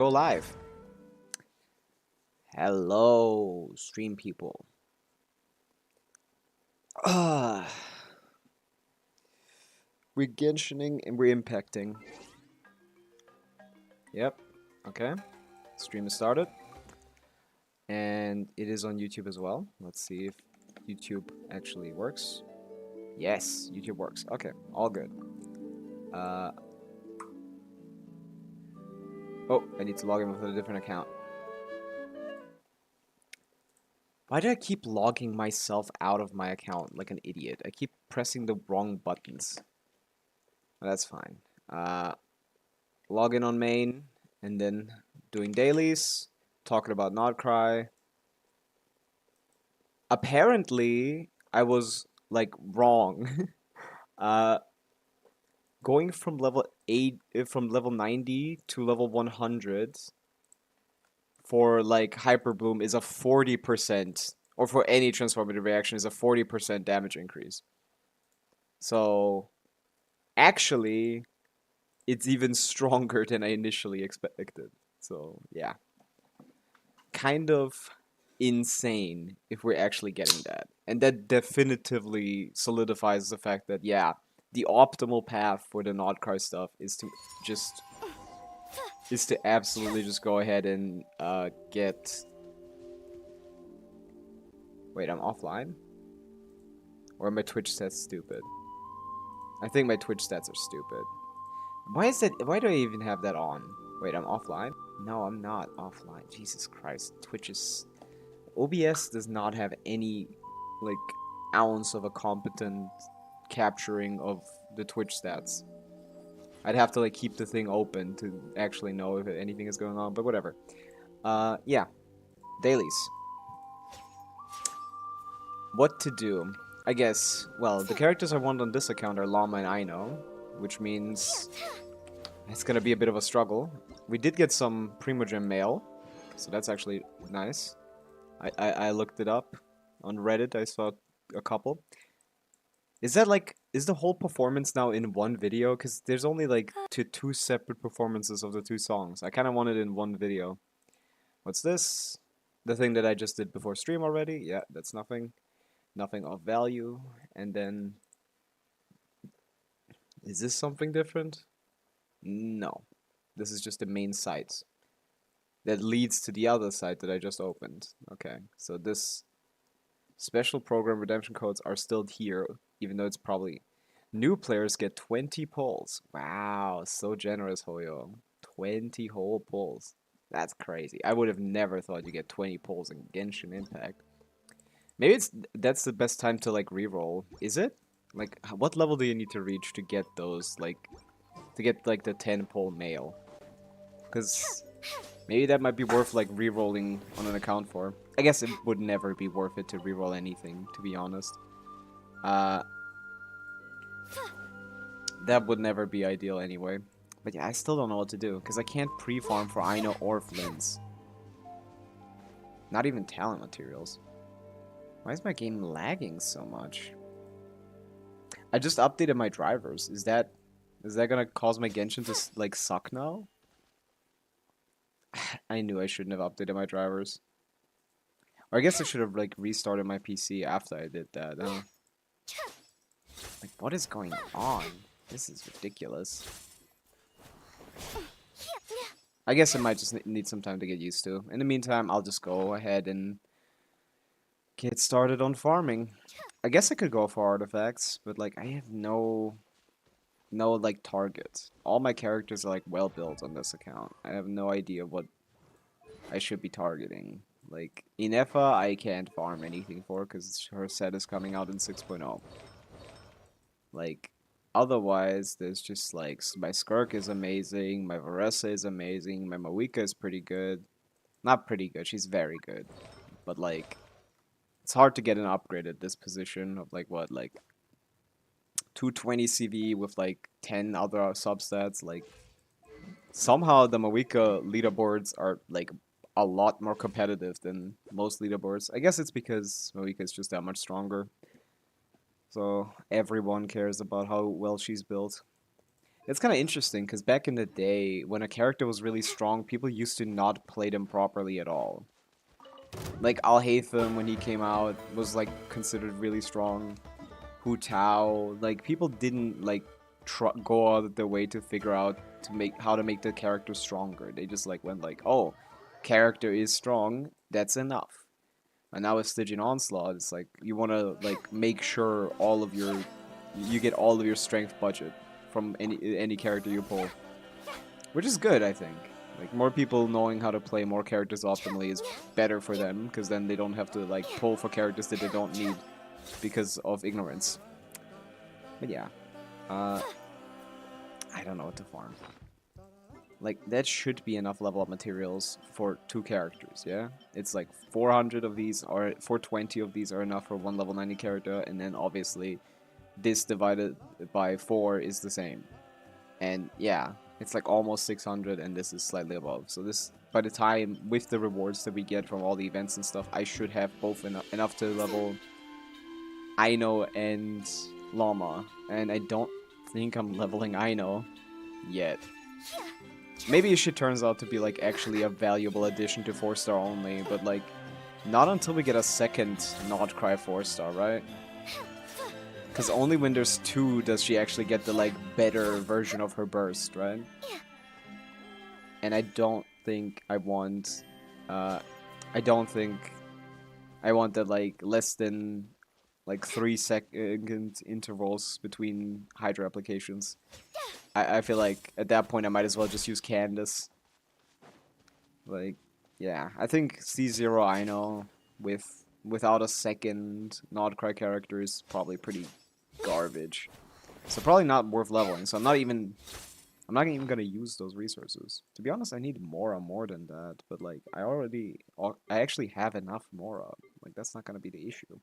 Go live. Hello, stream people. Ah, we're Genshining and we're impacting. Yep. Okay. Stream is started. And it is on YouTube as well. Let's see if YouTube actually works. Yes, YouTube works. Okay, all good. Uh, oh, I need to log in with a different account. Why do I keep logging myself out of my account like an idiot? I keep pressing the wrong buttons. That's fine. Login on main, and then doing dailies, talking about not cry. Apparently, I was like wrong. uh, Going from level 90 to level 100 for like hyper bloom is a 40%, or for any transformative reaction is a 40% damage increase. So actually, it's even stronger than I initially expected. So yeah, kind of insane if we're actually getting that. And that definitively solidifies the fact that, yeah, the optimal path for the Nodcar stuff is to just absolutely just go ahead and get. Wait, I'm offline? Or are my Twitch stats stupid? I think my Twitch stats are stupid. Why is that? Why do I even have that on? Wait, I'm offline? No, I'm not offline. Jesus Christ. Twitch is. OBS does not have any, like, ounce of a competent capturing of the Twitch stats. I'd have to, like, keep the thing open to actually know if anything is going on, but whatever. Yeah. Dailies. What to do? I guess, well, the characters I want on this account are Llama and Aino, which means it's gonna be a bit of a struggle. We did get some Primogem mail, so that's actually nice. I looked it up on Reddit. I saw a couple. Is that like, is the whole performance now in one video? Because there's only like two separate performances of the two songs. I kind of want it in one video. What's this? The thing that I just did before stream already? Yeah, that's nothing. Nothing of value. And then, is this something different? No. This is just the main site that leads to the other site that I just opened. Okay, so this special program redemption codes are still here, even though it's probably... New players get 20 pulls. Wow, so generous, Hoyo. 20 whole pulls. That's crazy. I would have never thought you get 20 pulls in Genshin Impact. Maybe that's the best time to like reroll. Is it? Like, what level do you need to reach to get those, like, to get like the 10 pull mail? Because maybe that might be worth like re-rolling on an account for. I guess it would never be worth it to re-roll anything, to be honest. That would never be ideal anyway. But yeah, I still don't know what to do, because I can't pre-farm for Aino or Flins. Not even talent materials. Why is my game lagging so much? I just updated my drivers. Is that gonna cause my Genshin to like suck now? I knew I shouldn't have updated my drivers. Or I guess I should have like restarted my PC after I did that. Like, what is going on? This is ridiculous. I guess I might just need some time to get used to. In the meantime, I'll just go ahead and get started on farming. I guess I could go for artifacts, but like I have no like targets. All my characters are like well built on this account. I have no idea what I should be targeting. Like Inefa, I can't farm anything for because her set is coming out in 6.0. Like, otherwise, there's just like my Skirk is amazing, my Varessa is amazing, my Mawika is pretty good. Not pretty good, she's very good. But like, it's hard to get an upgrade at this position of like what, like 220 CV with like 10 other substats. Like, somehow the Mawika leaderboards are like a lot more competitive than most leaderboards. I guess it's because Mawika is just that much stronger. So everyone cares about how well she's built. It's kind of interesting because back in the day, when a character was really strong, people used to not play them properly at all. Like Al Haytham, when he came out, was like considered really strong. Hu Tao, like people didn't like go out of their way to figure out to make how to make the character stronger. They just like went like, oh, character is strong, that's enough. And now with Stygian Onslaught, it's like you want to like make sure you get all of your strength budget from any character you pull, which is good, I think. Like more people knowing how to play more characters optimally is better for them because then they don't have to like pull for characters that they don't need because of ignorance. But yeah, uh, I don't know what to farm. Like that should be enough level up materials for 2 characters. Yeah, it's like 400 of these or 420 of these are enough for one level 90 character, and then obviously this divided by 4 is the same. And yeah, it's like almost 600 and this is slightly above. So this, by the time, with the rewards that we get from all the events and stuff, I should have both enough to level Aino and Llama. And I don't think I'm leveling Aino yet. Maybe she turns out to be like actually a valuable addition to 4-star only, but like not until we get a second Not Cry 4-star, right? Because only when there's 2 does she actually get the like better version of her burst, right? And I don't think I want, I don't think I want the like less than like 3-second intervals between Hydra applications. I feel like at that point I might as well just use Candace. Like, yeah, I think C0 I know without a second Nodcry character is probably pretty garbage. So probably not worth leveling. So I'm not even gonna use those resources. To be honest, I need more than that. But like, I actually have enough Mora. Like that's not gonna be the issue.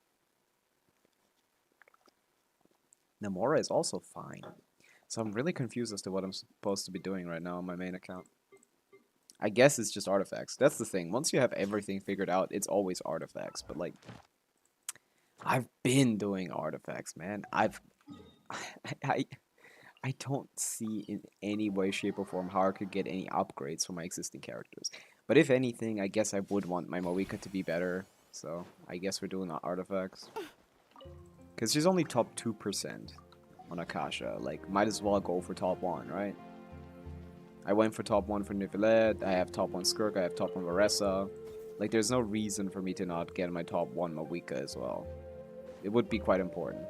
Namora is also fine. So I'm really confused as to what I'm supposed to be doing right now on my main account. I guess it's just artifacts. That's the thing. Once you have everything figured out, it's always artifacts. But like, I've been doing artifacts, man. I, I don't see in any way, shape, or form how I could get any upgrades for my existing characters. But if anything, I guess I would want my Moika to be better. So I guess we're doing artifacts. Because she's only top 2% on Akasha. Like, might as well go for top 1, right? I went for top 1 for Nivelette, I have top 1 Skirk, I have top 1 Varessa. Like, there's no reason for me to not get my top 1 Mawika as well. It would be quite important,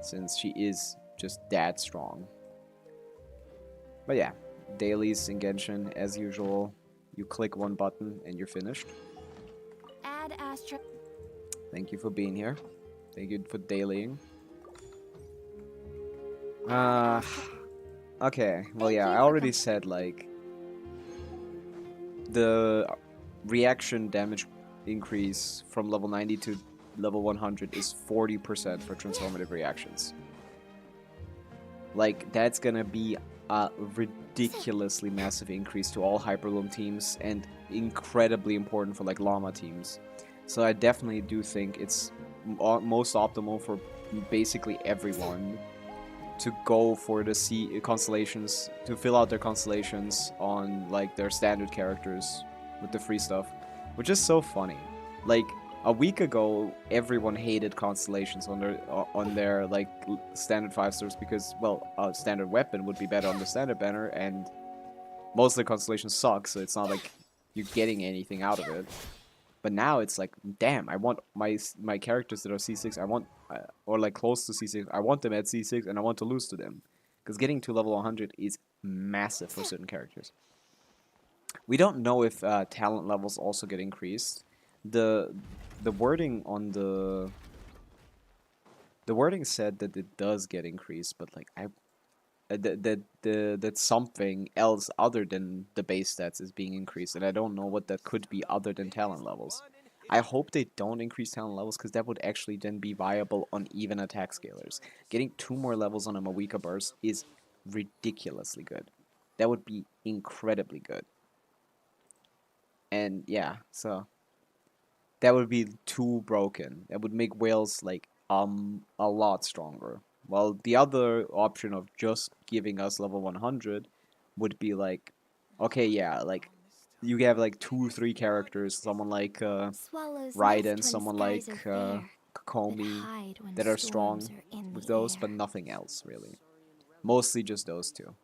since she is just that strong. But yeah, dailies in Genshin, as usual. You click one button and you're finished. Add Astra. Thank you for being here. Thank you for dailying. Okay, well yeah, I already said like the reaction damage increase from level 90 to level 100 is 40% for transformative reactions. Like that's gonna be a ridiculously massive increase to all Hyperloom teams and incredibly important for like Llama teams. So I definitely do think it's most optimal for basically everyone to go for the constellations, to fill out their constellations on like their standard characters with the free stuff, which is so funny. Like a week ago, everyone hated constellations on their like standard 5-stars because, well, a standard weapon would be better on the standard banner, and most of the constellations suck, so it's not like you're getting anything out of it. But now it's like, damn, I want my characters that are C6, I want, or like close to C6, I want them at C6 and I want to lose to them. Because getting to level 100 is massive for certain characters. We don't know if talent levels also get increased. The wording on the wording said that it does get increased, but like that something else other than the base stats is being increased, and I don't know what that could be other than talent levels. I hope they don't increase talent levels because that would actually then be viable on even attack scalers. Getting 2 more levels on a Mawika burst is ridiculously good. That would be incredibly good. And yeah, so that would be too broken. That would make whales like a lot stronger. While the other option of just giving us level 100 would be like, okay, yeah, like you have like 2, 3 characters, someone like Swallows nest Raiden, when someone skies are like fair, but Kokomi hide when that are storms strong are in with the those, but air. nothing else really. Mostly just those two.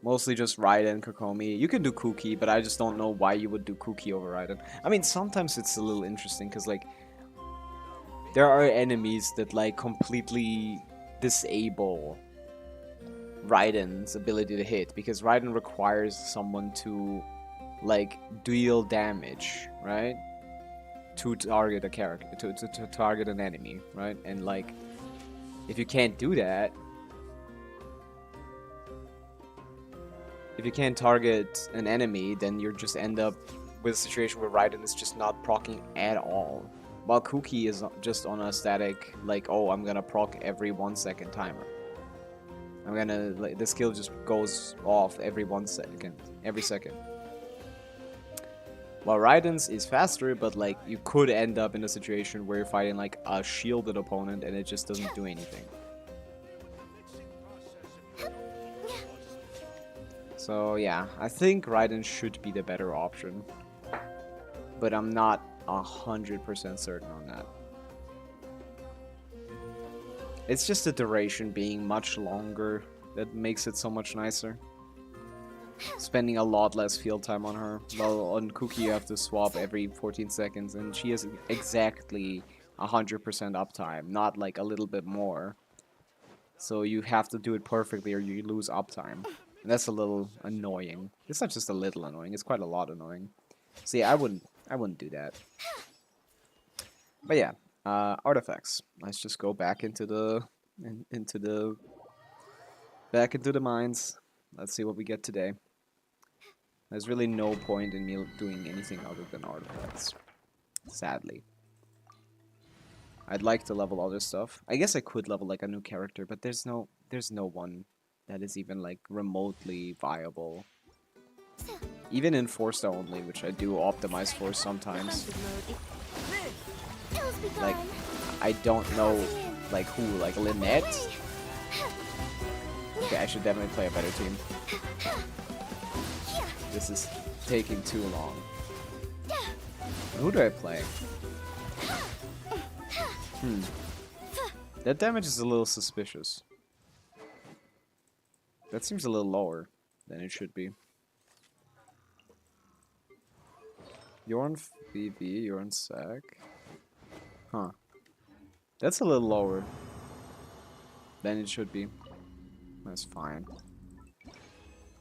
Mostly just Raiden, Kokomi. You can do Kuki, but I just don't know why you would do Kuki over Raiden. I mean, sometimes it's a little interesting because like there are enemies that like completely disable Raiden's ability to hit because Raiden requires someone to like deal damage, right? To target a character, to target an enemy, right? And like if you can't do that, if you can't target an enemy, then you just end up with a situation where Raiden is just not proccing at all. While Kuki is just on a static, like, oh, I'm gonna proc every 1 second timer. I'm gonna, like, the skill just goes off every 1 second, every second. While Raiden's is faster, but like, you could end up in a situation where you're fighting like a shielded opponent and it just doesn't do anything. So yeah, I think Raiden should be the better option. But I'm not 100% certain on that. It's just the duration being much longer that makes it so much nicer. Spending a lot less field time on her. Well, on Cookie you have to swap every 14 seconds, and she has exactly 100% uptime, not like a little bit more. So you have to do it perfectly or you lose uptime. And that's a little annoying. It's not just a little annoying, it's quite a lot annoying. See, I wouldn't do that. But yeah, artifacts. Let's just go back into the back into the mines. Let's see what we get today. There's really no point in me doing anything other than artifacts. Sadly. I'd like to level other stuff. I guess I could level like a new character, but there's no one that is even like remotely viable. Even in 4-star only, which I do optimize for sometimes. Like, I don't know, like, who, like, Lynette? Okay, I should definitely play a better team. This is taking too long. Who do I play? That damage is a little suspicious. That seems a little lower than it should be. You're on VV, you're on SAC. Huh. That's a little lower than it should be. That's fine.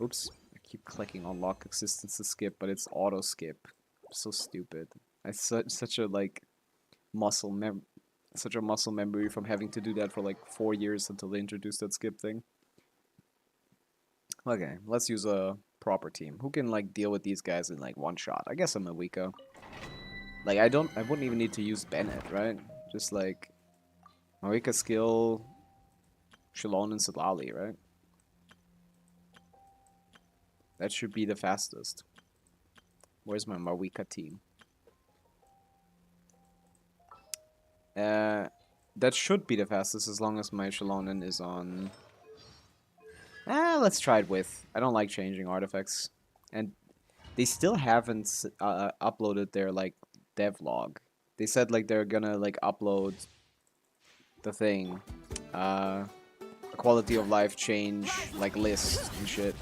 Oops. I keep clicking on lock existence to skip, but it's auto skip. So stupid. I such a like such a muscle memory from having to do that for like 4 years until they introduced that skip thing. Okay, let's use a proper team. Who can like deal with these guys in like one shot? I guess I'm a Wika. Like I wouldn't even need to use Bennett, right? Just like Marika skill Shalon and Salali, right? That should be the fastest. Where's my Marika team? That should be the fastest as long as my Shalonen is on... let's try it with. I don't like changing artifacts. And they still haven't uploaded their, like, devlog. They said, like, they're gonna, like, upload the thing. A quality of life change, like, list and shit.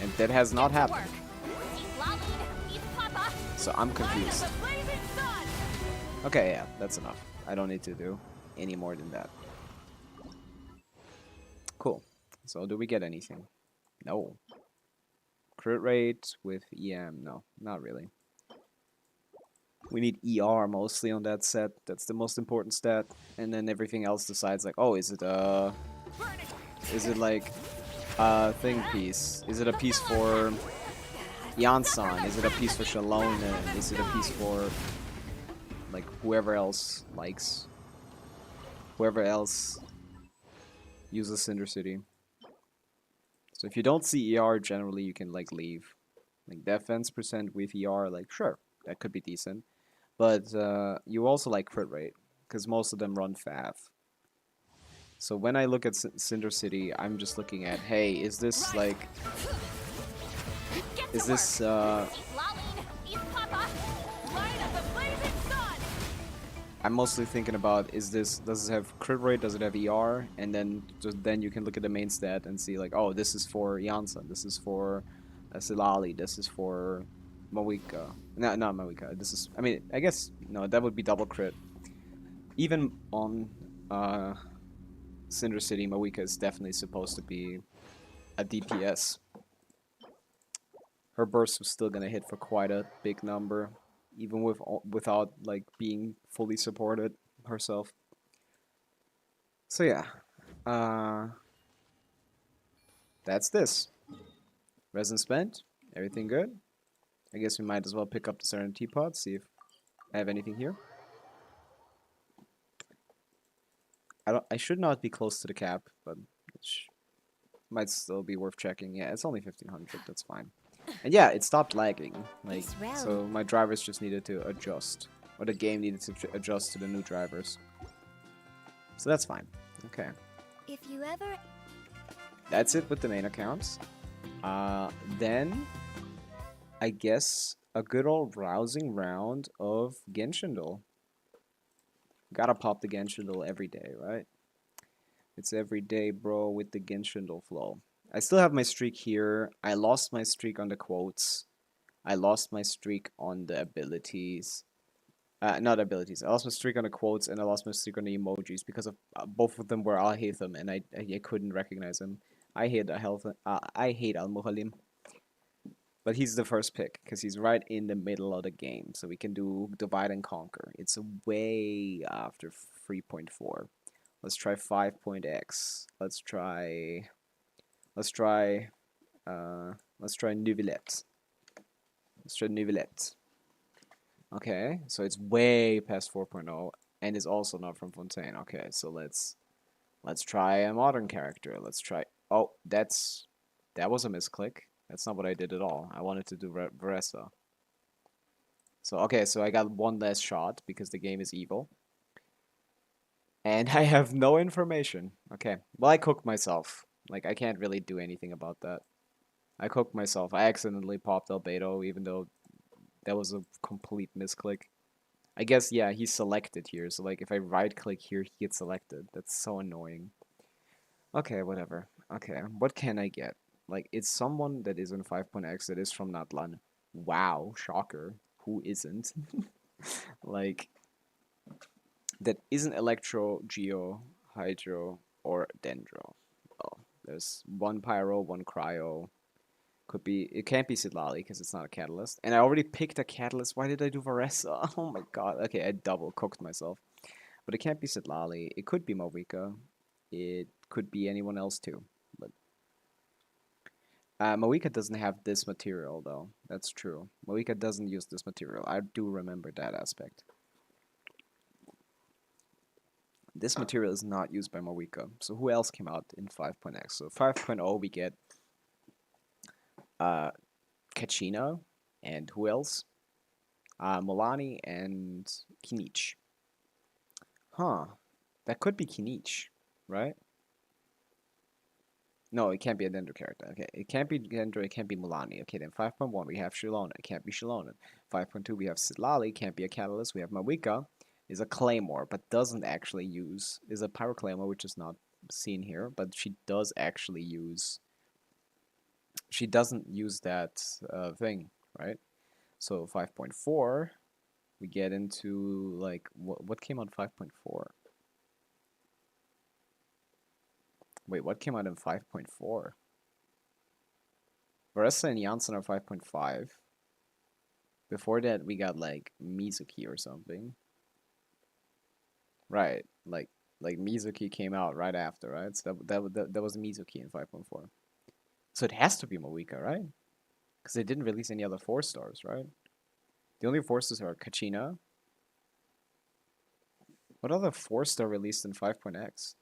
And that has not happened. So I'm confused. Okay, yeah, that's enough. I don't need to do any more than that. Cool. So do we get anything? No. Crit rate with EM? No, not really. We need ER mostly on that set. That's the most important stat. And then everything else decides like, oh, is it like a thing piece? Is it a piece for Yansan? Is it a piece for Shalonen? Is it a piece for like whoever else likes? Whoever else uses Cinder City. So if you don't see ER, generally you can like leave. Like defense percent with ER, like sure, that could be decent. But you also like crit rate, because most of them run FAF. So when I look at Cinder City, I'm just looking at, hey, is this Right. like, Get is to work. this Lolene, eat Papa. Light of the blazing sun. I'm mostly thinking about, is this, does it have crit rate, does it have ER, and then then you can look at the main stat and see like, oh, this is for Janssen, this is for Silali, this is for Mawika. No, not Mawika. This is, I mean, I guess no, that would be double crit. Even on uh, Cinder City, Mawika is definitely supposed to be a DPS. Her burst was still gonna hit for quite a big number, even without like being fully supported herself. So yeah, uh, that's this. Resin spent. Everything good. I guess we might as well pick up the Serenity Pod, see if I have anything here. I should not be close to the cap, but it might still be worth checking. Yeah, it's only 1500. That's fine. And yeah, it stopped lagging. Like, This round. so my drivers just needed to adjust, or the game needed to adjust to the new drivers. So that's fine. Okay, If you ever that's it with the main accounts. Then I guess a good old rousing round of Genshin. Gotta pop the Genshin every day, right? It's every day, bro, with the Genshin flow. I still have my streak here. I lost my streak on the quotes. I lost my streak on the abilities. Not abilities. I lost my streak on the quotes and I lost my streak on the emojis because of both of them were Al Haytham and I couldn't recognize him. I hate Al Muhalim, but he's the first pick because he's right in the middle of the game, so we can do divide and conquer. It's way after 3.4. Let's try 5.x. Let's try let's try Neuvillette. Let's try Neuvillette. Okay, so it's way past 4.0 and is also not from Fontaine. Okay, so let's try a modern character. Let's try. Oh, that was a misclick. That's not what I did at all. I wanted to do Veressa. So okay, so I got one less shot because the game is evil. And I have no information. Okay. Well, I cooked myself. Like, I can't really do anything about that. I cooked myself. I accidentally popped Albedo, even though that was a complete misclick. I guess, yeah, he's selected here. So, like, if I right-click here, he gets selected. That's so annoying. Okay, whatever. Okay, what can I get? Like, it's someone that is in 5.x that is from Natlan. Wow, shocker. Who isn't? Like, that isn't Electro, Geo, Hydro, or Dendro. Well, there's one Pyro, one Cryo. Could be. It can't be Sidlali because it's not a Catalyst. And I already picked a Catalyst. Why did I do Varessa? Oh my god. Okay, I double cooked myself. But it can't be Sidlali. It could be Mawika. It could be anyone else too. But Mawika doesn't have this material though. That's true. Mawika doesn't use this material. I do remember that aspect. This material is not used by Mawika. So who else came out in 5.x? So 5.0 we get uh, Kachina and who else? Milani and Kinich. Huh. That could be Kinich, right? No, it can't be a Dendro character. Okay, it can't be Dendro, it can't be Milani. Okay, then 5.1 we have Shilona. It can't be Shilona. 5.2 we have Sitlali, can't be a Catalyst. We have Mawika, is a Claymore, but doesn't actually use, is a Pyro Claymore, which is not seen here, but she does actually use, she doesn't use that thing, right? So 5.4, we get into like, what came out 5.4? Wait, what came out in 5.4? Varessa and Janssen are 5.5. Before that, we got like Mizuki or something. Right, like Mizuki came out right after, right? So that was Mizuki in 5.4. So it has to be Mawika, right? Because they didn't release any other 4 stars, right? The only 4 stars are Kachina. What other 4-star released in 5.x?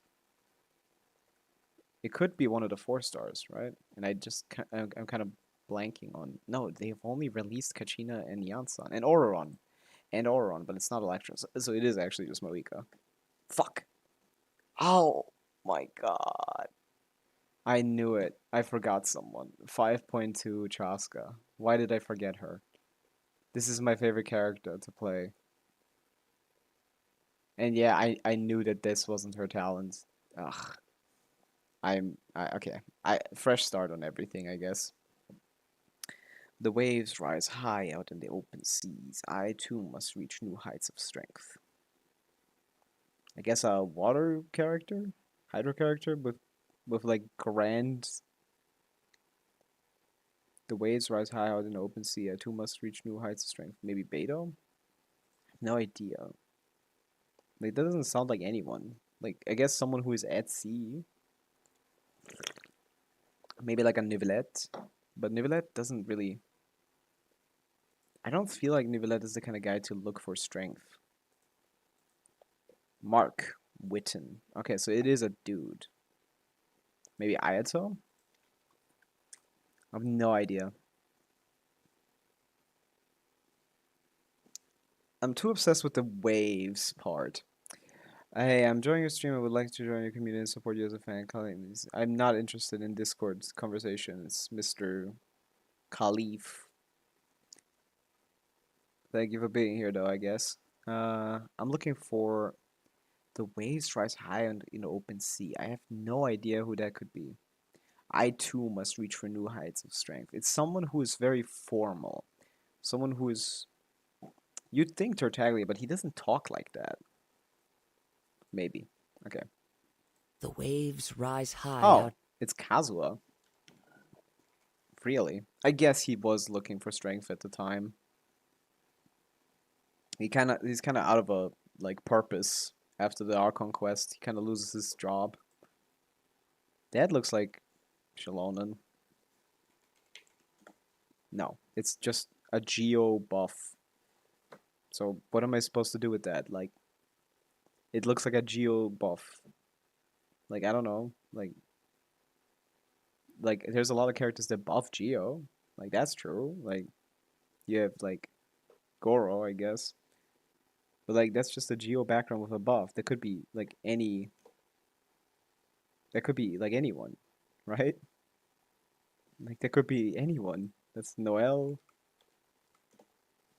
It could be one of the 4 stars, right? And I'm kind of blanking on. No, they've only released Kachina and Yansan and Ororon. and Auron, but it's not Electra, so it is actually just Moika. Fuck. Oh my god. I knew it. I forgot someone. 5.2 Chaska. Why did I forget her? This is my favorite character to play. And yeah, I knew that this wasn't her talent. Ugh. Okay. Fresh start on everything, I guess. The waves rise high out in the open seas. I too must reach new heights of strength. I guess a water character? Hydro character with like grand. The waves rise high out in the open sea. I too must reach new heights of strength. Maybe Beto? No idea. Like that doesn't sound like anyone. Like I guess someone who is at sea. Maybe like a Nivelette. But Nivelette doesn't really. I don't feel like Nivelette is the kind of guy to look for strength. Mark Witten. Okay, so it is a dude. Maybe Ayato? I have no idea. I'm too obsessed with the waves part. Hey, I'm enjoying your stream. I would like to join your community and support you as a fan. I'm not interested in Discord conversations, Mr. Khalif. Thank you for being here, though, I guess. I'm looking for the waves rise high in the open sea. I have no idea who that could be. I too must reach for new heights of strength. It's someone who is very formal. Someone who is. You'd think Tartaglia, but he doesn't talk like that. Maybe. Okay. The waves rise high Oh, out. it's Kazuha. Really? I guess he was looking for strength at the time. He's kind of out of a like purpose after the Archon quest. He kind of loses his job. That looks like Shalonen. No, it's just a Geo buff. So what am I supposed to do with that? Like, it looks like a Geo buff. Like I don't know. Like there's a lot of characters that buff Geo. Like that's true. Like you have like Goro, I guess. But like that's just a Geo background with a buff. That could be like any. That could be like anyone, right? Like that could be anyone. That's Noel.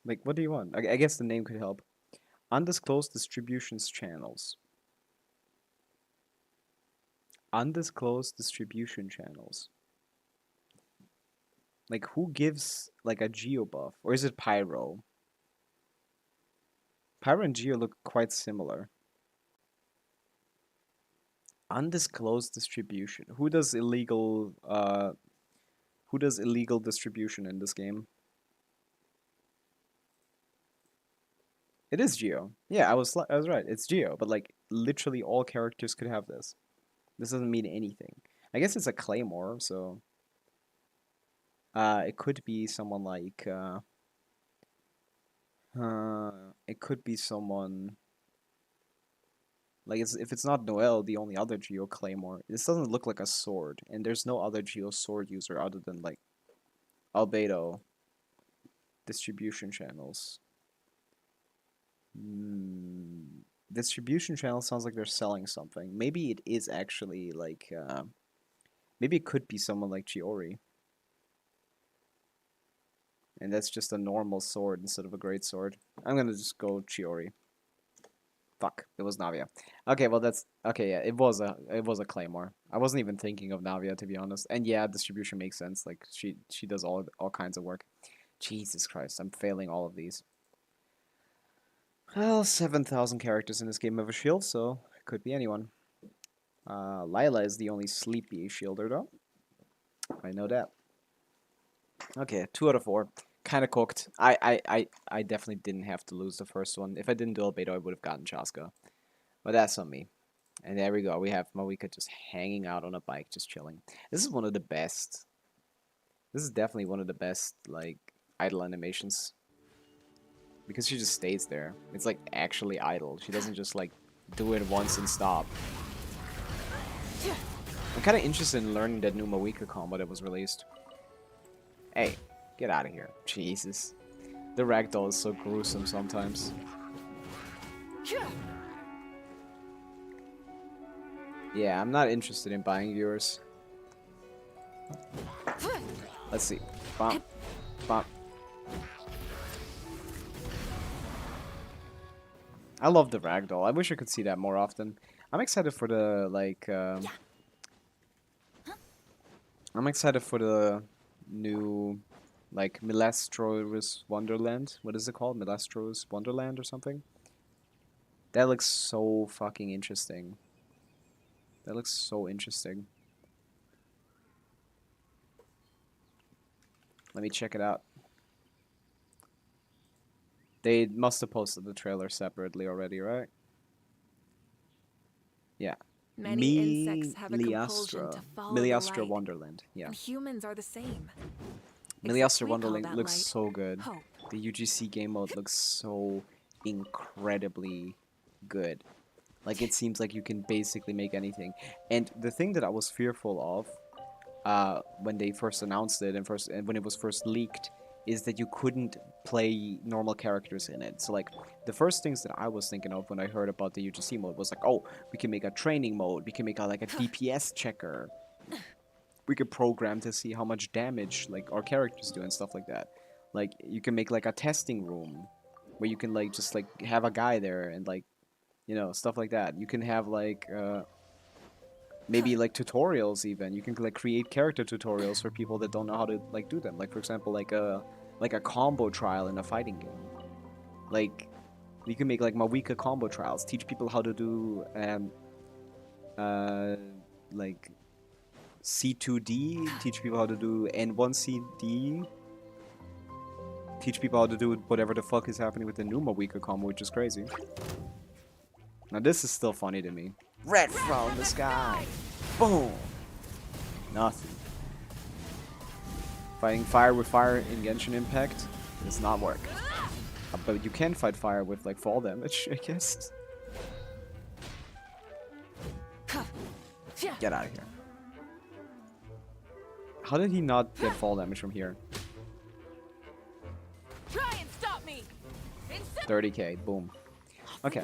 Like what do you want? I guess the name could help. Undisclosed distributions channels. Undisclosed distribution channels. Like who gives like a Geo buff? Or is it Pyro? Pyro and Geo look quite similar. Undisclosed distribution. Who does illegal distribution in this game? It is Geo. Yeah, I was right. It's Geo, but like literally all characters could have this. This doesn't mean anything. I guess it's a Claymore, so it could be someone like it could be someone like if it's not Noel, the only other Geo Claymore. This doesn't look like a sword, and there's no other Geo sword user other than like Albedo distribution channels. Distribution channel sounds like they're selling something. Maybe it is actually like maybe it could be someone like Chiori. And that's just a normal sword instead of a great sword. I'm gonna just go Chiori. Fuck, it was Navia. Okay, well that's okay. Yeah, it was a Claymore. I wasn't even thinking of Navia to be honest. And yeah, distribution makes sense. Like she does all kinds of work. Jesus Christ, I'm failing all of these. Well, 7,000 characters in this game have a shield, so it could be anyone. Lila is the only sleepy shielder though. I know that. Okay, 2 out of 4. Kind of cooked. I definitely didn't have to lose the first one. If I didn't do Albedo, I would have gotten Chaska. But that's on me. And there we go. We have Moika just hanging out on a bike, just chilling. This is one of the best. This is definitely one of the best, like, idle animations. Because she just stays there. It's, like, actually idle. She doesn't just, like, do it once and stop. I'm kind of interested in learning that new Moika combo that was released. Hey, get out of here. Jesus. The ragdoll is so gruesome sometimes. Yeah, I'm not interested in buying yours. Let's see. Bump. Bump. I love the ragdoll. I wish I could see that more often. I'm excited for the, like, I'm excited for the new, like, Milestro's Wonderland. What is it called? Milestro's Wonderland or something? That looks so fucking interesting. That looks so interesting. Let me check it out. They must have posted the trailer separately already, right? Yeah. Many insects have a compulsion to follow the Miliastra light, Wonderland. Yeah. and humans are the same. Except Miliastra we call Wonderland that looks light so good. hope. The UGC game mode looks so incredibly good. Like, it seems like you can basically make anything. And the thing that I was fearful of when they first announced it and when it was first leaked is that you couldn't play normal characters in it. So like the first things that I was thinking of when I heard about the UGC mode was like, oh, we can make a training mode, we can make like a DPS checker, we could program to see how much damage like our characters do and stuff like that. Like you can make like a testing room where you can like just like have a guy there and like, you know, stuff like that. You can have like maybe like tutorials even. You can like create character tutorials for people that don't know how to like do them. Like for example, like a combo trial in a fighting game. Like you can make like Mawika combo trials, teach people how to do uh like C2D, teach people how to do N1CD, teach people how to do whatever the fuck is happening with the new Mawika combo, which is crazy. Now this is still funny to me. Red from the sky. Boom. Nothing. Fighting fire with fire in Genshin Impact does not work. But you can fight fire with like fall damage, I guess. Get out of here. How did he not get fall damage from here? Try and stop me. 30k, boom. Okay.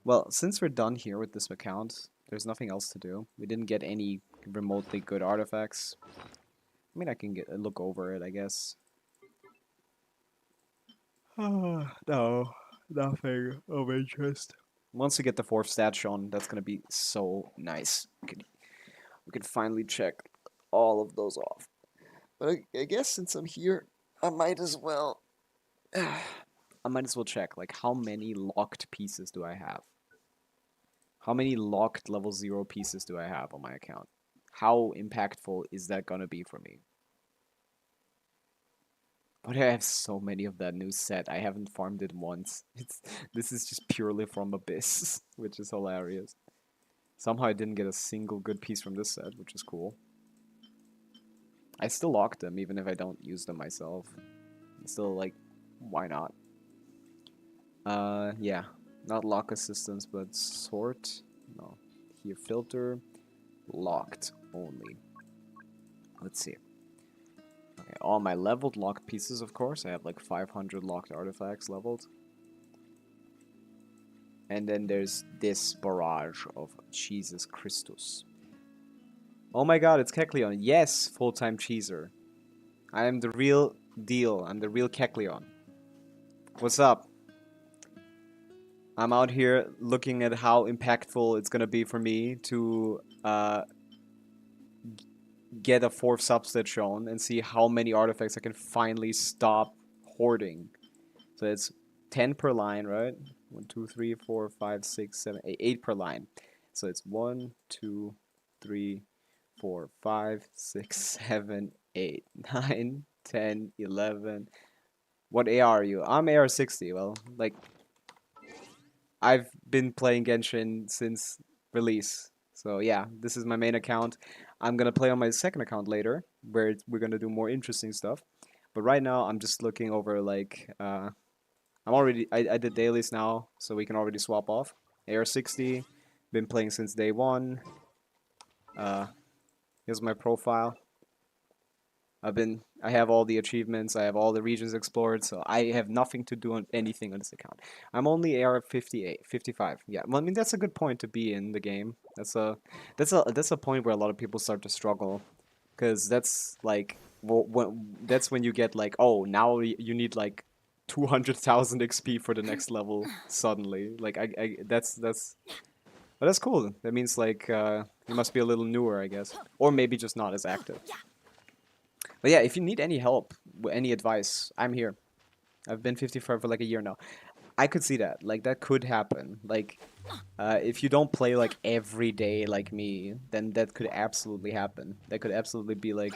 Well, since we're done here with this account, there's nothing else to do. We didn't get any remotely good artifacts. I mean, I can look over it, I guess. No, nothing of interest. Once we get the 4th stat shown, that's gonna be so nice. We could finally check all of those off. But I guess since I'm here, I might as well. I might as well check, like, how many locked pieces do I have? How many locked level 0 pieces do I have on my account? How impactful is that gonna be for me? But I have so many of that new set. I haven't farmed it once. This is just purely from Abyss, which is hilarious. Somehow I didn't get a single good piece from this set, which is cool. I still lock them, even if I don't use them myself. Still, like, why not? Yeah. Not lock assistance, but sort. No. Here, filter. Locked only. Let's see. Okay, all my leveled locked pieces, of course. I have like 500 locked artifacts leveled. And then there's this barrage of Jesus Christus. Oh my god, it's Kecleon. Yes, full-time cheeser. I am the real deal. I'm the real Kecleon. What's up? I'm out here looking at how impactful it's gonna be for me to get a 4th subset shown and see how many artifacts I can finally stop hoarding. So it's 10 per line, right? 1, 2, 3, 4, 5, 6, 7, 8, 8 per line. So it's 1, 2, 3, 4, 5, 6, 7, 8, 9, 10, 11. What AR are you? I'm AR 60. Well, like, I've been playing Genshin since release. So yeah, this is my main account. I'm gonna play on my second account later, where we're gonna do more interesting stuff. But right now, I'm just looking over like I did dailies now, so we can already swap off. AR60, been playing since day one. Here's my profile. I have all the achievements, I have all the regions explored, so I have nothing to do on anything on this account. I'm only AR 58, 55. Yeah, well, I mean that's a good point to be in the game. That's a point where a lot of people start to struggle, because that's like that's when you get like, oh, now you need like 200,000 XP for the next level suddenly. Like that's but that's cool. That means like you must be a little newer, I guess, or maybe just not as active. But yeah, if you need any help, any advice, I'm here. I've been 55 for like a year now. I could see that. Like that could happen. Like if you don't play like every day like me, then that could absolutely happen. That could absolutely be like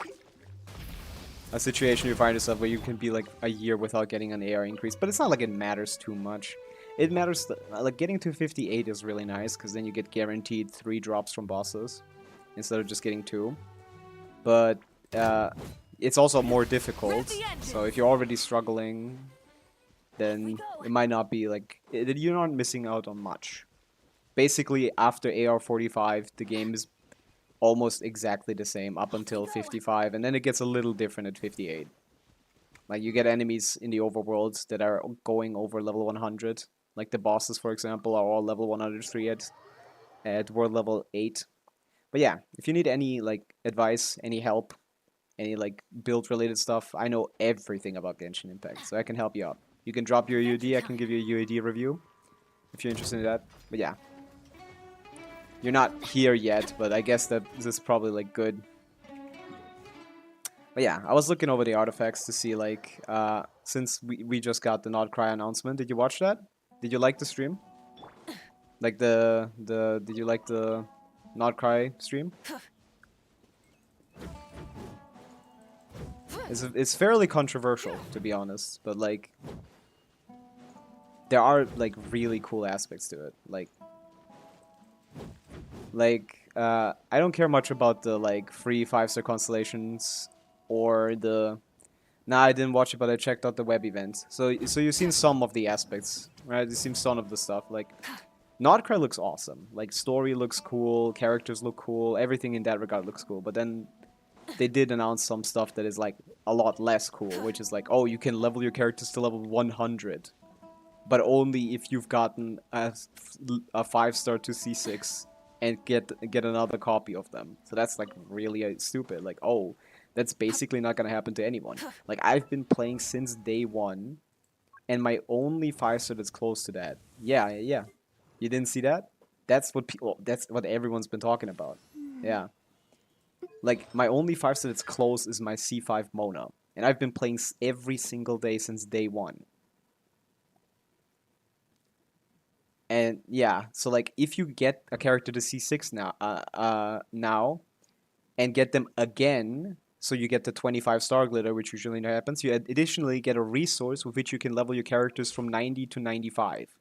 a situation you find yourself where you can be like a year without getting an AR increase. But it's not like it matters too much. It matters like getting to 58 is really nice because then you get guaranteed 3 drops from bosses instead of just getting 2. But it's also more difficult. So if you're already struggling, then it might not be like you're not missing out on much. Basically, after AR 45, the game is almost exactly the same up until 55, and then it gets a little different at 58. Like you get enemies in the overworld that are going over level 100. Like the bosses, for example, are all level 103 at world level 8. But yeah, if you need any like advice, any help, any like build related stuff, I know everything about Genshin Impact, so I can help you out. You can drop your UD, I can give you a UAD review if you're interested in that. But yeah, you're not here yet, but I guess that this is probably like good. But yeah, I was looking over the artifacts to see like since we just got the Not Cry announcement. Did you watch that? Did you like the stream? Like did you like the Not Cry stream? It's fairly controversial, to be honest, but like there are like really cool aspects to it. I don't care much about the like free 5-star constellations or the. Nah, I didn't watch it, but I checked out the web event. So you've seen some of the aspects, right? You've seen some of the stuff. Like, Nordcry looks awesome. Like, story looks cool, characters look cool, everything in that regard looks cool. But then they did announce some stuff that is like a lot less cool, which is like, oh, you can level your characters to level 100, but only if you've gotten a 5-star to C6 and get another copy of them. So that's like really stupid. Like, oh, that's basically not gonna happen to anyone. Like, I've been playing since day 1, and my only 5-star that's close to that. Yeah, yeah. You didn't see that? That's what people. That's what everyone's been talking about. Yeah. Like, my only 5-star that's close is my C5 Mona, and I've been playing every single day since day 1. And yeah, so like if you get a character to C6 now and get them again, so you get the 25 star glitter, which usually never happens, you additionally get a resource with which you can level your characters from 90 to 95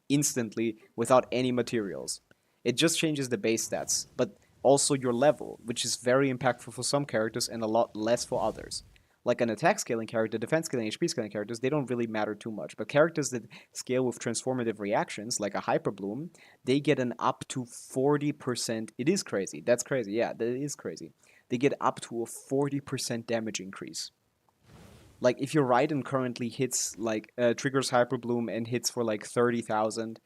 instantly without any materials. It just changes the base stats, but also your level, which is very impactful for some characters and a lot less for others. Like an attack scaling character, defense scaling, HP scaling characters, they don't really matter too much. But characters that scale with transformative reactions, like a Hyper Bloom, they get an up to 40%. It is crazy. That's crazy. Yeah, that is crazy. They get up to a 40% damage increase. Like if your Raiden currently hits like triggers Hyper Bloom and hits for like 30,000,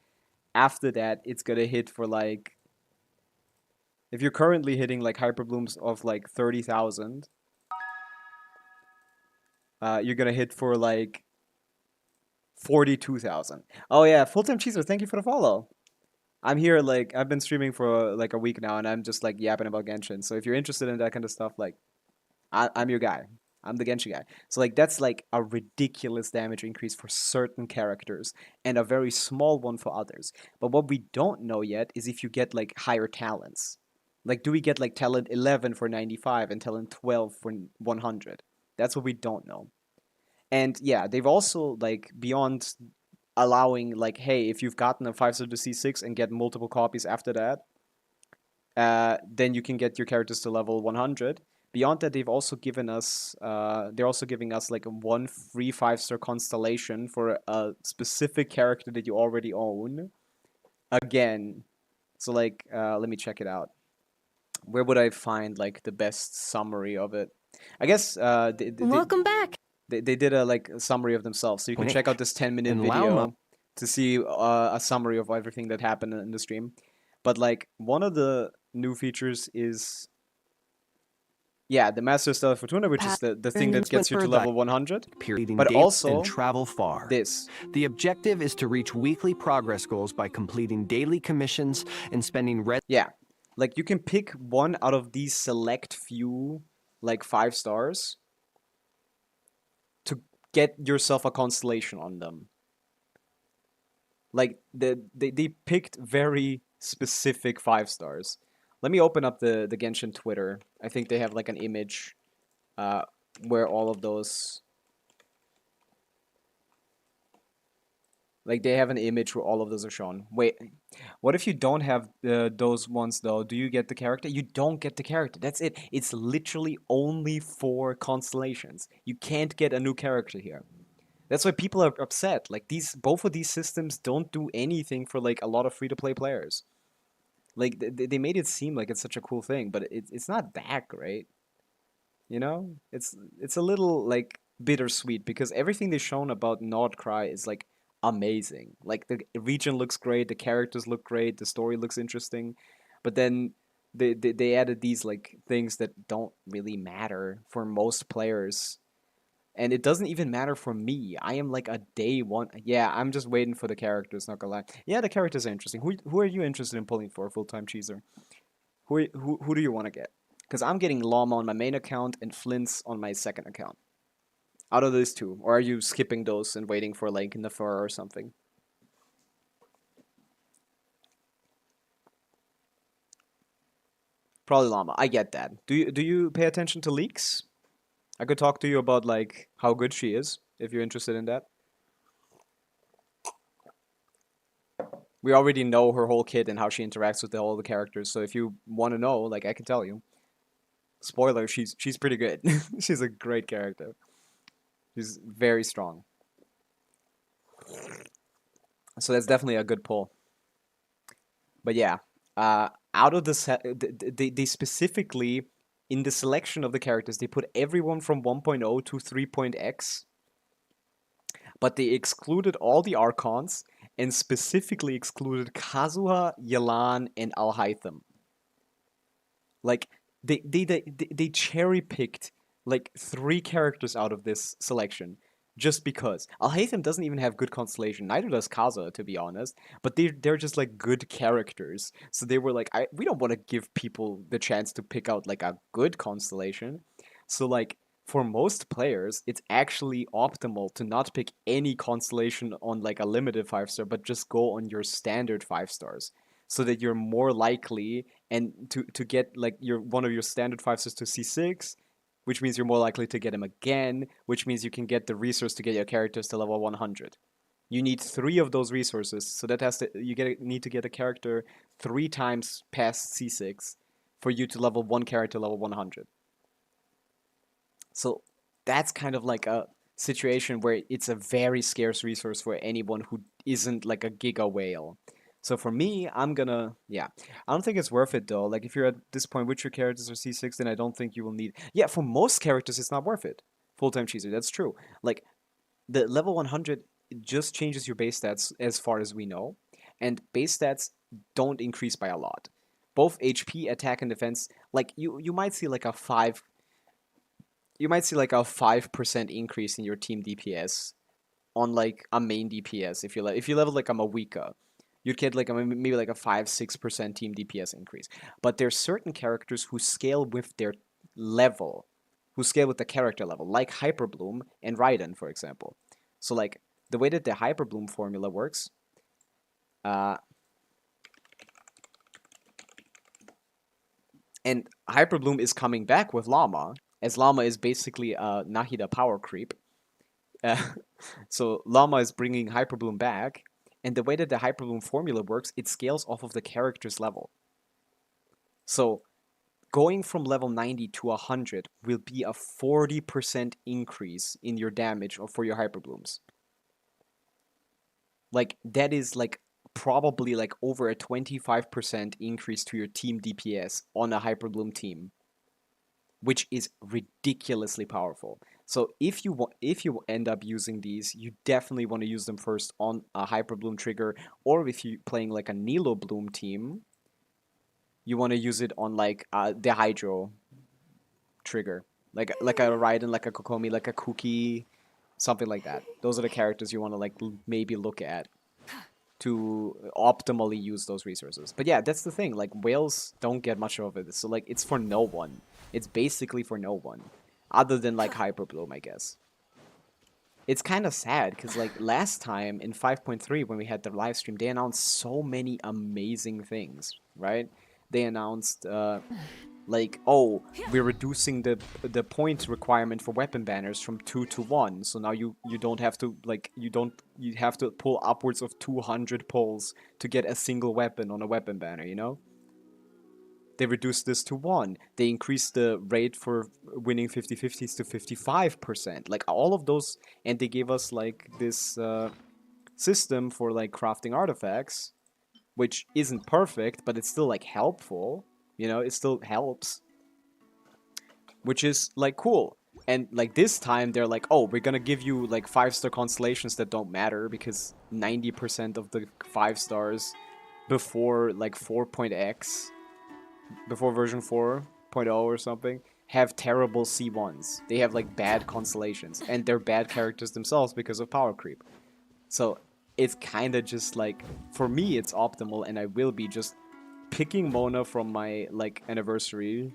after that it's gonna hit for like, if you're currently hitting like Hyper Blooms of like 30,000, you're gonna hit for like 42,000. Oh yeah, full time cheeser. Thank you for the follow. I'm here like I've been streaming for like a week now, and I'm just like yapping about Genshin. So if you're interested in that kind of stuff, like I'm your guy. I'm the Genshin guy. So like that's like a ridiculous damage increase for certain characters and a very small one for others. But what we don't know yet is if you get like higher talents. Like do we get like talent 11 for 95 and talent 12 for 100? That's what we don't know. And yeah, they've also like beyond allowing like, hey, if you've gotten a 5-star to C6 and get multiple copies after that, then you can get your characters to level 100. Beyond that, they've also given us, they're also giving us like one free 5-star constellation for a specific character that you already own. Again, so like, let me check it out. Where would I find like the best summary of it? I guess Welcome back. they did a like a summary of themselves, so you can check out this 10-minute And video Lauma- to see a summary of everything that happened in the stream. But like one of the new features is the Master Stella Fortuna, which is the thing that gets you to level 100. But also and travel far. this. The objective is to reach weekly progress goals by completing daily commissions and spending Yeah, like you can pick one out of these select few, like 5 stars, to get yourself a constellation on them. Like they picked very specific 5 stars. Let me open up the Genshin Twitter. I think they have like an image where all of those, like they have an image where all of those are shown. Wait, what if you don't have those ones though? Do you get the character? You don't get the character. That's it. It's literally only 4 constellations. You can't get a new character here. That's why people are upset. Like both of these systems don't do anything for like a lot of free-to-play players. Like they made it seem like it's such a cool thing, but it's not that great. You know, it's a little like bittersweet because everything they've shown about Nordcry is like amazing. Like the region looks great, the characters look great, the story looks interesting, but then they added these like things that don't really matter for most players. And it doesn't even matter for me. I am like a day one. Yeah, I'm just waiting for the characters. Not gonna lie. Yeah, the characters are interesting. Who are you interested in pulling for full-time cheeser? Who do you want to get? Because I'm getting Llama on my main account and Flins on my second account. Out of those two, or are you skipping those and waiting for like in the fur or something? Probably Llama. I get that. Do you pay attention to leaks? I could talk to you about like how good she is if you're interested in that. We already know her whole kit and how she interacts with all the characters. So if you want to know, like I can tell you. Spoiler: she's pretty good. She's a great character. She's very strong. So that's definitely a good pull. But yeah, out of the set, they specifically in the selection of the characters they put everyone from 1.0 to 3.x, but they excluded all the Archons and specifically excluded Kazuha, Yelan, and Alhaitham. Like they cherry picked like 3 characters out of this selection just because. Alhaitham doesn't even have good constellation. Neither does Kazuha, to be honest. But they're just like good characters. So they were like, we don't want to give people the chance to pick out like a good constellation. So like for most players, it's actually optimal to not pick any constellation on like a limited 5-star, but just go on your standard 5 stars. So that you're more likely and to get like your one of your standard 5-stars to C6, which means you're more likely to get him again, which means you can get the resource to get your characters to level 100. You need 3 of those resources, so that has to need to get a character 3 times past C6 for you to level one character level 100. So that's kind of like a situation where it's a very scarce resource for anyone who isn't like a giga whale. So for me, I'm gonna, I don't think it's worth it though. Like if you're at this point with your characters are C6, then I don't think you will need. Yeah, for most characters, it's not worth it. Full-time cheeser, that's true. Like the level 100 just changes your base stats as far as we know, and base stats don't increase by a lot. Both HP, attack, and defense, like you might see like a 5% increase in your team DPS on like a main DPS if you level like a Mawika. You'd get like maybe like a 5-6% team DPS increase. But there's certain characters who scale with their level, who scale with the character level, like Hyperbloom and Raiden, for example. So like the way that the Hyperbloom formula works, and Hyperbloom is coming back with Llama, as Llama is basically a Nahida power creep. So Llama is bringing Hyperbloom back, and the way that the Hyperbloom formula works, it scales off of the character's level. So going from level 90 to 100 will be a 40% increase in your damage for your Hyperblooms. Like that is like probably like over a 25% increase to your team DPS on a Hyperbloom team. which is ridiculously powerful. So if you end up using these, you definitely want to use them first on a Hyper Bloom trigger, or if you're playing like a Nilo Bloom team, you want to use it on like the Hydro trigger, like a Raiden, like a Kokomi, like a Kuki, something like that. Those are the characters you want to like maybe look at to optimally use those resources. But yeah, that's the thing. Like whales don't get much of it, so like it's for no one. It's basically for no one, other than like Hyper Bloom, I guess. It's kind of sad because like last time in 5.3 when we had the live stream, they announced so many amazing things, right? They announced like, oh, we're reducing the point requirement for weapon banners from 2 to 1, so now you don't have to like you have to pull upwards of 200 pulls to get a single weapon on a weapon banner, you know. They reduced this to 1. They increased the rate for winning 50/50s to 55%, like all of those. And they gave us like this system for like crafting artifacts, which isn't perfect, but it's still like helpful, you know. It still helps, which is like cool. And like this time they're like, oh, we're gonna give you like 5-star constellations that don't matter because 90% of the 5 stars before like 4.x, before version 4.0 or something, have terrible C1s. They have like bad constellations and they're bad characters themselves because of power creep. So it's kind of just like, for me it's optimal, and I will be just picking Mona from my like anniversary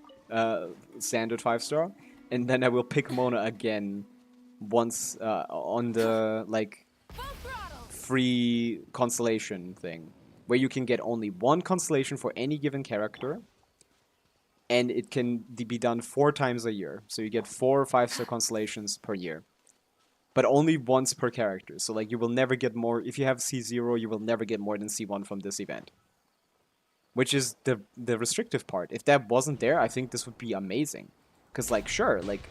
standard 5-star, and then I will pick Mona again once on the like Full throttle. free constellation thing, where you can get only one constellation for any given character, and it can be done 4 times a year. So you get 4 5-star constellations per year, but only once per character. So like you will never get more. If you have C0, you will never get more than C1 from this event, which is the restrictive part. If that wasn't there, I think this would be amazing. Because like sure, like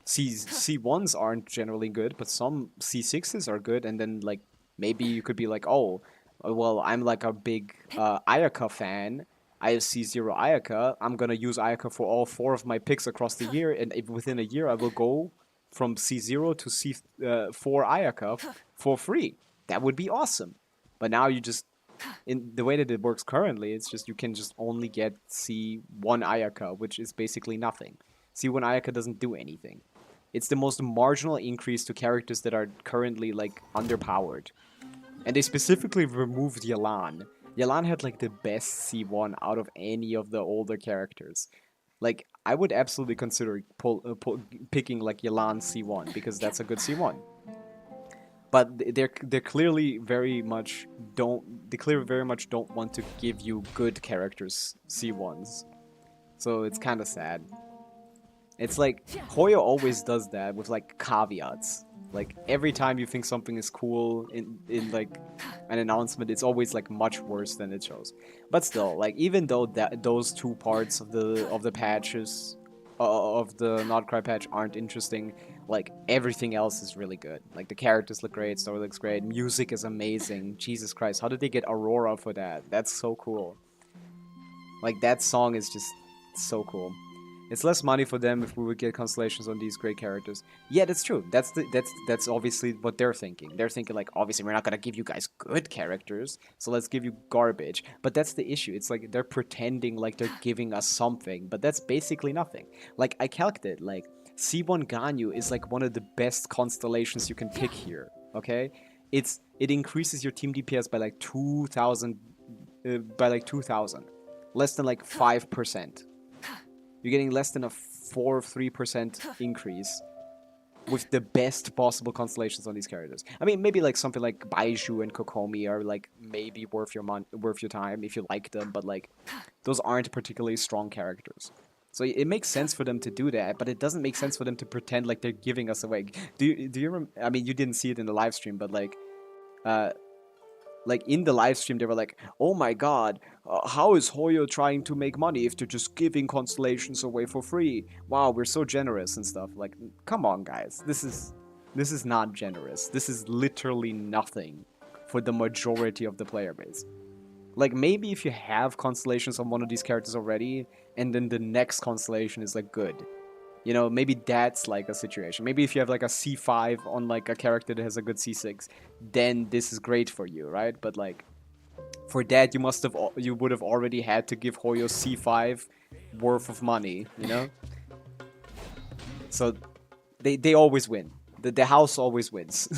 C1s aren't generally good, but some C6s are good, and then like maybe you could be like, oh, well, I'm like a big Ayaka fan. I have C0 Ayaka. I'm gonna use Ayaka for all 4 of my picks across the year, and if within a year I will go from C0 to C4 Ayaka for free. That would be awesome. But now you just, in the way that it works currently, it's just you can just only get C1 Ayaka, which is basically nothing. C1 Ayaka doesn't do anything. It's the most marginal increase to characters that are currently like underpowered. And they specifically removed Yalan. Yalan had like the best C1 out of any of the older characters. Like I would absolutely consider picking like Yalan C1 because that's a good C1. But they're clearly very much don't want to give you good characters C1s. So it's kind of sad. It's like Hoyo always does that with like caveats. Like every time you think something is cool in like an announcement, it's always like much worse than it shows. But still, like even though those 2 parts of the patches of the Notcry patch aren't interesting, like everything else is really good. Like the characters look great, story looks great, music is amazing. Jesus Christ, how did they get Aurora for that? That's so cool. Like that song is just so cool. It's less money for them if we would get constellations on these great characters. Yeah, that's true. That's obviously what they're thinking. They're thinking like, obviously we're not gonna give you guys good characters, so let's give you garbage. But that's the issue. It's like they're pretending like they're giving us something, but that's basically nothing. Like I calculated, like C1 Ganyu is like one of the best constellations you can pick here. Okay, it increases your team DPS by like 2,000, less than like 5%. You're getting less than a 4 or 3% increase with the best possible constellations on these characters. I mean, maybe like something like Baiju and Kokomi are like maybe worth your time if you like them, but like those aren't particularly strong characters. So it makes sense for them to do that, but it doesn't make sense for them to pretend like they're giving us away. Do you I mean, you didn't see it in the live stream, but like in the live stream they were like, oh my god, how is Hoyo trying to make money if they're just giving constellations away for free? Wow, we're so generous and stuff. Like, come on guys, this is not generous. This is literally nothing for the majority of the player base. Like maybe if you have constellations on one of these characters already, and then the next constellation is like good, You know, maybe that's like a situation. Maybe if you have like a C5 on like a character that has a good C6, then this is great for you, right? But like for that, you would have already had to give Hoyo C5 worth of money, you know? So they always win. The house always wins.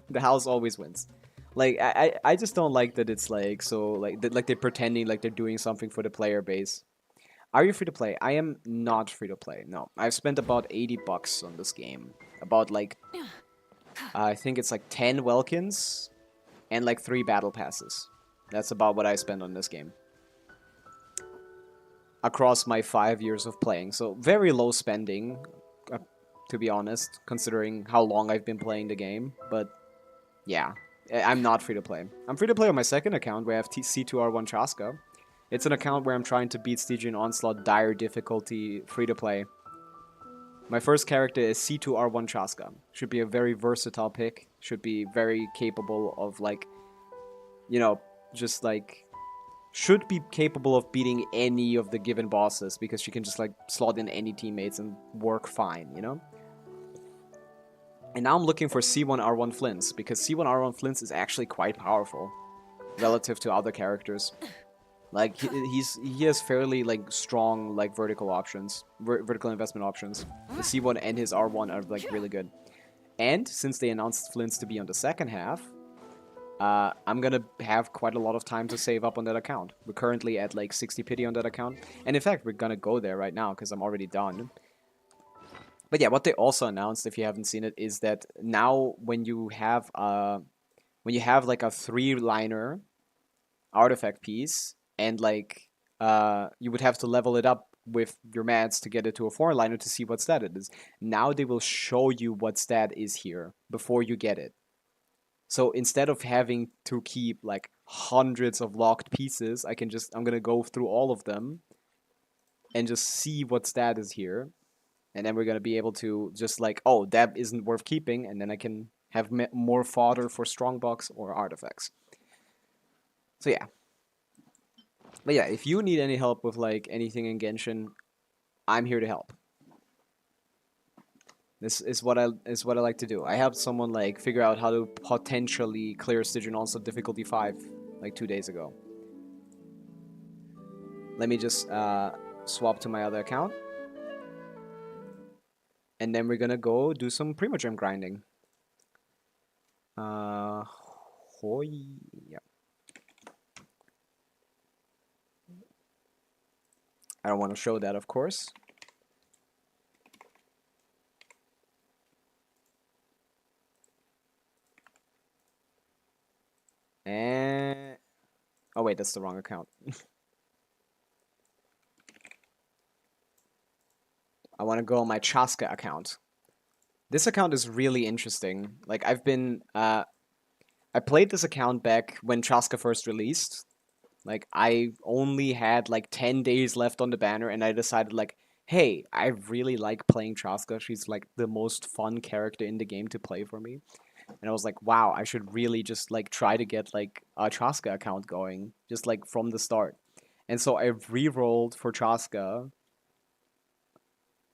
The house always wins. Like I just don't like that it's like so like they're pretending like they're doing something for the player base. Are you free to play? I am not free to play. No, I've spent about 80 bucks on this game. About like I think it's like 10 Welkins and like 3 battle passes. That's about what I spent on this game across my 5 years of playing. So very low spending, to be honest, considering how long I've been playing the game. But yeah, I'm not free to play. I'm free to play on my second account where I have C2R1 Chaska. It's an account where I'm trying to beat Stygian Onslaught dire difficulty free to play. My first character is C2R1 Chaska. Should be a very versatile pick. Should be very capable of like, you know, just like should be capable of beating any of the given bosses because she can just like slot in any teammates and work fine, you know? And now I'm looking for C1R1 Flins because C1R1 Flins is actually quite powerful relative to other characters. Like he has fairly like strong like vertical options, vertical investment options. The C1 and his R1 are like really good. And since they announced Flint's to be on the second half, I'm gonna have quite a lot of time to save up on that account. We're currently at like 60 pity on that account, and in fact we're gonna go there right now because I'm already done. But yeah, what they also announced, if you haven't seen it, is that now when you have like a 3-liner artifact piece, and like you would have to level it up with your mats to get it to a 4-liner to see what stat it is. Now they will show you what stat is here before you get it. So instead of having to keep like hundreds of locked pieces, I'm gonna go through all of them and just see what stat is here. And then we're gonna be able to just like, oh, that isn't worth keeping, and then I can have more fodder for strongbox or artifacts. So yeah. But yeah, if you need any help with like anything in Genshin, I'm here to help. This is what I like to do. I helped someone like figure out how to potentially clear Stygian Onslaught difficulty 5 like 2 days ago. Let me just swap to my other account. And then we're gonna go do some Primogem grinding. Hoi, yeah. I don't want to show that, of course. And oh wait, that's the wrong account. I want to go on my Chaska account. This account is really interesting. Like I played this account back when Chaska first released. Like I only had like 10 days left on the banner, and I decided like, hey, I really like playing Chaska. She's like the most fun character in the game to play for me. And I was like, wow, I should really just like try to get like a Chaska account going, just like from the start. And so I re-rolled for Chaska,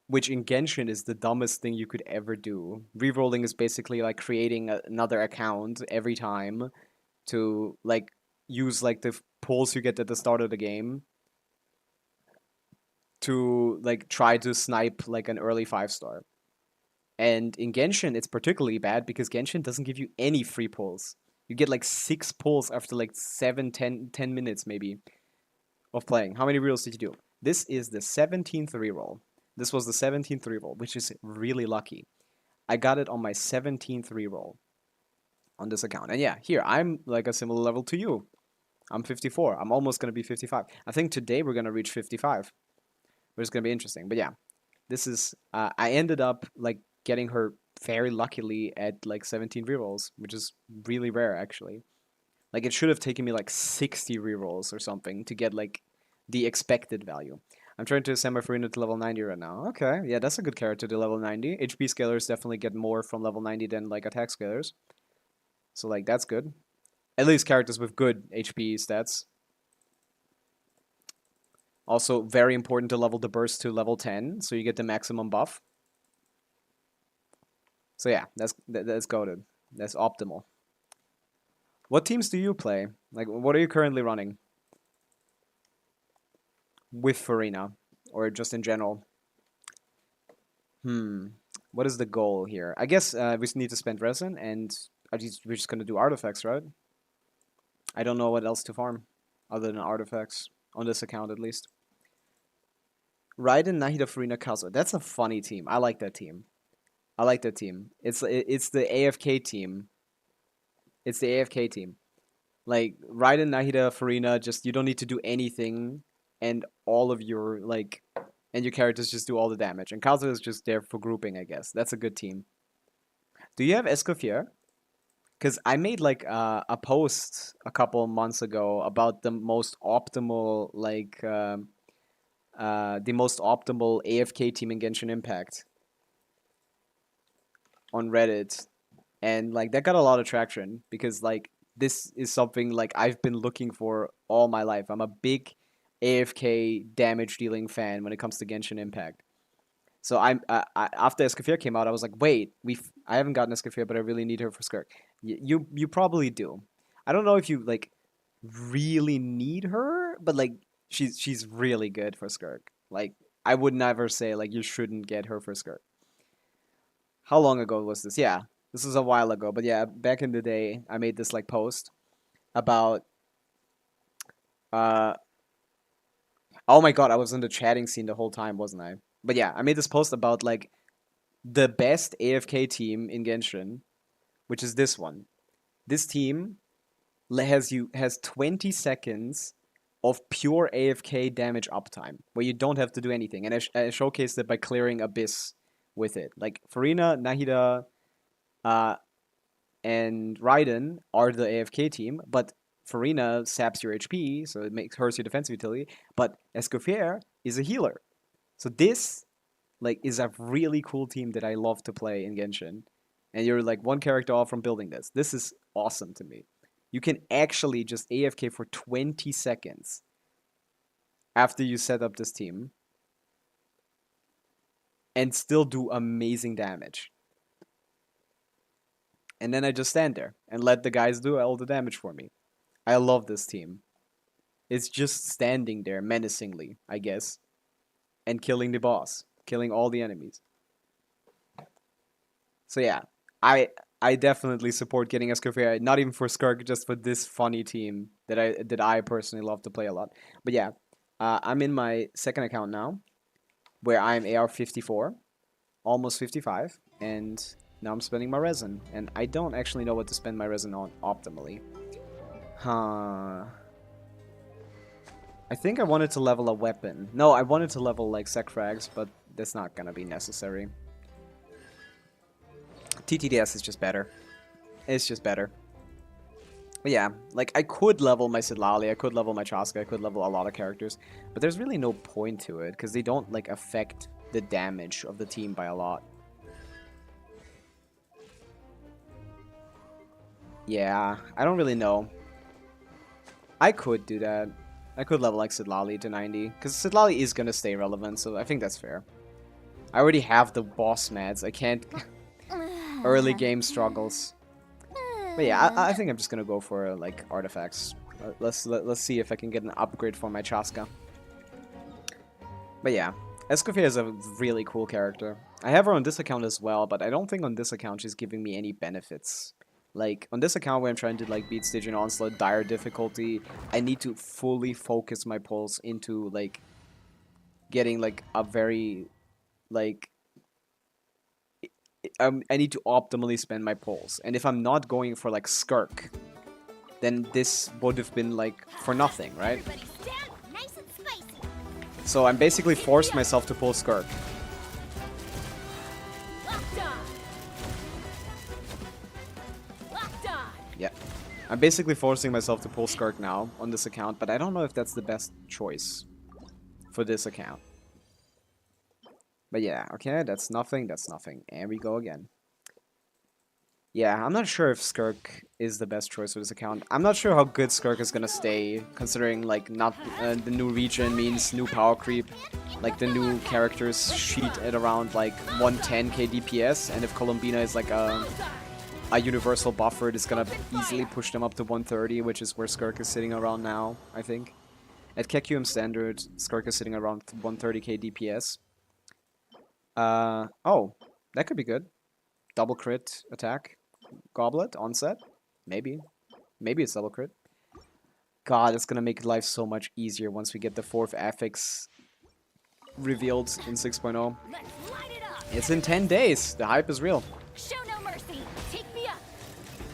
which in Genshin is the dumbest thing you could ever do. Re-rolling is basically like creating another account every time to like use like the pulls you get at the start of the game to like try to snipe like an early 5-star. And in Genshin, it's particularly bad because Genshin doesn't give you any free pulls. You get like 6 pulls after like 10 minutes maybe of playing. How many rerolls did you do? This is the 17th reroll. This was the 17th reroll, which is really lucky. I got it on my 17th reroll on this account. And yeah, here, I'm like a similar level to you. I'm 54. I'm almost going to be 55. I think today we're going to reach 55. Which is going to be interesting. But yeah, this is... I ended up like getting her very luckily at like 17 rerolls, which is really rare actually. Like it should have taken me like 60 rerolls or something to get like the expected value. I'm trying to ascend my Farina to level 90 right now. Okay, yeah, that's a good character to level 90. HP scalers definitely get more from level 90 than like attack scalers. So like that's good. At least characters with good HP stats. Also very important to level the burst to level 10 so you get the maximum buff. So yeah, that's goated. That's optimal. What teams do you play? Like, what are you currently running with Farina, or just in general? Hmm. What is the goal here? I guess we just need to spend resin, and we're just gonna do artifacts, right? I don't know what else to farm other than artifacts on this account, at least. Raiden, Nahida, Farina, Kazuha. That's a funny team. I like that team. I like that team. It's the AFK team. It's the AFK team. Like Raiden, Nahida, Farina, just you don't need to do anything, and all of your and your characters just do all the damage. And Kazuha is just there for grouping, I guess. That's a good team. Do you have Escoffier? Because I made like a post a couple months ago about the most optimal AFK team in Genshin Impact on Reddit, and like that got a lot of traction because like this is something like I've been looking for all my life. I'm a big AFK damage dealing fan when it comes to Genshin Impact. So after Escoffier came out, I was like, wait, I haven't gotten Escoffier, but I really need her for Skirk. You probably do. I don't know if you like really need her, but like she's really good for Skirk. Like I would never say like you shouldn't get her for Skirk. How long ago was this? Yeah, this was a while ago, but yeah, back in the day, I made this like post about uh oh my god, I was in the chatting scene the whole time, wasn't I? But yeah, I made this post about like the best AFK team in Genshin, which is this one. This team has 20 seconds of pure AFK damage uptime, where you don't have to do anything, and I showcased it by clearing Abyss with it. Like Farina, Nahida, uh, and Raiden are the AFK team, but Farina saps your HP, so it makes hers your defensive utility. But Escoffier is a healer, so this like is a really cool team that I love to play in Genshin. And you're like one character off from building this. This is awesome to me. You can actually just AFK for 20 seconds after you set up this team and still do amazing damage. And then I just stand there and let the guys do all the damage for me. I love this team. It's just standing there menacingly, I guess, and killing the boss, killing all the enemies. So yeah, I definitely support getting Escoffier, not even for Skirk, just for this funny team that I personally love to play a lot. But yeah, I'm in my second account now, where I'm AR 54, almost 55, and now I'm spending my resin, and I don't actually know what to spend my resin on optimally. Huh. I think I wanted to level a weapon. No, I wanted to level like sec frags, but that's not gonna be necessary. TTDS is just better. It's just better. But yeah, like I could level my Sidlali, I could level my Chaska, I could level a lot of characters, but there's really no point to it because they don't like affect the damage of the team by a lot. Yeah, I don't really know. I could do that. I could level like Sidlali to 90 because Sidlali is gonna stay relevant, so I think that's fair. I already have the boss meds. I can't early game struggles. But yeah, I think I'm just gonna go for like artifacts. Let's see if I can get an upgrade for my Chaska. But yeah, Escoffier is a really cool character. I have her on this account as well, but I don't think on this account she's giving me any benefits. Like on this account where I'm trying to like beat Stygian Onslaught, dire difficulty, I need to fully focus my pulse into like getting like a very like I need to optimally spend my pulse. And if I'm not going for like Skirk, then this would have been like for nothing, right? Everybody stand nice and spicy. So I'm basically forced myself to pull Skirk. Locked on. Locked on. Yeah. I'm basically forcing myself to pull Skirk now on this account, but I don't know if that's the best choice for this account. But yeah, okay, that's nothing, and we go again. Yeah, I'm not sure if Skirk is the best choice for this account. I'm not sure how good Skirk is gonna stay, considering like not the new region means new power creep. Like the new characters sheet at around like 110k DPS, and if Columbina is like a universal buffer, it's gonna easily push them up to 130, which is where Skirk is sitting around now, I think. At KQM standard, Skirk is sitting around 130k DPS. Oh, that could be good. Double crit attack. Goblet, onset. Maybe. Maybe it's double crit. God, it's gonna make life so much easier once we get the 4th affix revealed in 6.0. Let's light it up. It's in 10 days. The hype is real. Show no mercy. Take me up.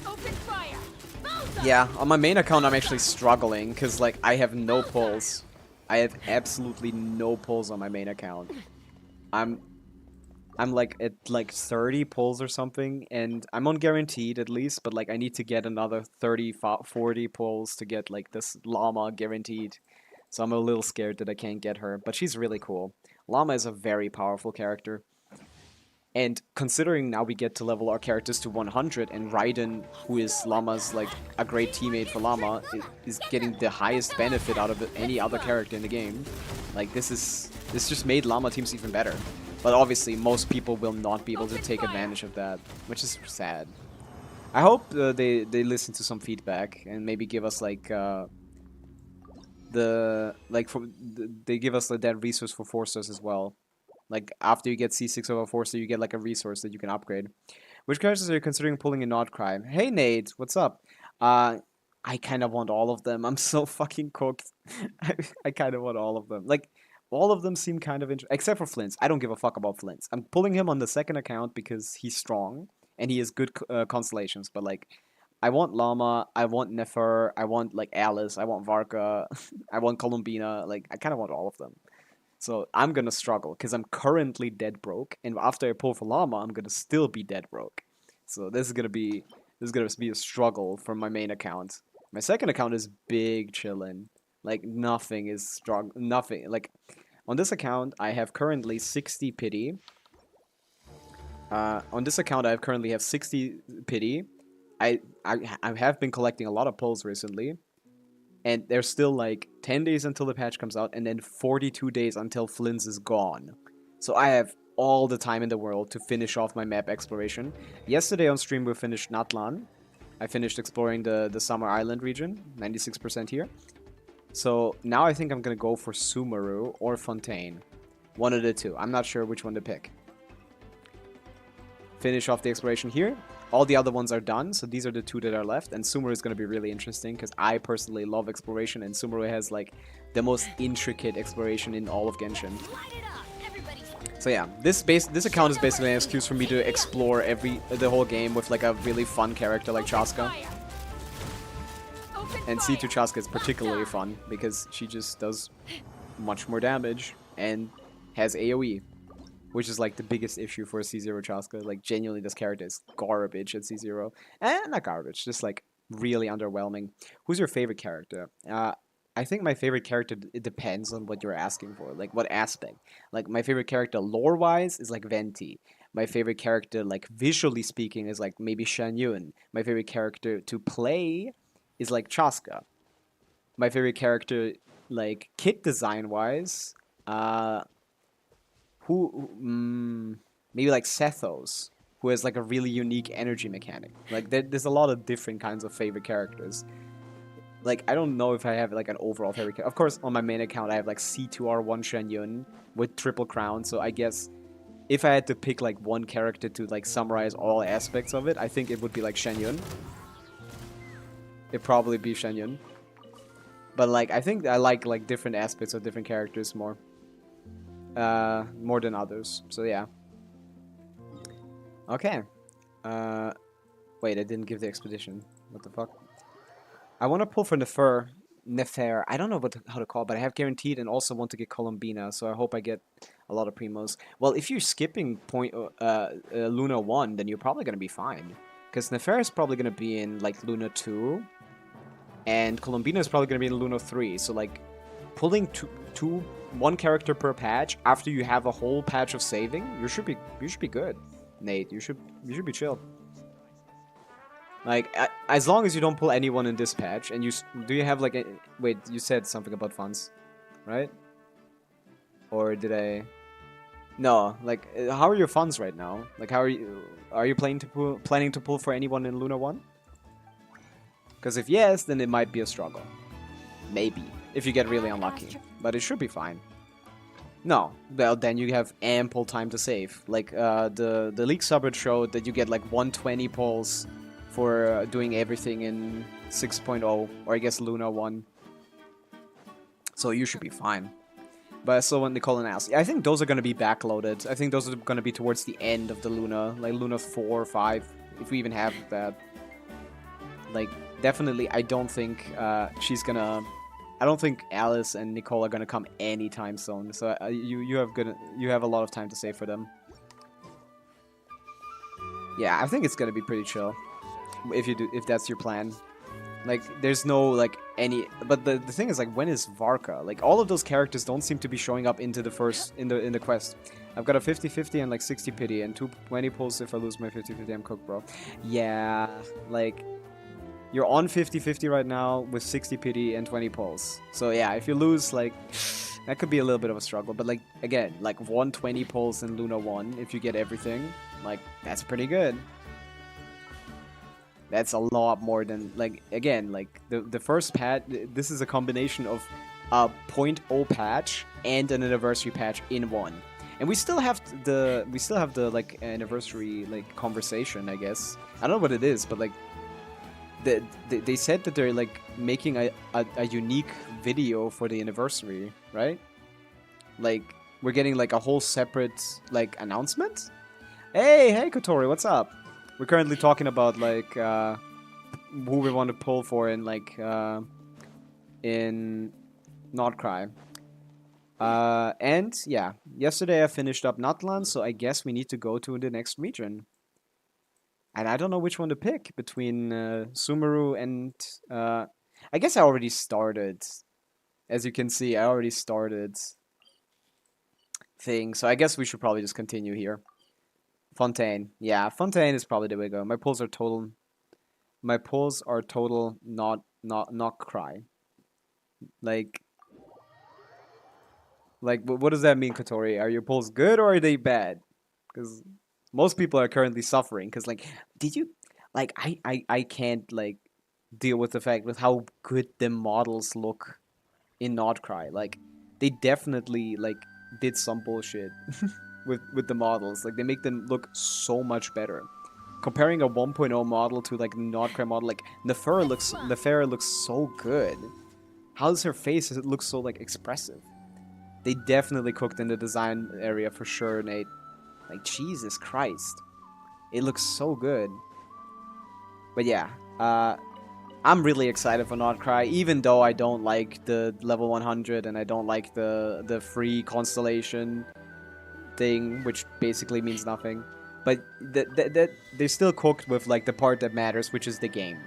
Open fire. Bullseye. Yeah, on my main account I'm actually struggling because like I have no pulls. I have absolutely no pulls on my main account. I'm like at like 30 pulls or something, and I'm on guaranteed at least, but like I need to get another 30, 40 pulls to get like this llama guaranteed. So I'm a little scared that I can't get her, but she's really cool. Llama is a very powerful character. And considering now we get to level our characters to 100, and Raiden, who is Llama's like a great teammate for Llama, is getting the highest benefit out of any other character in the game. Like this just made Llama teams even better. But obviously most people will not be able to take advantage of that, which is sad. I hope they listen to some feedback and maybe give us like they give us that resource for 4 stars as well. Like, after you get C6 over 4 star, you get, like, a resource that you can upgrade. Which characters are you considering pulling in Notcry? Hey, Nate, what's up? I kind of want all of them. I'm so fucking cooked. I kind of want all of them. Like, all of them seem kind of interesting. Except for Flins. I don't give a fuck about Flins. I'm pulling him on the second account because he's strong. And he has good constellations. But, like, I want Llama. I want Nefer. I want, like, Alice. I want Varka. I want Columbina. Like, I kind of want all of them. So I'm gonna struggle because I'm currently dead broke, and after I pull for Llama, I'm gonna still be dead broke. So this is gonna be a struggle for my main account. My second account is big chillin'. Like nothing is strong. Nothing. Like on this account, I have currently 60 pity. On this account, I currently have 60 pity. I have been collecting a lot of pulls recently. And there's still like 10 days until the patch comes out, and then 42 days until Flins is gone. So I have all the time in the world to finish off my map exploration. Yesterday on stream we finished Natlan. I finished exploring the Summer Island region, 96% here. So now I think I'm gonna go for Sumeru or Fontaine. One of the two. I'm not sure which one to pick. Finish off the exploration here. All the other ones are done, so these are the 2 that are left, and Sumeru is going to be really interesting, because I personally love exploration, and Sumeru has, like, the most intricate exploration in all of Genshin. So yeah, this account is basically an excuse for me to explore the whole game with, like, a really fun character like Chaska. And C2 Chaska is particularly fun, because she just does much more damage, and has AoE. Which is like the biggest issue for C0 Chaska. Like genuinely this character is garbage at C0. Not garbage, just like really underwhelming. Who's your favorite character? I think my favorite character, it depends on what you're asking for. Like what aspect. Like my favorite character lore-wise is like Venti. My favorite character like visually speaking is like maybe Shan Yun. My favorite character to play is like Chaska. My favorite character like kit design-wise, maybe like Sethos, who has like a really unique energy mechanic. Like there's a lot of different kinds of favorite characters. Like I don't know if I have like an overall favorite character. Of course, on my main account I have like C2R1 Shen Yun with triple crown. So I guess if I had to pick like one character to like summarize all aspects of it, I think it would be like Shen Yun. It'd probably be Shen Yun. But like I think I like different aspects of different characters more. More than others. So yeah. Okay. Wait, I didn't give the expedition. What the fuck? I want to pull for Nefer. I don't know how to call it, but I have guaranteed and also want to get Columbina, so I hope I get a lot of primos. Well, if you're skipping Luna 1, then you're probably going to be fine. Because Nefer is probably going to be in, like, Luna 2. And Columbina is probably going to be in Luna 3. So, like, pulling one character per patch after you have a whole patch of saving, you should be good, Nate. You should be chill. Like, as long as you don't pull anyone in this patch, and do you have like a, wait, you said something about funds, right? Or did I? No, like, how are your funds right now? Like, how are you planning to pull for anyone in Luna 1? Because if yes, then it might be a struggle. Maybe, if you get really unlucky. But it should be fine. No, well, then you have ample time to save. Like, the league subreddit showed that you get like 120 pulls for doing everything in 6.0, or I guess Luna 1. So you should be fine. But I still want Nicole and ask. I think those are going to be backloaded. I think those are going to be towards the end of the Luna. Like Luna 4 or 5. If we even have that. Like, definitely, I don't think she's going to... I don't think Alice and Nicole are going to come anytime soon. So you have a lot of time to save for them. Yeah, I think it's going to be pretty chill. If that's your plan. Like, there's no, like, any... But the thing is, like, when is Varka? Like, all of those characters don't seem to be showing up into the first... In the quest. I've got a 50-50 and, like, 60 pity. And 220 pulls if I lose my 50-50, I'm cooked, bro. Yeah, like... You're on 50-50 right now with 60 pity and 20 pulls. So, yeah, if you lose, like... That could be a little bit of a struggle. But, like, again, like, 120 pulls in Luna 1, if you get everything, like, that's pretty good. That's a lot more than, like, again, like, the first patch, this is a combination of a 0.0 patch and an anniversary patch in one. And we still have the, like, anniversary, like, conversation, I guess. I don't know what it is, but, like, they said that they're, like, making a unique video for the anniversary, right? Like, we're getting, like, a whole separate, like, announcement? Hey, Kotori, what's up? We're currently talking about, like, who we want to pull for in, like, in Not Cry. And, yeah, yesterday I finished up Natlan, so I guess we need to go to the next region. And I don't know which one to pick between Sumeru and... I guess I already started. As you can see, I already started thing, so I guess we should probably just continue here. Fontaine. Yeah, Fontaine is probably the way to go. My pulls are total... My pulls are total not cry. Like, what does that mean, Kotori? Are your pulls good or are they bad? Because most people are currently suffering. Because, like, did you... Like, I can't, like, deal with the fact with how good the models look in Not Cry. Like, they definitely, like, did some bullshit with the models. Like, they make them look so much better. Comparing a 1.0 model to, like, Not Cry model, like, Nefera looks so good. How does her face look so, like, expressive? They definitely cooked in the design area for sure, Nate. Like, Jesus Christ. It looks so good. But yeah, I'm really excited for Not Cry, even though I don't like the level 100 and I don't like the free constellation thing, which basically means nothing. But they still cooked with, like, the part that matters, which is the game.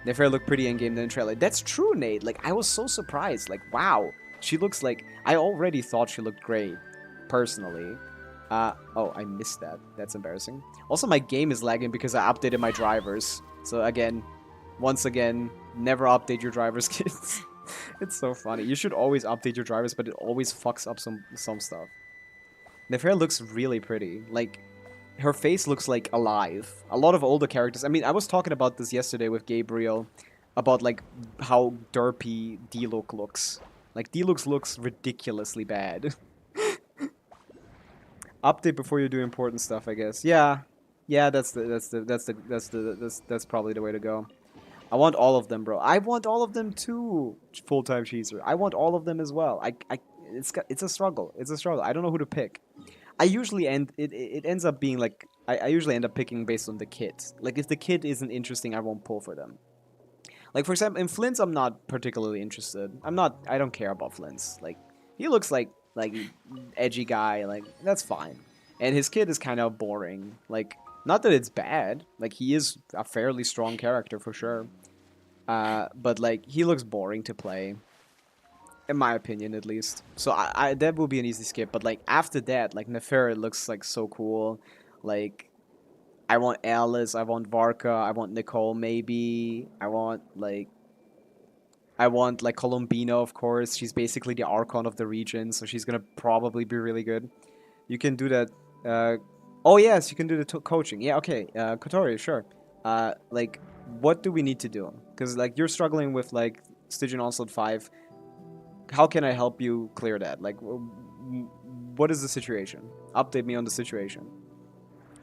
Nefera looked pretty in-game than in trailer. That's true, Nate. Like, I was so surprised. Like, wow. She looks like... I already thought she looked great, personally. Oh, I missed that. That's embarrassing. Also, my game is lagging because I updated my drivers. So, again, once again, never update your drivers, kids. It's so funny. You should always update your drivers, but it always fucks up some stuff. Nefera looks really pretty. Like, her face looks, like, alive. A lot of older characters... I mean, I was talking about this yesterday with Gabriel. About, like, how derpy D-Look looks. Like, D-Look looks ridiculously bad. Update before you do important stuff, I guess. Yeah. Yeah, that's probably the way to go. I want all of them, bro. I want all of them too, full-time cheeser. I want all of them as well. It's a struggle. It's a struggle. I don't know who to pick. I usually it ends up being like I usually end up picking based on the kit. Like, if the kit isn't interesting, I won't pull for them. Like, for example, in Flins, I'm not particularly interested. I don't care about Flins. Like, he looks like edgy guy. Like, that's fine. And his kit is kind of boring. Like, not that it's bad. Like, he is a fairly strong character for sure. But, like, he looks boring to play. In my opinion, at least. So, that would be an easy skip. But, like, after that, like, Nefera looks, like, so cool. Like, I want Alice, I want Varka, I want Nicole maybe. I want like Colombina, of course. She's basically the Archon of the region, so she's gonna probably be really good. You can do that. Oh yes, you can do the coaching. Yeah, okay. Kotori, sure. Like, what do we need to do? Because like you're struggling with like Stygian Onslaught 5. How can I help you clear that? Like, what is the situation? Update me on the situation.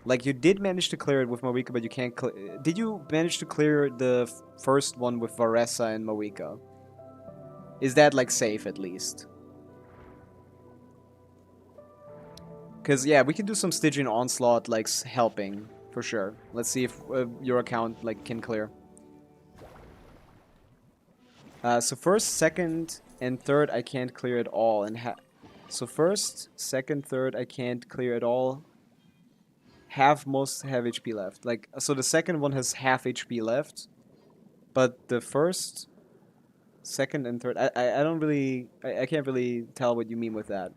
Like, you did manage to clear it with Mawika, but you can't did you manage to clear the first one with Varessa and Mawika? Is that, like, safe, at least? Because, yeah, we can do some Stygian Onslaught, like, helping, for sure. Let's see if your account, like, can clear. So first, second, and third, I can't clear it all. And so first, second, third, I can't clear it all. Most have HP left. Like, so the second one has half HP left. But the first, second, and third, I don't really... I can't really tell what you mean with that.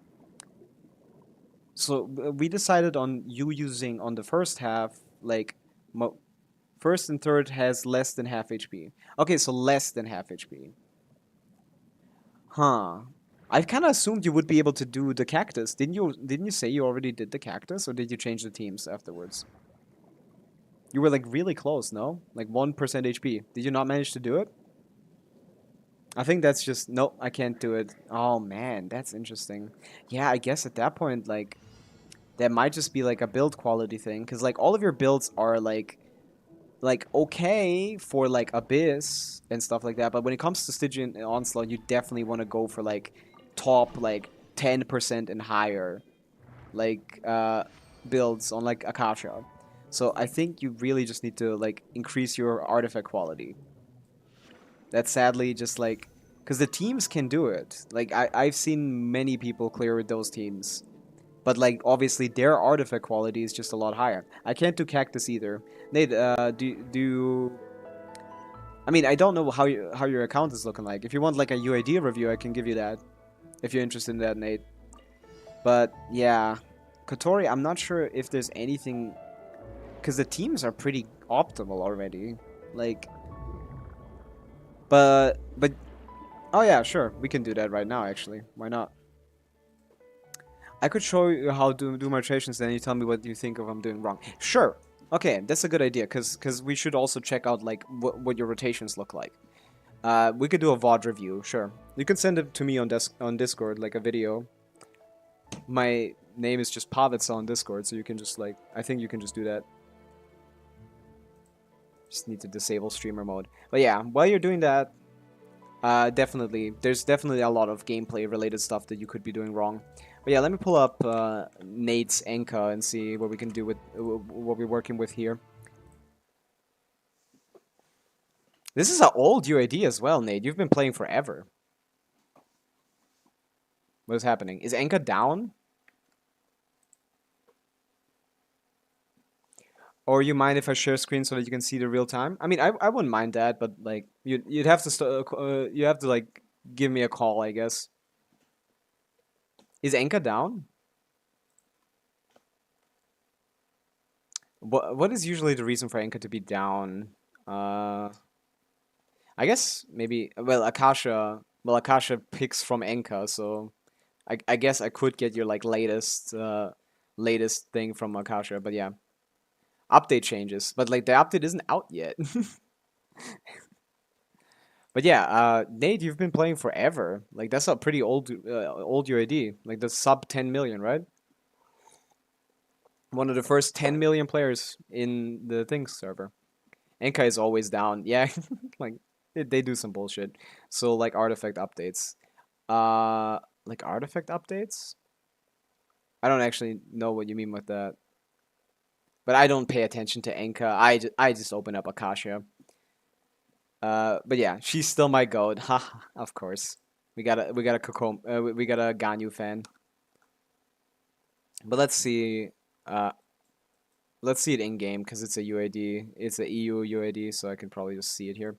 So we decided on you using on the first half, like, first and third has less than half HP. Okay, so less than half HP. Huh. I kind of assumed you would be able to do the cactus. Didn't you say you already did the cactus, or did you change the teams afterwards? You were like really close, no? Like 1% HP. Did you not manage to do it? I think that's just nope, I can't do it. Oh man, that's interesting. Yeah, I guess at that point, like, that might just be like a build quality thing, because like all of your builds are like okay for like Abyss and stuff like that, but when it comes to Stygian Onslaught, you definitely want to go for like top like 10% and higher, like builds on like Akasha. So I think you really just need to like increase your artifact quality. That's sadly just like, because the teams can do it. Like I've seen many people clear with those teams. But, like, obviously their artifact quality is just a lot higher. I can't do Cactus either. Nate, do I mean, I don't know how your account is looking like. If you want, like, a UID review, I can give you that. If you're interested in that, Nate. But, yeah. Kotori, I'm not sure if there's anything... Because the teams are pretty optimal already. Like... But... Oh, yeah, sure. We can do that right now, actually. Why not? I could show you how to do my rotations, then you tell me what you think of I'm doing wrong. Sure. Okay, that's a good idea, because we should also check out, like, what your rotations look like. We could do a VOD review, sure. You can send it to me on Discord, like a video. My name is just Pavitsa on Discord, so you can just, like, I think you can just do that. Just need to disable streamer mode. But yeah, while you're doing that, definitely, there's definitely a lot of gameplay related stuff that you could be doing wrong. But yeah, let me pull up Nate's Enka and see what we can do with what we're working with here. This is an old UID as well, Nate. You've been playing forever. What is happening? Is Enka down? Or you mind if I share screen so that you can see the real time? I mean, I wouldn't mind that, but like you'd have to you have to like give me a call, I guess. Is Enka down? What is usually the reason for Enka to be down? I guess maybe Akasha picks from Enka, so I guess I could get your like latest thing from Akasha, but yeah. Update changes, but like the update isn't out yet. But yeah, Nate, you've been playing forever. Like that's a pretty old UID, like the sub 10 million, right? One of the first 10 million players in the Things server. Enka is always down. Yeah, like they do some bullshit. So like artifact updates. Like artifact updates? I don't actually know what you mean with that. But I don't pay attention to Enka. I just open up Akasha. But yeah, she's still my goat. Ha, of course. We got a Ganyu fan. But let's see it in game because it's a UID. It's a EU UID, so I can probably just see it here.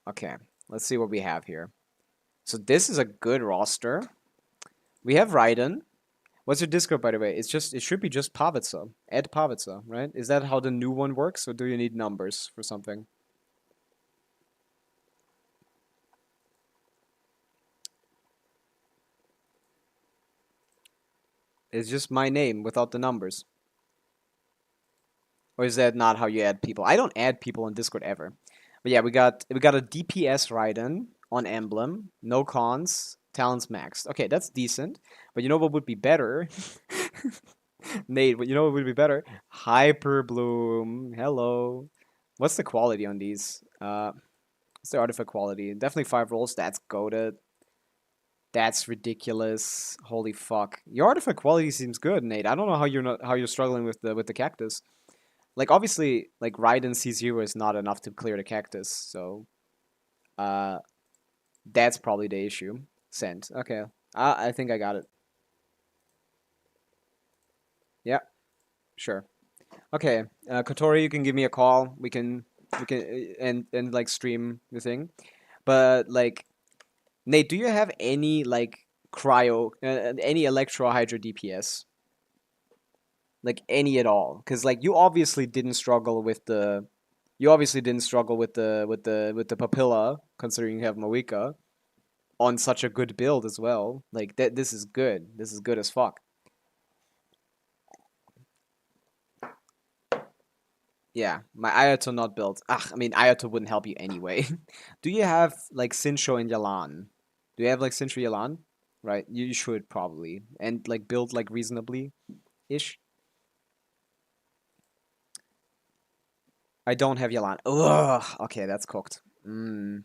Okay, let's see what we have here. So this is a good roster. We have Raiden. What's your Discord, by the way? It should be just Pavitsa. Add Pavitsa, right? Is that how the new one works, or do you need numbers for something? It's just my name without the numbers. Or is that not how you add people? I don't add people on Discord ever. But yeah, we got a DPS Raiden on Emblem, no cons, talents maxed. Okay, that's decent. But you know what would be better? Nate, you know what would be better? Hyper Bloom. Hello. What's the quality on these? What's the artifact quality? Definitely 5 rolls. That's goated. That's ridiculous. Holy fuck. Your artifact quality seems good, Nate. I don't know how you're struggling with the cactus. Like obviously, like Raiden C0 is not enough to clear the cactus, so uh that's probably the issue. Sent. Okay. I think I got it. Yeah, sure. Okay. Kotori, you can give me a call. We can and like stream the thing. But like Nate, do you have any like any Electro Hydra DPS? Like any at all? Because like you obviously didn't struggle with the Papilla, considering you have Moika, on such a good build as well. Like that, this is good. This is good as fuck. Yeah, my Ayato not built. I mean Ayato wouldn't help you anyway. Do you have like Sincho and Yalan? Do you have like Sincho Yalan? Right, you should probably and like build like reasonably ish. I don't have Yalan. Ugh. Okay, that's cooked. Mm.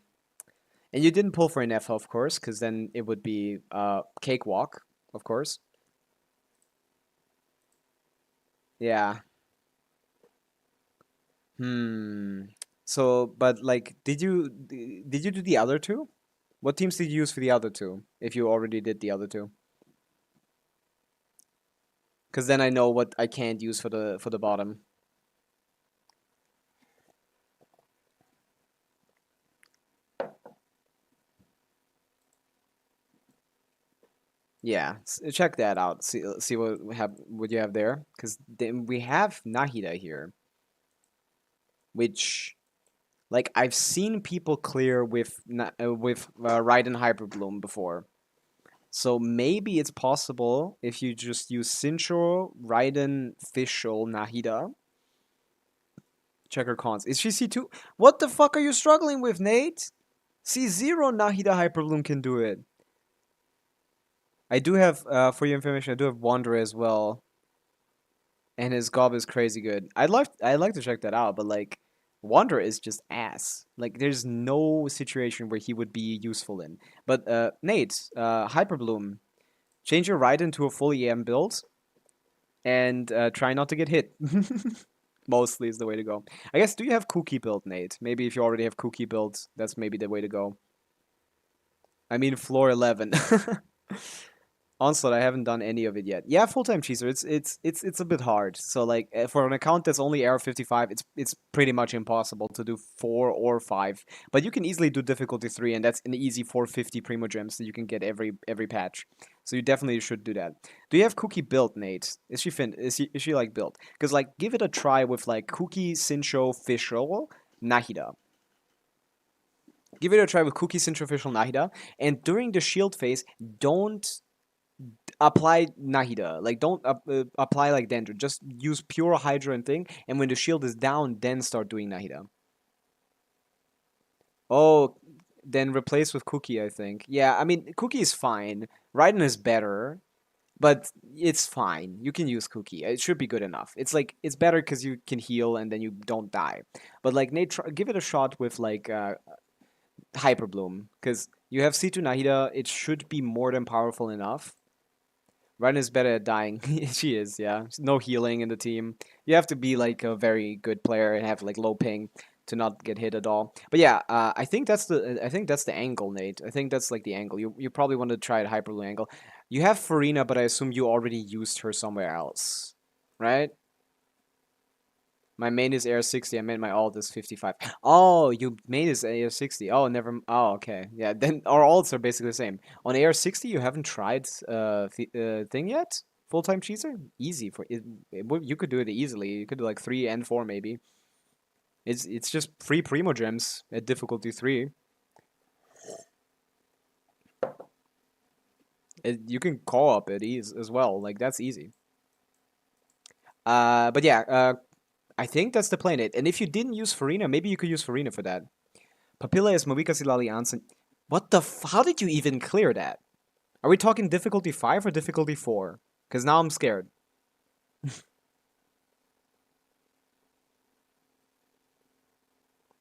And you didn't pull for an F, of course, because then it would be cakewalk, of course. Yeah. Hmm. So, but like, did you do the other two? What teams did you use for the other two? If you already did the other two, because then I know what I can't use for the bottom. Yeah, check that out. See what you have there, because then we have Nahida here, which like I've seen people clear with Raiden Hyperbloom before. So maybe it's possible if you just use Sincho, Raiden, Fischl, Nahida. Check her cons. Is she C2? What the fuck are you struggling with, Nate? C0 Nahida Hyperbloom can do it. I do have, for your information, I do have Wanderer as well. And his gob is crazy good. I'd like to check that out, but like Wanderer is just ass. Like there's no situation where he would be useful in. But Nate, Hyperbloom, change your Raiden to a full EM build and try not to get hit. Mostly is the way to go. I guess, do you have Cookie build, Nate? Maybe if you already have Cookie build, that's maybe the way to go. I mean, floor 11. Onslaught, I haven't done any of it yet. Yeah, full-time cheeser. It's a bit hard. So like for an account that's only AR 55, it's pretty much impossible to do 4 or 5. But you can easily do difficulty 3, and that's an easy 450 primo gems that you can get every patch. So you definitely should do that. Do you have Cookie built, Nate? Is she like built? Because like give it a try with like Cookie, Sincho, Fischl, Nahida. Give it a try with Cookie, Sincho, Fischl, Nahida, and during the shield phase, don't apply Nahida. Like, don't apply like Dendro. Just use pure Hydra and thing, and when the shield is down, then start doing Nahida. Oh, then replace with Cookie, I think. Yeah, I mean, Cookie is fine. Raiden is better, but it's fine. You can use Cookie. It should be good enough. It's like, it's better because you can heal and then you don't die. But like, Nate, give it a shot with like Hyper Bloom, because you have C2 Nahida. It should be more than powerful enough. Ren is better at dying. She is, yeah. No healing in the team. You have to be like a very good player and have like low ping to not get hit at all. But yeah, I think that's the angle, Nate. I think that's like the angle. You probably want to try a hyper blue angle. You have Farina, but I assume you already used her somewhere else, right? My main is AR 60. I meant my alt is 55. Oh, you main is AR 60. Oh, never. Oh, okay. Yeah, then our alts are basically the same. On AR 60, you haven't tried thing yet? Full-time cheeser? Easy for it, you could do it easily. You could do like 3 and 4 maybe. It's just free primo gems at difficulty 3. You can co-op it ease as well. Like that's easy. But yeah, I think that's the plan. And if you didn't use Farina, maybe you could use Farina for that. Papilla is Mawika Silali Anson. What the how did you even clear that? Are we talking difficulty 5 or difficulty 4? Because now I'm scared.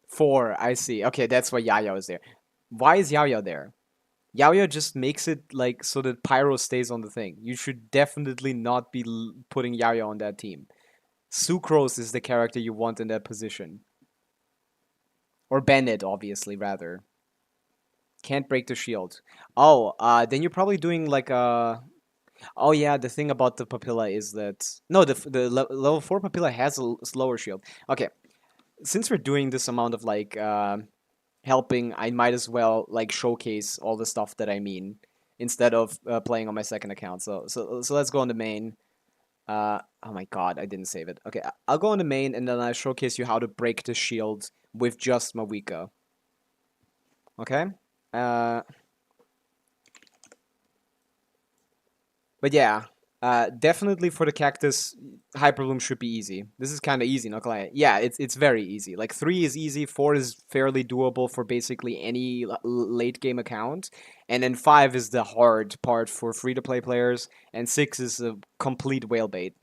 4, I see. Okay, that's why Yaya is there. Why is Yaya there? Yaya just makes it like so that Pyro stays on the thing. You should definitely not be putting Yaya on that team. Sucrose is the character you want in that position. Or Bennett, obviously, rather. Can't break the shield. Oh, then you're probably doing like a... Oh yeah, the thing about the Papilla is that... No, the level 4 Papilla has a slower shield. Okay, since we're doing this amount of like... helping, I might as well like showcase all the stuff that I mean instead of playing on my second account. So let's go on the main. Oh my god, I didn't save it. Okay, I'll go on the main and then I'll showcase you how to break the shield with just Mawika. Okay? But yeah, definitely for the cactus, Hyperbloom should be easy. This is kind of easy, not gonna lie. Yeah, it's very easy. Like 3 is easy, 4 is fairly doable for basically any late game account, and then 5 is the hard part for free to play players, and 6 is a complete whale bait.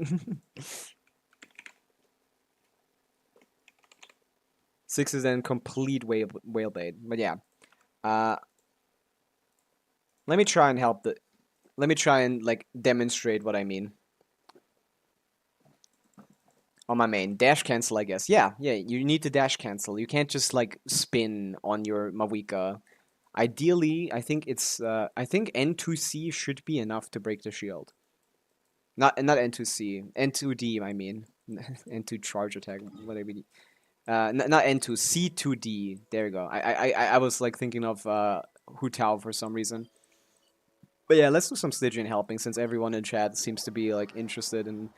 6 is then complete whale bait. But yeah, let me try and help the. Let me try and like demonstrate what I mean. On my main dash cancel, I guess. Yeah, you need to dash cancel. You can't just like spin on your Mawika. Ideally, I think it's I think N2C should be enough to break the shield. Not N2C, N2D. I mean, N2 charge attack. Whatever. Not N2 C2D. There you go. I was like thinking of Hu Tao for some reason. But yeah, let's do some Stygian helping since everyone in chat seems to be like interested in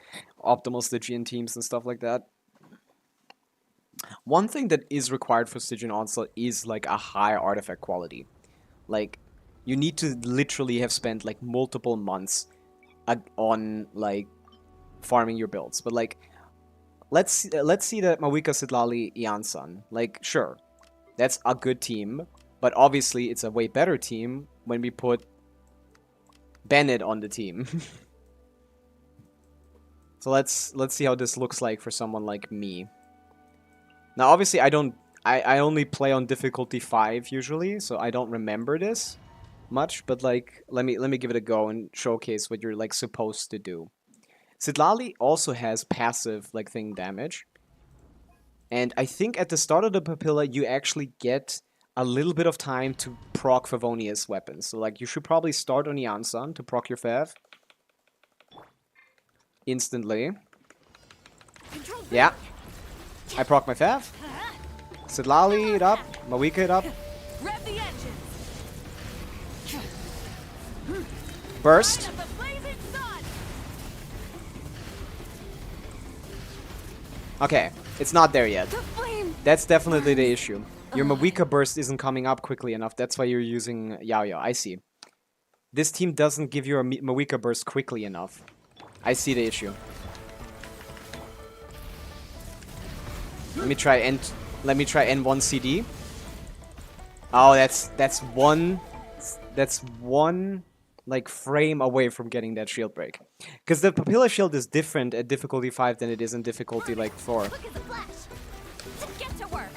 optimal Stygian teams and stuff like that. One thing that is required for Stygian Onslaught is like a high artifact quality. Like, you need to literally have spent like multiple months on like farming your builds. But like, let's see that Mawika Sidlali Iansan. Like, sure, that's a good team, but obviously it's a way better team when we put Bennett on the team. So let's see how this looks like for someone like me. Now obviously I only play on difficulty 5 usually, so I don't remember this much, but like let me give it a go and showcase what you're like supposed to do. Sidlali also has passive like thing damage. And I think at the start of the Papilla you actually get a little bit of time to proc Favonius weapons. So like you should probably start on Yansan to proc your Fav. Instantly. Yeah. I proc my Fav. Sidlali it up. Mawika it up. Rev the engine. Burst. Light of the blazing sun. Okay. It's not there yet. The flame. That's definitely the issue. Your Mawika burst isn't coming up quickly enough. That's why you're using Yao. I see. This team doesn't give you a Mawika burst quickly enough. I see the issue. Let me try N1 CD. Oh, that's one like frame away from getting that shield break. Because the Papilla shield is different at difficulty 5 than it is in difficulty like 4. Quick as a flash. Get to work.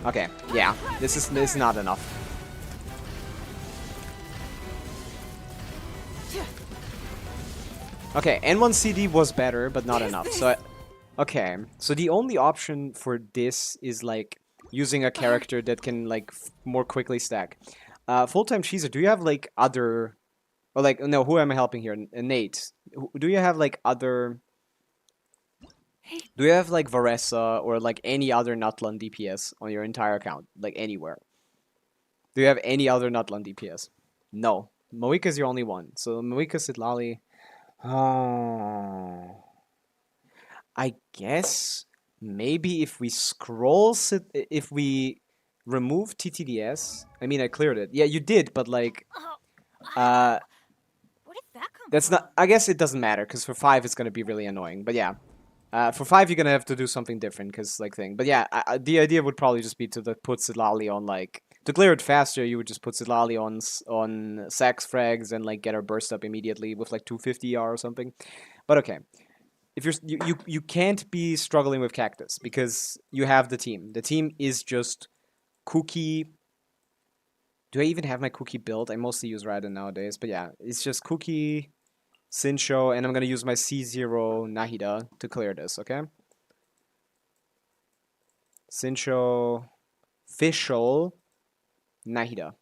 Okay, yeah, this is not enough. Okay, N1 CD was better, but not enough. So, okay, so the only option for this is like using a character that can like more quickly stack. Full-time Cheeser, do you have like other, or like no? Who am I helping here? Nate, do you have like other? Do you have like Varessa or like any other Nutland DPS on your entire account, like anywhere? Do you have any other Nutlun DPS? No. Moika's your only one. So Moika, Sitlali. Oh. I guess maybe if we if we remove TTDS. I mean, I cleared it. Yeah, you did, but like, Oh, uh, where did that come that's from? not. I guess it doesn't matter because for 5 it's gonna be really annoying. But yeah, for 5 you're gonna have to do something different because like thing. But yeah, the idea would probably just be to put Sitlali on like to clear it faster. You would just put Sitlali on Sax frags and like get her burst up immediately with like 250 R or something. But okay. If you can't be struggling with Cactus because you have the team. The team is just Cookie. Do I even have my Cookie build? I mostly use Raiden nowadays, but yeah, it's just Cookie, Sincho, and I'm gonna use my C0 Nahida to clear this. Okay. Sincho, Fischl, Nahida.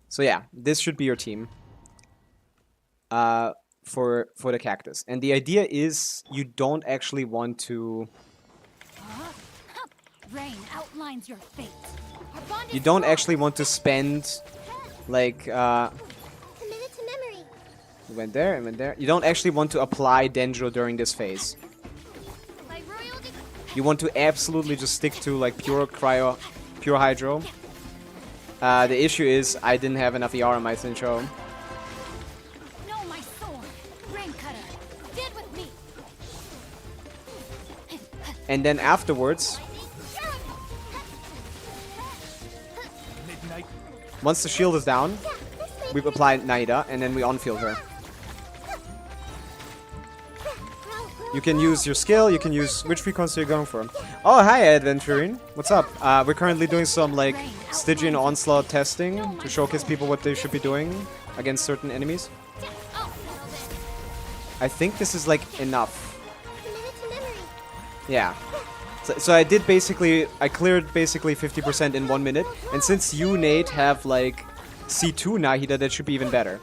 So yeah, this should be your team. For the Cactus, and the idea is you don't actually want to. Rain outlines your fate. Our bond You is don't strong. actually want to spend like Committed to memory. went there and went there. You don't actually want to apply Dendro during this phase. By royalty. You want to absolutely just stick to like pure hydro. The issue is I didn't have enough ER on my Sincho. No, my sword. Rain cutter. Dead with me. And then afterwards, once the shield is down, we apply Naida and then we on-field her. You can use your skill, you can use... Which frequency are you going for? Oh, hi, Adventurine. What's up? We're currently doing some, like, Stygian Onslaught testing to showcase people what they should be doing against certain enemies. Oh, settled it. I think this is, like, enough. Committed to memory. Yeah. So I did basically... I cleared basically 50% in 1 minute. And since you, Nate, have, like, C2 Nahida, that should be even better.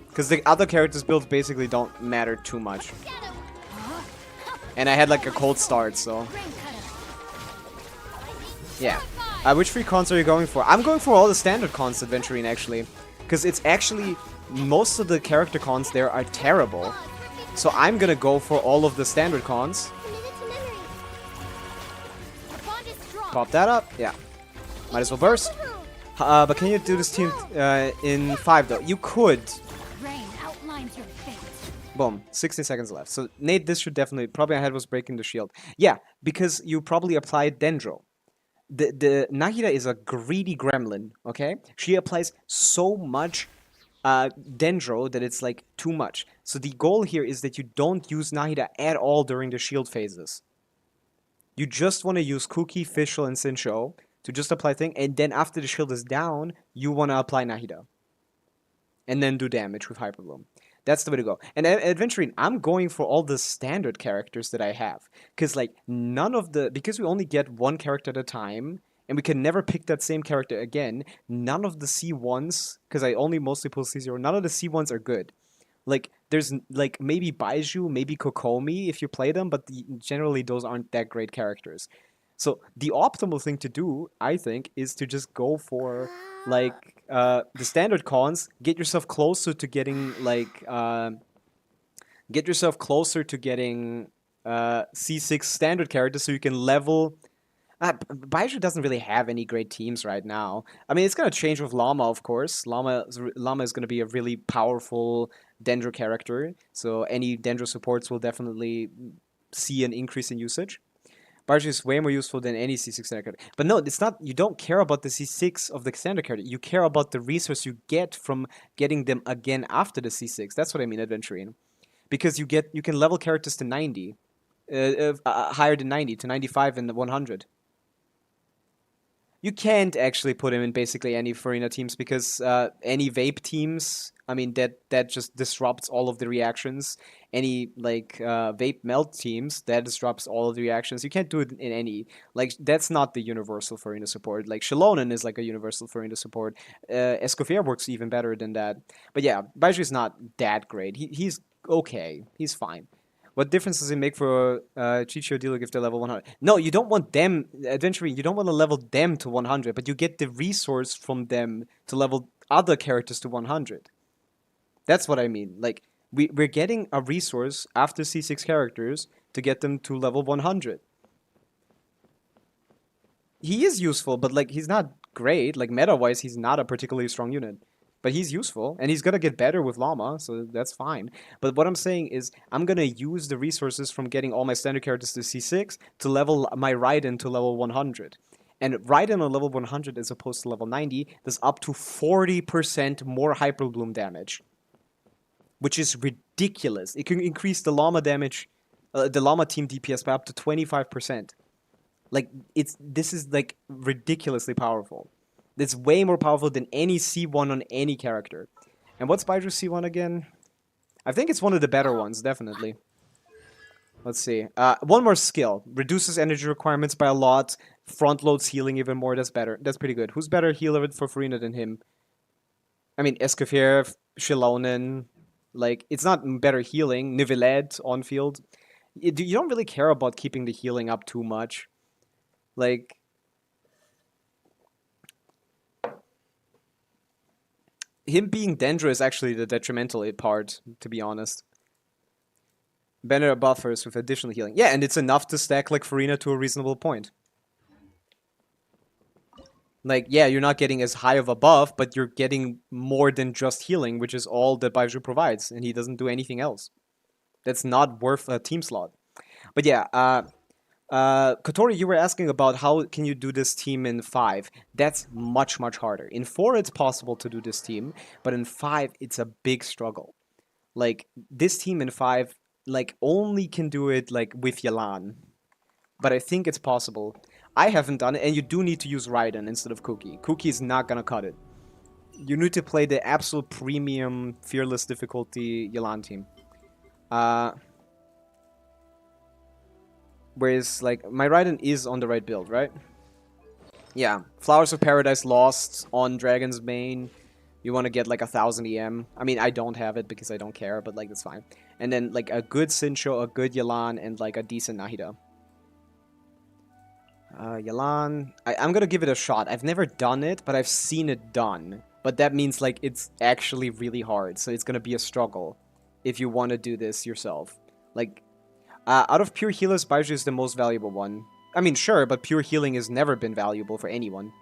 Because the other characters' builds basically don't matter too much. And I had like a cold start, so... Rain cutter. Yeah. Which free cons are you going for? I'm going for all the standard cons, Adventurine, actually. Because it's actually... Most of the character cons there are terrible. So I'm gonna go for all of the standard cons. Committed to memory. Our bond is strong. Pop that up. Yeah. Might as well burst. But can you do this team in 5 though? You could. Rain outlines your fate. Boom. 16 seconds left. So, Nate, this should definitely... Probably my head was breaking the shield. Yeah, because you probably applied Dendro. The Nahida is a greedy gremlin, okay? She applies so much Dendro that it's, like, too much. So the goal here is that you don't use Nahida at all during the shield phases. You just want to use Cookie, Fischl, and Sincho to just apply thing, and then after the shield is down, you want to apply Nahida. And then do damage with Hyper Bloom. That's the way to go. And Adventuring, I'm going for all the standard characters that I have. Because, like, none of the... Because we only get one character at a time, and we can never pick that same character again, none of the C1s, because I only mostly pull C0, none of the C1s are good. Like, there's, like, maybe Baiju, maybe Kokomi if you play them, but generally those aren't that great characters. So, the optimal thing to do, I think, is to just go for... like the standard cons, get yourself closer to getting like C6 standard characters so you can level. Baiju doesn't really have any great teams right now. I mean, it's gonna change with Llama, of course. Llama is gonna be a really powerful Dendro character, so any Dendro supports will definitely see an increase in usage. Baiju is way more useful than any C6 standard card. But no, it's not. You don't care about the C6 of the standard card. You care about the resource you get from getting them again after the C6. That's what I mean, Adventurine. Because you can level characters to 90, higher than 90, to 95 and 100. You can't actually put him in basically any Farina teams because any vape teams, I mean, that just disrupts all of the reactions. Any, like, vape melt teams, that disrupts all of the reactions. You can't do it in any. Like, that's not the universal Farina support. Like, Shalonen is like a universal Farina support. Escoffier works even better than that. But yeah, Baiju is not that great. He's okay. He's fine. What difference does it make for Chichi or Diluc if they're level 100? No, you don't want them, Adventuring, you don't want to level them to 100, but you get the resource from them to level other characters to 100. That's what I mean. Like, we're getting a resource after C6 characters to get them to level 100. He is useful, but like he's not great. Like meta-wise, he's not a particularly strong unit. But he's useful, and he's gonna get better with Llama, so that's fine. But what I'm saying is, I'm gonna use the resources from getting all my standard characters to C6 to level my Raiden to level 100. And Raiden on level 100 as opposed to level 90 does up to 40% more Hyper Bloom damage. Which is ridiculous. It can increase the Llama damage, the Llama team DPS by up to 25%. Like, this is like ridiculously powerful. It's way more powerful than any C1 on any character. And what's Baiju's C1 again? I think it's one of the better ones, definitely. Let's see. One more skill. Reduces energy requirements by a lot. Front loads healing even more. That's better. That's pretty good. Who's better healer for Farina than him? I mean, Escoffier, Shilonen. Like, it's not better healing. Niveled on field. You don't really care about keeping the healing up too much. Like, him being Dendro is actually the detrimental part, to be honest. Better buffers with additional healing. Yeah, and it's enough to stack like Farina to a reasonable point. Like, yeah, you're not getting as high of a buff, but you're getting more than just healing, which is all that Baiju provides, and he doesn't do anything else. That's not worth a team slot. But yeah, Kotori, you were asking about how can you do this team in 5. That's much, much harder. In 4, it's possible to do this team, but in 5, it's a big struggle. Like, this team in 5, like, only can do it, like, with Yalan. But I think it's possible. I haven't done it, and you do need to use Raiden instead of Cookie. Cookie is not gonna cut it. You need to play the absolute premium, fearless difficulty Yalan team. Whereas, like, my Raiden is on the right build, right? Yeah. Flowers of Paradise Lost on Dragon's Bane. You want to get, like, 1000 EM. I mean, I don't have it because I don't care, but, like, that's fine. And then, like, a good Sincho, a good Yalan, and, like, a decent Nahida. Yalan... I'm gonna give it a shot. I've never done it, but I've seen it done. But that means, like, it's actually really hard, so it's gonna be a struggle if you want to do this yourself. Like... out of pure healers, Baiju is the most valuable one. I mean, sure, but pure healing has never been valuable for anyone.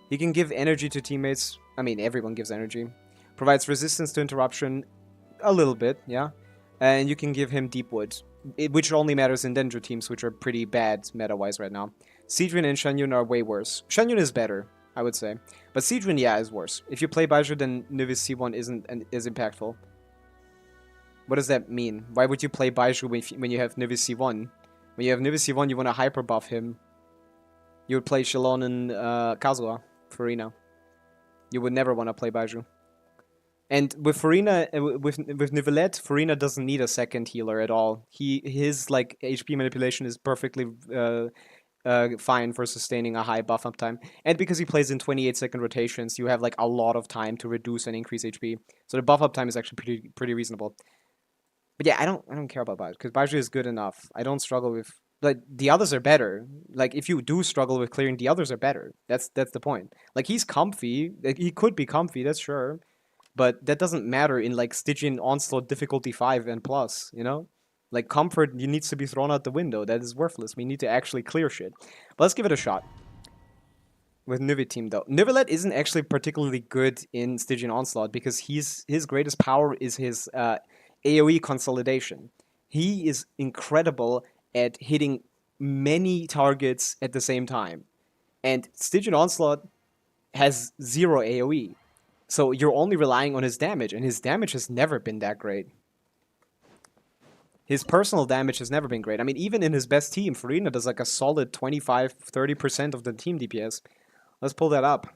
He can give energy to teammates. I mean, everyone gives energy. Provides resistance to interruption. A little bit, yeah. And you can give him Deep Wood, which only matters in Dendro teams, which are pretty bad meta-wise right now. Sidrin and Shanyun are way worse. Shanyun is better, I would say. But Sidrin, yeah, is worse. If you play Baiju, then Nuvis C1 isn't as impactful. What does that mean? Why would you play Baiju when you have Nuvis C1? When you have Nuvis C1, you want to hyper buff him. You would play Shalon and Kazuha, Farina. You would never want to play Baiju. And with Farina, with Nivelette, Farina doesn't need a second healer at all. His like HP manipulation is perfectly fine for sustaining a high buff up time. And because he plays in 28-second rotations, you have like a lot of time to reduce and increase HP. So the buff up time is actually pretty reasonable. But yeah, I don't care about Baiju because Baiju is good enough. I don't struggle with, like, the others are better. Like, if you do struggle with clearing, the others are better. That's the point. Like, he's comfy. Like, he could be comfy, that's sure. But that doesn't matter in like Stygian Onslaught difficulty 5 and plus, you know? Like, comfort needs to be thrown out the window. That is worthless. We need to actually clear shit. But let's give it a shot. With Nuvi team though. Nivelette isn't actually particularly good in Stygian Onslaught because his greatest power is his AoE consolidation. He is incredible at hitting many targets at the same time. And Stygian Onslaught has 0 AoE. So you're only relying on his damage, and his damage has never been that great. His personal damage has never been great. I mean, even in his best team, Farina does like a solid 25-30% of the team DPS. Let's pull that up.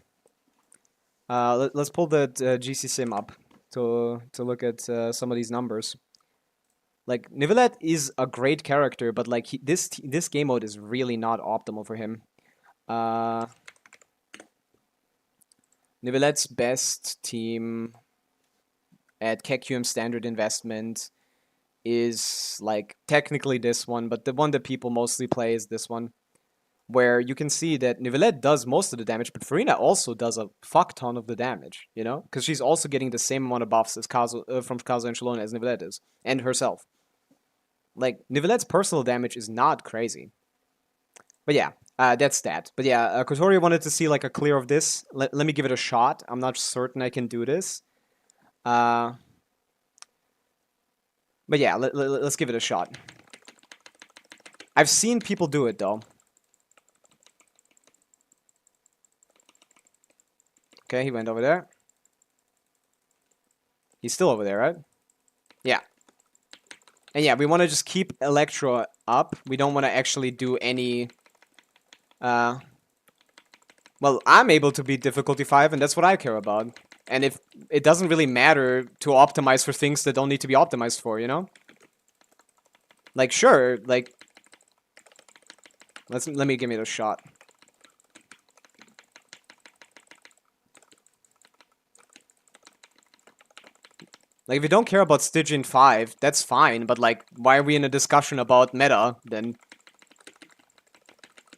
Let's pull the GC Sim up to look at some of these numbers. Like, Nivelette is a great character, but like this game mode is really not optimal for him. Nivelette's best team at KQM standard investment is like technically this one, but the one that people mostly play is this one, where you can see that Nivelette does most of the damage, but Farina also does a fuck ton of the damage, you know? Because she's also getting the same amount of buffs as from Kazu and Shalona as Nivelette is, and herself. Like, Nivelette's personal damage is not crazy. But yeah, that's that. But yeah, Kotori wanted to see like a clear of this. Let me give it a shot. I'm not certain I can do this. But yeah, let's give it a shot. I've seen people do it, though. Okay, he went over there. He's still over there, right? Yeah. And yeah, we want to just keep Electro up. We don't want to actually do any... well, I'm able to beat difficulty 5, and that's what I care about. And if it doesn't really matter to optimize for things that don't need to be optimized for, you know? Like, sure, like... let me give it a shot. Like, if you don't care about Stygian 5, that's fine, but, like, why are we in a discussion about meta, then?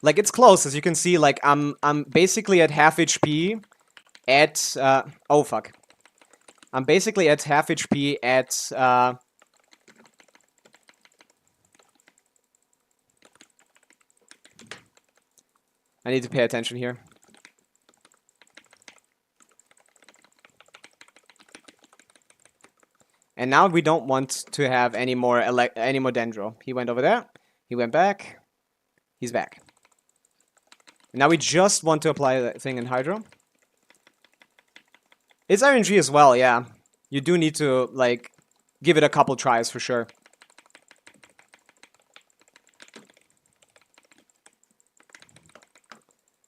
Like, it's close, as you can see, like, I'm basically at half HP at, oh, fuck. I'm basically at half HP at, I need to pay attention here. And now we don't want to have any more Dendro. He went over there. He went back. He's back. And now we just want to apply that thing in Hydro. It's RNG as well, yeah. You do need to, like, give it a couple tries for sure.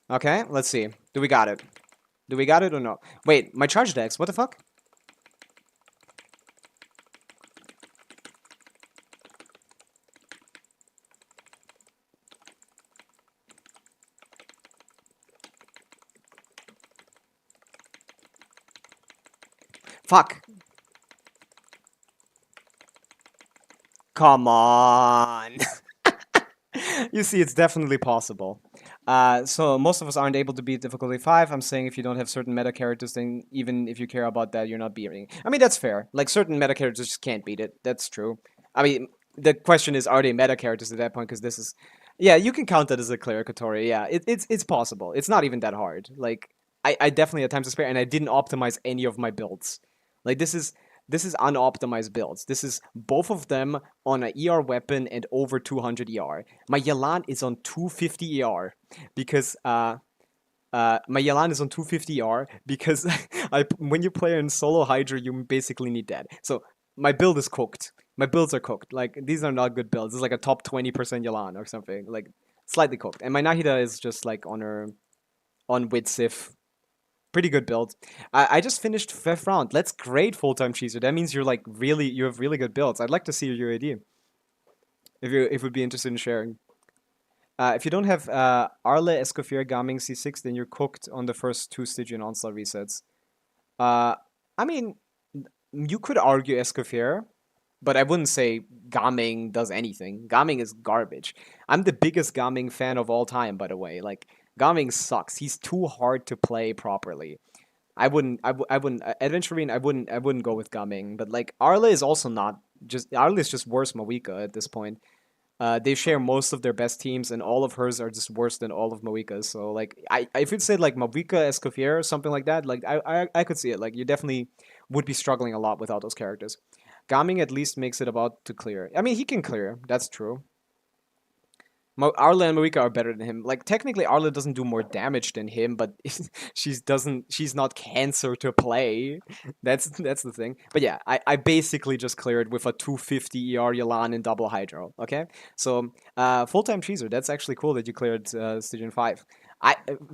Okay, let's see. Do we got it? Do we got it or no? Wait, my charge decks, what the fuck? Fuck. Come on. You see, it's definitely possible. So most of us aren't able to beat difficulty 5. I'm saying if you don't have certain meta characters, then even if you care about that, you're not beating. I mean, that's fair. Like, certain meta characters just can't beat it. That's true. I mean, the question is, are they meta characters at that point? Because this is... Yeah, you can count that as a clear Kotori. Yeah, it's possible. It's not even that hard. Like, I definitely had times to spare, and I didn't optimize any of my builds. Like, this is unoptimized builds. This is both of them on an ER weapon and over 200 ER. My Yelan is on 250 ER because my Yelan is on 250 ER because when you play in solo Hydra, you basically need that. So my build is cooked. My builds are cooked. Like, these are not good builds. It's like a top 20% Yelan or something. Like, slightly cooked. And my Nahida is just like on Widsif. Pretty good build. I just finished 5th round. That's great, full-time cheeser. That means you're like you have really good builds. I'd like to see your UAD. If you would be interested in sharing. If you don't have Arle, Escoffier, Gaming, C6, then you're cooked on the first 2 Stygian Onslaught resets. I mean, you could argue Escoffier, but I wouldn't say Gaming does anything. Gaming is garbage. I'm the biggest Gaming fan of all time, by the way. Like, Gaming sucks. He's too hard to play properly. I wouldn't Adventurine, I wouldn't go with Gaming, but like Arle is also not just Arle is just worse Mawika at this point. They share most of their best teams, and all of hers are just worse than all of Mawika's. So like if you'd say like Mawika, Escoffier, or something like that, like I could see it. Like, you definitely would be struggling a lot without those characters. Gaming at least makes it about to clear. I mean, he can clear. That's true. Arla and Marika are better than him. Like, technically, Arla doesn't do more damage than him, but she's not cancer to play. That's the thing. But yeah, I basically just cleared with a 250 ER Yelan and double Hydro. Okay, so full-time cheeser. That's actually cool that you cleared Stygian 5.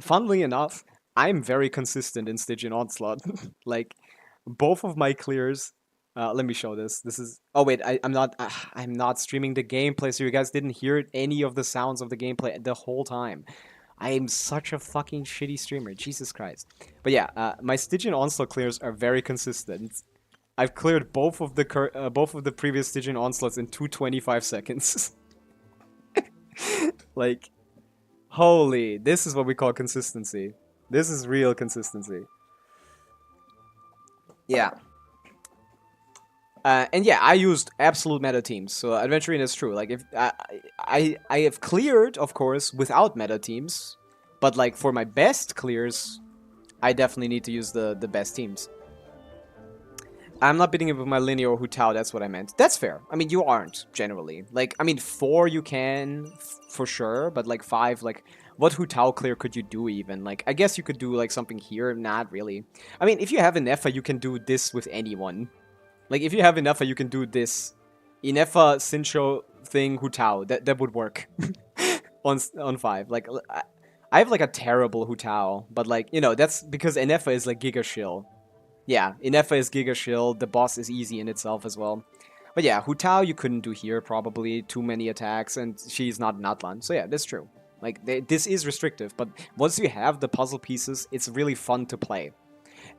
Funnily enough, I'm very consistent in Stygian Onslaught. Like, both of my clears. Let me show this. This is... Oh, wait, I'm not streaming the gameplay, so you guys didn't hear any of the sounds of the gameplay the whole time. I am such a fucking shitty streamer. Jesus Christ. But yeah, my Stygian Onslaught clears are very consistent. I've cleared both of the previous Stygian onslaughts in 2:25 seconds. Like, holy, this is what we call consistency. This is real consistency. Yeah. And yeah, I used absolute meta teams, so adventuring is true. Like, if I have cleared, of course, without meta teams, but like for my best clears, I definitely need to use the best teams. I'm not beating it with my linear or Hu Tao, that's what I meant. That's fair. I mean, you aren't, generally. Like, I mean, 4 you can, for sure, but like 5, like, what Hu Tao clear could you do even? Like, I guess you could do like something here, not really. I mean, if you have Inefa, you can do this with anyone. Like, if you have Inefa, you can do this. Inefa, Sincho thing, Hu Tao, that would work. on 5. Like, I have like a terrible Hu Tao, but like, you know, that's because Inefa is like Giga Shill. Yeah, Inefa is Giga Shill, the boss is easy in itself as well. But yeah, Hu Tao you couldn't do here, probably. Too many attacks, and she's not an Atlan. So yeah, that's true. Like, this is restrictive, but once you have the puzzle pieces, it's really fun to play.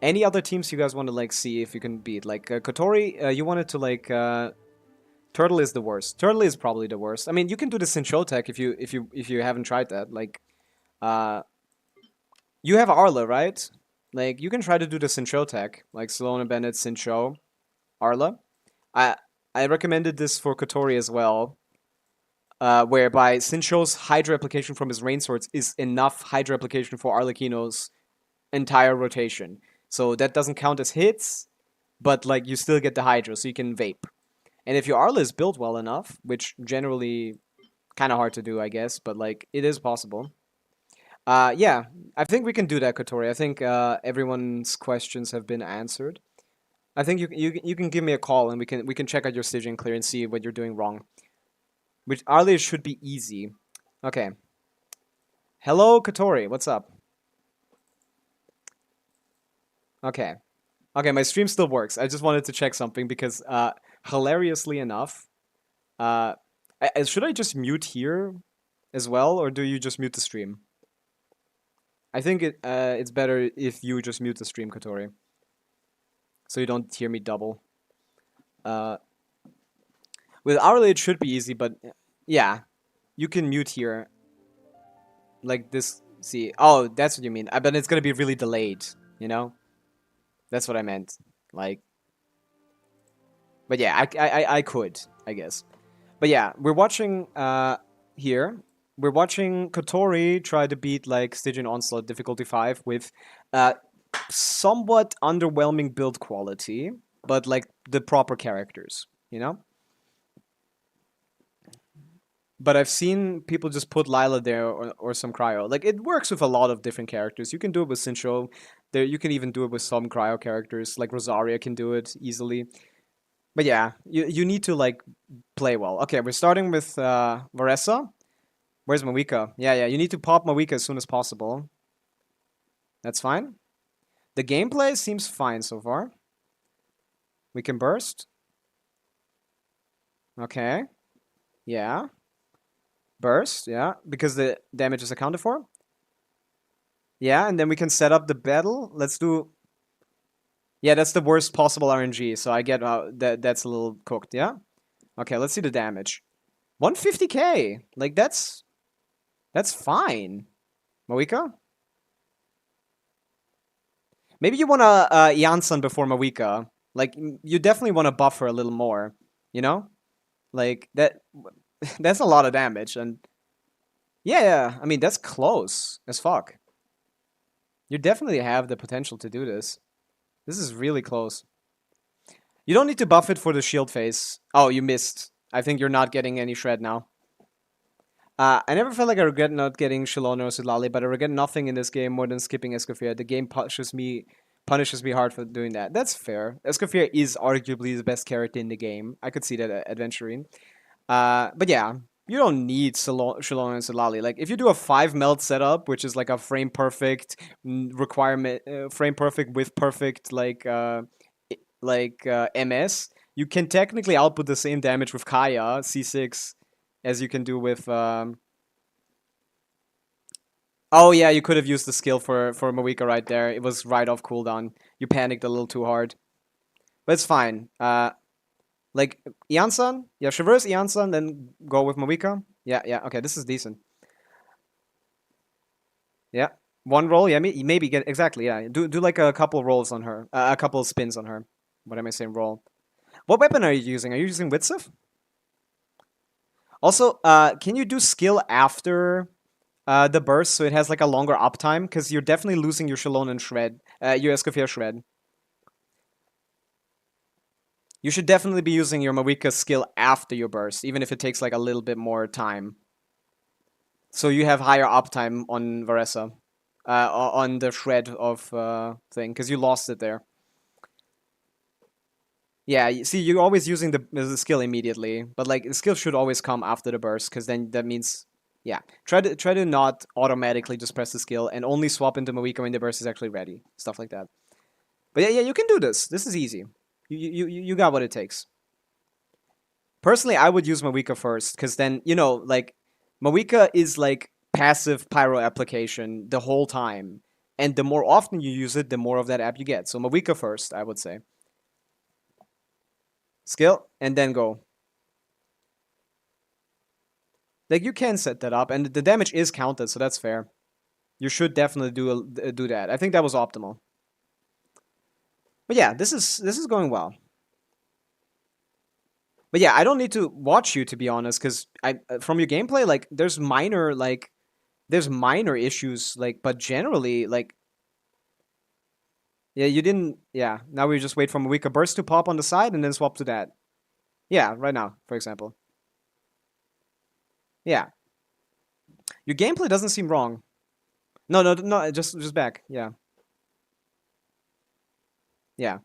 Any other teams you guys want to, like, see if you can beat? Like, Kotori, you wanted to, like, Turtle is the worst. Turtle is probably the worst. I mean, you can do the Sincho tech if you haven't tried that. Like, you have Arla, right? Like, you can try to do the Sincho tech, like Sloan and Bennett, Sincho, Arla. I recommended this for Kotori as well, whereby Sincho's Hydra application from his Rain Swords is enough Hydra application for Arlecchino's entire rotation. So that doesn't count as hits, but like you still get the Hydra, so you can vape. And if your Arla is built well enough, which generally kind of hard to do, I guess, but like it is possible. Yeah, I think we can do that, Kotori. I think everyone's questions have been answered. I think you can give me a call and we can check out your Stygian clear and see what you're doing wrong. Which Arlie should be easy. Okay. Hello, Kotori. What's up? Okay. Okay, my stream still works. I just wanted to check something because hilariously enough, should I just mute here as well, or do you just mute the stream? I think it's better if you just mute the stream, Kotori. So you don't hear me double. With Hourly it should be easy, but yeah. You can mute here. Like this, see. Oh, that's what you mean. But it's gonna be really delayed, you know? That's what I meant. Like... But yeah, I could, I guess. But yeah, we're watching here. We're watching Kotori try to beat like Stygian Onslaught difficulty 5 with somewhat underwhelming build quality, but like the proper characters, you know? But I've seen people just put Lila there or some Cryo. Like, it works with a lot of different characters. You can do it with Sincho. There, you can even do it with some Cryo characters. Like, Rosaria can do it easily. But yeah, you need to, like, play well. Okay, we're starting with Varessa. Where's Mawika? Yeah, you need to pop Mawika as soon as possible. That's fine. The gameplay seems fine so far. We can burst. Okay. Yeah. Burst, yeah, because the damage is accounted for. Yeah, and then we can set up the battle. Let's do... Yeah, that's the worst possible RNG, so I get that's a little cooked, yeah? Okay, let's see the damage. 150k! Like, that's fine. Mawika? Maybe you want to Janssen before Mawika. Like, you definitely want to buff her a little more, you know? Like, that's a lot of damage, and yeah, I mean, that's close as fuck. You definitely have the potential to do this. This is really close. You don't need to buff it for the shield phase. Oh, you missed. I think you're not getting any shred now. I never felt like I regret not getting Shalona or Sulali, but I regret nothing in this game more than skipping Escoffier. The game punishes me hard for doing that. That's fair. Escoffier is arguably the best character in the game. I could see that adventuring. But yeah, you don't need Shalona and Sulali. Like, if you do a 5 melt setup, which is like a frame perfect requirement, frame perfect with perfect MS, you can technically output the same damage with Kaya C6 as you can do with. Oh yeah, you could have used the skill for Mawika right there. It was right off cooldown. You panicked a little too hard. but it's fine. Like Iansan, yeah, Traverse Iansan, then go with Mawika. Yeah, yeah, okay, this is decent. Yeah, one roll. Yeah, maybe get exactly. Yeah, do like a couple rolls on her, a couple spins on her. What am I saying? Roll. What weapon are you using? Are you using Witsif? Also, can you do skill after the burst so it has like a longer uptime? Because you're definitely losing your Shalon and Shred, your Escoffier Shred. You should definitely be using your Mawika skill after your burst, even if it takes like a little bit more time. So you have higher uptime on Varesa, on the Shred of thing, because you lost it there. Yeah, see, you're always using the skill immediately, but like the skill should always come after the burst, because then that means, yeah, try to not automatically just press the skill and only swap into Mawika when the burst is actually ready, stuff like that. But yeah, you can do this. This is easy. You got what it takes. Personally, I would use Mawika first, because then like Mawika is like passive pyro application the whole time, and the more often you use it, the more of that app you get. So Mawika first, I would say. Skill, and then go. Like, you can set that up, and the damage is counted, so that's fair. You should definitely do that. I think that was optimal. But yeah, this is going well. But yeah, I don't need to watch you, to be honest, because from your gameplay, like, there's minor issues, like, but generally, like, yeah, you didn't. Yeah, now we just wait for a weaker burst to pop on the side and then swap to that. Yeah, right now, for example. Yeah. Your gameplay doesn't seem wrong. No, just back. Yeah. Yeah.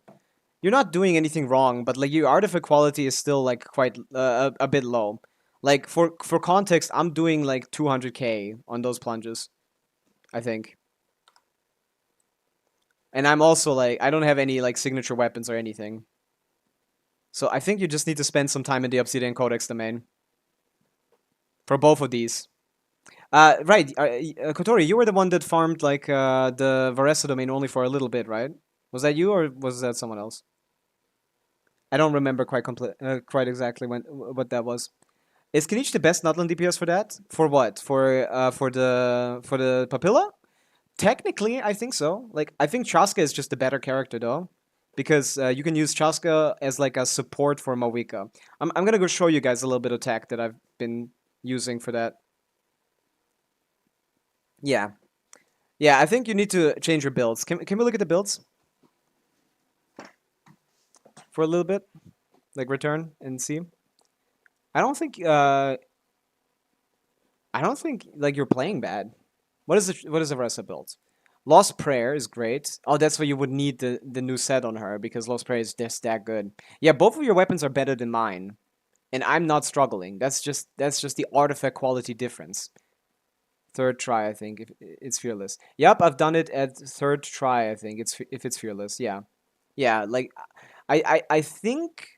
You're not doing anything wrong, but like your artifact quality is still like quite a bit low. Like for context, I'm doing like 200k on those plunges, I think. And I'm also like, I don't have any like signature weapons or anything. So I think you just need to spend some time in the Obsidian Codex domain. For both of these. Right, Kotori, you were the one that farmed like the Varesa domain only for a little bit, right? Was that you or was that someone else? I don't remember quite exactly what that was. Is Kinich the best Nutland DPS for that? For what? For the Papilla? Technically, I think so. Like, I think Chaska is just a better character though, because you can use Chaska as like a support for Mawika. I'm gonna go show you guys a little bit of tech that I've been using for that. Yeah, yeah. I think you need to change your builds. Can we look at the builds for a little bit? Like return and see. I don't think like you're playing bad. What is the rest of builds? Lost Prayer is great. Oh, that's why you would need the new set on her, because Lost Prayer is just that good. Yeah, both of your weapons are better than mine, and I'm not struggling. That's just the artifact quality difference. Third try, I think, if it's fearless. Yep, I've done it at third try. I think if it's fearless. Yeah, yeah. Like I think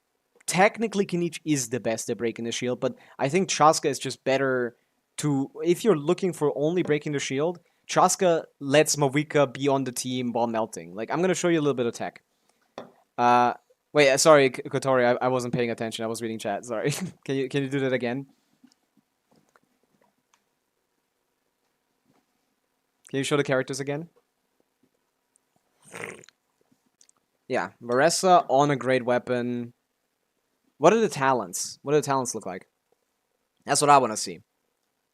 technically Kinich is the best at breaking the shield, but I think Chaska is just better to, if you're looking for only breaking the shield, Chaska lets Mawika be on the team while melting. Like, I'm gonna show you a little bit of tech. Wait, sorry, Kotori, I wasn't paying attention. I was reading chat. Sorry. Can you do that again? Can you show the characters again? Yeah, Maressa on a great weapon. What are the talents? What do the talents look like? That's what I want to see.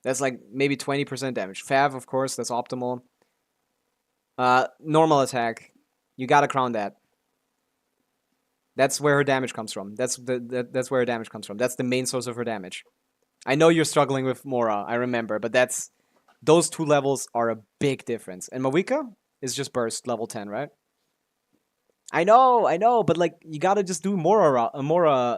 That's like maybe 20% damage. Fav, of course, that's optimal. Normal attack. You gotta crown that. That's where her damage comes from. That's where her damage comes from. That's the main source of her damage. I know you're struggling with Mora, I remember, but those two levels are a big difference. And Mawika is just burst level 10, right? I know, but like you gotta just do Mora.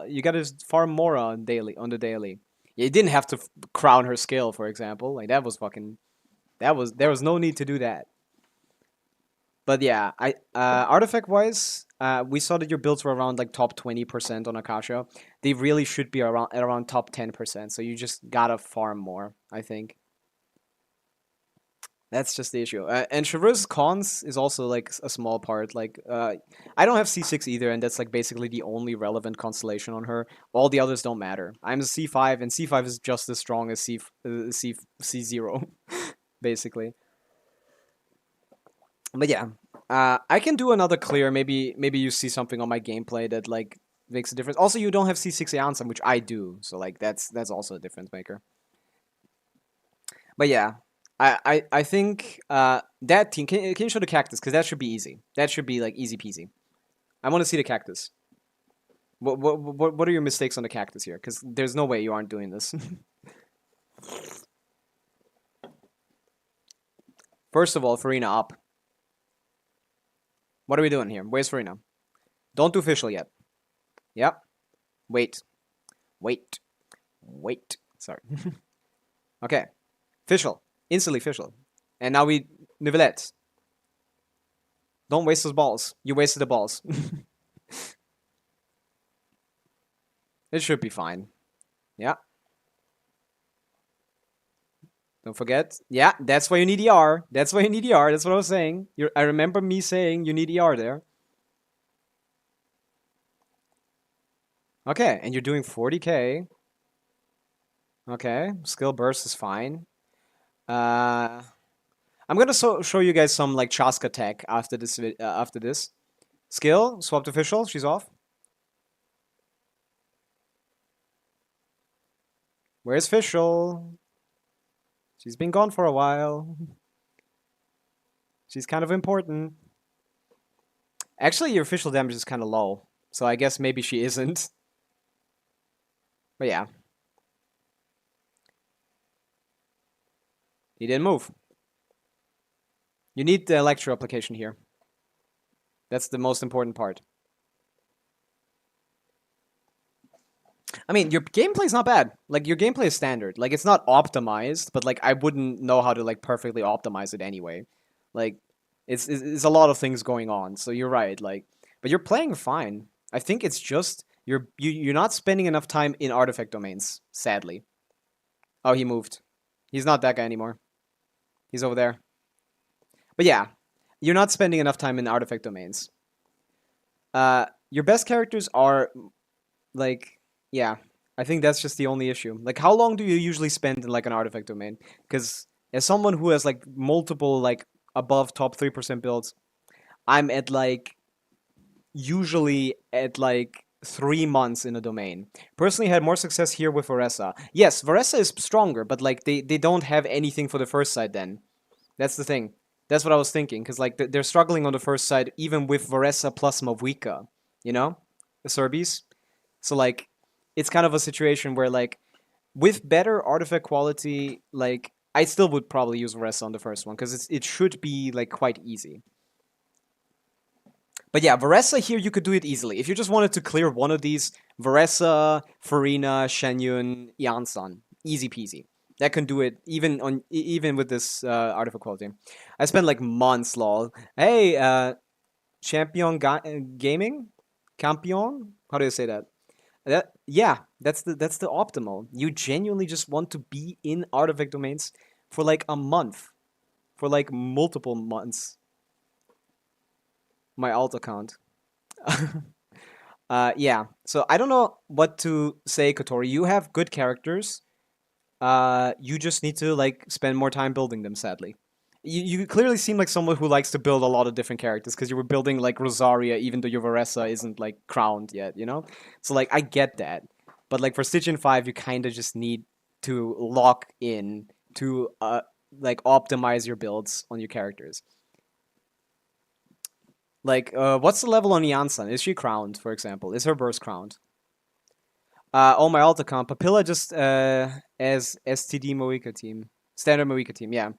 You gotta just farm Mora on the daily. You didn't have to crown her skill, for example. Like there was no need to do that. But yeah, artifact wise, we saw that your builds were around like top 20% on Akasha. They really should be around top 10%. So you just gotta farm more, I think. That's just the issue. And Traverse Cons is also like a small part. Like, I don't have C6 either, and that's like basically the only relevant constellation on her. All the others don't matter. I'm a C5, and C5 is just as strong as C0, basically. But yeah, I can do another clear. Maybe you see something on my gameplay that like makes a difference. Also, you don't have C6 Eansam, which I do, so like that's also a difference maker. But yeah, I think that team can you show the cactus, because that should be easy. That should be like easy peasy. I want to see the cactus. What are your mistakes on the cactus here? Because there's no way you aren't doing this. First of all, Farina up. What are we doing here? Where's Farina? Don't do official yet. Yep. Wait. Sorry. Okay. Official. Instantly official. And now we Nivelette. Don't waste those balls. You wasted the balls. It should be fine. Yeah. Don't forget. Yeah, that's why you need ER. That's why you need ER. That's what I was saying. I remember me saying you need ER there. Okay, and you're doing 40k. Okay, skill burst is fine. I'm gonna show you guys some like Chaska tech after this. Skill swapped official. She's off. Where's official? She's been gone for a while. She's kind of important. Actually, your official damage is kind of low, so I guess maybe she isn't. But yeah. He didn't move. You need the electro application here. That's the most important part. I mean, your gameplay is not bad. Like, your gameplay is standard. Like, it's not optimized, but, like, I wouldn't know how to, like, perfectly optimize it anyway. Like, it's a lot of things going on, so you're right. Like, but you're playing fine. I think it's just you're not spending enough time in artifact domains, sadly. Oh, he moved. He's not that guy anymore. He's over there. But yeah, you're not spending enough time in artifact domains. Your best characters are, like, yeah, I think that's just the only issue. Like, how long do you usually spend in, like, an artifact domain? Because as someone who has, like, multiple, like, above top 3% builds, I'm at, like, usually at, like, 3 months in a domain. Personally, had more success here with Varessa. Yes, Varessa is stronger, but, like, they don't have anything for the first side then. That's the thing. That's what I was thinking, because, like, they're struggling on the first side, even with Varessa plus Mavwika, you know? The Serbies. So, like, it's kind of a situation where, like, with better artifact quality, like, I still would probably use Varessa on the first one, because it should be, like, quite easy. But yeah, Varessa here, you could do it easily. If you just wanted to clear one of these, Varessa, Farina, Shenyun, Yansan, easy peasy. That can do it even with this artifact quality. I spent like months, lol. Hey, Champion Gaming? Campion? How do you say that? Yeah, that's the optimal. You genuinely just want to be in artifact domains for like a month. For like multiple months. My alt account. Yeah. So I don't know what to say, Kotori. You have good characters. You just need to like spend more time building them, sadly. You clearly seem like someone who likes to build a lot of different characters, because you were building like Rosaria even though your Varessa isn't like crowned yet, you know? So like I get that. But like for Stygian 5 you kinda just need to lock in to like optimize your builds on your characters. Like what's the level on Yansan? Is she crowned, for example? Is her burst crowned? Oh, my alt account. Papilla just as STD Moika team. Standard Moika team, yeah.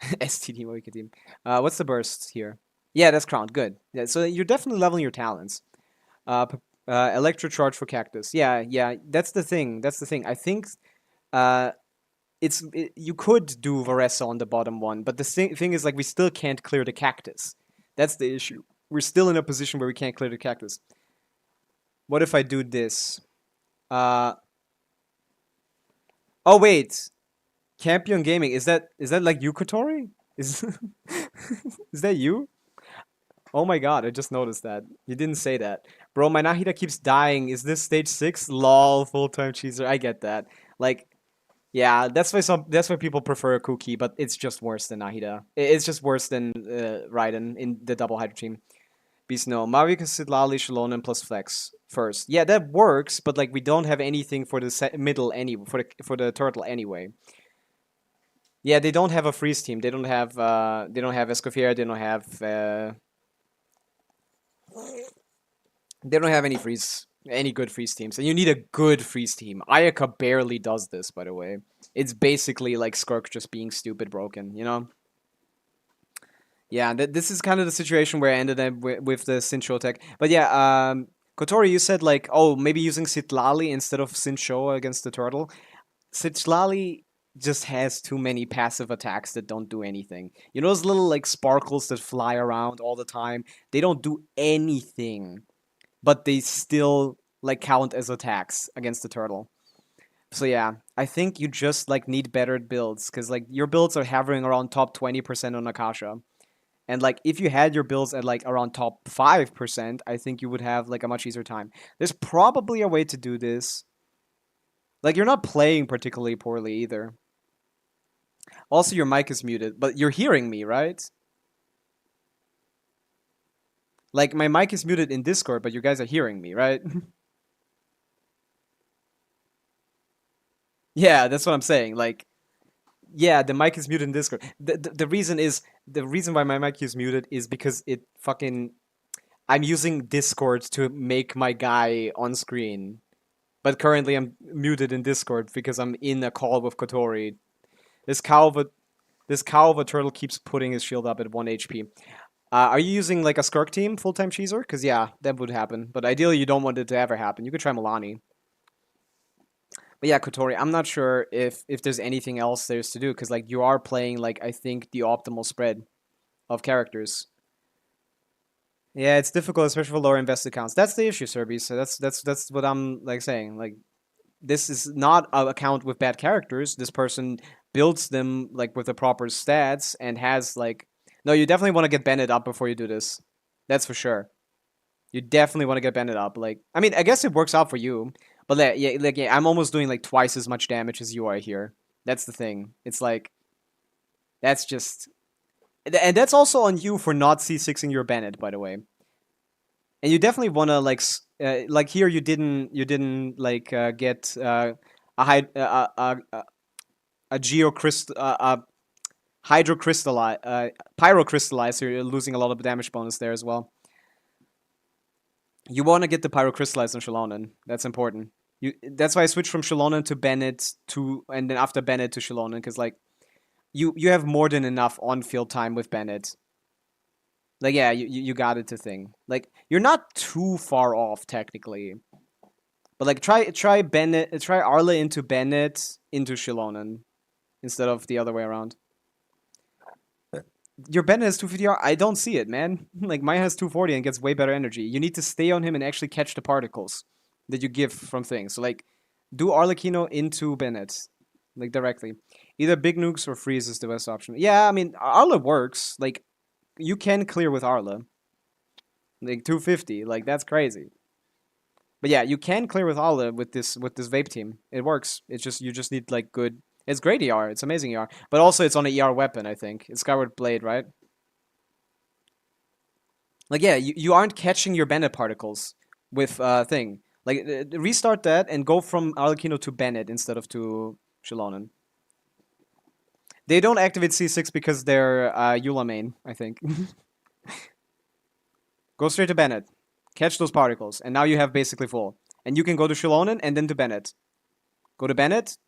STD Moika team. What's the burst here? Yeah, that's crowned. Good. Yeah, so you're definitely leveling your talents. Electro charge for cactus. Yeah, that's the thing. I think you could do Varessa on the bottom one, but the thing is like we still can't clear the cactus. That's the issue. We're still in a position where we can't clear the cactus. What if I do this? Oh wait, Campion Gaming, is that like you, Kotori? Is is that you? Oh my god, I just noticed that. You didn't say that. Bro, my Nahida keeps dying. Is this stage 6? Lol, full-time cheeser. I get that. Like, yeah, that's why people prefer Kuki, but it's just worse than Nahida. It's just worse than Raiden in the double Hydro team. Beast no. Mavic, Sidlali, Shalonen plus Flex first. Yeah, that works, but like we don't have anything for the middle for the turtle anyway. Yeah, they don't have a freeze team. They don't have Escoffier, they don't have any good freeze teams, and you need a good freeze team. Ayaka barely does this, by the way. It's basically like Skirk just being stupid broken, you know? Yeah, this is kind of the situation where I ended up with the Sincho tech. But yeah, Kotori, you said like, oh, maybe using Sitlali instead of Sincho against the turtle. Sitlali just has too many passive attacks that don't do anything. You know those little like sparkles that fly around all the time? They don't do anything, but they still like count as attacks against the turtle. So yeah, I think you just like need better builds because like your builds are hovering around top 20% on Akasha. And like if you had your builds at like around top 5%, I think you would have like a much easier time. There's probably a way to do this. Like you're not playing particularly poorly either. Also, your mic is muted, but you're hearing me, right? Like my mic is muted in Discord, but you guys are hearing me, right? Yeah, that's what I'm saying. Like, yeah, the mic is muted in Discord. The reason why my mic is muted is because it fucking I'm using Discord to make my guy on screen. But currently I'm muted in Discord because I'm in a call with Kotori. This cow of a turtle keeps putting his shield up at 1 HP. Are you using like a Skirk team, full-time cheeser? Because yeah, that would happen. But ideally you don't want it to ever happen. You could try Milani. But yeah, Kotori, I'm not sure if there's anything else there's to do, because like you are playing like I think the optimal spread of characters. Yeah, it's difficult, especially for lower invested accounts. That's the issue, Serbi. So that's what I'm like saying. Like this is not an account with bad characters. This person builds them like with the proper stats and has like no, you definitely want to get Bennett up before you do this. That's for sure. You definitely want to get Bennett up. Like I mean, I guess it works out for you. But yeah, I'm almost doing like twice as much damage as you are here. That's the thing. It's like that's just, and that's also on you for not C6ing your Bennett, by the way. And you definitely want to like here you didn't like get a geocrystal pyrocrystallize, so you're losing a lot of damage bonus there as well. You want to get the pyrocrystallize on Shalonen. That's important. That's why I switched from Shalonen to Bennett and then after Bennett to Shalonen, because like you have more than enough on-field time with Bennett. Like yeah, you got it to thing. Like you're not too far off technically. But like try Bennett, try Arla into Bennett into Shalonen instead of the other way around. Your Bennett has 250R? I don't see it, man. Like mine has 240 and gets way better energy. You need to stay on him and actually catch the particles that you give from things. So like do Arlecchino into Bennett. Like directly. Either big nukes or freeze is the best option. Yeah, I mean Arla works. Like you can clear with Arla. Like 250. Like that's crazy. But yeah, you can clear with Arla with this vape team. It works. It's just you just need like good. It's great ER. It's amazing ER. But also it's on an ER weapon, I think. It's Skyward Blade, right? Like yeah, you aren't catching your Bennett particles with thing. Like restart that and go from Arlecchino to Bennett instead of to Shalonen. They don't activate C6 because they're Eula main, I think. Go straight to Bennett. Catch those particles. And now you have basically full. And you can go to Shalonen and then to Bennett. Go to Bennett.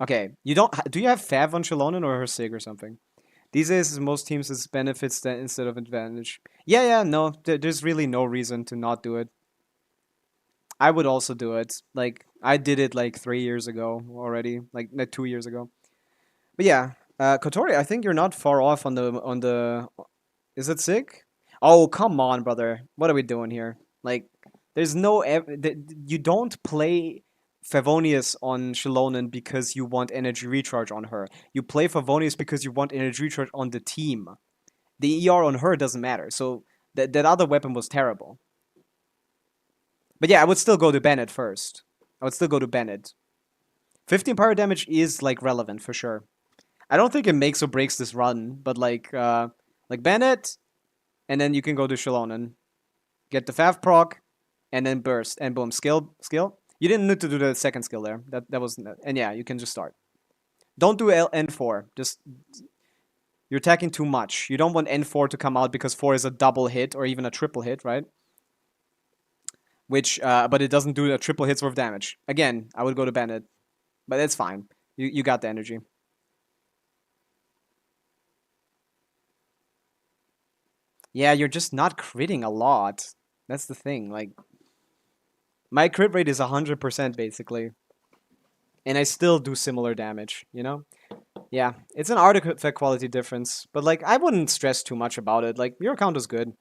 Okay. You don't. Do you have Fav on Shalonen or her Sig or something? These days, most teams it's benefits that instead of advantage. Yeah, no. There's really no reason to not do it. I would also do it. Like, I did it like 3 years ago already. Like 2 years ago. But yeah. Kotori, I think you're not far off on the. Is it Sig? Oh, come on, brother. What are we doing here? Like, there's no. You don't play Favonius on Shilonen because you want energy recharge on her. You play Favonius because you want energy recharge on the team. The ER on her doesn't matter. So that other weapon was terrible. But yeah, I would still go to Bennett first. I would still go to Bennett. 15 power damage is like relevant for sure. I don't think it makes or breaks this run, but like Bennett, and then you can go to Shilonen, get the Fav proc, and then burst, and boom, skill. You didn't need to do the second skill there. That was, and yeah, you can just start. Don't do N4. Just you're attacking too much. You don't want N4 to come out because 4 is a double hit or even a triple hit, right? Which, but it doesn't do a triple hits worth of damage. Again, I would go to Bennett, but it's fine. You got the energy. Yeah, you're just not critting a lot. That's the thing. Like, my crit rate is 100% basically. And I still do similar damage, you know? Yeah, it's an artifact quality difference. But, like, I wouldn't stress too much about it. Like, your account is good.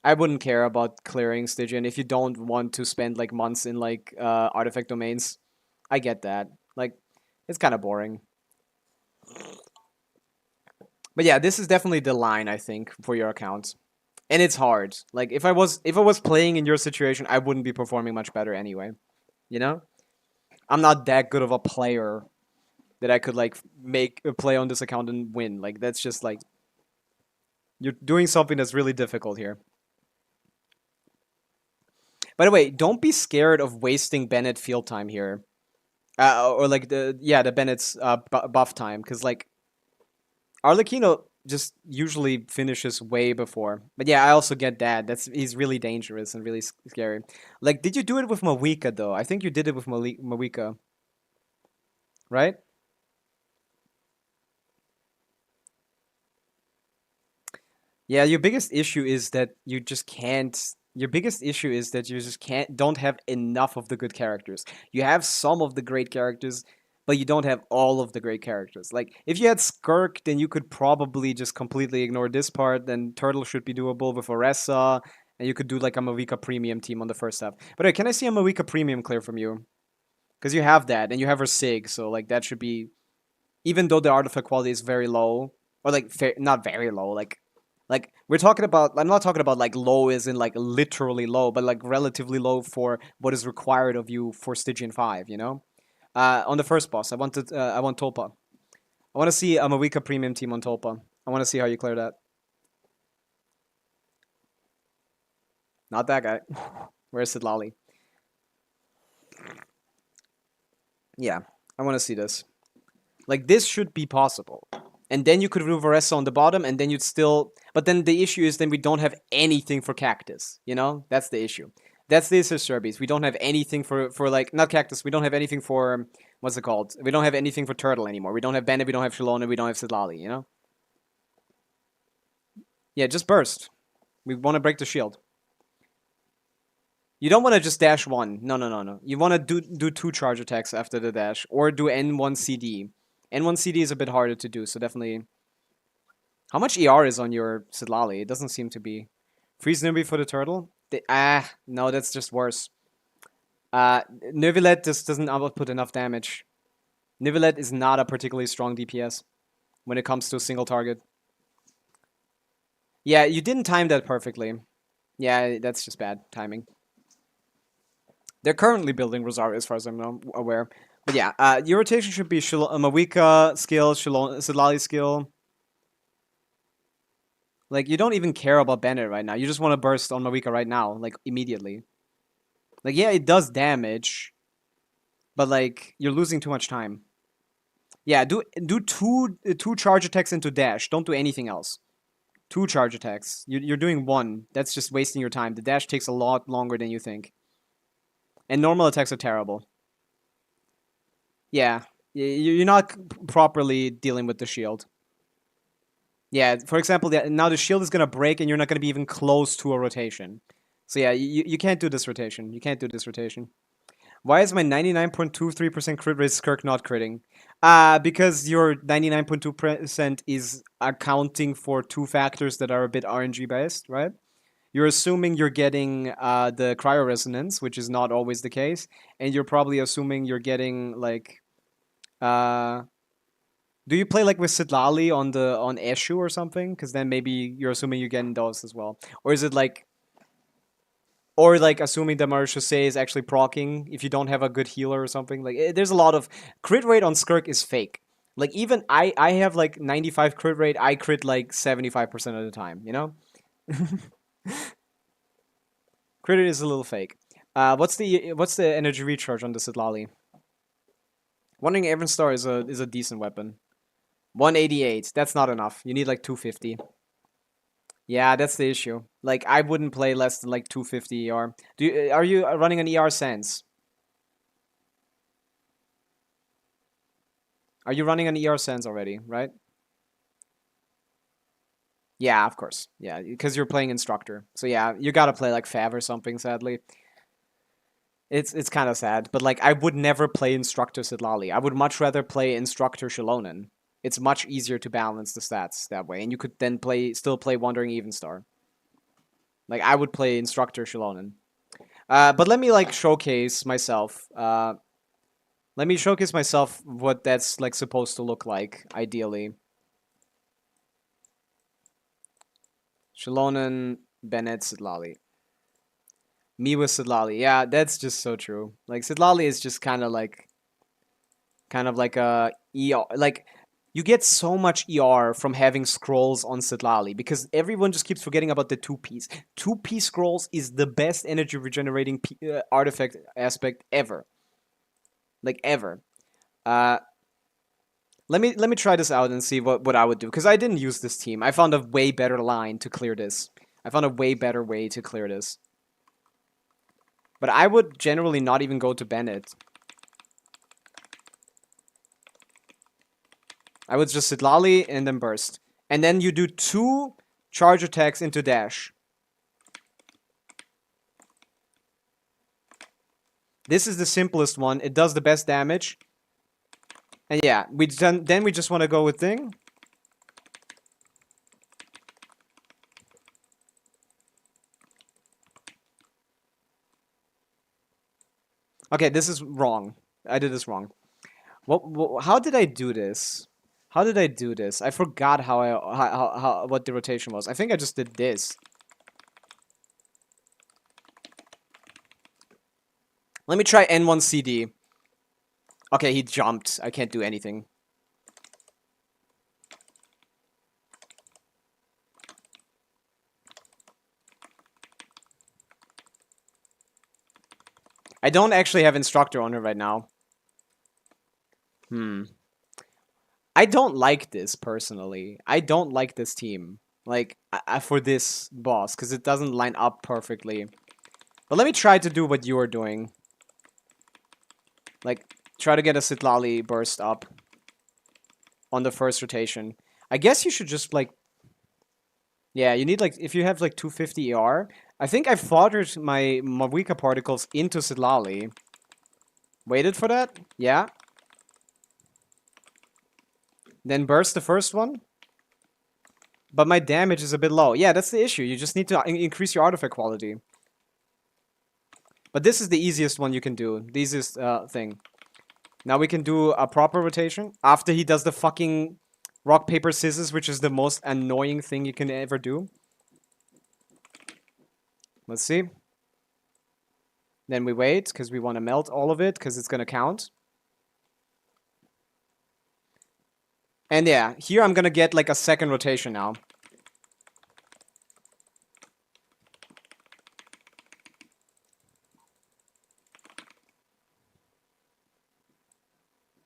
I wouldn't care about clearing Stygian if you don't want to spend, like, months in, like, artifact domains. I get that. Like, it's kind of boring. But yeah, this is definitely the line, I think, for your account. And it's hard. Like, if I was playing in your situation, I wouldn't be performing much better anyway. You know? I'm not that good of a player that I could, like, make a play on this account and win. Like, that's just, like... You're doing something that's really difficult here. By the way, don't be scared of wasting Bennett field time here. Or, like, the Bennett's buff time. Because, like, Arlecchino just usually finishes way before. But yeah, I also get that. He's really dangerous and really scary. Like, did you do it with Mawika, though? I think you did it with Mawika. Right? Yeah, your biggest issue is that you just can't... Your biggest issue is that you just don't have enough of the good characters. You have some of the great characters, but you don't have all of the great characters. Like, if you had Skirk, then you could probably just completely ignore this part, then Turtle should be doable with Oresa, and you could do, like, a Mawika Premium team on the first half. But can I see a Mawika Premium clear from you? Because you have that, and you have her Sig, so, like, that should be... Even though the artifact quality is very low, or, like, not very low, like, we're talking about... I'm not talking about, like, low as in, like, literally low, but, like, relatively low for what is required of you for Stygian 5, you know? On the first boss, I want Tulpa. I want to see a Mawika Premium team on Tulpa. I want to see how you clear that. Not that guy. Where's Sidlali? Yeah, I want to see this. Like, this should be possible. And then you could do Varessa on the bottom, and then you'd still... But then the issue is then we don't have anything for Cactus, you know? That's the issue. That's the issue, Serbies. We don't have anything for like... Not Cactus, we don't have anything for... What's it called? We don't have anything for Turtle anymore. We don't have Bennett, we don't have Shalona, we don't have Sidlali, you know? Yeah, just burst. We want to break the shield. You don't want to just dash one. No. You want to do 2 charge attacks after the dash, or do N1 CD. N1 CD is a bit harder to do, so definitely... How much ER is on your Sidlali? It doesn't seem to be. Freeze Nimby for the Turtle? No, that's just worse. Neuvillette just doesn't output enough damage. Neuvillette is not a particularly strong DPS when it comes to a single target. Yeah, you didn't time that perfectly. Yeah, that's just bad timing. They're currently building Rosario as far as I'm aware. But yeah, your rotation should be Mawika skill, Sidlali skill. Like, you don't even care about Bennett right now. You just want to burst on Mawika right now, like, immediately. Like, yeah, it does damage. But, like, you're losing too much time. Yeah, do two charge attacks into dash. Don't do anything else. 2 charge attacks. You're doing 1. That's just wasting your time. The dash takes a lot longer than you think. And normal attacks are terrible. Yeah, you're not properly dealing with the shield. Yeah, for example, now the shield is going to break and you're not going to be even close to a rotation. So yeah, you can't do this rotation. You can't do this rotation. Why is my 99.23% crit rate Skirk not critting? Because your 99.2% is accounting for 2 factors that are a bit RNG based, right? you're assuming you're getting the cryo resonance, which is not always the case, and you're probably assuming you're getting like do you play like with Sidlali on Eshu or something? Because then maybe you're assuming you're getting those as well, or is it like, or like assuming that Marishose is actually proccing if you don't have a good healer or something? Like there's a lot of crit rate on Skirk is fake. Like even I have like 95 crit rate. I crit like 75% of the time. You know, crit rate is a little fake. What's the energy recharge on the Sidlali? Wandering Evern Star is a decent weapon. 188. That's not enough. You need like 250. Yeah, that's the issue. Like I wouldn't play less than like 250 ER. Are you running an ER Sense? Are you running an ER Sense already, right? Yeah, of course. Yeah, because you're playing Instructor. So yeah, you gotta play like Fav or something, sadly. It's kind of sad, but like I would never play Instructor Sidlali. I would much rather play Instructor Shilonen. It's much easier to balance the stats that way, and you could then still play Wandering Evenstar. Like I would play Instructor Shilonen. But let me like showcase myself. Let me showcase myself what that's like supposed to look like, ideally. Shilonen, Bennett, Sidlali. Me with Sidlali. Yeah, that's just so true. Like Sidlali is just kind of like a ER. Like you get so much ER from having scrolls on Sidlali because everyone just keeps forgetting about the 2Ps. 2P scrolls is the best energy regenerating artifact aspect ever. Like ever. Let me try this out and see what I would do because I didn't use this team. I found a way better line to clear this. I found a way better way to clear this. But I would generally not even go to Bennett. I would just Sidlali and then burst. And then you do 2 charge attacks into dash. This is the simplest one. It does the best damage. And yeah, then we just want to go with thing. Okay, this is wrong. I did this wrong. How did I do this? How did I do this? I forgot what the rotation was. I think I just did this. Let me try N1 CD. Okay, he jumped. I can't do anything. I don't actually have Instructor on her right now. I don't like this, personally. I don't like this team. Like, for this boss, because it doesn't line up perfectly. But let me try to do what you are doing. Like, try to get a Sidlali burst up on the first rotation. I guess you should just, like... Yeah, you need, like, if you have, like, 250 ER... I think I foddered my Mawika particles into Sidlali. Waited for that? Yeah. Then burst the first one. But my damage is a bit low. Yeah, that's the issue. You just need to increase your artifact quality. But this is the easiest one you can do. The easiest thing. Now we can do a proper rotation. After he does the fucking rock, paper, scissors, which is the most annoying thing you can ever do. Let's see. Then we wait, because we want to melt all of it, because it's going to count. And yeah, here I'm gonna get like a second rotation now.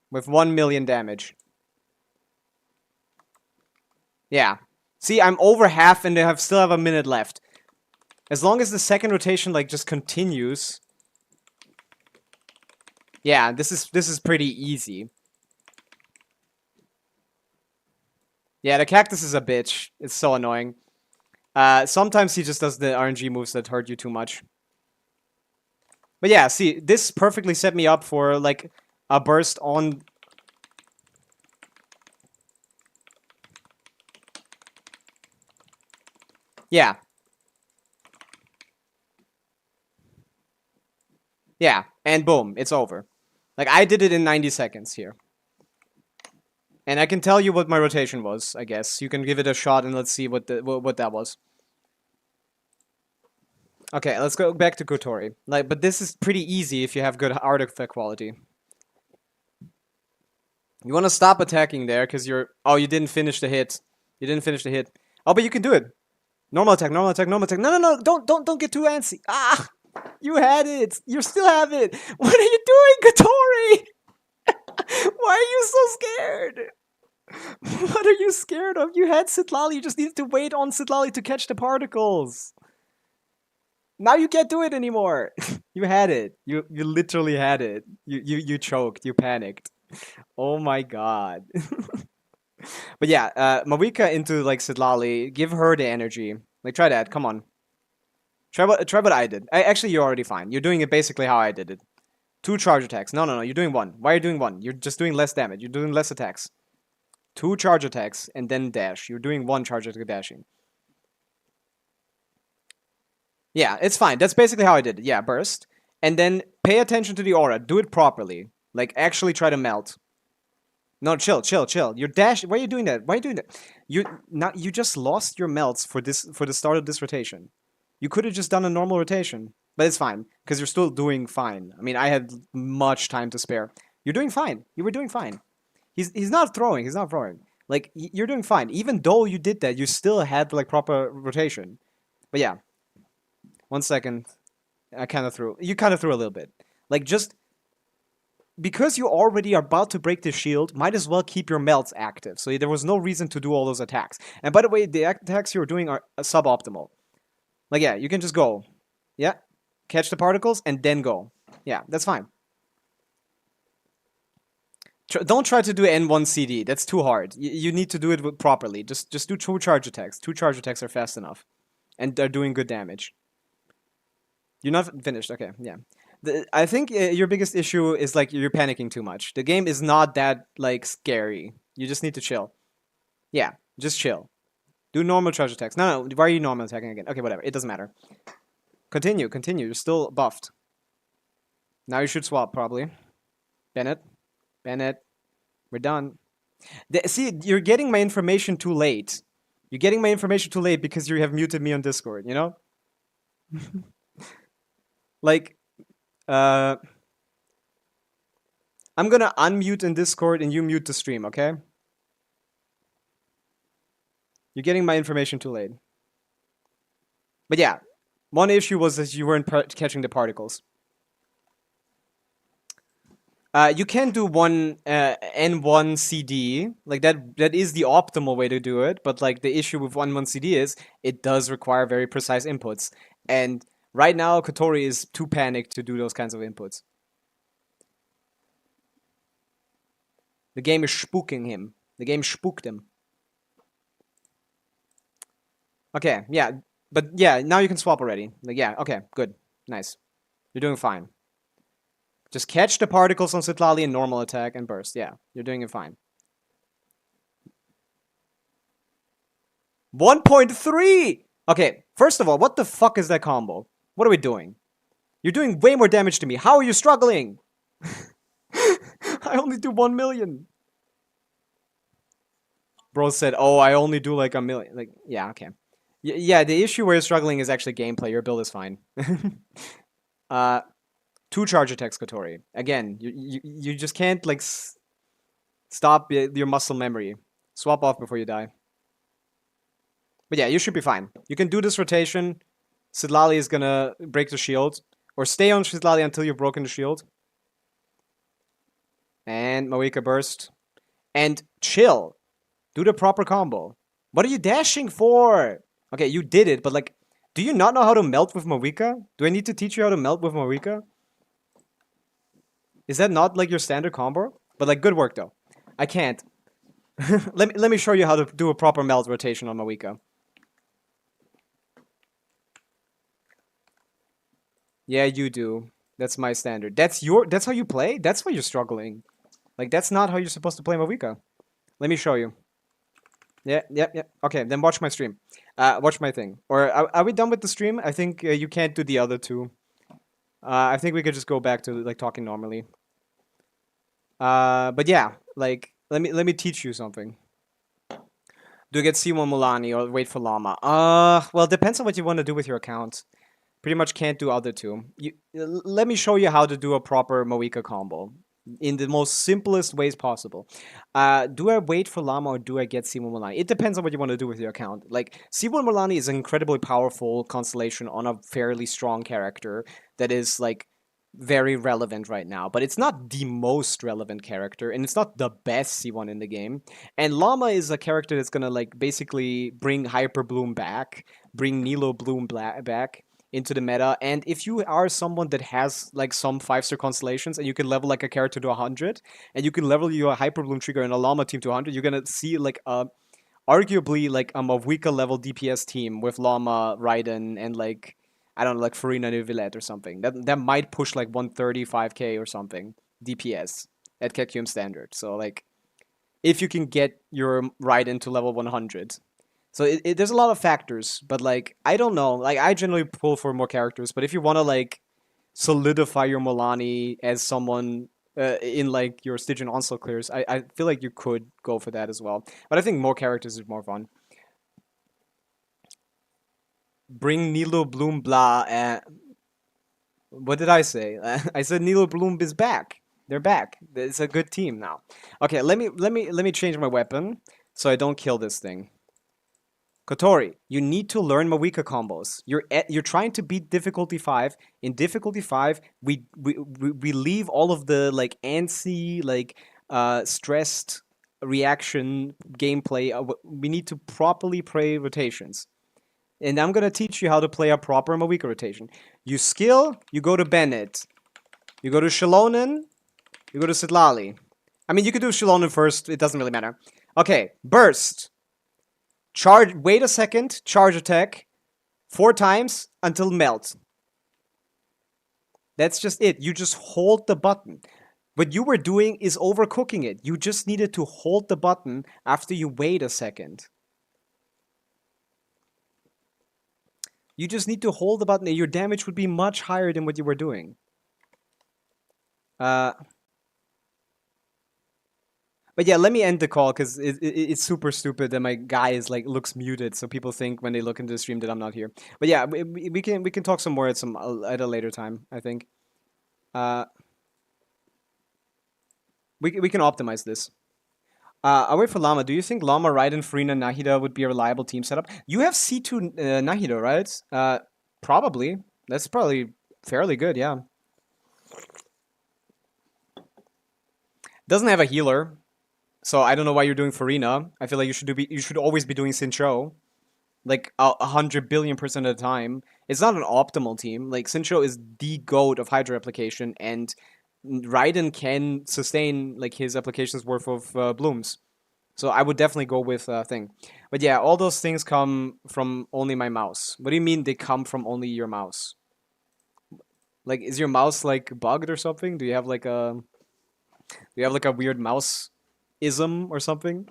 With 1 million damage. Yeah. See, I'm over half and I still have a minute left. As long as the second rotation like just continues. Yeah, this is pretty easy. Yeah, the cactus is a bitch. It's so annoying. Sometimes he just does the RNG moves that hurt you too much. But yeah, see, this perfectly set me up for, like, a burst on... Yeah. Yeah, and boom, it's over. Like, I did it in 90 seconds here. And I can tell you what my rotation was, I guess. You can give it a shot and let's see what that was. Okay, let's go back to Kotori. Like, but this is pretty easy if you have good artifact quality. You want to stop attacking there because you're... Oh, you didn't finish the hit. You didn't finish the hit. Oh, but you can do it. Normal attack, normal attack, normal attack. No, no, no, don't get too antsy. Ah! You had it. You still have it. What are you doing, Kotori? Why are you so scared? What are you scared of? You had Sitlali. You just needed to wait on Sitlali to catch the particles. Now you can't do it anymore. You had it. You literally had it. You choked. You panicked. Oh my god. But yeah, Mawika into like Sitlali. Give her the energy. Like try that. Come on. Try what I did. Actually, you're already fine. You're doing it basically how I did it. 2 charge attacks. No, no, no. You're doing 1. Why are you doing 1? You're just doing less damage. You're doing less attacks. 2 charge attacks and then dash. You're doing 1 charge attack dashing. Yeah, it's fine. That's basically how I did it. Yeah, burst. And then pay attention to the aura. Do it properly. Like, actually try to melt. No, chill, chill, chill. You're dash. Why are you doing that? Why are you doing that? You just lost your melts for the start of this rotation. You could have just done a normal rotation. But it's fine, because you're still doing fine. I mean, I had much time to spare. You're doing fine. You were doing fine. He's not throwing. He's not throwing. Like, you're doing fine. Even though you did that, you still had, like, proper rotation. But yeah. 1 second. I kind of threw. You kind of threw a little bit. Like, just... Because you already are about to break the shield, might as well keep your melts active. So there was no reason to do all those attacks. And by the way, the attacks you're doing are suboptimal. Like, yeah, you can just go. Yeah. Catch the particles and then go. Yeah, that's fine. Don't try to do N1 CD. That's too hard. You need to do it properly. Just do 2 charge attacks. 2 charge attacks are fast enough. And they're doing good damage. You're not finished. Okay, yeah. I think your biggest issue is, like, you're panicking too much. The game is not that, like, scary. You just need to chill. Yeah, just chill. Do normal charge attacks. No, why are you normal attacking again? Okay, whatever. It doesn't matter. Continue, continue. You're still buffed. Now you should swap, probably. Bennett. Bennett. We're done. See, you're getting my information too late. You're getting my information too late because you have muted me on Discord, you know? Like, I'm gonna unmute in Discord and you mute the stream, okay? You're getting my information too late. But yeah, one issue was that you weren't catching the particles. You can do one N1 CD, like that is the optimal way to do it, but like the issue with N1 CD is it does require very precise inputs. And right now Kotori is too panicked to do those kinds of inputs. The game is spooking him. The game spooked him. Okay, yeah. But yeah, now you can swap already. Like, yeah, okay, good. Nice. You're doing fine. Just catch the particles on Sitlali in normal attack and burst. Yeah, you're doing it fine. 1.3! Okay, first of all, what the fuck is that combo? What are we doing? You're doing way more damage to me. How are you struggling? I only do 1 million. Bro said, oh, I only do like 1 million. Like, yeah, okay. Yeah, the issue where you're struggling is actually gameplay. Your build is fine. 2 charge attacks, Kotori. Again, you just can't, like, stop your muscle memory. Swap off before you die. But yeah, you should be fine. You can do this rotation. Sitlali is gonna break the shield. Or stay on Sitlali until you've broken the shield. And Mawika burst. And chill. Do the proper combo. What are you dashing for? Okay, you did it, but like, do you not know how to melt with Mawika? Do I need to teach you how to melt with Mawika? Is that not like your standard combo? But like, good work though. I can't. let me show you how to do a proper melt rotation on Mawika. Yeah, you do. That's my standard. That's how you play? That's why you're struggling. Like, that's not how you're supposed to play Mawika. Let me show you. Yeah. Okay, then watch my stream. Watch my thing. Or are we done with the stream? I think you can't do the other two. I think we could just go back to like talking normally. But yeah, like let me teach you something. Do you get C1 Mulani or wait for Llama? Well, it depends on what you want to do with your account. Pretty much can't do other two. Let me show you how to do a proper Moika combo in the most simplest ways possible. Do I wait for Llama or do I get C1 Mulani? It depends on what you want to do with your account. Like, C1 Mulani is an incredibly powerful constellation on a fairly strong character that is, like, very relevant right now, but it's not the most relevant character, and it's not the best C1 in the game. And Llama is a character that's gonna, like, basically bring Hyper Bloom back, bring Nilo Bloom back into the meta. And if you are someone that has like some 5-star constellations and you can level like a character to 100 and you can level your Hyper Bloom trigger and a Llama team to 100, you're gonna see like a arguably like a Mavwika level DPS team with Llama, Raiden, and like I don't know, like Farina Neuvillette or something. That might push like 135k or something DPS at Kekium standard. So like if you can get your Raiden to level 100. So there's a lot of factors, but like I don't know. Like I generally pull for more characters, but if you want to like solidify your Milani as someone in like your Stygian Onslaught clears, I feel like you could go for that as well. But I think more characters is more fun. Bring Nilo Bloom blah. What did I say? I said Nilo Bloom is back. They're back. It's a good team now. Okay, let me change my weapon so I don't kill this thing. Kotori, you need to learn Mawika combos. You're trying to beat difficulty 5. In difficulty 5, we leave all of the like antsy, like stressed reaction gameplay. We need to properly play rotations. And I'm gonna teach you how to play a proper Mawika rotation. You skill, you go to Bennett. You go to Shalonen, you go to Sitlali. I mean, you could do Shalonen first, it doesn't really matter. Okay, burst. Charge, wait a second, charge attack 4 times until melt. That's just it. You just hold the button. What you were doing is overcooking it. You just needed to hold the button after you wait a second. You just need to hold the button and your damage would be much higher than what you were doing. But yeah, let me end the call because it's super stupid that my guy is like looks muted, so people think when they look into the stream that I'm not here. But yeah, we can talk some more at a later time. I think. We can optimize this. I'll wait for Llama. Do you think Llama, Raiden, Farina, Nahida would be a reliable team setup? You have C2 Nahida, right? Probably. That's probably fairly good. Yeah. Doesn't have a healer. So I don't know why you're doing Farina. I feel like you should always be doing Sincho, like 100 billion% of the time. It's not an optimal team. Like Sincho is the goat of Hydra application, and Raiden can sustain like his application's worth of blooms. So I would definitely go with thing. But yeah, all those things come from only my mouse. What do you mean they come from only your mouse? Like, is your mouse like bugged or something? Do you have like a weird mouse ism or something?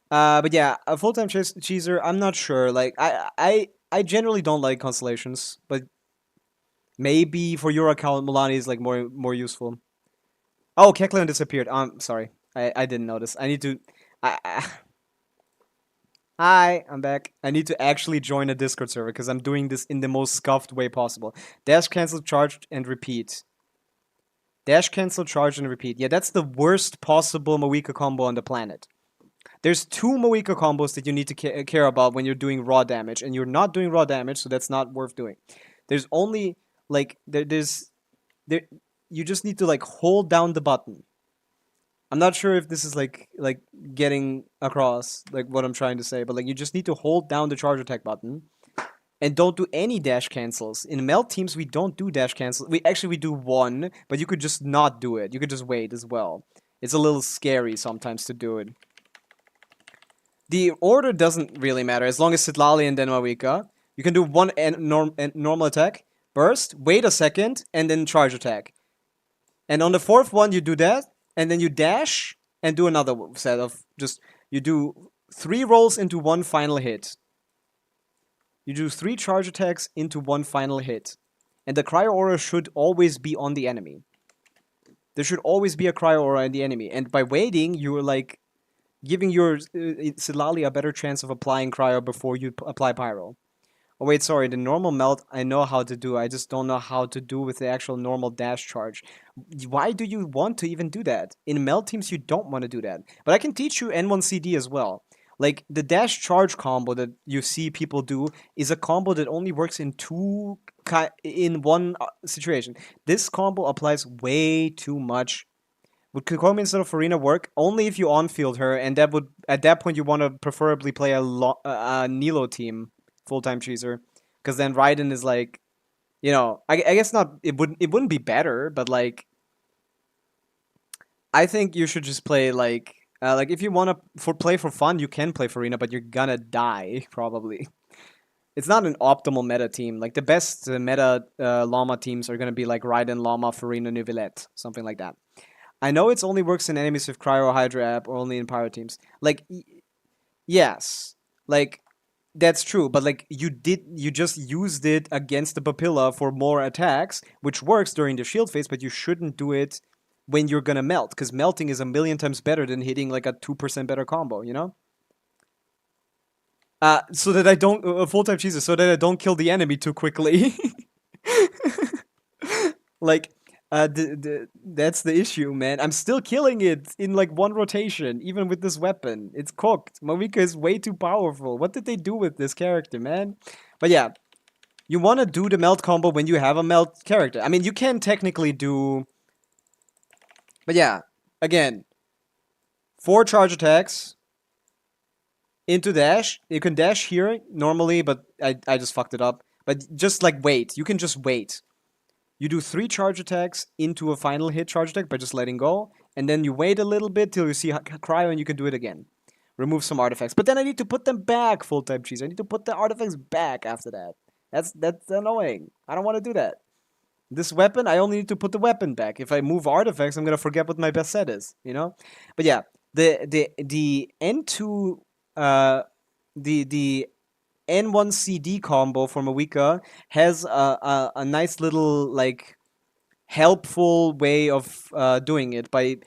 But yeah, a full-time cheeser, I'm not sure. Like, I generally don't like constellations, but maybe for your account, Milani is like more useful. Oh, Keklan disappeared. Sorry, I didn't notice. I need to. Hi, I'm back. I need to actually join a Discord server because I'm doing this in the most scuffed way possible. Dash cancel, charge, and repeat. Dash cancel, charge, and repeat. Yeah, that's the worst possible Mawika combo on the planet. There's 2 Mawika combos that you need to care about when you're doing raw damage, and you're not doing raw damage, so that's not worth doing. There's only like you just need to like hold down the button. I'm not sure if this is like getting across like what I'm trying to say, but like you just need to hold down the charge attack button. And don't do any dash cancels. In melt teams, we don't do dash cancels. We do one, but you could just not do it. You could just wait as well. It's a little scary sometimes to do it. The order doesn't really matter as long as Sitlali and then Mawika. You can do one normal attack, burst, wait a second, and then charge attack. And on the 4th one, you do that, and then you dash and do another set of you do 3 rolls into 1 final hit. You do 3 charge attacks into 1 final hit. And the Cryo Aura should always be on the enemy. There should always be a Cryo Aura on the enemy. And by waiting, you're like giving your Silali a better chance of applying Cryo before you apply Pyro. Oh wait, sorry, the normal melt I know how to do. I just don't know how to do with the actual normal dash charge. Why do you want to even do that? In melt teams, you don't want to do that. But I can teach you N1CD as well. Like, the dash charge combo that you see people do is a combo that only works in one situation. This combo applies way too much. Would Kokomi instead of Farina work? Only if you on-field her, and that would at that point you want to preferably play a Nilo team. Full-time cheeser, because then Raiden is like, you know, I guess not. It wouldn't be better, but like, I think you should just play like if you want to play for fun, you can play Farina, but you're gonna die probably. It's not an optimal meta team. Like the best meta Llama teams are gonna be like Raiden, Llama, Farina, Neuvillette, something like that. I know it's only works in enemies with Cryo Hydra app or only in Pyro teams. Like, yes, like. That's true, but like you just used it against the Papilla for more attacks, which works during the shield phase, but you shouldn't do it when you're gonna melt, because melting is a million times better than hitting like a 2% better combo, you know? So that I don't full-time cheeses, so that I don't kill the enemy too quickly. Like, that's the issue, man. I'm still killing it in like 1 rotation, even with this weapon. It's cooked. Mavika is way too powerful. What did they do with this character, man? But yeah, you want to do the melt combo when you have a melt character. I mean, you can technically do... But yeah, again, 4 charge attacks into dash. You can dash here normally, but I just fucked it up. But just like wait. You can just wait. You do 3 charge attacks into a final hit charge attack by just letting go, and then you wait a little bit till you see Cryo and you can do it again. Remove some artifacts. But then I need to put them back, full-time cheese. I need to put the artifacts back after that. That's annoying. I don't want to do that. This weapon, I only need to put the weapon back. If I move artifacts, I'm going to forget what my best set is, you know? But yeah, the N2, the N1CD combo from Awika has a nice little, like, helpful way of doing it by...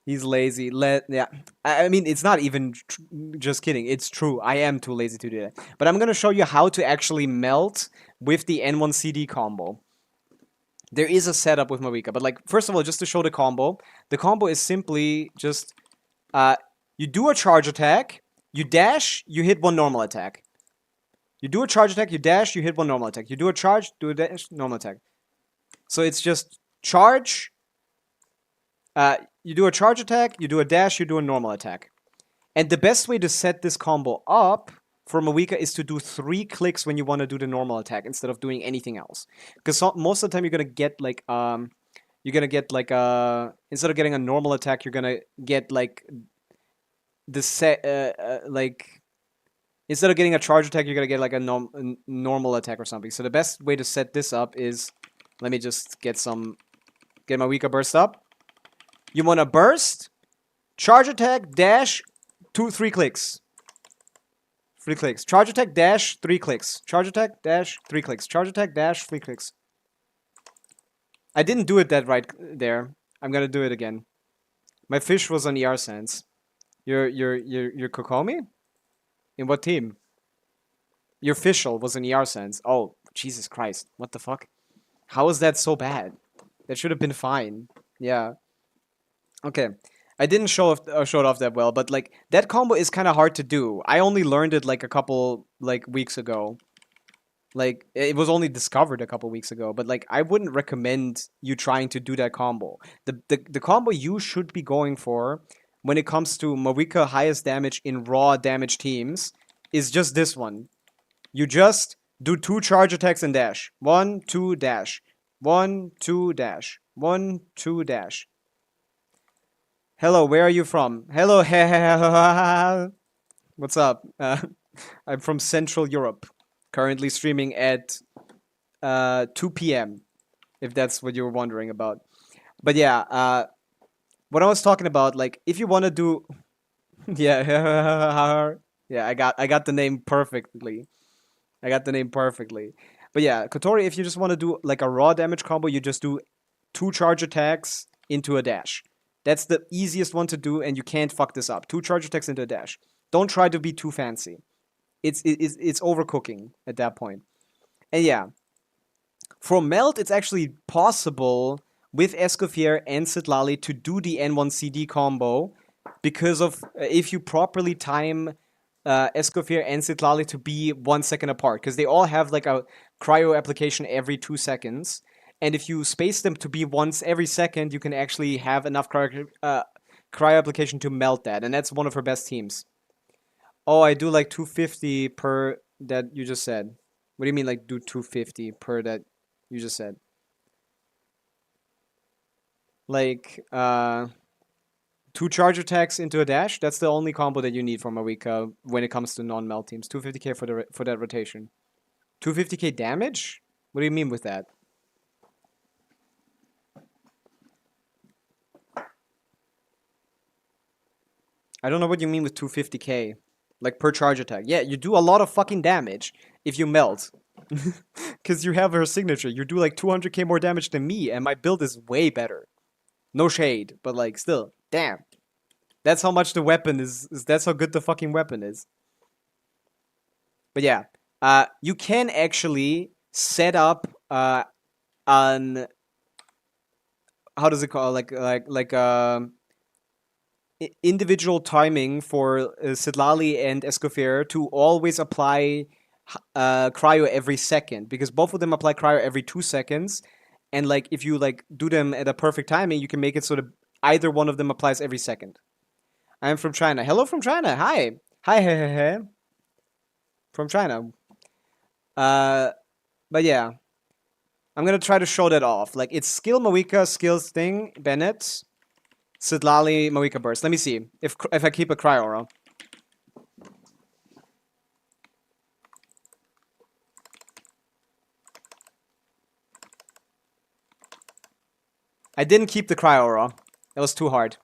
He's lazy. Yeah. I mean, it's not even just kidding. It's true. I am too lazy to do that. But I'm going to show you how to actually melt with the N1CD combo. There is a setup with Mavika. But, like, first of all, just to show the combo is simply just... you do a charge attack, you dash, you hit 1 normal attack. You do a charge attack, you dash, you hit 1 normal attack. You do a charge, do a dash, normal attack. So it's just charge... you do a charge attack, you do a dash, you do a normal attack. And the best way to set this combo up for Mawika is to do 3 clicks when you want to do the normal attack instead of doing anything else. Because most of the time you're gonna get like instead of getting a normal attack, you're gonna get like the instead of getting a charge attack, you're gonna get like a normal attack or something. So the best way to set this up is, let me just get my Wika burst up. You want to burst, charge attack, dash, 3 clicks. 3 clicks. Charge attack, dash, 3 clicks. Charge attack, dash, 3 clicks. Charge attack, dash, 3 clicks. I didn't do it that right there. I'm gonna do it again. My fish was on ER sense. Your Kokomi? In what team? Your official was in ER sense. Oh, Jesus Christ. What the fuck? How is that so bad? That should have been fine. Yeah. Okay. I didn't show it off that well, but like that combo is kind of hard to do. I only learned it like a couple weeks ago. Like it was only discovered a couple weeks ago, but like I wouldn't recommend you trying to do that combo. The combo you should be going for when it comes to Mawika highest damage in raw damage teams is just this one. You just do 2 charge attacks and dash. 1, 2, dash. 1, 2, dash. 1, 2, dash. Hello, where are you from? Hello, what's up? I'm from Central Europe. Currently streaming at 2 p.m. If that's what you were wondering about. But yeah, what I was talking about, like, if you want to do... yeah, Yeah, I got the name perfectly. I got the name perfectly. But yeah, Kotori, if you just want to do like a raw damage combo, you just do 2 charge attacks into a dash. That's the easiest one to do, and you can't fuck this up. 2 charge attacks into a dash. Don't try to be too fancy. It's overcooking at that point. And yeah, for Melt, it's actually possible with Escoffier and Sitlali to do the N1CD combo because of if you properly time Escoffier and Sitlali to be 1 second apart, because they all have like a cryo application every 2 seconds. And if you space them to be once every second, you can actually have enough cryo application to melt that. And that's one of her best teams. Oh, I do like 250 per that you just said. What do you mean like do 250 per that you just said? Like 2 charge attacks into a dash. That's the only combo that you need from Marika when it comes to non-melt teams. 250k for that rotation. 250k damage? What do you mean with that? I don't know what you mean with 250k. Like per charge attack. Yeah, you do a lot of fucking damage if you melt. Because you have her signature. You do like 200k more damage than me, and my build is way better. No shade, but like still. Damn. That's how much the weapon is. That's how good the fucking weapon is. But yeah. You can actually set up an... How does it call? Individual timing for Sitlali and Escoffier to always apply cryo every second, because both of them apply cryo every 2 seconds, and like if you like do them at a perfect timing, you can make it so that either one of them applies every second. I'm from China. Hello from China. Hi. Hi, hey, hey, hey. From China. But yeah. I'm gonna try to show that off. Like, it's skill Mawika, skills thing, Bennett, Sitlali, Mawika burst. Let me see if I keep a Cry Aura. I didn't keep the Cry Aura. That was too hard.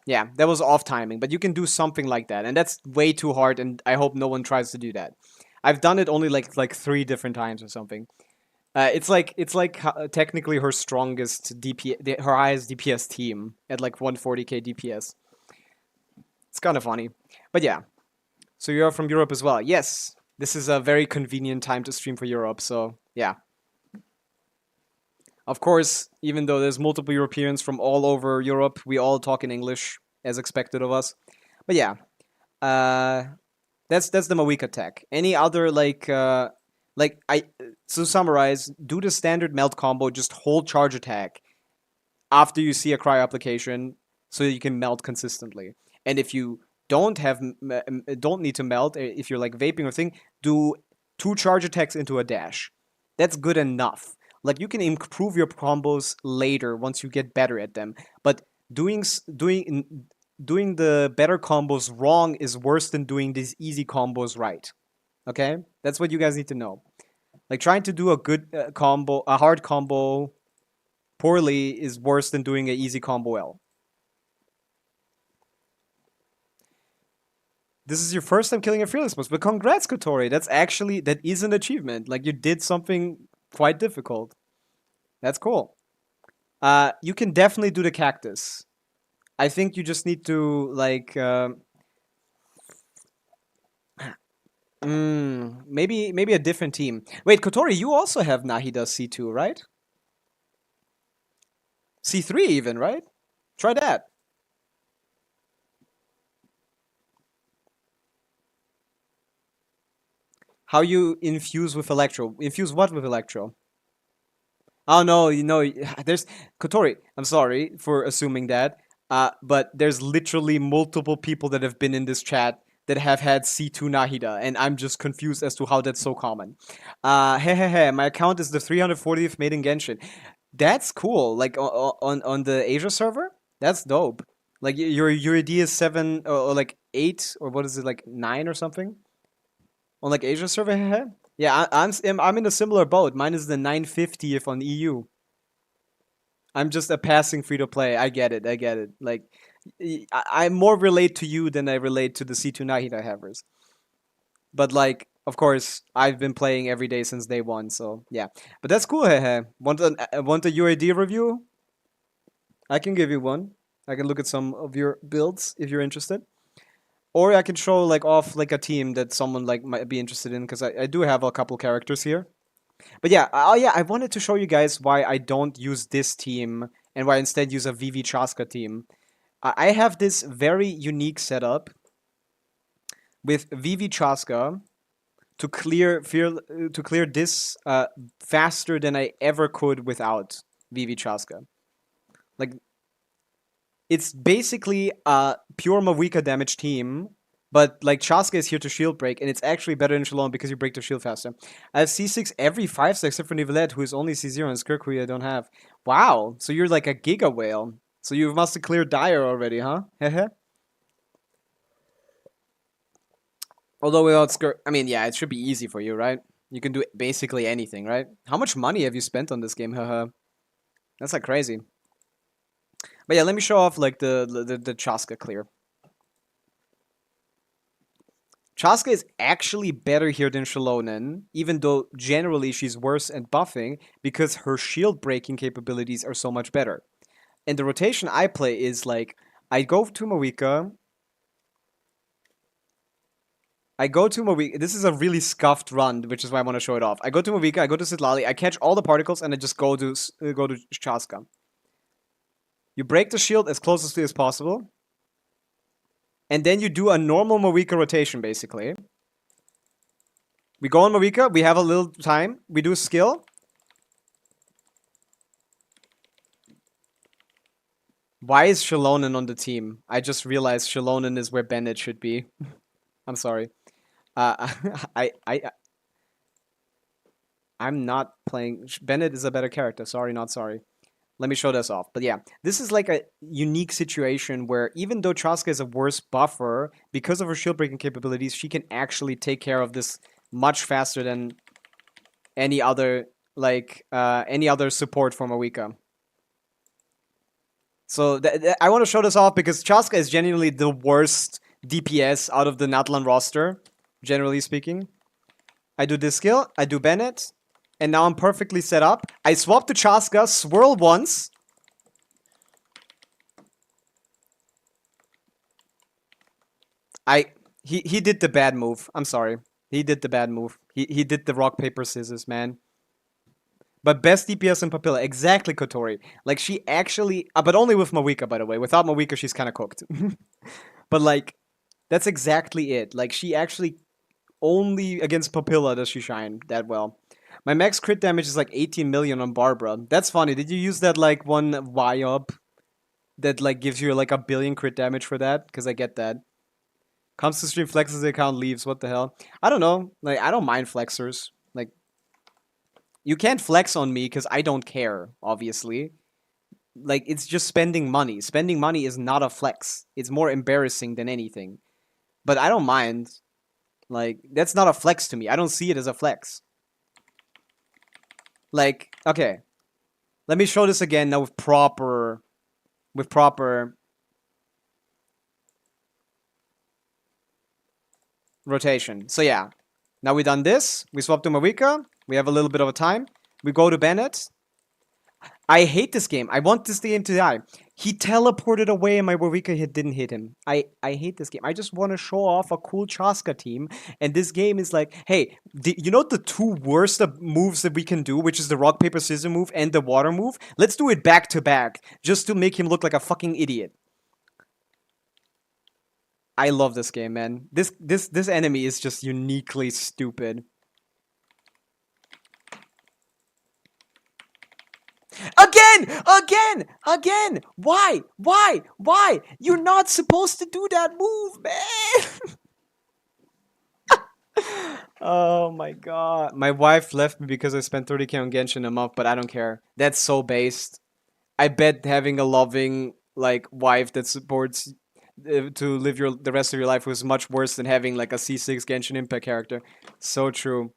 Yeah, that was off timing, but you can do something like that, and that's way too hard, and I hope no one tries to do that. I've done it only like 3 different times or something. It's like technically her strongest DP, her highest DPS team at like 140k DPS. It's kind of funny, but yeah. So you're from Europe as well? Yes. This is a very convenient time to stream for Europe. So yeah. Of course, even though there's multiple Europeans from all over Europe, we all talk in English as expected of us. But yeah, that's the Mawika tech. Any other to summarize, do the standard melt combo, just hold charge attack after you see a cryo application, so you can melt consistently. And if you don't need to melt, if you're like vaping or thing, do 2 charge attacks into a dash. That's good enough. Like, you can improve your combos later once you get better at them, but doing the better combos wrong is worse than doing these easy combos right. Okay, that's what you guys need to know. Like, trying to do a good a hard combo poorly is worse than doing an easy combo well. This is your first time killing a fearless boss, but congrats, Kotori. That is an achievement. Like, you did something quite difficult. That's cool. You can definitely do the cactus. I think you just need to like maybe a different team. Wait, Kotori, you also have Nahida C2, right? C3 even, right? Try that. How you infuse with Electro? Infuse what with Electro? Oh no, there's Kotori. I'm sorry for assuming that. But there's literally multiple people that have been in this chat that have had C2 Nahida, and I'm just confused as to how that's so common. My account is the 340th made in Genshin. That's cool. Like on the Asia server, that's dope. Like your ID is 7 or like 8 or what is it, like 9 or something? On like Asia server, yeah, I'm in a similar boat. Mine is the 950th on EU. I'm just a passing free to play. I get it. Like, I more relate to you than I relate to the C2 Nahida havers. But like, of course, I've been playing every day since day one, so yeah. But that's cool, hehe. Want a UAD review? I can give you one. I can look at some of your builds if you're interested. Or I can show like off like a team that someone like might be interested in, because I do have a couple characters here. But yeah, yeah, I wanted to show you guys why I don't use this team and why I instead use a VV Chaska team. I have this very unique setup with VV Chaska to clear this faster than I ever could without VV Chaska. Like, it's basically a pure Mawika damage team, but like Chaska is here to shield break, and it's actually better than Shalom because you break the shield faster. I have C6 every 5 stacks except for Nivelette, who is only C0, and Skirk, who I don't have. Wow, so you're like a Giga Whale. So you must have cleared Dire already, huh? Hehe. Although without Skirk, I mean, yeah, it should be easy for you, right? You can do basically anything, right? How much money have you spent on this game, haha? That's like crazy. But yeah, let me show off like the Chaska clear. Chaska is actually better here than Shalonen, even though generally she's worse at buffing because her shield breaking capabilities are so much better. And the rotation I play is like, I go to Mawika. This is a really scuffed run, which is why I want to show it off. I go to Mawika, I go to Sitlali, I catch all the particles, and I just go to Chaska. You break the shield as closely as possible. And then you do a normal Mawika rotation, basically. We go on Mawika, we have a little time, we do skill. Why is Shalonen on the team? I just realized Shalonen is where Bennett should be. I'm sorry. I'm not playing... Bennett is a better character. Sorry, not sorry. Let me show this off. But yeah, this is like a unique situation where even though Chaska is a worse buffer, because of her shield breaking capabilities, she can actually take care of this much faster than any other support from Mawika. So I want to show this off because Chaska is genuinely the worst DPS out of the Natlan roster, generally speaking. I do this skill, I do Bennett, and now I'm perfectly set up. I swap to Chaska, swirl once. He did the bad move. I'm sorry. He did the bad move. He did the rock, paper, scissors, man. But best DPS in Papilla. Exactly, Kotori. Like, she actually... but only with Mawika, by the way. Without Mawika, she's kind of cooked. But, like, that's exactly it. Like, she actually... Only against Papilla does she shine that well. My max crit damage is like 18 million on Barbara. That's funny. Did you use that, like, one YAP that, like, gives you, like, 1 billion crit damage for that? Because I get that. Comes to stream, flexes the account, leaves. What the hell? I don't know. Like, I don't mind flexers. Like, you can't flex on me because I don't care, obviously. Like, it's just spending money. Spending money is not a flex. It's more embarrassing than anything. But I don't mind. Like, that's not a flex to me. I don't see it as a flex. Like, okay. Let me show this again now with proper rotation. So yeah. Now we done this. We swap to Mawika. We have a little bit of a time. We go to Bennett. I hate this game. I want this game to die. He teleported away and my Mawika hit didn't hit him. I hate this game. I just want to show off a cool Chaska team. And this game is like, hey, you know the two worst moves that we can do, which is the rock, paper, scissors move and the water move? Let's do it back to back, just to make him look like a fucking idiot. I love this game, man. This enemy is just uniquely stupid. Again! Why? You're not supposed to do that move, man! Oh my god. My wife left me because I spent 30k on Genshin a month, but I don't care. That's so based. I bet having a loving, like, wife that supports to live the rest of your life was much worse than having, like, a C6 Genshin Impact character. So true.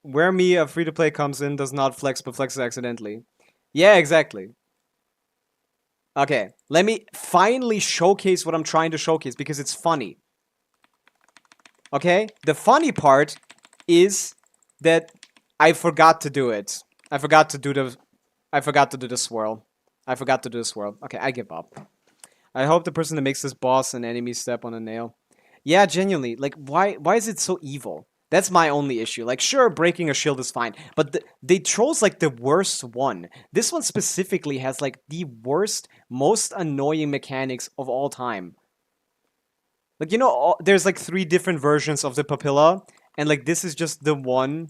Where me, a free-to-play comes in, does not flex, but flexes accidentally. Yeah, exactly. Okay, let me finally showcase what I'm trying to showcase, because it's funny. Okay? The funny part is that I forgot to do it. I forgot to do the swirl. I forgot to do the swirl. Okay, I give up. I hope the person that makes this boss and enemy step on a nail. Yeah, genuinely. Like, why is it so evil? That's my only issue. Like, sure, breaking a shield is fine, but they chose like the worst one. This one specifically has like the worst, most annoying mechanics of all time. Like, you know, there's like 3 different versions of the papilla, and like this is just the one.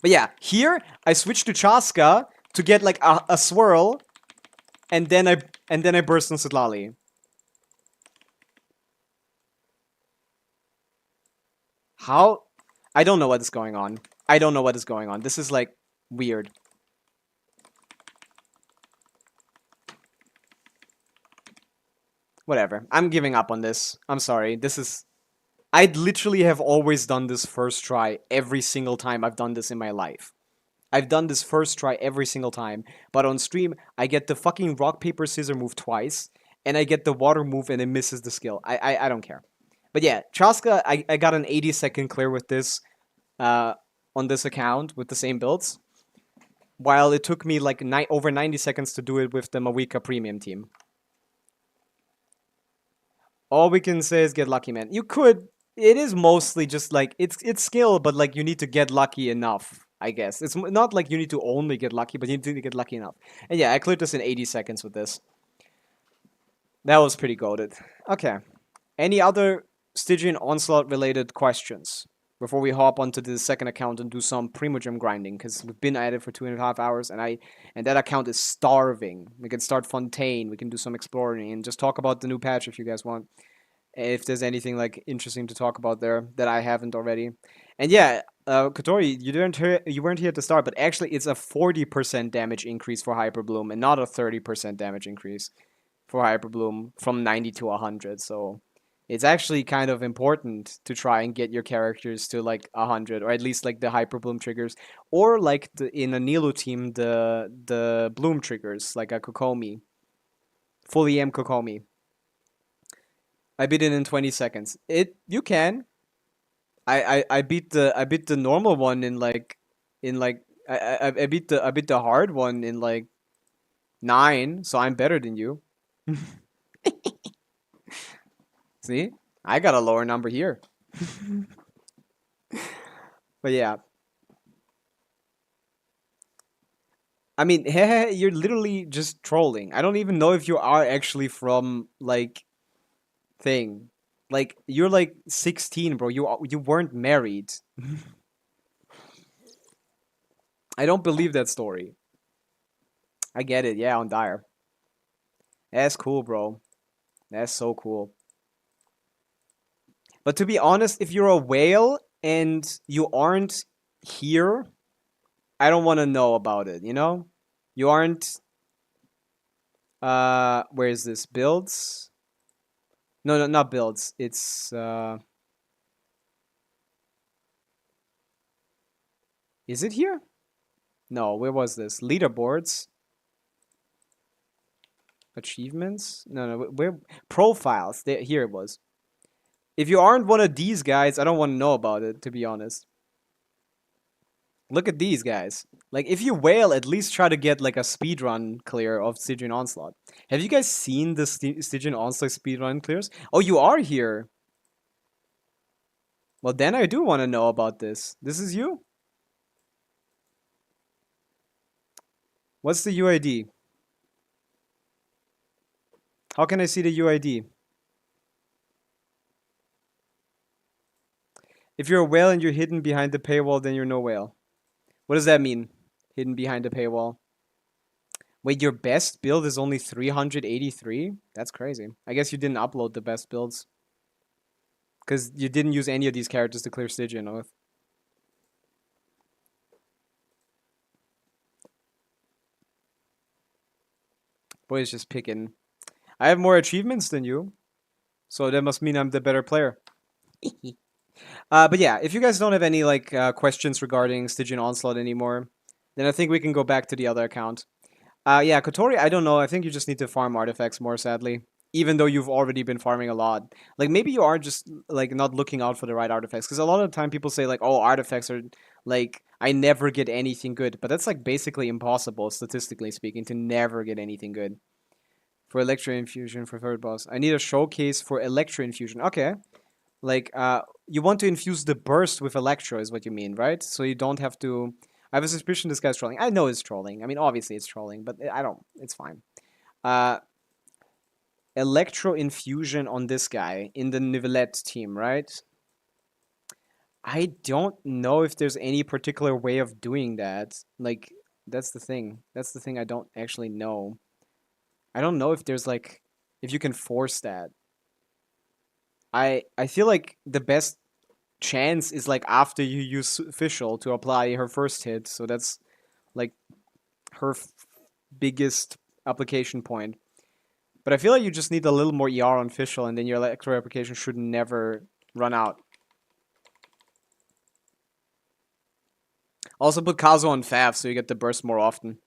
But yeah, here I switched to Chaska to get like a swirl, and then I burst on Sitlali. How? I don't know what is going on. I don't know what is going on. This is like weird. Whatever. I'm giving up on this. I'm sorry. This is... I'd literally have always done this first try every single time I've done this in my life. I've done this first try every single time, but on stream, I get the fucking rock, paper, scissors move twice, and I get the water move and it misses the skill. I don't care. But yeah, Chaska, I got an 80-second clear with this on this account with the same builds, while it took me like over 90 seconds to do it with the Mawika premium team. All we can say is get lucky, man. You could... It is mostly just like, it's skill, but like you need to get lucky enough, I guess. It's not like you need to only get lucky, but you need to get lucky enough. And yeah, I cleared this in 80 seconds with this. That was pretty goated. Okay. Any other Stygian Onslaught related questions before we hop onto the second account and do some Primogem grinding? Because we've been at it for 2.5 hours, and that account is starving. We can start Fontaine, we can do some exploring, and just talk about the new patch if you guys want. If there's anything like interesting to talk about there that I haven't already. And yeah, Kotori, you weren't here at the start, but actually it's a 40% damage increase for Hyper Bloom and not a 30% damage increase for Hyper Bloom from 90 to 100. So it's actually kind of important to try and get your characters to like 100, or at least like the Hyper Bloom triggers, or like in a Nilo team the Bloom triggers, like a Kokomi, full EM Kokomi. I beat it in 20 seconds. You can. I beat the normal one in like I beat the hard one in like 9, so I'm better than you. See? I got a lower number here. But yeah. I mean, you're literally just trolling. I don't even know if you are actually from like thing. Like, you're like 16, bro. You weren't married. I don't believe that story. I get it. Yeah, on Dire. That's cool, bro. That's so cool. But to be honest, if you're a whale and you aren't here, I don't want to know about it, you know? You aren't... where is this? Builds? No, not builds. It's, is it here? No, where was this? Leaderboards? Achievements? No, where? Profiles. Here it was. If you aren't one of these guys, I don't want to know about it, to be honest. Look at these guys. Like, if you whale, at least try to get, like, a speedrun clear of Stygian Onslaught. Have you guys seen the Stygian Onslaught speedrun clears? Oh, you are here. Well, then I do want to know about this. This is you? What's the UID? How can I see the UID? If you're a whale and you're hidden behind the paywall, then you're no whale. What does that mean? Hidden behind the paywall. Wait, your best build is only 383? That's crazy. I guess you didn't upload the best builds. Because you didn't use any of these characters to clear Stygian with. Boy, it's just picking. I have more achievements than you. So that must mean I'm the better player. But yeah, if you guys don't have any like questions regarding Stygian Onslaught anymore, then I think we can go back to the other account. Yeah, Kotori, I don't know. I think you just need to farm artifacts more, sadly. even though you've already been farming a lot. Like maybe you are just like not looking out for the right artifacts, because a lot of the time people say like, oh, artifacts are like I never get anything good, but that's like basically impossible statistically speaking to never get anything good. For Electro Infusion for third boss, I need a showcase for Electro Infusion. Okay, like you want to infuse the burst with Electro is what you mean, right? So you don't have to. I have a suspicion this guy's trolling. I know it's trolling. I mean, obviously it's trolling, but I don't. It's fine. Electro Infusion on this guy in the Nivelette team, right? I don't know if there's any particular way of doing that. Like, that's the thing. That's the thing I don't actually know. I don't know if there's like, if you can force that. I feel like the best chance is like after you use Official to apply her first hit. So that's like her biggest application point. But I feel like you just need a little more ER on Official, and then your Electro application should never run out. Also put Kazo on Fav so you get the burst more often.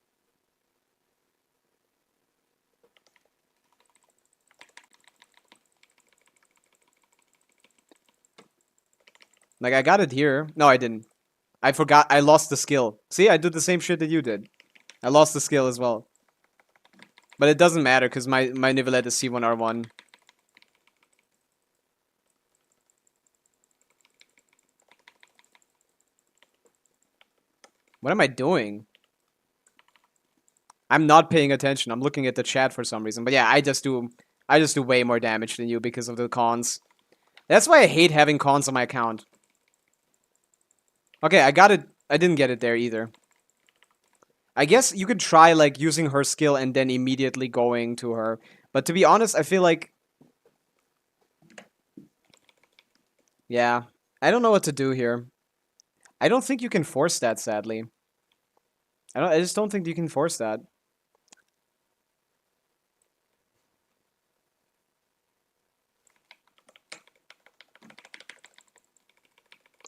Like, I got it here. No, I didn't. I forgot. I lost the skill. See, I did the same shit that you did. I lost the skill as well. But it doesn't matter because my Nivelette is C1R1. What am I doing? I'm not paying attention. I'm looking at the chat for some reason. But yeah, I just do way more damage than you because of the cons. That's why I hate having cons on my account. Okay, I got it. I didn't get it there either. I guess you could try like using her skill and then immediately going to her. But to be honest, I feel like... Yeah, I don't know what to do here. I don't think you can force that, sadly. I just don't think you can force that.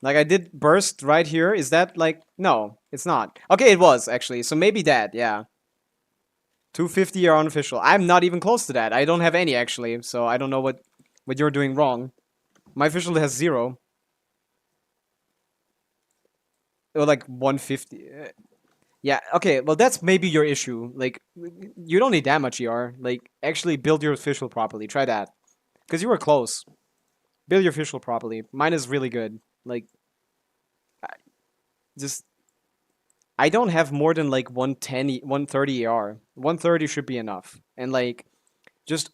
Like, I did burst right here. Is that, like... No, it's not. Okay, it was, actually. So maybe that, yeah. 250 are unofficial. I'm not even close to that. I don't have any, actually. So I don't know what you're doing wrong. My official has 0. Or, like, 150. Yeah, okay, well, that's maybe your issue. Like, you don't need that much ER. Like, actually build your official properly. Try that. Because you were close. Build your official properly. Mine is really good. Like, I don't have more than like 110, 130 ER. 130 should be enough. And like, just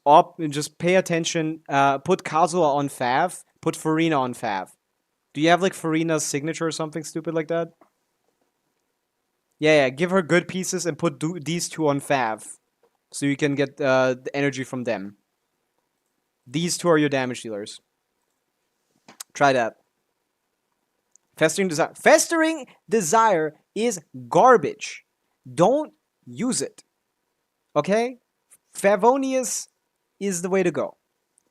pay attention. Put Kazuha on Fav. Put Farina on Fav. Do you have like Farina's signature or something stupid like that? Yeah, give her good pieces and put these two on Fav. So you can get the energy from them. These two are your damage dealers. Try that. Festering Desire. Festering Desire is garbage. Don't use it. Okay? Favonius is the way to go.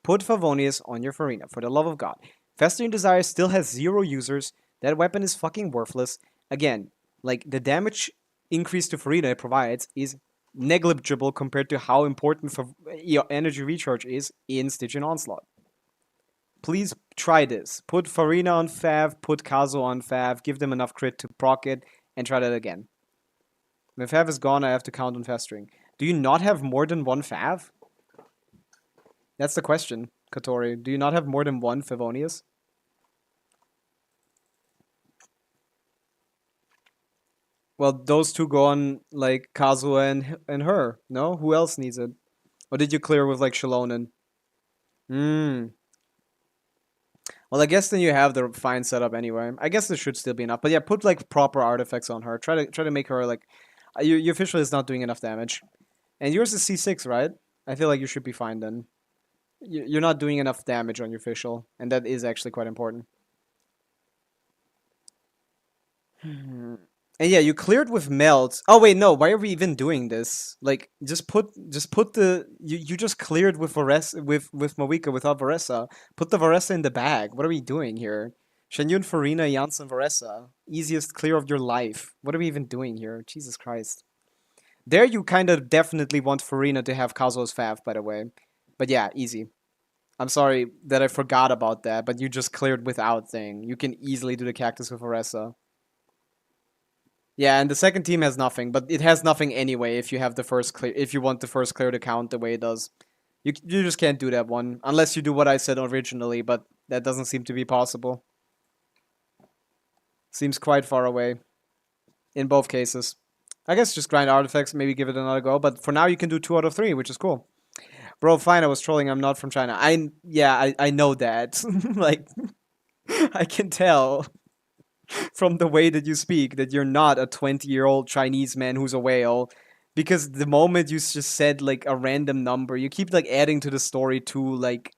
Put Favonius on your Farina, for the love of God. Festering Desire still has 0 users. That weapon is fucking worthless. Again, like, the damage increase to Farina it provides is negligible compared to how important energy recharge is in Stygian Onslaught. Please try this. Put Farina on Fav, put Kazo on Fav, give them enough crit to proc it, and try that again. When Fav is gone, I have to count on Festering. Do you not have more than 1 Fav? That's the question, Katori. Do you not have more than 1 Favonius? Well, those two go on, like, Kazuha and her, no? Who else needs it? Or did you clear with, like, Shalonen? Well, I guess then you have the fine setup anyway. I guess there should still be enough. But yeah, put, like, proper artifacts on her. Try to make her, like... Your official is not doing enough damage. And yours is C6, right? I feel like you should be fine then. You're not doing enough damage on your official. And that is actually quite important. And yeah, you cleared with melt. Oh wait, no. Why are we even doing this? Like, just put the you just cleared with Varessa with Mawika without Varessa. Put the Varessa in the bag. What are we doing here? Shenyun, Farina, Janssen, Varessa. Easiest clear of your life. What are we even doing here? Jesus Christ. There you kind of definitely want Farina to have Kazu's Fav, by the way. But yeah, easy. I'm sorry that I forgot about that, but you just cleared without thing. You can easily do the cactus with Oresa. Yeah, and the second team has nothing, but it has nothing anyway if you have the first clear if you want the first clear to count the way it does. You just can't do that one unless you do what I said originally, but that doesn't seem to be possible. Seems quite far away in both cases. I guess just grind artifacts, maybe give it another go, but for now you can do 2 out of 3, which is cool. Bro, fine, I was trolling. I'm not from China. I know that. Like, I can tell from the way that you speak that you're not a 20-year-old Chinese man who's a whale. Because the moment you just said like a random number, you keep like adding to the story too. Like,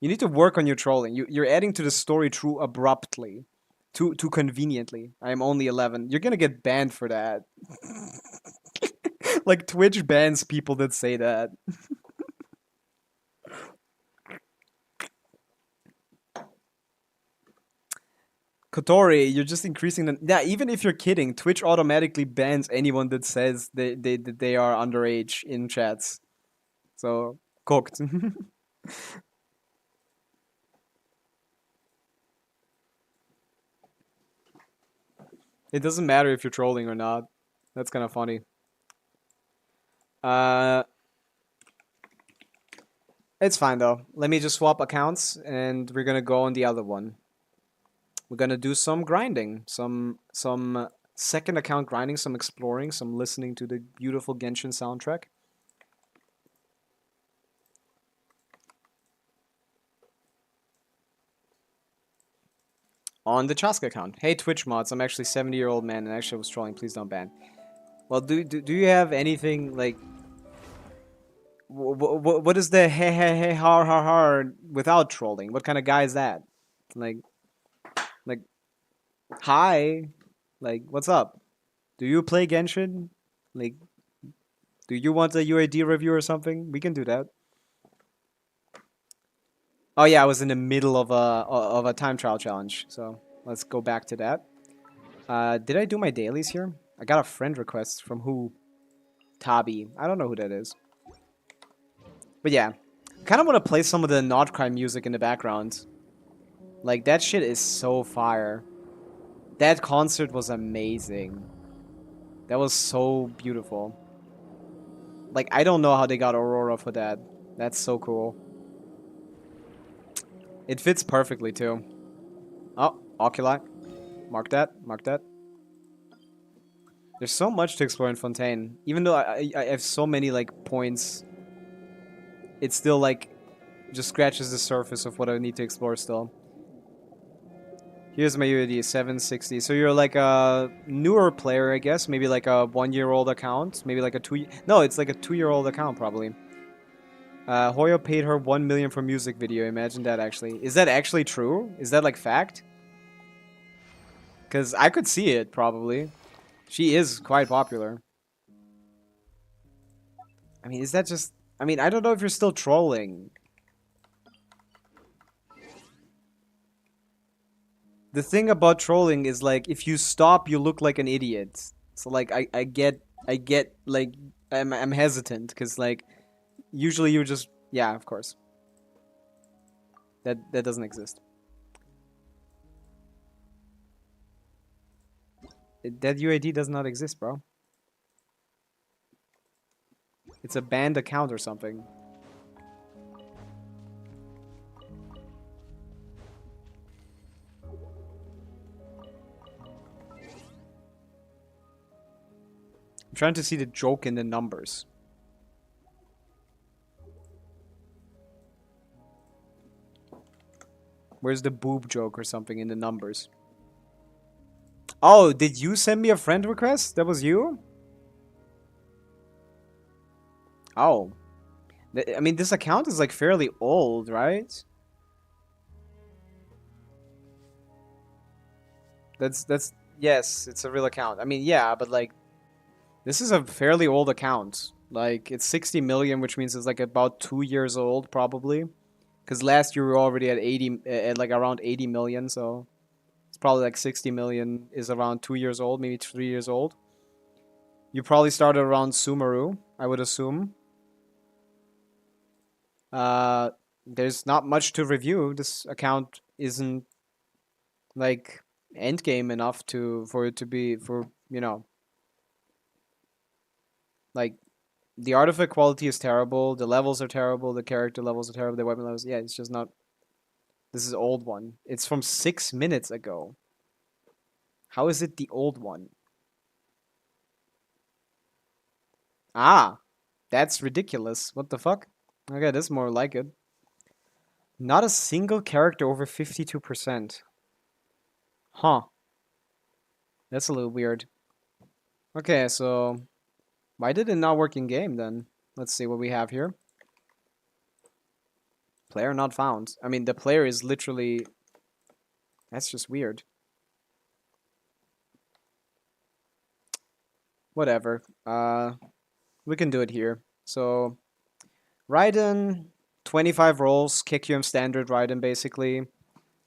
you need to work on your trolling. You're adding to the story too abruptly, too conveniently. I am only 11. You're gonna get banned for that. Like Twitch bans people that say that. Kotori, you're just increasing the. Yeah, even if you're kidding, Twitch automatically bans anyone that says they are underage in chats. So, cooked. It doesn't matter if you're trolling or not. That's kind of funny. It's fine though. Let me just swap accounts and we're gonna go on the other one. We're gonna do some grinding, some second account grinding, some exploring, some listening to the beautiful Genshin soundtrack. On the Chaska account. Hey Twitch mods, I'm actually 70-year-old man and actually I was trolling. Please don't ban. Well, do you have anything like? What is the hey hey hey har har har without trolling? What kind of guy is that? Like hi, like what's up? Do you play Genshin? Like, do you want a UAD review or something? We can do that. Oh yeah, I was in the middle of a time trial challenge, so let's go back to that. Did I do my dailies here? I got a friend request from who? Tabi. I don't know who that is. But yeah, I kind of want to play some of the Not Crime music in the background. Like, that shit is so fire. That concert was amazing. That was so beautiful. Like, I don't know how they got Aurora for that. That's so cool. It fits perfectly, too. Oh, Oculi. Mark that. Mark that. There's so much to explore in Fontaine. Even though I have so many, like, points, it still, like, just scratches the surface of what I need to explore still. Here's my UAD, 760. So you're like a newer player, I guess. Maybe like a 1-year-old account. Maybe like a 2... No, it's like a 2-year-old account, probably. Hoyo paid her 1 million for music video. Imagine that, actually. Is that actually true? Is that like fact? Because I could see it, probably. She is quite popular. I mean, is that just... I mean, I don't know if you're still trolling. The thing about trolling is, like, if you stop, you look like an idiot. So, like, I get, like, I'm hesitant, because, like, usually you just... Yeah, of course. That doesn't exist. That UAD does not exist, bro. It's a banned account or something. I'm trying to see the joke in the numbers. Where's the boob joke or something in the numbers? Oh, did you send me a friend request? That was you? Oh. I mean, this account is like fairly old, right? That's yes, it's a real account. I mean, yeah, but like this is a fairly old account. Like it's 60 million, which means it's like about 2 years old probably. Cuz last year we were already at 80 at like around 80 million, so it's probably like 60 million is around 2 years old, maybe 3 years old. You probably started around Sumeru, I would assume. There's not much to review. This account isn't like endgame enough for it to be for like the artifact quality is terrible, the levels are terrible, the character levels are terrible, the weapon levels. Yeah, it's just not. This is old one. It's from 6 minutes ago. How is it the old one? Ah, that's ridiculous. What the fuck? Okay, this is more like it. Not a single character over 52%. Huh. That's a little weird. Okay, so why did it not work in game then? Let's see what we have here. Player not found. I mean, the player is literally... That's just weird. Whatever. We can do it here. So, Raiden, 25 rolls, KQM standard Raiden basically.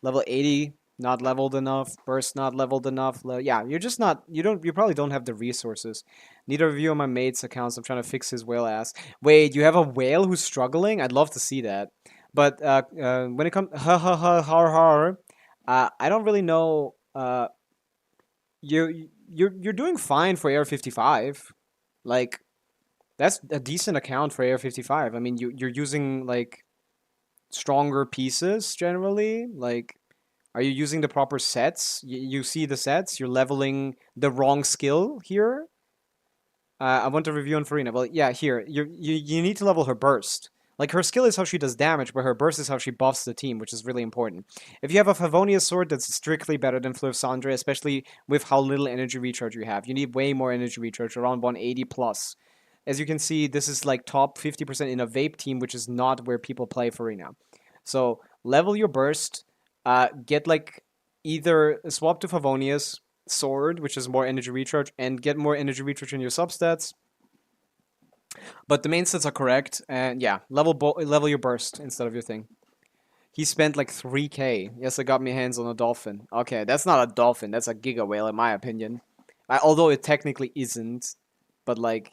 Level 80, not leveled enough. Burst not leveled enough. Yeah, you're just not. You probably don't have the resources. Need a review on my mate's accounts. I'm trying to fix his whale ass. Wait, you have a whale who's struggling? I'd love to see that. But when it comes, I don't really know. You're doing fine for AR-55. Like, that's a decent account for AR-55. I mean, you're using like stronger pieces generally. Like, are you using the proper sets? You see the sets. You're leveling the wrong skill here. I want a review on Farina. Well, yeah, here you need to level her burst. Like, her skill is how she does damage, but her burst is how she buffs the team, which is really important. If you have a Favonius sword, that's strictly better than Fleur Sandre, especially with how little energy recharge you have. You need way more energy recharge, around 180 plus. As you can see, this is like top 50% in a vape team, which is not where people play Farina. So, level your burst, get like either swap to Favonius sword, which is more energy recharge, and get more energy recharge in your substats. But the main stats are correct, and yeah, level your burst instead of your thing. He spent like 3k. Yes, I got my hands on a dolphin. Okay, that's not a dolphin, that's a giga whale in my opinion. Although it technically isn't, but like,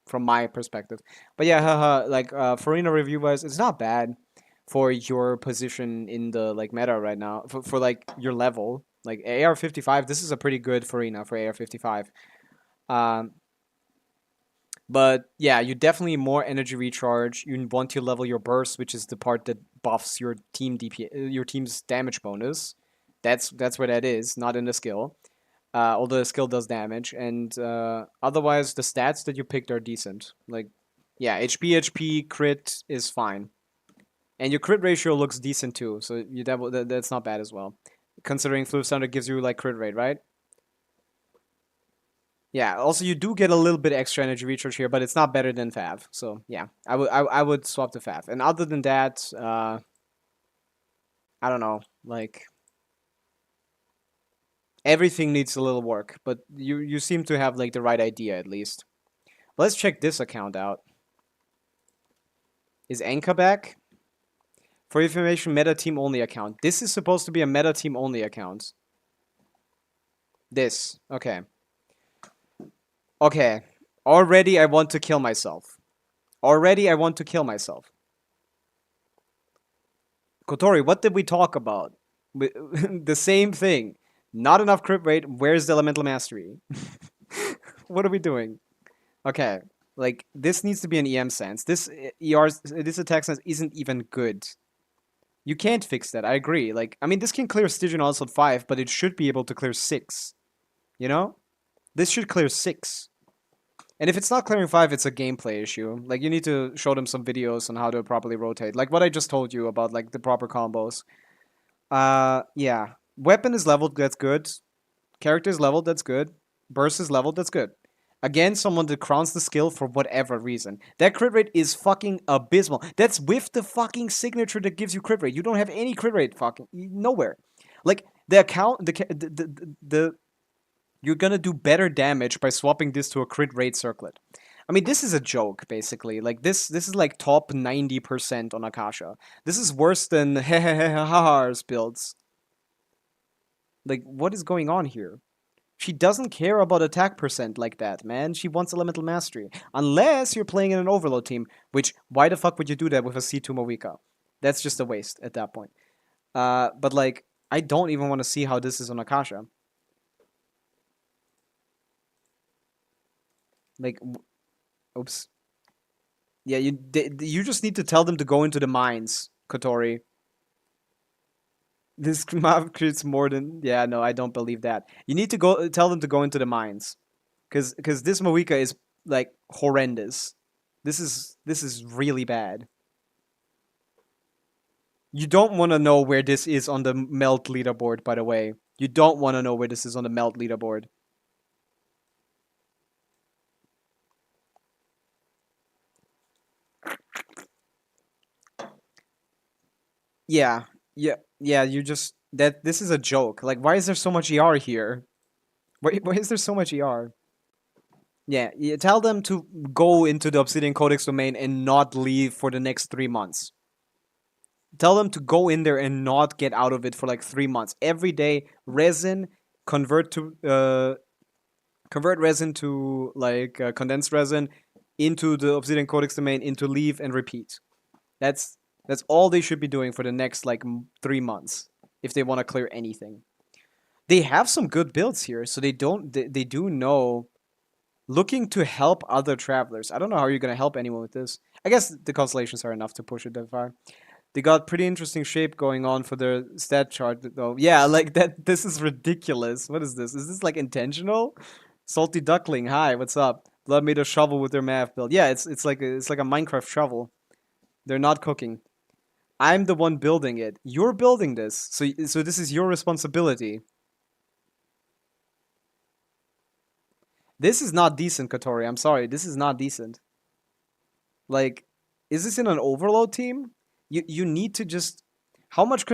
from my perspective. But yeah, haha, like Farina review wise, it's not bad for your position in the like meta right now. For like your level. Like AR-55, this is a pretty good Farina for AR-55. But yeah, you definitely need more energy recharge. You want to level your burst, which is the part that buffs your your team's damage bonus. That's where that is, not in the skill. Although the skill does damage, and otherwise the stats that you picked are decent. Like, yeah, HP crit is fine, and your crit ratio looks decent too. So that's not bad as well, considering Flu Thunder gives you like crit rate, right? Yeah, also you do get a little bit extra energy recharge here, but it's not better than Fav. So yeah, I would swap to Fav. And other than that, I don't know, like everything needs a little work, but you seem to have like the right idea at least. Let's check this account out. Is Enka back? For information, meta team only account. This is supposed to be a meta team only account. This, okay. Okay, already I want to kill myself. Already I want to kill myself. Kotori, what did we talk about? The same thing. Not enough crit rate. Where's the elemental mastery? What are we doing? Okay, like this needs to be an EM sense. This this attack sense isn't even good. You can't fix that. I agree. Like, I mean, this can clear Stygian Onslaught 5, but it should be able to clear 6. You know? This should clear 6. And if it's not clearing 5, it's a gameplay issue. Like, you need to show them some videos on how to properly rotate. Like what I just told you about, like, the proper combos. Yeah. Weapon is leveled, that's good. Character is leveled, that's good. Burst is leveled, that's good. Again, someone that crowns the skill for whatever reason. That crit rate is fucking abysmal. That's with the fucking signature that gives you crit rate. You don't have any crit rate fucking nowhere. Like, the account, you're gonna do better damage by swapping this to a crit rate circlet. I mean, this is a joke, basically. Like, this is like top 90% on Akasha. This is worse than Hehehehahar's builds. Like, what is going on here? She doesn't care about attack percent like that, man. She wants elemental mastery. Unless you're playing in an overload team, which why the fuck would you do that with a C2 Moika? That's just a waste at that point. But like, I don't even want to see how this is on Akasha. Like, oops. Yeah, you just need to tell them to go into the mines, Kotori. This map creates more than no, I don't believe that. You need to go tell them to go into the mines, because this Moika is like horrendous. This is really bad. You don't want to know where this is on the melt leaderboard, by the way. You don't want to know where this is on the melt leaderboard. Yeah, you just this is a joke. Like, why is there so much ER here? Why is there so much ER? Yeah, you tell them to go into the Obsidian Codex domain and not leave for the next 3 months. Tell them to go in there and not get out of it for like 3 months. Every day, resin, convert resin to like condensed resin into the Obsidian Codex domain, into leave and repeat. That's all they should be doing for the next like 3 months if they want to clear anything. They have some good builds here, so they do know. Looking to help other travelers. I don't know how you're gonna help anyone with this. I guess the constellations are enough to push it that far. They got pretty interesting shape going on for their stat chart though. Yeah, like that. This is ridiculous. What is this? Is this like intentional? Salty duckling. Hi, what's up? Blood made a shovel with their math build. Yeah, it's like a Minecraft shovel. They're not cooking. I'm the one building it. You're building this, so this is your responsibility. This is not decent, Kotori. I'm sorry. This is not decent. Like, is this in an overload team? You need to just how much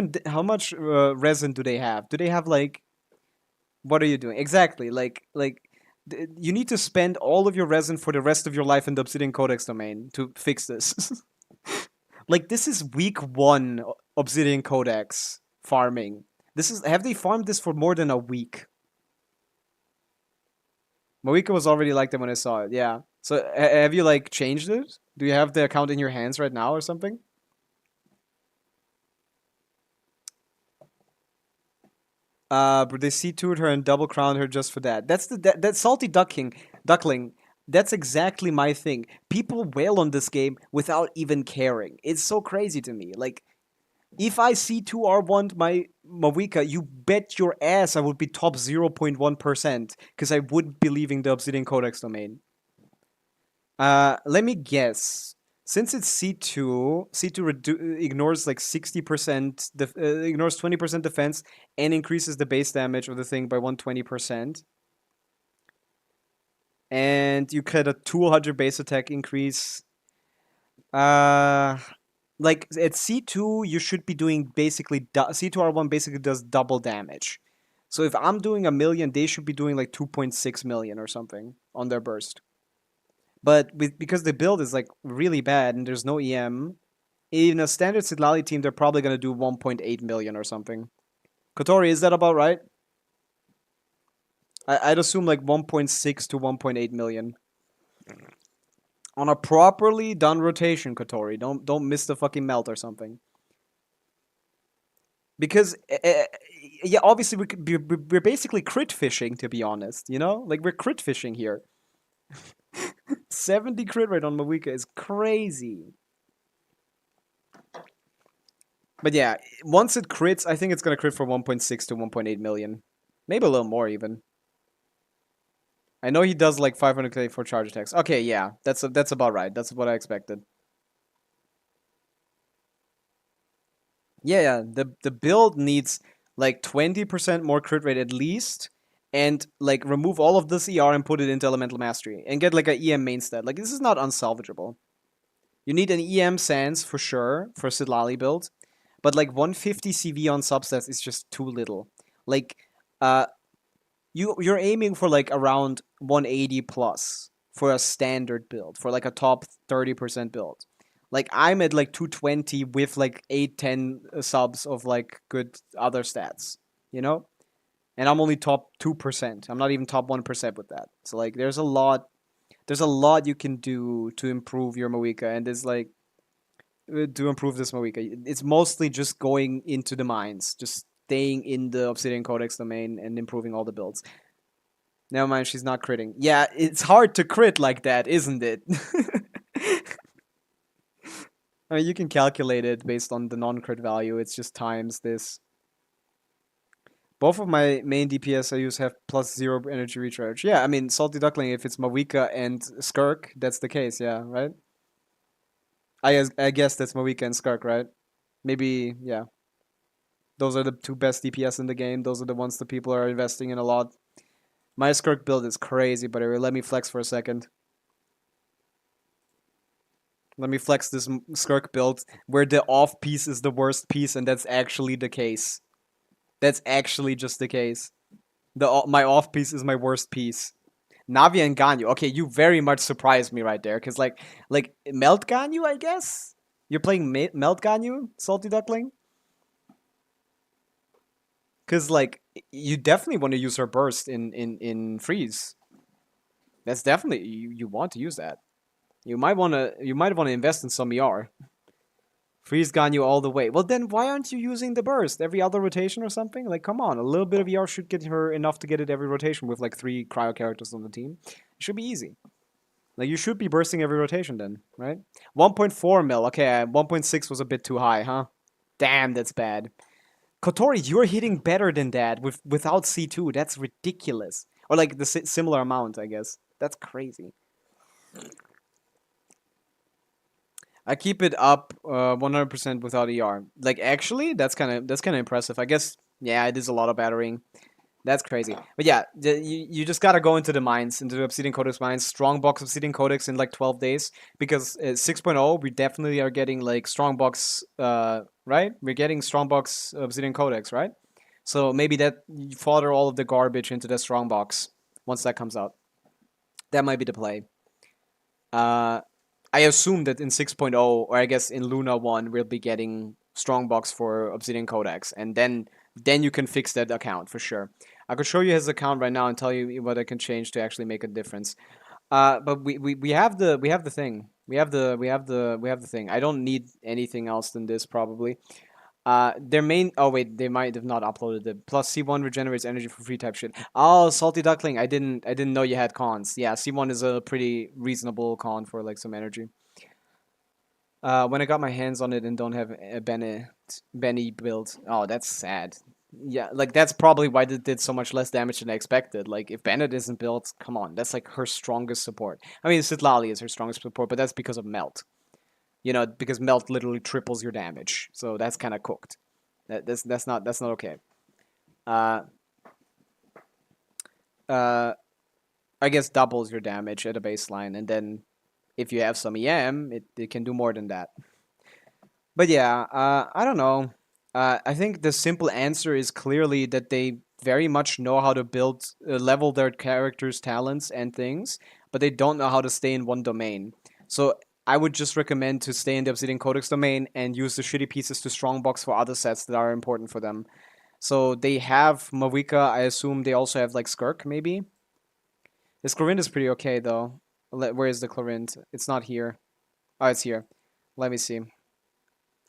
resin do they have? Do they have like what are you doing? Exactly. You need to spend all of your resin for the rest of your life in the Obsidian Codex domain to fix this. Like, this is week 1 Obsidian Codex farming. Have they farmed this for more than a week? Moika was already like that when I saw it. Yeah. So have you like changed it? Do you have the account in your hands right now or something? But they C2'd her and double crowned her just for that. That's that salty duckling. That's exactly my thing. People wail on this game without even caring. It's so crazy to me. Like, if I C2R1 my Mawika, you bet your ass I would be top 0.1% because I would be leaving the Obsidian Codex domain. Let me guess. Since it's C2 ignores like 60%, ignores 20% defense and increases the base damage of the thing by 120%. And you get a 200 base attack increase. Like at C2, you should be doing basically C2R1 basically does double damage. So if I'm doing 1 million, they should be doing like 2.6 million or something on their burst. But because the build is like really bad and there's no EM, in a standard Sidlali team, they're probably gonna do 1.8 million or something. Kotori, is that about right? I'd assume like 1.6 to 1.8 million. On a properly done rotation, Kotori. Don't miss the fucking melt or something. Because, yeah, obviously we're basically crit fishing, to be honest, you know? Like, we're crit fishing here. 70 crit rate on Mawika is crazy. But yeah, once it crits, I think it's gonna crit for 1.6 to 1.8 million. Maybe a little more, even. I know he does like 500k for charge attacks. Okay, yeah, that's about right. That's what I expected. Yeah, the build needs like 20% more crit rate at least, and like remove all of this ER and put it into Elemental Mastery and get like an EM main stat. Like, this is not unsalvageable. You need an EM Sans for sure for Sidlali build, but like 150 CV on substats is just too little. Like, you're aiming for like around 180 plus for a standard build, for like a top 30% build. Like, I'm at like 220 with like 8-10 subs of like good other stats, you know? And I'm only top 2%. I'm not even top 1% with that. So like there's a lot you can do to improve your Moika, and it's like to improve this Moika. It's mostly just going into the mines, just staying in the Obsidian Codex domain and improving all the builds. Never mind, she's not critting. Yeah, it's hard to crit like that, isn't it? I mean, you can calculate it based on the non-crit value. It's just times this. Both of my main DPS I use have +0 energy recharge. Yeah, I mean, Salty Duckling, if it's Mawika and Skirk, that's the case, yeah, right? I guess that's Mawika and Skirk, right? Maybe, yeah. Those are the two best DPS in the game. Those are the ones that people are investing in a lot. My Skirk build is crazy, but let me flex for a second. Let me flex this Skirk build, where the off piece is the worst piece, and that's actually the case. That's actually just the case. My off piece is my worst piece. Navi and Ganyu. Okay, you very much surprised me right there, cause like Melt Ganyu, I guess you're playing Melt Ganyu, Salty Duckling. Cause like you definitely want to use her burst in freeze. That's definitely you want to use that. You might want to invest in some ER. Freeze Ganyu all the way. Well, then why aren't you using the burst every other rotation or something? Like, come on, a little bit of ER should get her enough to get it every rotation with like 3 cryo characters on the team. It should be easy. Like, you should be bursting every rotation then, right? 1.4 mil. Okay, 1.6 was a bit too high, huh? Damn, that's bad. Kotori, you're hitting better than that without C2. That's ridiculous. Or like the similar amount, I guess. That's crazy. I keep it up 100% without ER. Like actually, that's kind of impressive. I guess yeah, it is a lot of battering. That's crazy. But yeah, you just gotta go into the mines, into the Obsidian Codex mines, strong box Obsidian Codex in like 12 days, because 6.0 we definitely are getting like strong box, right? We're getting strong box Obsidian Codex, right? So maybe that you fodder all of the garbage into the strong box once that comes out. That might be the play. I assume that in 6.0, or I guess in Luna 1, we'll be getting Strongbox for Obsidian Codex, and then you can fix that account for sure. I could show you his account right now and tell you what I can change to actually make a difference. But we have the thing. We have the thing. I don't need anything else than this probably. Their main. Oh wait, they might have not uploaded it. Plus C1 regenerates energy for free type shit. Oh, Salty Duckling, I didn't know you had cons. Yeah, C1 is a pretty reasonable con for like some energy. When I got my hands on it and don't have a Benny build. Oh, that's sad. Yeah, like that's probably why it did so much less damage than I expected. Like if Bennett isn't built, come on, that's like her strongest support. I mean, Sitlali is her strongest support, but that's because of Melt. You know, because Melt literally triples your damage, so that's kind of cooked. That's not okay. I guess doubles your damage at a baseline, and then if you have some EM, it can do more than that. But yeah, I don't know. I think the simple answer is clearly that they very much know how to build, level their characters' talents and things, but they don't know how to stay in one domain. So I would just recommend to stay in the Obsidian Codex domain and use the shitty pieces to strongbox for other sets that are important for them. So they have Mawika. I assume they also have like Skirk, maybe. This Clorinde is pretty okay though. Where is the Clorinde? It's not here. Oh, it's here. Let me see.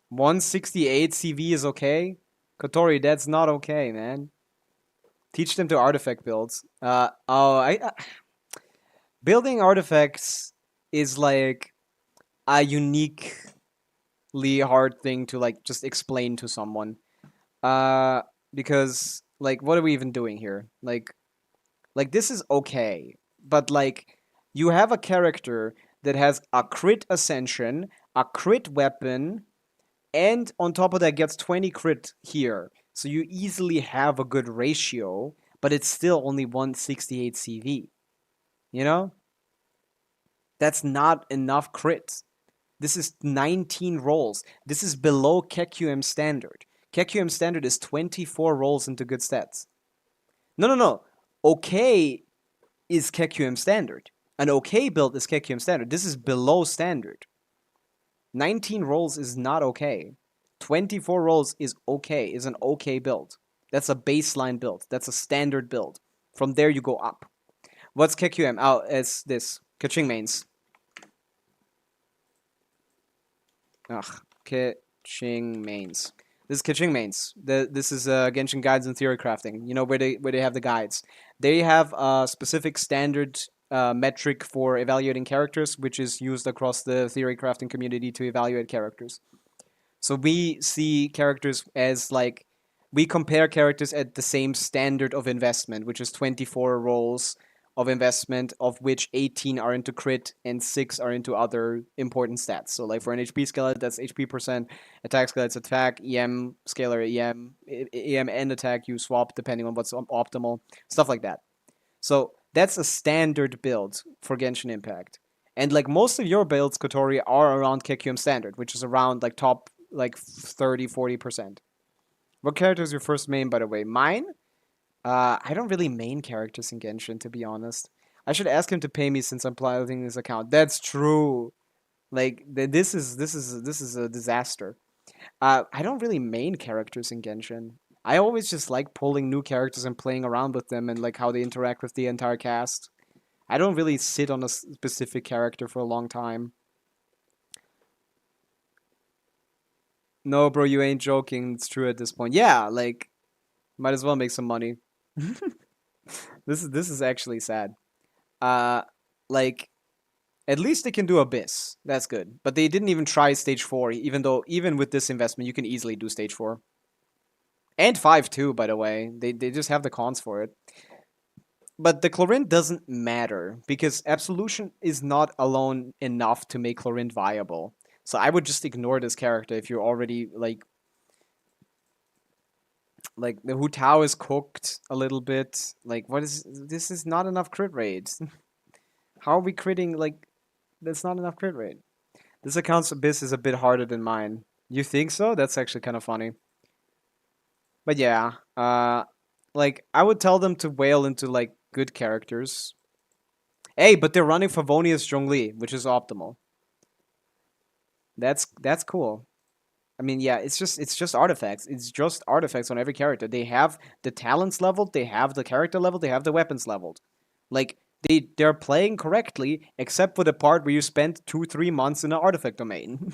168 CV is okay. Kotori, that's not okay, man. Teach them to artifact builds. Building artifacts is like a uniquely hard thing to like just explain to someone. Because like what are we even doing here? Like this is okay, but like you have a character that has a crit ascension, a crit weapon, and on top of that gets 20 crit here. So you easily have a good ratio, but it's still only 168 CV. You know? That's not enough crit. This is 19 rolls. This is below KQM standard. KQM standard is 24 rolls into good stats. No. Okay is KQM standard. An okay build is KQM standard. This is below standard. 19 rolls is not okay. 24 rolls is okay, is an okay build. That's a baseline build. That's a standard build. From there you go up. What's KQM? Oh, it's this. Kaching mains. Ugh. Kaching mains. This is Kaching mains. This is Genshin guides and theory crafting. You know where they have the guides. They have a specific standard metric for evaluating characters, which is used across the theory crafting community to evaluate characters. So we see characters as like we compare characters at the same standard of investment, which is 24 rolls of investment, of which 18 are into crit and 6 are into other important stats. So like for an HP scaler, that's HP percent, attack scaler, it's attack, EM scaler, EM and attack you swap depending on what's optimal, stuff like that. So that's a standard build for Genshin Impact. And like most of your builds, Kotori, are around KQM standard, which is around like top like 30-40%. What character is your first main, by the way? Mine? I don't really main characters in Genshin, to be honest. I should ask him to pay me since I'm piloting his account. That's true. Like this is a disaster. I don't really main characters in Genshin. I always just like pulling new characters and playing around with them and like how they interact with the entire cast. I don't really sit on a specific character for a long time. No, bro, you ain't joking. It's true at this point. Yeah, like, might as well make some money. This is actually sad. Uh, like, at least they can do Abyss. That's good. But they didn't even try stage 4, even with this investment, you can easily do stage 4. And 5 too, by the way. They just have the cons for it. But the Chlorinde doesn't matter because Absolution is not alone enough to make Chlorinde viable. So I would just ignore this character if you're already like the Hu Tao is cooked a little bit. Like what is this is not enough crit rate. How are we critting like that's not enough crit rate. This account's Abyss is a bit harder than mine. You think so? That's actually kind of funny. But yeah, like I would tell them to whale into like good characters. Hey, but they're running Favonius Zhongli, which is optimal. That's cool. I mean, yeah, it's just artifacts. It's just artifacts on every character. They have the talents leveled, they have the character leveled, they have the weapons leveled. Like they're playing correctly, except for the part where you spent 2-3 months in an artifact domain.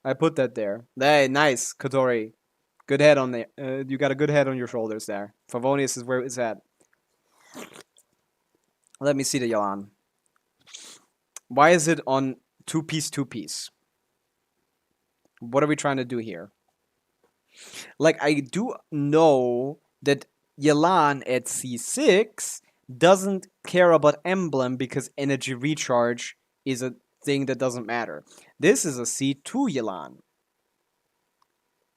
I put that there. Hey, nice, Kotori. Good head on there. You got a good head on your shoulders there. Favonius is where it's at. Let me see the Yalan. Why is it on 2-piece? What are we trying to do here? Like, I do know that Yelan at C6 doesn't care about emblem because energy recharge is a thing that doesn't matter. This is a C2 Yelan.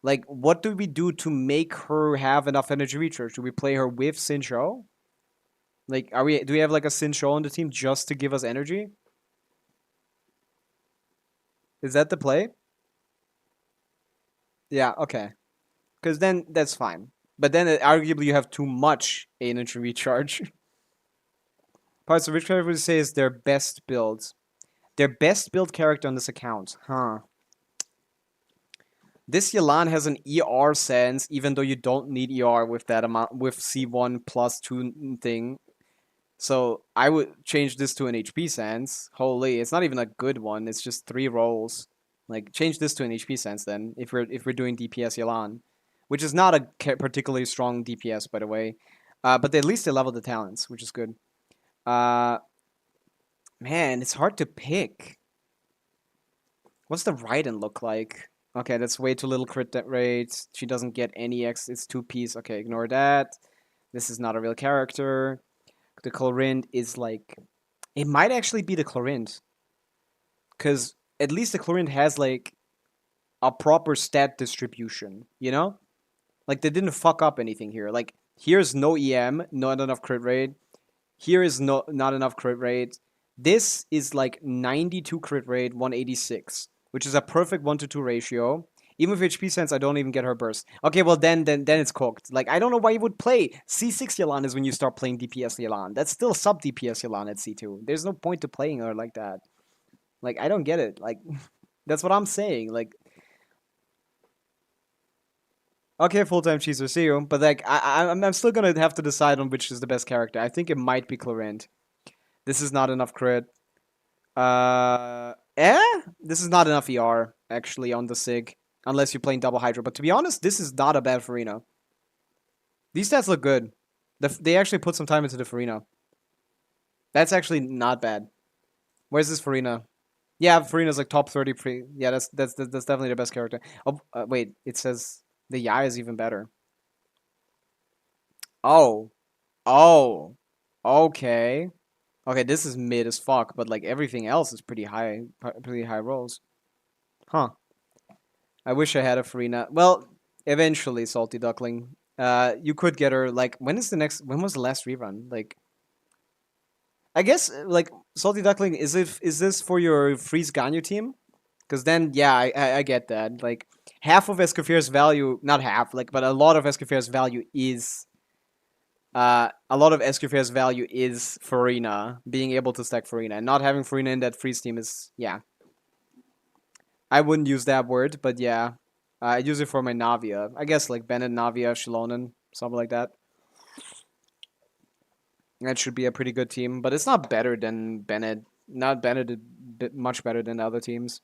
Like, what do we do to make her have enough energy recharge? Do we play her with Sincho? Like, do we have like a Sincho on the team just to give us energy? Is that the play? Yeah, okay. Because then that's fine. But then arguably you have too much energy recharge. Parts of which character would you say is their best build? Their best build character on this account. Huh. This Yelan has an ER sense, even though you don't need ER with that amount with C1 plus 2 thing. So I would change this to an HP sense. Holy, it's not even a good one. It's just 3 rolls. Like change this to an HP sense then. If we're doing DPS Yelan, which is not a particularly strong DPS by the way, but at least they leveled the talents, which is good. Man, it's hard to pick. What's the Raiden look like? Okay, that's way too little crit rate. She doesn't get any X. It's 2-piece. Okay, ignore that. This is not a real character. The Chlorinde is like... It might actually be the Chlorinde. Because at least the Chlorinde has like a proper stat distribution, you know? Like they didn't fuck up anything here. Like here's no EM, not enough crit rate. Here is not enough crit rate. This is like 92 crit rate, 186, which is a perfect 1-to-2 ratio. Even with HP sense, I don't even get her burst. Okay, well then it's cooked. Like I don't know why you would play C6 Yelan is when you start playing DPS Yelan. That's still sub DPS Yelan at C2. There's no point to playing her like that. Like I don't get it. Like that's what I'm saying. Like Okay, full-time cheeser, see you. But like, I'm still gonna have to decide on which is the best character. I think it might be Clorint. This is not enough crit. This is not enough ER actually on the Sig, unless you're playing double Hydra. But to be honest, this is not a bad Farina. These stats look good. They actually put some time into the Farina. That's actually not bad. Where's this Farina? Yeah, Farina's like top 30 pre. Yeah, that's definitely the best character. Oh, wait, it says the Yai is even better. Oh, oh, okay, okay. This is mid as fuck, but like everything else is pretty high rolls. Huh. I wish I had a Farina. Well, eventually, Salty Duckling. You could get her like when is the next? When was the last rerun? Like, I guess like Salty Duckling. Is this for your Freeze Ganyu team? Because then, yeah, I get that. Like half of Escoffier's value, not half, like, but a lot of Escoffier's value is. A lot of Escoffier's value is Farina, being able to stack Farina, and not having Farina in that freeze team is, yeah. I wouldn't use that word, but yeah. I use it for my Navia. I guess like Bennett, Navia, Shilonen, something like that. That should be a pretty good team, but it's not better than Bennett. Not Bennett, much better than the other teams.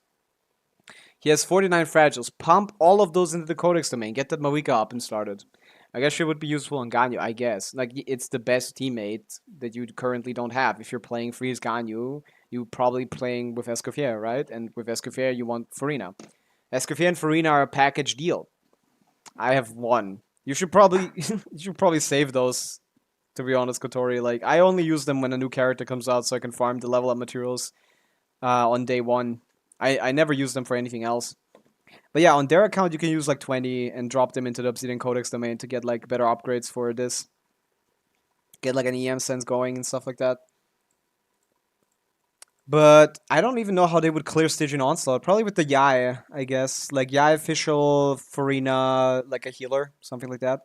He has 49 fragiles. Pump all of those into the Codex domain. Get that Mawika up and started. I guess she would be useful on Ganyu, I guess. Like, it's the best teammate that you currently don't have. If you're playing Freeze Ganyu, you're probably playing with Escoffier, right? And with Escoffier, you want Farina. Escoffier and Farina are a package deal. I have one. You should probably save those, to be honest, Kotori. Like, I only use them when a new character comes out so I can farm the level up materials on day one. I never use them for anything else. But yeah, on their account, you can use like 20 and drop them into the Obsidian Codex domain to get like better upgrades for this. Get like an EM sense going and stuff like that. But I don't even know how they would clear Stygian Onslaught. Probably with the Yai, I guess. Like Yai official, Farina, like a healer, something like that.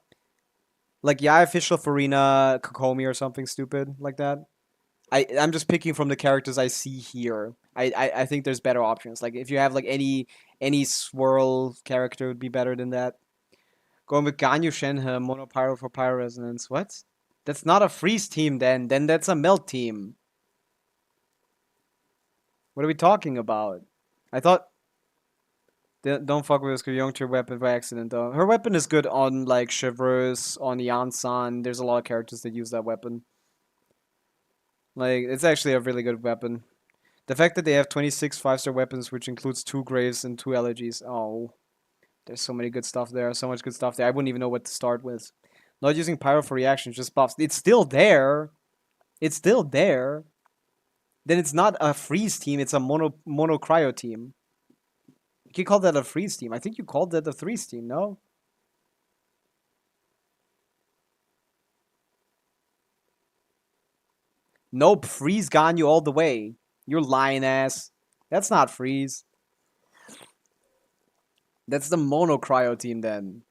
Like Yai official, Farina, Kokomi or something stupid like that. I'm just picking from the characters I see here. I think there's better options. Like if you have like any swirl character would be better than that. Going with Ganyu Shenhe, Mono Pyro for Pyro Resonance. What? That's not a freeze team then. Then that's a melt team. What are we talking about? I thought don't fuck with this Youngter weapon by accident though. Her weapon is good on like Shivers, on Yansan. There's a lot of characters that use that weapon. Like, it's actually a really good weapon. The fact that they have 26 5-star weapons, which includes 2 Graves and 2 Elegies. Oh, there's so many good stuff there. So much good stuff there. I wouldn't even know what to start with. Not using Pyro for reactions, just buffs. It's still there. It's still there. Then it's not a freeze team. It's a mono cryo team. You can call that a freeze team. I think you called that a freeze team, no? Nope, freeze Ganyu all the way. You're lying ass. That's not freeze. That's the mono cryo team then.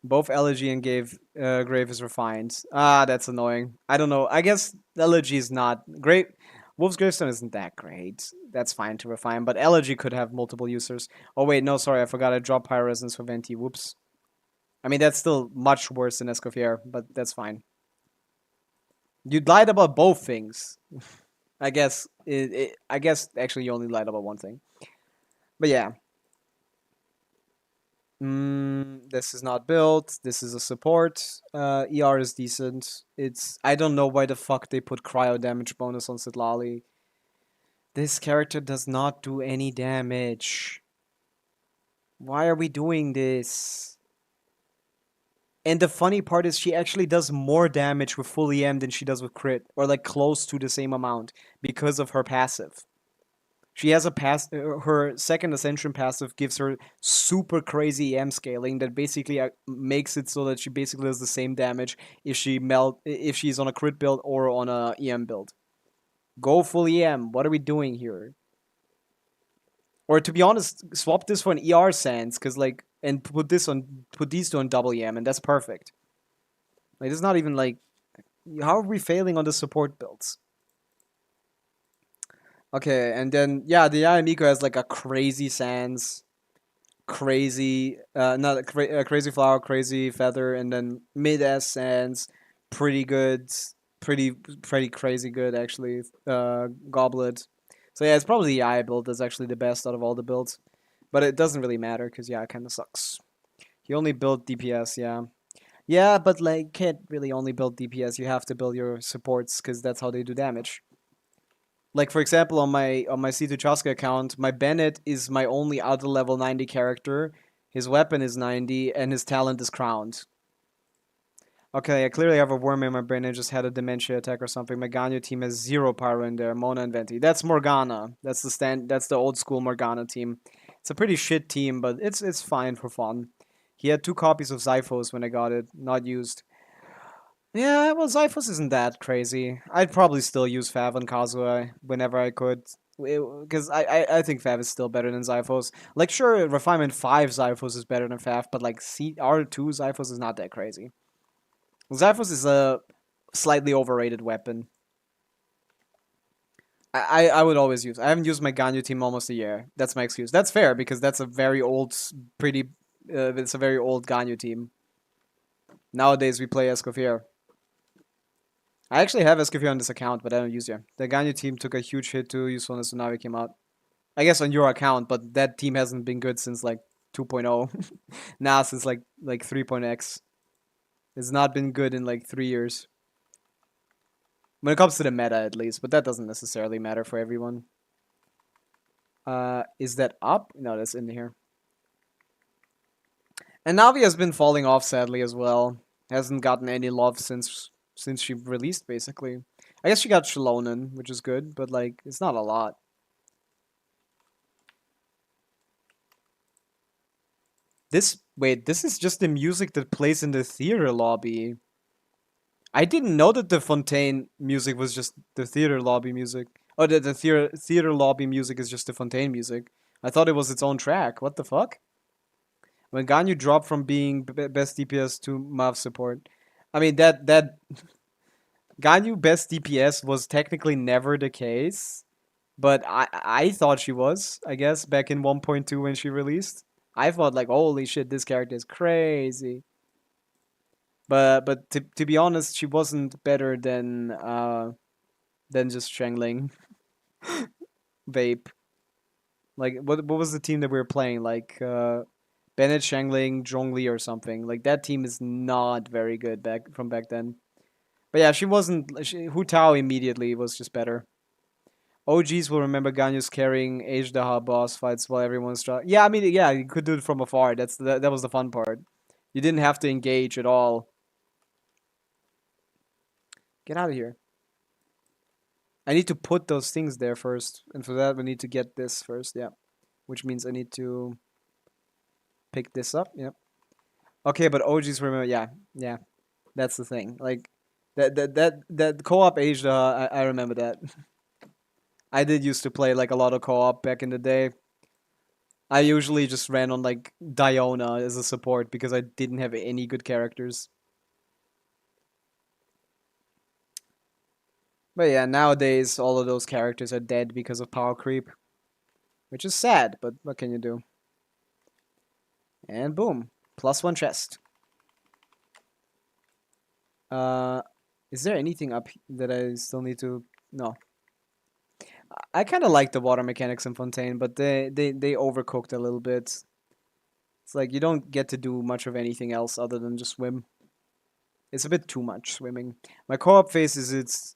Both Elegy and Grave is refined. Ah, that's annoying. I don't know. I guess Elegy is not great. Wolf's Gravestone isn't that great. That's fine to refine, but Elegy could have multiple users. Oh wait, no, sorry, I forgot I dropped Pyro Resonance for Venti. Whoops. I mean, that's still much worse than Escoffier, but that's fine. You lied about both things. I guess I guess actually you only lied about one thing. But yeah. This is not built. This is a support. ER is decent. I don't know why the fuck they put cryo damage bonus on Sitlali. This character does not do any damage. Why are we doing this? And the funny part is she actually does more damage with full EM than she does with crit. Or like close to the same amount because of her passive. She has a her second ascension passive gives her super crazy EM scaling that basically makes it so that she basically does the same damage if she's on a crit build or on a EM build. Go full EM. What are we doing here? Or to be honest, swap this for an ER Sans, and put these two on double EM, and that's perfect. Like, it's not even like, how are we failing on the support builds? Okay, and then, yeah, the Yayamiko has like a crazy Sans. crazy, not crazy flower, crazy feather, and then mid essence, pretty good, pretty pretty crazy good actually. Goblet. So yeah, it's probably the Eye build that's actually the best out of all the builds, but it doesn't really matter because yeah, it kind of sucks. He only built DPS, yeah. Yeah, but like can't really only build DPS. You have to build your supports because that's how they do damage. Like for example, on my C2 Chaska account, my Bennett is my only other level 90 character. His weapon is 90 and his talent is crowned. Okay, I clearly have a worm in my brain. I just had a dementia attack or something. My Ganyu team has 0 pyro in there. Mona and Venti. That's Morgana. That's the old school Morgana team. It's a pretty shit team, but it's fine for fun. He had 2 copies of Zyphos when I got it, not used. Yeah, well, Zyphos isn't that crazy. I'd probably still use Fav on Kazuha whenever I could. Because I think Fav is still better than Zyphos. Like, sure, Refinement 5 Zyphos is better than Fav, but like R2 Zyphos is not that crazy. Zyphos is a slightly overrated weapon. I would always use. I haven't used my Ganyu team almost a year. That's my excuse. That's fair because that's a very old, pretty. It's a very old Ganyu team. Nowadays we play Escoffier. I actually have Escoffier on this account, but I don't use it. The Ganyu team took a huge hit to usefulness when Navi came out. I guess on your account, but that team hasn't been good since like 2.0. Nah, since like 3.x. It's not been good in like 3 years. When it comes to the meta, at least, but that doesn't necessarily matter for everyone. Is that up? No, that's in here. And Navi has been falling off sadly as well. Hasn't gotten any love since she released, basically. I guess she got Shalonen, which is good, but like it's not a lot. This is just the music that plays in the theater lobby. I didn't know that the Fontaine music was just the theater lobby music. Oh, the theater lobby music is just the Fontaine music. I thought it was its own track. What the fuck? When Ganyu dropped from being best DPS to Mav support. I mean, that Ganyu best DPS was technically never the case, but I thought she was, I guess, back in 1.2 when she released. I thought like, holy shit, this character is crazy. But to be honest, she wasn't better than just Shangling. Vape. Like what was the team that we were playing? Like Bennett, Shangling, Zhongli or something. Like that team is not very good back then. But yeah, she wasn't. Hu Tao immediately was just better. OGs will remember Ganyus carrying Ajdaha boss fights while everyone's trying. Yeah, I mean, yeah, you could do it from afar. That was the fun part. You didn't have to engage at all. Get out of here. I need to put those things there first, and for that we need to get this first. Yeah, which means I need to pick this up. Yep. Okay, but OGs remember. Yeah, that's the thing. Like that co-op Asia. I remember that. I did used to play like a lot of co-op back in the day. I usually just ran on like Diona as a support because I didn't have any good characters. But yeah, nowadays all of those characters are dead because of power creep. Which is sad, but what can you do? And boom. +1 chest. Is there anything up that I still need to... No. I kind of like the water mechanics in Fontaine, but they overcooked a little bit. It's like you don't get to do much of anything else other than just swim. It's a bit too much swimming. My co-op phase is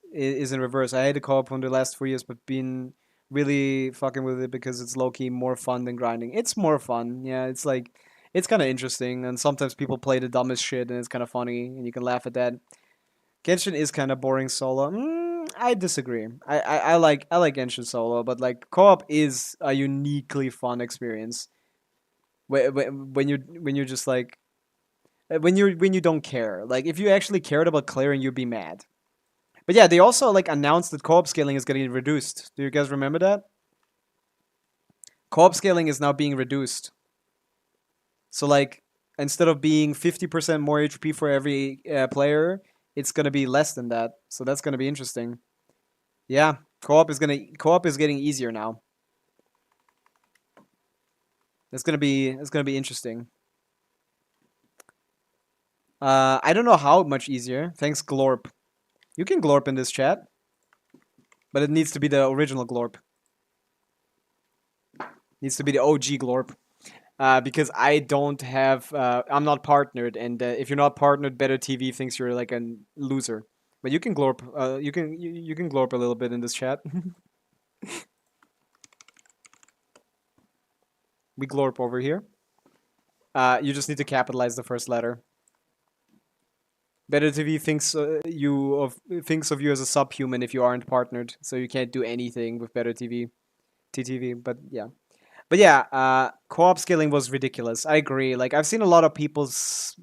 in reverse. I had a co-op from the last 4 years, but been really fucking with it because it's low-key more fun than grinding. It's more fun, yeah. It's like it's kind of interesting, and sometimes people play the dumbest shit, and it's kind of funny, and you can laugh at that. Genshin is kind of boring solo. I disagree. I like Genshin solo, but like co-op is a uniquely fun experience. When you're just like when you don't care. Like if you actually cared about clearing, you'd be mad. But yeah, they also like announced that co-op scaling is getting reduced. Do you guys remember that? Co-op scaling is now being reduced. So like instead of being 50% more HP for every player, it's gonna be less than that. So that's gonna be interesting. Yeah, co-op is getting easier now. It's gonna be interesting. I don't know how much easier. Thanks, Glorp. You can Glorp in this chat, but it needs to be the original Glorp. Needs to be the OG Glorp. Because I don't have, I'm not partnered, and if you're not partnered, Better TV thinks you're like a loser. But you can Glorp, you can Glorp a little bit in this chat. We Glorp over here. You just need to capitalize the first letter. Better TV thinks thinks of you as a subhuman if you aren't partnered, so you can't do anything with Better TV, TTV. But yeah. But yeah, co-op scaling was ridiculous. I agree. Like I've seen a lot of people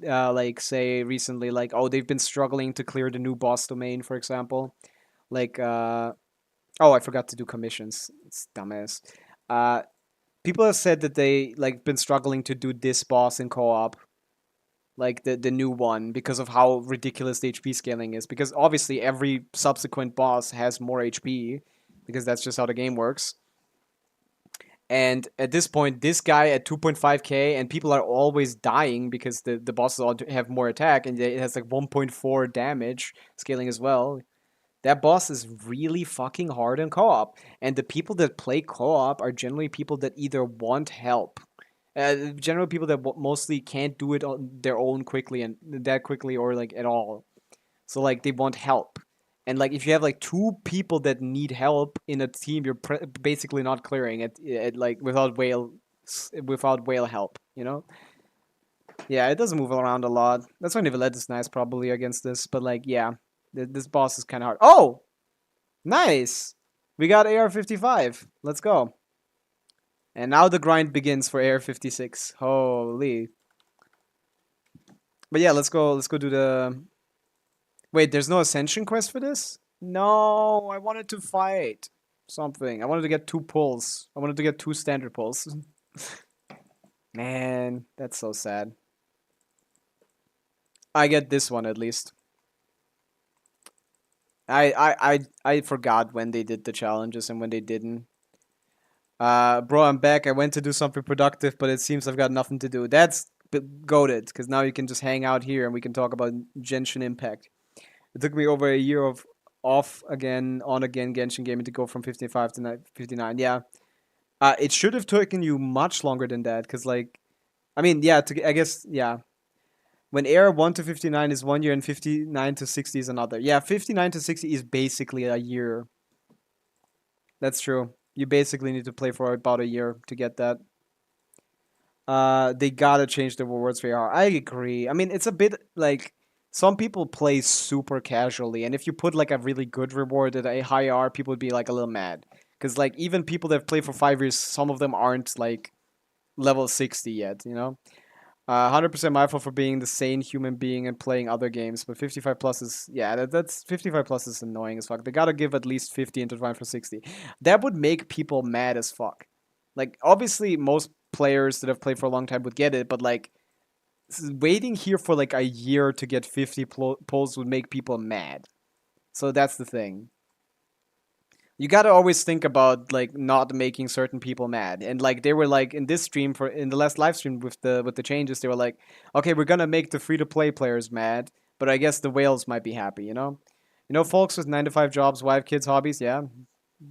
like say recently, like, oh, they've been struggling to clear the new boss domain, for example. Like, oh, I forgot to do commissions. It's dumbass. People have said that they like been struggling to do this boss in co-op, like the new one, because of how ridiculous the HP scaling is. Because obviously every subsequent boss has more HP, because that's just how the game works. And at this point, this guy at 2.5k, and people are always dying because the bosses all have more attack, and it has like 1.4 damage scaling as well. That boss is really fucking hard in co-op. And the people that play co-op are generally people that either want help. Generally people that mostly can't do it on their own quickly and that quickly or like at all. So like they want help. And like if you have like two people that need help in a team, you're basically not clearing it like without whale help, you know? Yeah, it doesn't move around a lot. That's why Nivelette is nice probably against this, but like yeah, this boss is kind of hard. Oh, nice. We got AR-55. Let's go. And now the grind begins for AR-56. Holy. But yeah, let's go do the... Wait, there's no Ascension quest for this? No, I wanted to fight something. I wanted to get 2 pulls. I wanted to get 2 standard pulls. Man, that's so sad. I get this one at least. I forgot when they did the challenges and when they didn't. Bro, I'm back. I went to do something productive, but it seems I've got nothing to do. That's goated, because now you can just hang out here and we can talk about Genshin Impact. It took me over a year of off again, on again Genshin gaming to go from 55 to 59. Yeah. It should have taken you much longer than that, because, like, I mean, yeah, I guess, yeah. When Air 1 to 59 is 1 year and 59 to 60 is another. Yeah, 59 to 60 is basically a year. That's true. You basically need to play for about a year to get that. They gotta change the rewards for AR. I agree. I mean, it's a bit like some people play super casually, and if you put like a really good reward at a high R, people would be like a little mad. Because like even people that play for 5 years, some of them aren't like level 60 yet, you know? 100% my fault for being the sane human being and playing other games, but 55 plus is, yeah, that's 55 plus is annoying as fuck. They gotta give at least 50 into Divine for 60. That would make people mad as fuck. Like, obviously, most players that have played for a long time would get it, but like, waiting here for like a year to get 50 pulls would make people mad. So that's the thing. You gotta always think about like not making certain people mad, and like they were like in this stream in the last live stream with the changes, they were like, okay, we're gonna make the free to play players mad, but I guess the whales might be happy, you know. You know, folks with 9 to 5 jobs, wife, kids, hobbies, yeah,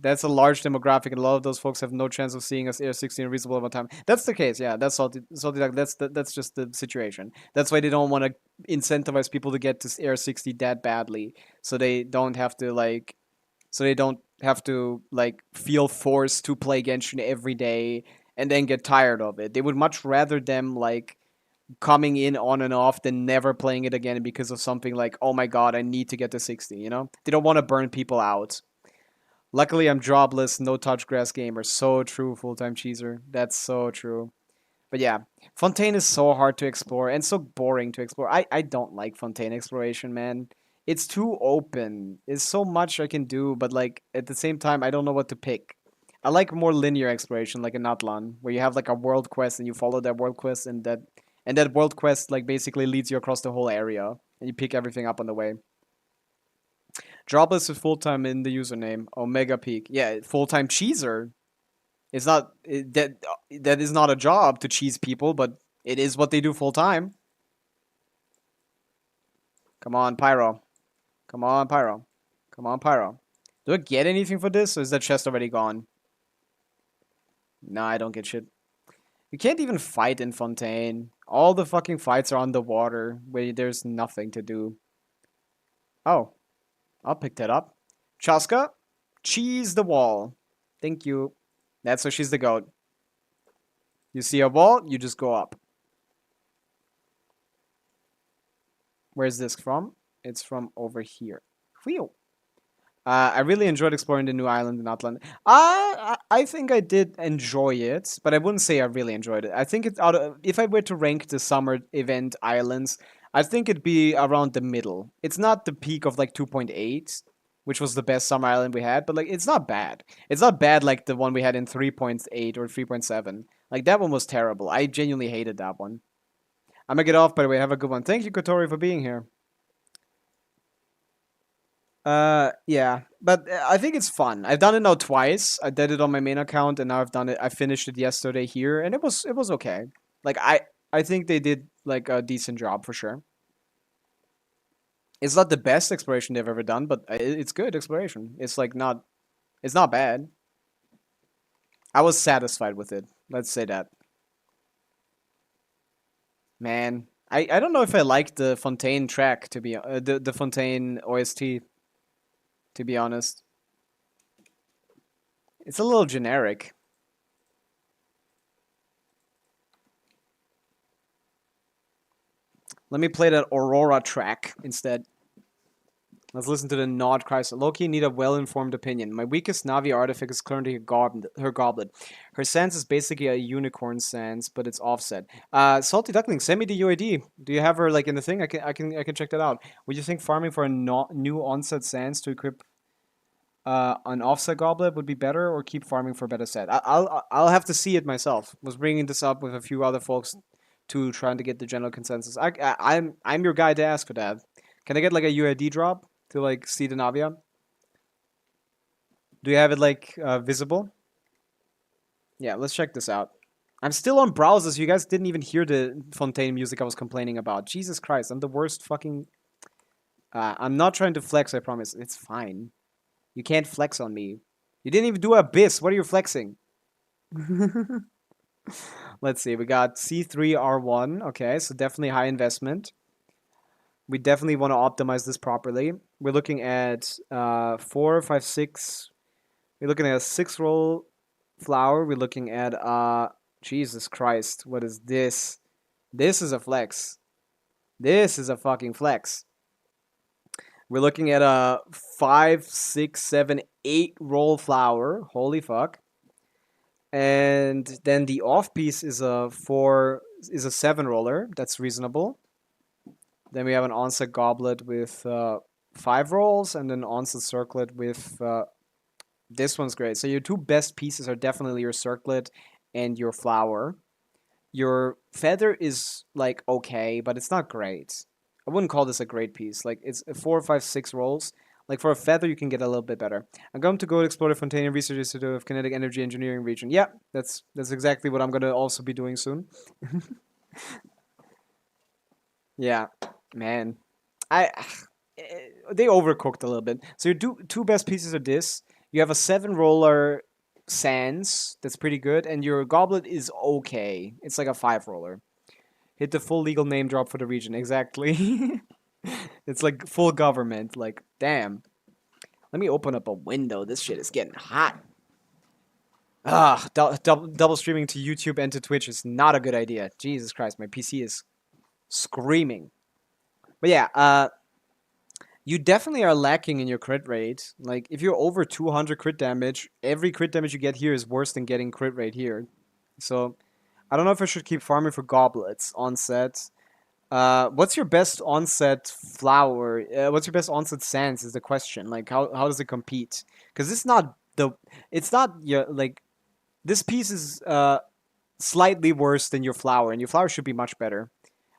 that's a large demographic, and a lot of those folks have no chance of seeing us Air 60 in a reasonable amount of time. That's the case, yeah. That's that's just the situation. That's why they don't want to incentivize people to get to Air 60 that badly, so they don't have to like feel forced to play Genshin every day and then get tired of it. They would much rather them like coming in on and off than never playing it again because of something like, oh my god, I need to get to 60, you know? They don't want to burn people out. Luckily, I'm jobless, no touch grass gamer. So true, full-time cheeser. That's so true. But yeah, Fontaine is so hard to explore and so boring to explore. I don't like Fontaine exploration, man. It's too open. There's so much I can do, but like at the same time, I don't know what to pick. I like more linear exploration, like in Natlan, where you have like a world quest and you follow that world quest, and that world quest like basically leads you across the whole area, and you pick everything up on the way. Dropless is full time in the username. Omega Peak, yeah, full time cheeser. It's not that is not a job to cheese people, but it is what they do full time. Come on, Pyro. Come on, Pyro. Come on, Pyro. Do I get anything for this, or is that chest already gone? Nah, I don't get shit. You can't even fight in Fontaine. All the fucking fights are underwater, where there's nothing to do. Oh. I'll pick that up. Chaska, cheese the wall. Thank you. That's why she's the goat. You see a wall, you just go up. Where's this from? It's from over here. Whew. I really enjoyed exploring the new island in Atlant. I think I did enjoy it, but I wouldn't say I really enjoyed it. I think it's out of, if I were to rank the summer event islands, I think it'd be around the middle. It's not the peak of like 2.8, which was the best summer island we had, but like it's not bad. It's not bad like the one we had in 3.8 or 3.7. Like that one was terrible. I genuinely hated that one. I'm gonna get off, by the way. Have a good one. Thank you, Kotori, for being here. Yeah, but I think it's fun. I've done it now twice. I did it on my main account, and now I've done it. I finished it yesterday here, and it was okay. Like I think they did like a decent job for sure. It's not the best exploration they've ever done, but it's good exploration. It's like it's not bad. I was satisfied with it. Let's say that. Man, I don't know if I like the Fontaine track to be the Fontaine OST. To be honest, it's a little generic. Let me play that Aurora track instead. Let's listen to the Nod Chrysler. Loki need a well-informed opinion. My weakest Navi artifact is currently her goblet. Her sense is basically a unicorn sense, but it's offset. Salty Duckling, send me the UID. Do you have her like in the thing? I can check that out. Would you think farming for a new onset sense to equip an offset goblet would be better, or keep farming for a better set? I'll have to see it myself. Was bringing this up with a few other folks to trying to get the general consensus. I'm your guy to ask for that. Can I get like a UID drop to like see the Navia? Do you have it like visible? Yeah, let's check this out. I'm still on browsers. You guys didn't even hear the Fontaine music I was complaining about. Jesus Christ, I'm the worst fucking... I'm not trying to flex, I promise. It's fine. You can't flex on me. You didn't even do Abyss. What are you flexing? Let's see. We got C1R1. Okay, so definitely high investment. We definitely want to optimize this properly. We're looking at 4, 5, 6. We're looking at a 6-roll flower. We're looking at Jesus Christ, what is this? This is a flex. This is a fucking flex. We're looking at a 5, 6, 7, 8 roll flower. Holy fuck. And then the off piece is a 7 roller. That's reasonable. Then we have an onset goblet with 5 rolls, and an onset circlet with this one's great. So your two best pieces are definitely your circlet and your flower. Your feather is like okay, but it's not great. I wouldn't call this a great piece. Like it's 4, 5, 6 rolls. Like for a feather, you can get a little bit better. I'm going to go to explore the Fontaine Research Institute of Kinetic Energy Engineering region. Yeah, that's exactly what I'm going to also be doing soon. Yeah, man. They overcooked a little bit. So your two best pieces are this. You have a 7 roller Sans that's pretty good, and your goblet is okay. It's like a 5 roller. Hit the full legal name drop for the region. Exactly. It's like full government. Like, damn. Let me open up a window. This shit is getting hot. Double streaming to YouTube and to Twitch is not a good idea. Jesus Christ, my PC is screaming. But yeah, you definitely are lacking in your crit rate. Like, if you're over 200 crit damage, every crit damage you get here is worse than getting crit rate here. So, I don't know if I should keep farming for goblets onset. What's your best onset flower? What's your best onset sans is the question. Like, how does it compete? Because it's not your, like, this piece is slightly worse than your flower, and your flower should be much better.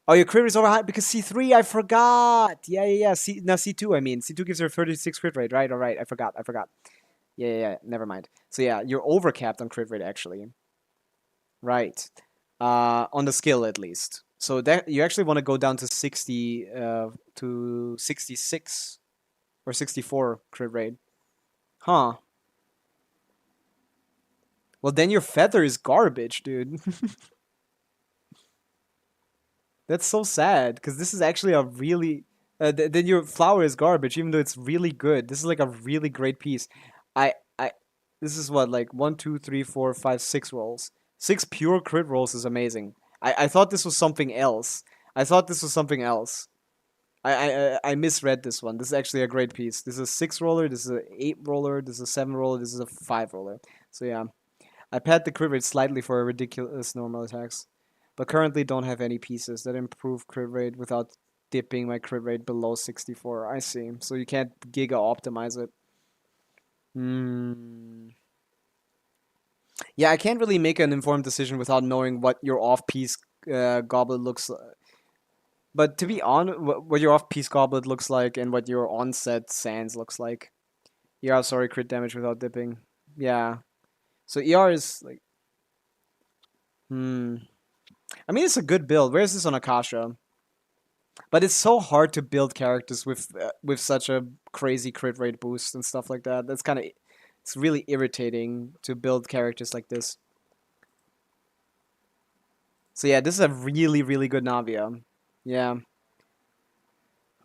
Oh, your crit rate is over high because C3, I forgot. Yeah. C2, I mean. C2 gives her 36 crit rate, right? Alright, I forgot. Yeah. Never mind. So yeah, you're overcapped on crit rate actually. Right. On the skill at least. So that you actually want to go down to 60 to 66 or 64 crit rate. Huh. Well, then your feather is garbage, dude. That's so sad because this is actually a really. Then your flower is garbage, even though it's really good. This is like a really great piece. I. This is what like 1, 2, 3, 4, 5, 6 rolls. 6 pure crit rolls is amazing. I thought this was something else. I thought this was something else. I misread this one. This is actually a great piece. This is a 6 roller. This is a 8 roller. This is a 7 roller. This is a 5 roller. So yeah, I pad the crit rate slightly for a ridiculous normal attacks, but currently don't have any pieces that improve crit rate without dipping my crit rate below 64. I see. So you can't giga optimize it. Hmm. Yeah, I can't really make an informed decision without knowing what your off-piece goblet looks like. But to be honest, what your off-piece goblet looks like and what your onset sands looks like. Yeah, sorry, crit damage without dipping. Yeah. So ER is like, hmm. I mean, it's a good build. Where is this on Akasha? But it's so hard to build characters with such a crazy crit rate boost and stuff like that. That's kind of it's really irritating to build characters like this. So yeah, this is a really good Navia. Yeah.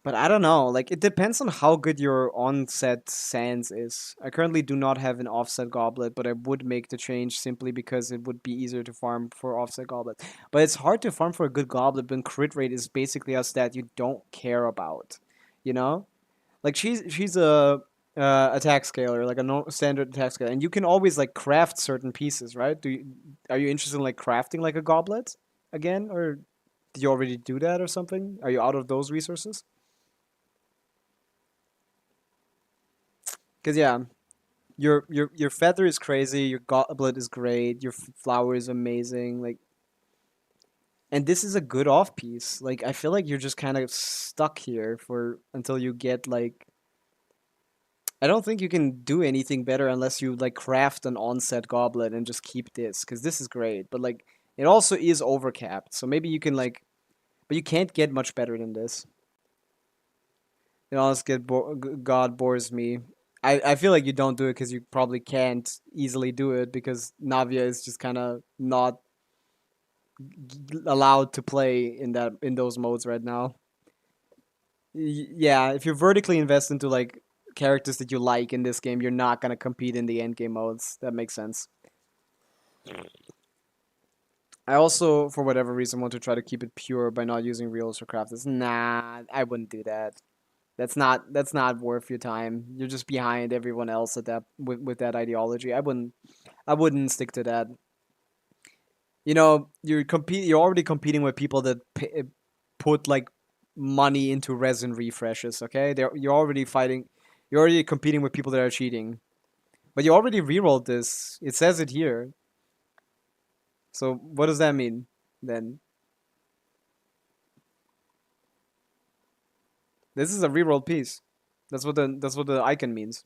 But I don't know, like it depends on how good your onset sans is. I currently do not have an offset goblet, but I would make the change simply because it would be easier to farm for offset goblet. But it's hard to farm for a good goblet when crit rate is basically a stat you don't care about. You know? Like she's a attack scaler, like a standard attack scaler, and you can always like craft certain pieces, right? Are you interested in like crafting like a goblet again, or did you already do that or something? Are you out of those resources? Because yeah, your feather is crazy. Your goblet is great. Your flower is amazing. Like, and this is a good off piece. Like, I feel like you're just kind of stuck here for until you get like. I don't think you can do anything better unless you like craft an onset goblet and just keep this because this is great. But like, it also is overcapped. So maybe you can like, but you can't get much better than this. You know, let's get God bores me. I feel like you don't do it because you probably can't easily do it because Navia is just kind of not allowed to play in those modes right now. Yeah, if you vertically invest into like characters that you like in this game, you're not gonna compete in the end game modes. That makes sense. I also, for whatever reason, want to try to keep it pure by not using reels or crafters. Nah, I wouldn't do that. That's not worth your time. You're just behind everyone else at that with that ideology. I wouldn't stick to that. You know, you're already competing with people that put like money into resin refreshes, okay? You're already fighting you're already competing with people that are cheating. But you already rerolled this. It says it here. So what does that mean then? This is a rerolled piece. That's what the icon means.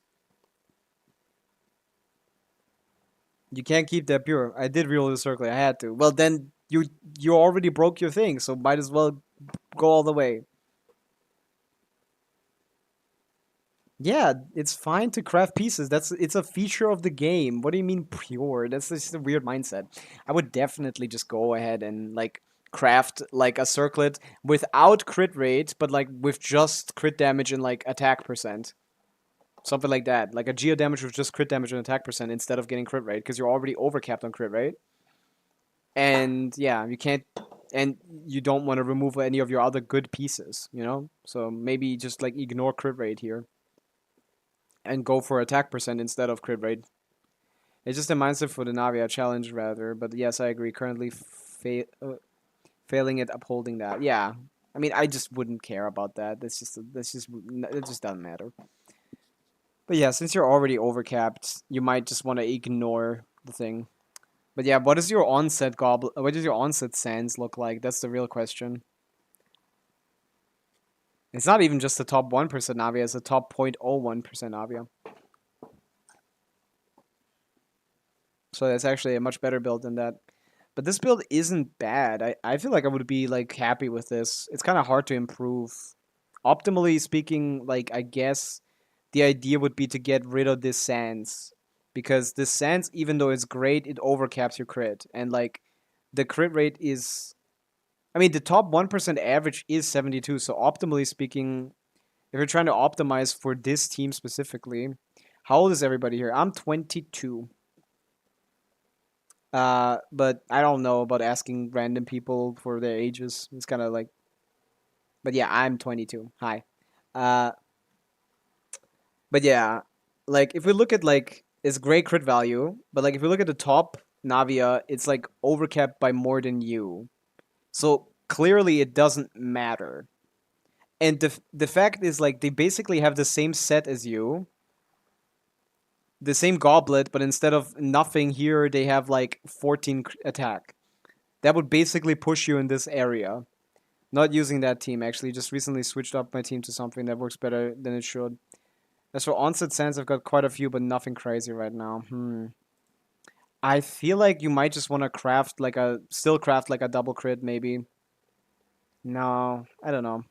You can't keep that pure. I did reroll the circle. I had to. Well, then you already broke your thing, so might as well go all the way. Yeah, it's fine to craft pieces. It's a feature of the game. What do you mean pure? That's just a weird mindset. I would definitely just go ahead and like craft like a circlet without crit rate, but like with just crit damage and like attack percent. Something like that. Like a geo damage with just crit damage and attack percent instead of getting crit rate because you're already overcapped on crit rate. And yeah, you can't and you don't want to remove any of your other good pieces, you know? So maybe just like ignore crit rate here and go for attack percent instead of crit rate. It's just a mindset for the Navia challenge rather, but yes, I agree. Currently failing at upholding that. Yeah. I mean, I just wouldn't care about that. It just doesn't matter. But yeah, since you're already overcapped, you might just want to ignore the thing. But yeah, what does your onset goblet? What does your onset sands look like? That's the real question. It's not even just the top 1% Navia; it's the top 0.01% Navia. So that's actually a much better build than that. But this build isn't bad. I feel like I would be like happy with this. It's kind of hard to improve. Optimally speaking, like I guess the idea would be to get rid of this Sans. Because this Sans, even though it's great, it overcaps your crit. And like the crit rate is, I mean, the top 1% average is 72. So optimally speaking, if you're trying to optimize for this team specifically, how old is everybody here? I'm 22. But I don't know about asking random people for their ages. It's kind of like, but yeah, I'm 22. Hi. Uh, but yeah, like if we look at like it's great crit value, but like if we look at the top Navia, it's like overcapped by more than you. So clearly it doesn't matter. And the fact is like they basically have the same set as you, the same goblet, but instead of nothing here, they have like 14 attack. That would basically push you in this area. Not using that team, actually. Just recently switched up my team to something that works better than it should. As for onset sands, I've got quite a few, but nothing crazy right now. I feel like you might just want to craft like a... Still craft like a double crit, maybe. No, I don't know.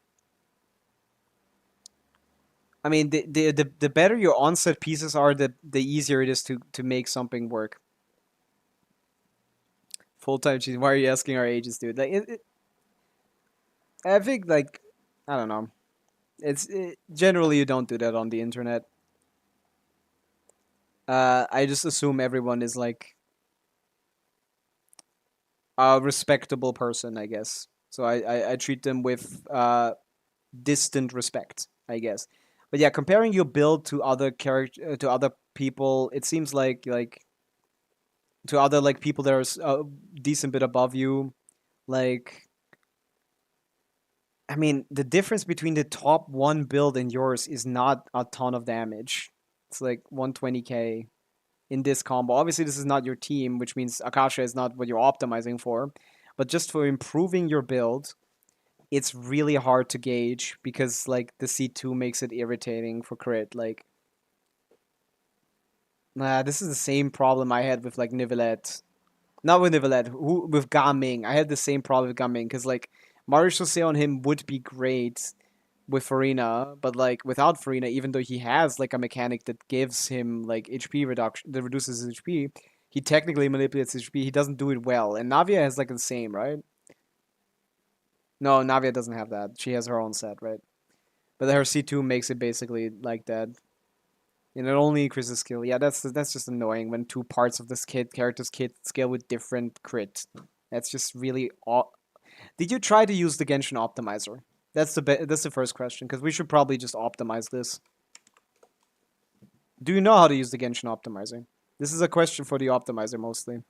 I mean, the better your onset pieces are, the easier it is to make something work. Full-time cheese. Why are you asking our ages, dude? Like, I think, like, I don't know. Generally you don't do that on the internet. I just assume everyone is like a respectable person, I guess. So I treat them with distant respect, I guess. But yeah, comparing your build to other to other people, it seems like to other like people that are a decent bit above you, like I mean, the difference between the top one build and yours is not a ton of damage. It's like 120k in this combo. Obviously, this is not your team, which means Akasha is not what you're optimizing for. But just for improving your build, it's really hard to gauge because like the C2 makes it irritating for crit. Like, this is the same problem I had with like Nivelette. Not with Nivelette, with Gaming. I had the same problem with Gaming because like Mario Jose on him would be great with Farina, but like without Farina, even though he has like a mechanic that gives him like HP reduction, that reduces his HP, he technically manipulates HP. He doesn't do it well, and Navia has like the same, right? No, Navia doesn't have that. She has her own set, right? But her C2 makes it basically like that. And it only increases skill. Yeah, that's just annoying when two parts of this character's kit scale with different crit. That's just really Did you try to use the Genshin optimizer? That's the first question, because we should probably just optimize this. Do you know how to use the Genshin optimizer? This is a question for the optimizer mostly.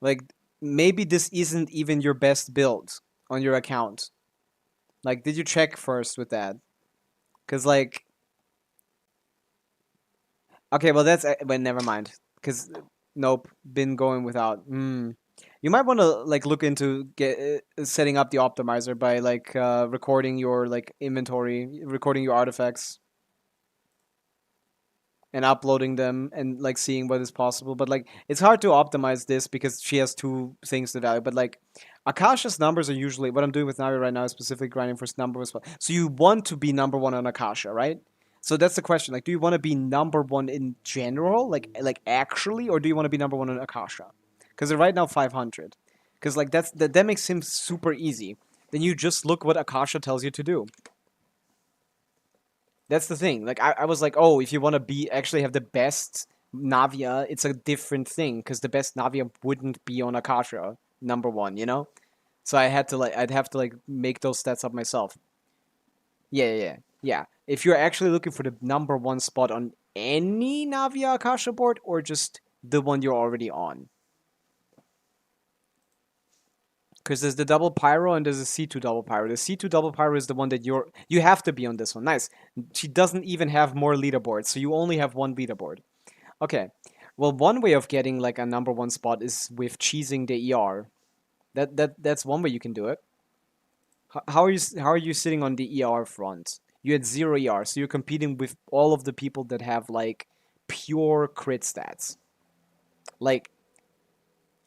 Like, maybe this isn't even your best build on your account. Like, did you check first with that? Because, like... Okay, well, that's... Well, never mind. Because, nope, been going without. You might want to like look into setting up the optimizer by like recording your like inventory, recording your artifacts, and uploading them, and like seeing what is possible. But like it's hard to optimize this because she has two things to value. But like Akasha's numbers are usually what I'm doing with Navi right now is specifically grinding for number one spot. So you want to be number one on Akasha, right? So that's the question. Like, do you want to be number one in general, like actually, or do you want to be number one on Akasha? Because they're right now 500. Because like that makes him super easy. Then you just look what Akasha tells you to do. That's the thing. Like I was like, oh, if you want to be actually have the best Navia, it's a different thing. Because the best Navia wouldn't be on Akasha number one, you know. So I'd have to like make those stats up myself. Yeah. If you're actually looking for the number one spot on any Navia Akasha board, or just the one you're already on. Because there's the double pyro and there's a C2 double pyro. The C2 double pyro is the one that you have to be on this one. Nice. She doesn't even have more leaderboards, so you only have one leaderboard. Okay. Well, one way of getting like a number one spot is with cheesing the ER. That's one way you can do it. How are you sitting on the ER front? You had 0 ER, so you're competing with all of the people that have like pure crit stats. Like,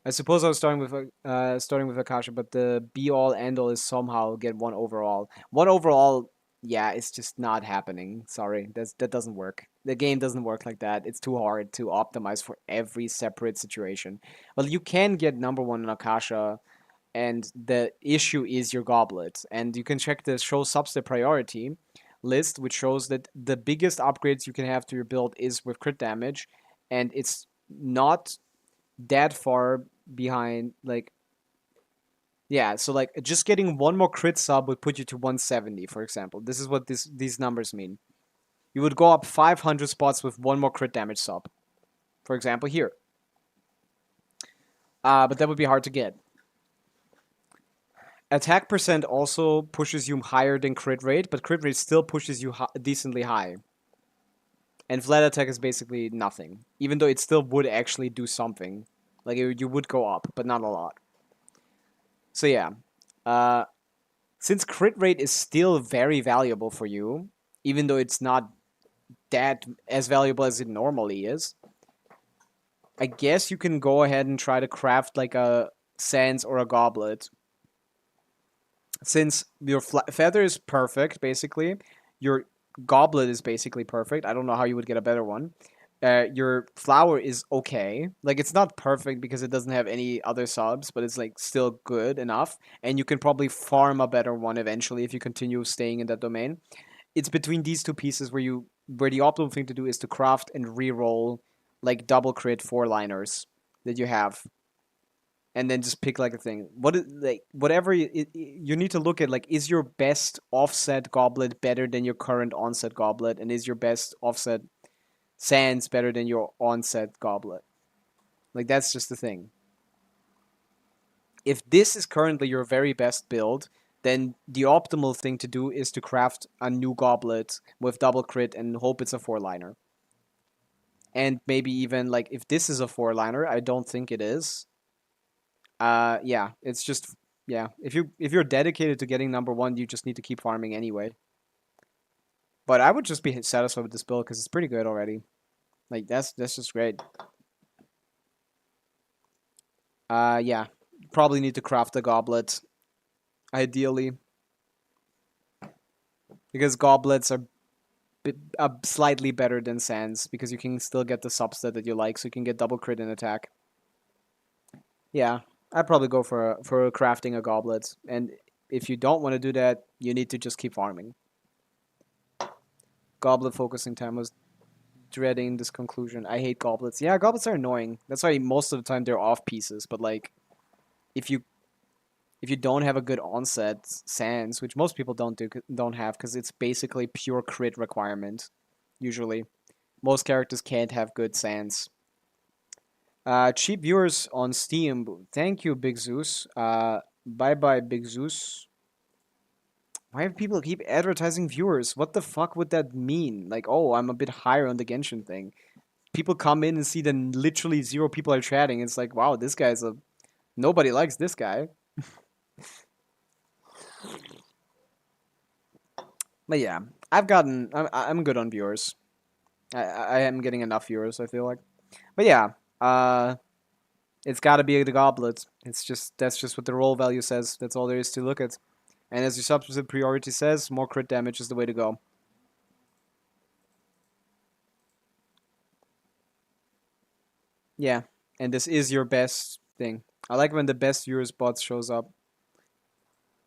I suppose I was starting with Akasha, but the be all end all is somehow get 1 overall. 1 overall, yeah, it's just not happening. Sorry, that doesn't work. The game doesn't work like that. It's too hard to optimize for every separate situation. Well, you can get number 1 in Akasha, and the issue is your goblet. And you can check the show subset priority list, which shows that the biggest upgrades you can have to your build is with crit damage, and it's not that far behind. Like, yeah, so like just getting 1 more crit sub would put you to 170, for example. This is what these numbers mean. You would go up 500 spots with 1 more crit damage sub, for example here. But that would be hard to get. Attack percent also pushes you higher than crit rate, but crit rate still pushes you decently high. And flat attack is basically nothing, even though it still would actually do something. Like, you would go up, but not a lot. So yeah, since crit rate is still very valuable for you, even though it's not that as valuable as it normally is, I guess you can go ahead and try to craft like a Sans or a Goblet. Since your feather is perfect, basically, your Goblet is basically perfect. I don't know how you would get a better one. Your flower is okay. Like, it's not perfect because it doesn't have any other subs, but it's like still good enough. And you can probably farm a better one eventually if you continue staying in that domain. It's between these two pieces where the optimal thing to do is to craft and re-roll like double crit 4-liners that you have, and then just pick like a thing. Whatever you need to look at, like, is your best offset goblet better than your current onset goblet, and is your best offset Sans better than your onset goblet? Like, that's just the thing. If this is currently your very best build, then the optimal thing to do is to craft a new goblet with double crit and hope it's a 4-liner. And maybe even, like, if this is a 4-liner, I don't think it is. Yeah, it's just, yeah. If you're dedicated to getting number 1, you just need to keep farming anyway. But I would just be satisfied with this build because it's pretty good already. Like, that's just great. Yeah. Probably need to craft a goblet, ideally, because goblets are slightly better than Sans because you can still get the subset that you like, so you can get double crit and attack. Yeah, I'd probably go for crafting a goblet, and if you don't want to do that, you need to just keep farming. Goblet focusing time was dreading this conclusion. I hate goblets. Yeah, goblets are annoying. That's why most of the time they're off pieces. But like, if you don't have a good onset Sans, which most people don't have, because it's basically pure crit requirement. Usually, most characters can't have good Sans. Cheap viewers on Steam. Thank you, Big Zeus. Bye bye, Big Zeus. Why do people keep advertising viewers? What the fuck would that mean? Like, oh, I'm a bit higher on the Genshin thing. People come in and see that literally 0 people are chatting. It's like, wow, this guy's a... Nobody likes this guy. But yeah, I'm good on viewers. I am getting enough viewers, I feel like. But yeah, it's gotta be the goblet. That's just what the roll value says. That's all there is to look at. And as your subset priority says, more crit damage is the way to go. Yeah, and this is your best thing. I like when the best viewers bot shows up.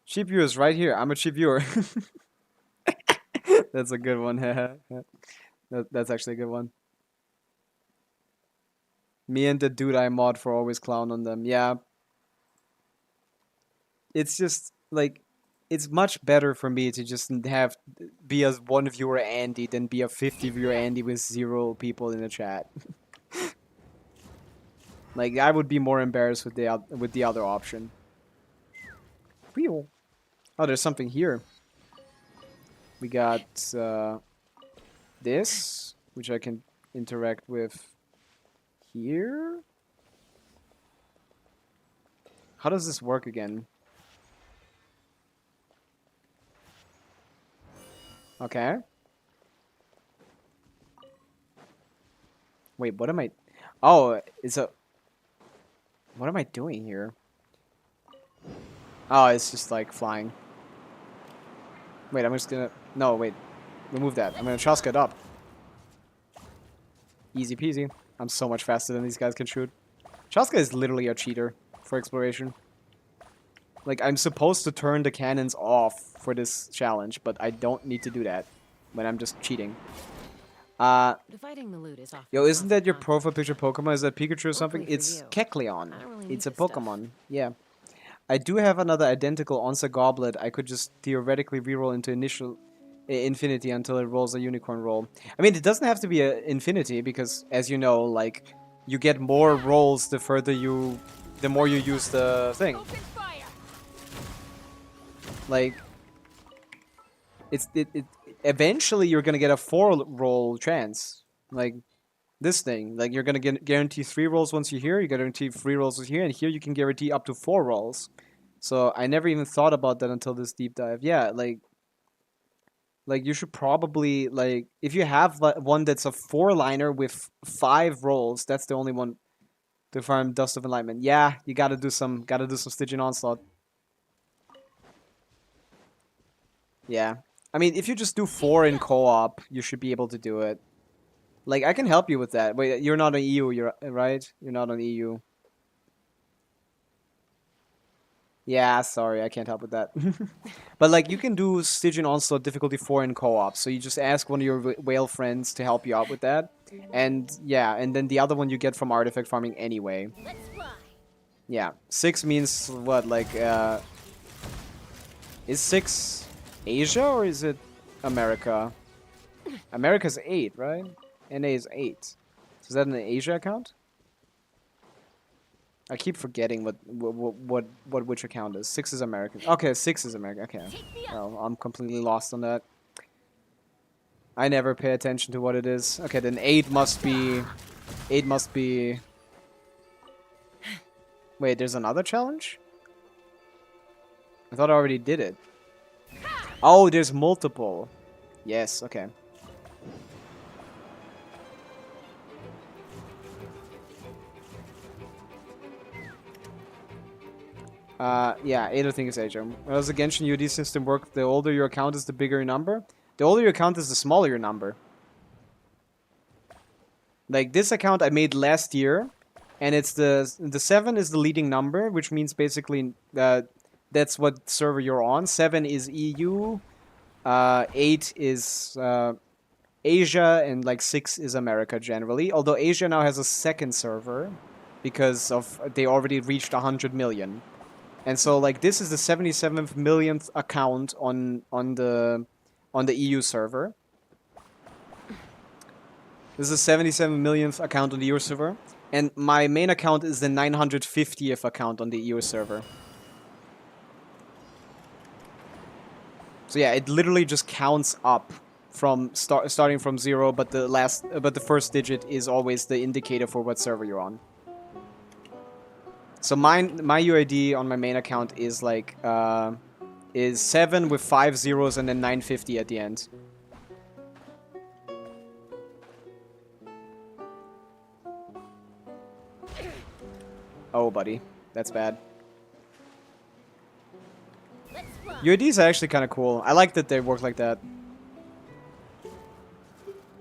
Cheap viewers right here. I'm a cheap viewer. That's a good one. That's actually a good one. Me and the dude I mod for always clown on them. Yeah. It's just like, it's much better for me to just be a 1 viewer Andy than be a 50 viewer Andy with 0 people in the chat. Like, I would be more embarrassed with the other option. Oh, there's something here. We got this, which I can interact with here. How does this work again? Okay. Wait, what am I... Oh, it's a... What am I doing here? Oh, it's just like flying. Wait, I'm just gonna... No, wait. Remove that. I'm gonna Chaska it up. Easy peasy. I'm so much faster than these guys can shoot. Chaska is literally a cheater for exploration. Like, I'm supposed to turn the cannons off for this challenge, but I don't need to do that when I'm just cheating. Dividing the loot is off. Yo, isn't that your profile picture Pokemon? Is that Pikachu or something? Luckily for It's you, Kecleon. I don't really It's need a this stuff. Pokemon. Yeah. I do have another identical Onsa Goblet. I could just theoretically reroll into infinity until it rolls a unicorn roll. I mean, it doesn't have to be a infinity because, as you know, like, you get more rolls the more you use the thing. Open fire. Like, eventually you're gonna get a 4-roll chance. Like, this thing. Like, you're gonna guarantee 3 rolls once you're here, you guarantee 3 rolls here, and here you can guarantee up to 4 rolls. So, I never even thought about that until this deep dive. Yeah, like you should probably, like, if you have one that's a 4-liner with 5 rolls, that's the only one to farm Dust of Enlightenment. Yeah, you gotta do some Stygian Onslaught. Yeah. I mean, if you just do 4 in co-op, you should be able to do it. Like, I can help you with that. Wait, you're not on EU, you're right? You're not on EU. Yeah, sorry, I can't help with that. But, like, you can do Stygian Onslaught difficulty 4 in co-op, so you just ask one of your whale friends to help you out with that. And, yeah, and then the other one you get from artifact farming anyway. Let's fly. Yeah. 6 means, what, like, is 6 Asia, or is it America? America's 8, right? NA is 8. So is that an Asia account? I keep forgetting what which account is. 6 is American. Okay, 6 is American. Okay. Well, I'm completely lost on that. I never pay attention to what it is. Okay, then 8 must be... 8 must be... Wait, there's another challenge? I thought I already did it. Oh, there's multiple. Yes, okay. Yeah, 8 I think is Asia. How does the Genshin UD system work? The older your account is, the bigger your number? The older your account is, the smaller your number. Like, this account I made last year, and it's the 7 is the leading number, which means basically that's what server you're on. 7 is EU, 8 is Asia, and like 6 is America generally. Although Asia now has a second server because of they already reached 100 million. And so, like, this is the 77th millionth account on the EU server. This is the 77 millionth account on the EU server, and my main account is the 950th account on the EU server. So yeah, it literally just counts up from starting from 0, but the first digit is always the indicator for what server you're on. So my UID on my main account is like is 7 with 5 zeros and then 950 at the end. Oh, buddy, that's bad. Let's fly. UIDs are actually kind of cool. I like that they work like that.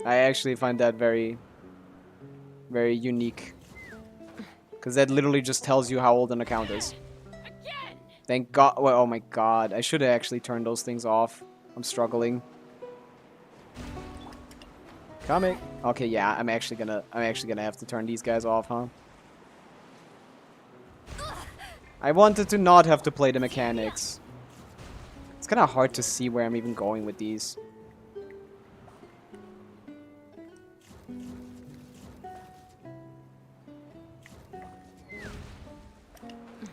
I actually find that very, very unique. Because that literally just tells you how old an account is. Again. Thank God. Well, oh my God. I should have actually turned those things off. I'm struggling. Coming. Okay, yeah. I'm actually gonna have to turn these guys off, huh? I wanted to not have to play the mechanics. It's kind of hard to see where I'm even going with these.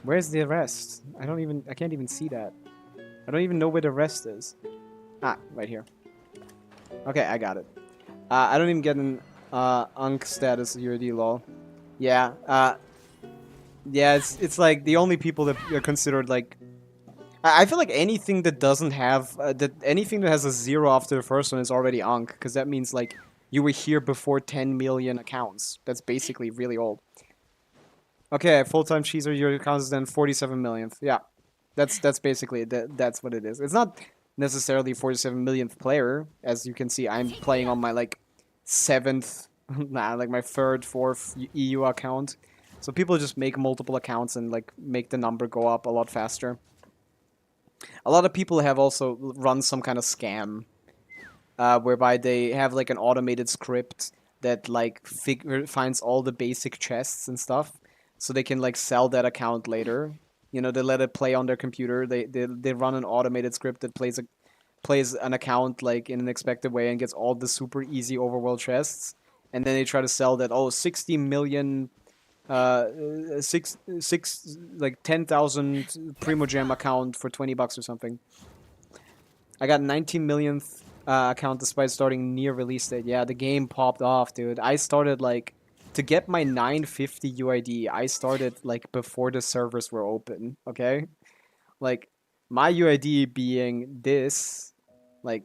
Where's the rest? I can't even see that. I don't even know where the rest is. Ah, right here. Okay, I got it. I don't even get an Unk status UID lol. Yeah, yeah, it's like the only people that are considered like... I feel like anything that doesn't have anything that has a zero after the first one is already Ankh, because that means like you were here before 10 million accounts. That's basically really old. Okay, full-time cheeser, your account is then 47 millionth. Yeah, that's basically that's what it is. It's not necessarily 47 millionth player, as you can see. I'm playing on my like seventh, nah, like my third, fourth EU account. So people just make multiple accounts and like make the number go up a lot faster. A lot of people have also run some kind of scam, whereby they have like an automated script that like finds all the basic chests and stuff, so they can like sell that account later. You know, they let it play on their computer. They run an automated script that plays an account like in an expected way and gets all the super easy overworld chests, and then they try to sell that 60 million like 10,000 Primo Gem account for $20 or something. I got 19 millionth account despite starting near release date. Yeah, the game popped off, dude. I started like to get my 950 UID. I started like before the servers were open. Okay, like my UID being this, like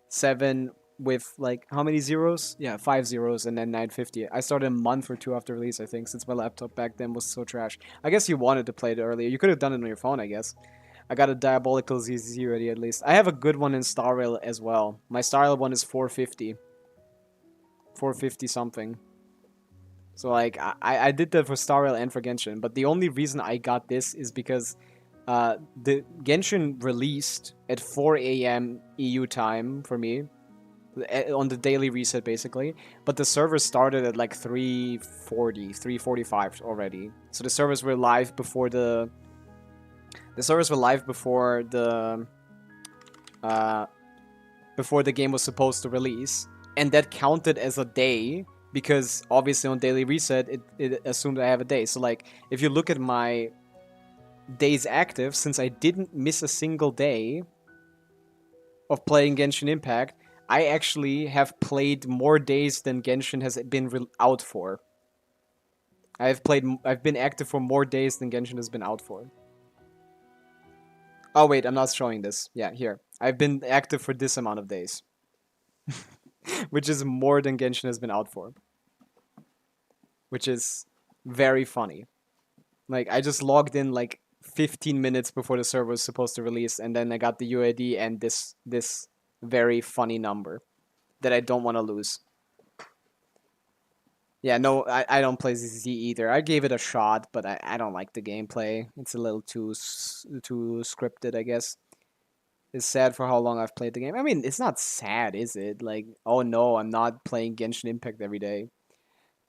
7 with like how many zeros? Yeah, 5 zeros and then 950. I started a month or two after release, I think, since my laptop back then was so trash. I guess you wanted to play it earlier. You could have done it on your phone, I guess. I got a Diabolical ZZ ready at least. I have a good one in Star Rail as well. My Star Rail one is 450. 450 something. So like I did that for Star Rail and for Genshin, but the only reason I got this is because the Genshin released at 4 a.m. EU time for me on the daily reset basically, but the servers started at like 3:40, 3:45 already. So the servers were live before the before the game was supposed to release, and that counted as a day because obviously on daily reset it assumed I have a day. So like if you look at my days active, since I didn't miss a single day of playing Genshin Impact, I actually have played more days than Genshin has been out for. I've been active for more days than Genshin has been out for. Oh wait, I'm not showing this. Yeah, here. I've been active for this amount of days. Which is more than Genshin has been out for. Which is very funny. Like, I just logged in like 15 minutes before the server was supposed to release, and then I got the UID and this very funny number that I don't want to lose. Yeah, no, I don't play ZZ either. I gave it a shot, but I don't like the gameplay. It's a little too scripted, I guess. It's sad for how long I've played the game. I mean, it's not sad, is it? Like, oh no, I'm not playing Genshin Impact every day.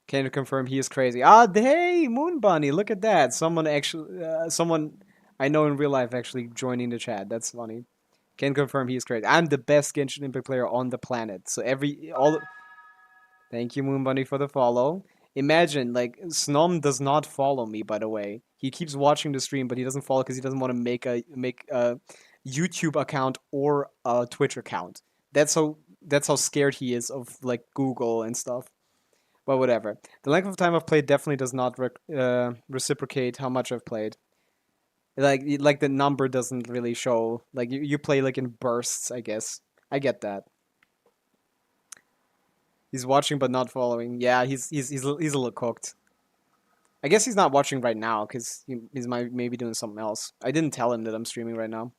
Can you confirm he is crazy? Ah, hey, Moon Bunny, look at that. Someone I know in real life actually joining the chat. That's funny. Can confirm he is crazy. I'm the best Genshin Impact player on the planet. So Thank you, Moon Bunny, for the follow. Imagine, like, Snom does not follow me, by the way. He keeps watching the stream, but he doesn't follow because he doesn't want to make a YouTube account or a Twitch account. That's how scared he is of like Google and stuff. But whatever. The length of time I've played definitely does not reciprocate how much I've played. Like the number doesn't really show. Like you play like in bursts, I guess. I get that. He's watching but not following. Yeah, he's a little cooked. I guess he's not watching right now because he's maybe doing something else. I didn't tell him that I'm streaming right now.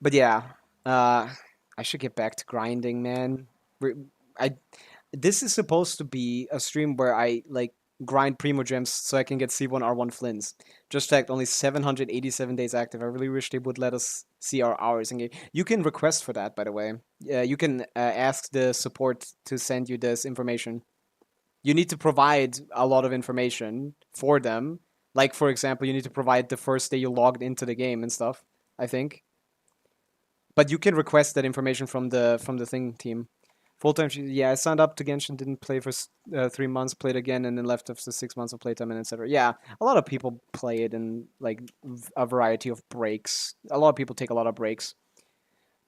But yeah, I should get back to grinding, man. This is supposed to be a stream where I like grind Primo Gems so I can get C1R1 Flins. Just fact, only 787 days active. I really wish they would let us see our hours in game. You can request for that, by the way. You can ask the support to send you this information. You need to provide a lot of information for them. Like, for example, you need to provide the first day you logged into the game and stuff, I think. But you can request that information from the thing team. Full-time, yeah, I signed up to Genshin, didn't play for 3 months, played again, and then left after 6 months of playtime, and etc. Yeah, a lot of people play it in, like, a variety of breaks. A lot of people take a lot of breaks.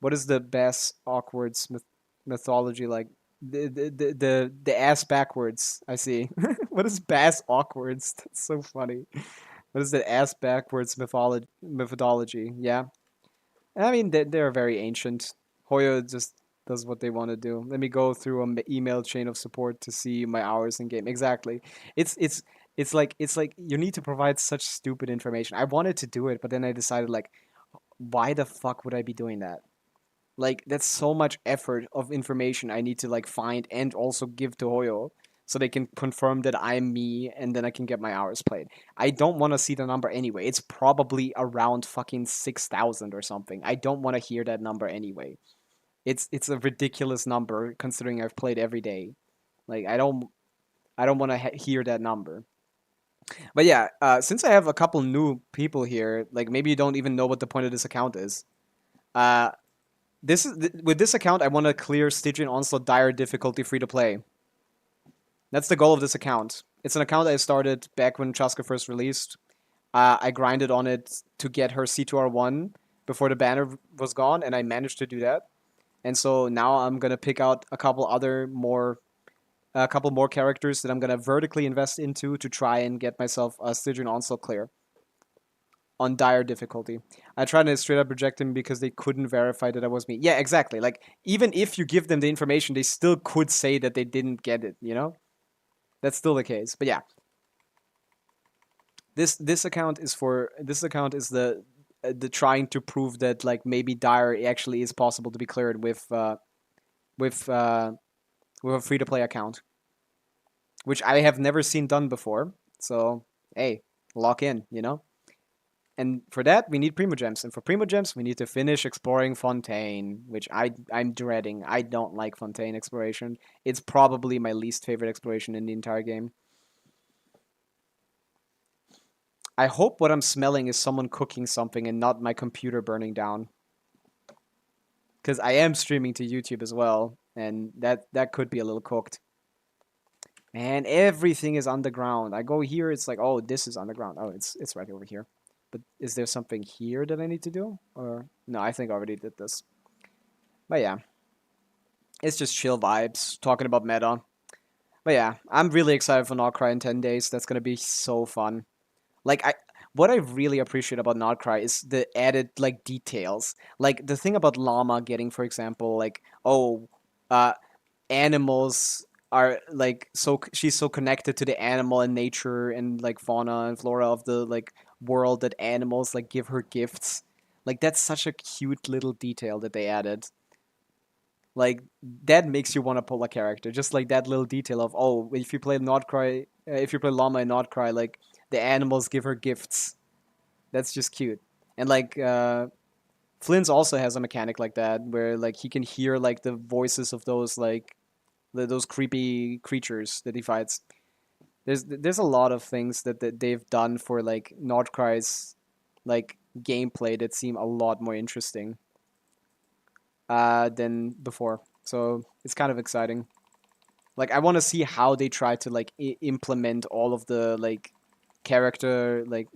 What is the Bass Awkward's mythology like? The ass backwards, I see. What is Bass Awkwards? That's so funny. What is that ass backwards methodology? Yeah. I mean, they're very ancient. Hoyo just does what they want to do. Let me go through an email chain of support to see my hours in game. Exactly. It's it's it's like you need to provide such stupid information. I wanted to do it, but then I decided like, why the fuck would I be doing that? Like that's so much effort of information I need to like find and also give to Hoyo so they can confirm that I'm me and then I can get my hours played. I don't want to see the number anyway. It's probably around fucking 6,000 or something. I don't want to hear that number anyway. It's a ridiculous number considering I've played every day. Like I don't want to hear that number. But yeah, since I have a couple new people here, like maybe you don't even know what the point of this account is. Uh, with this account, I want to clear Stygian Onslaught Dire difficulty free to play. That's the goal of this account. It's an account I started back when Chaska first released. I grinded on it to get her C2R1 before the banner was gone, and I managed to do that. And so now I'm gonna pick out a couple more characters that I'm gonna vertically invest into to try and get myself a Stygian Onslaught clear on dire difficulty. I tried to straight up reject him because they couldn't verify that I was me. Yeah, exactly. Like even if you give them the information, they still could say that they didn't get it. You know, that's still the case. But yeah, this account is the trying to prove that like maybe dire actually is possible to be cleared with a free to play account, which I have never seen done before. So hey, lock in. You know. And for that, we need Primogems. And for Primogems, we need to finish exploring Fontaine, which I'm dreading. I don't like Fontaine exploration. It's probably my least favorite exploration in the entire game. I hope what I'm smelling is someone cooking something and not my computer burning down. Because I am streaming to YouTube as well, and that could be a little cooked. Man, everything is underground. I go here, it's like, oh, this is underground. Oh, it's right over here. But is there something here that I need to do? Or no, I think I already did this. But yeah. It's just chill vibes, talking about meta. But yeah, I'm really excited for Notcry in 10 days. That's gonna be so fun. Like what I really appreciate about Notcry is the added like details. Like the thing about Llama getting, for example, like, oh, animals are like she's so connected to the animal and nature and like fauna and flora of the like world that animals like give her gifts. Like that's such a cute little detail that they added. Like that makes you want to pull a character. Just like that little detail of, oh, if you play Notcry, if you play Llama in Notcry, like the animals give her gifts. That's just cute. And like Flins also has a mechanic like that where like he can hear like the voices of those like those creepy creatures that he fights. There's a lot of things that they've done for like Nordcry's like gameplay that seem a lot more interesting than before. So it's kind of exciting. Like I want to see how they try to like implement all of the like character like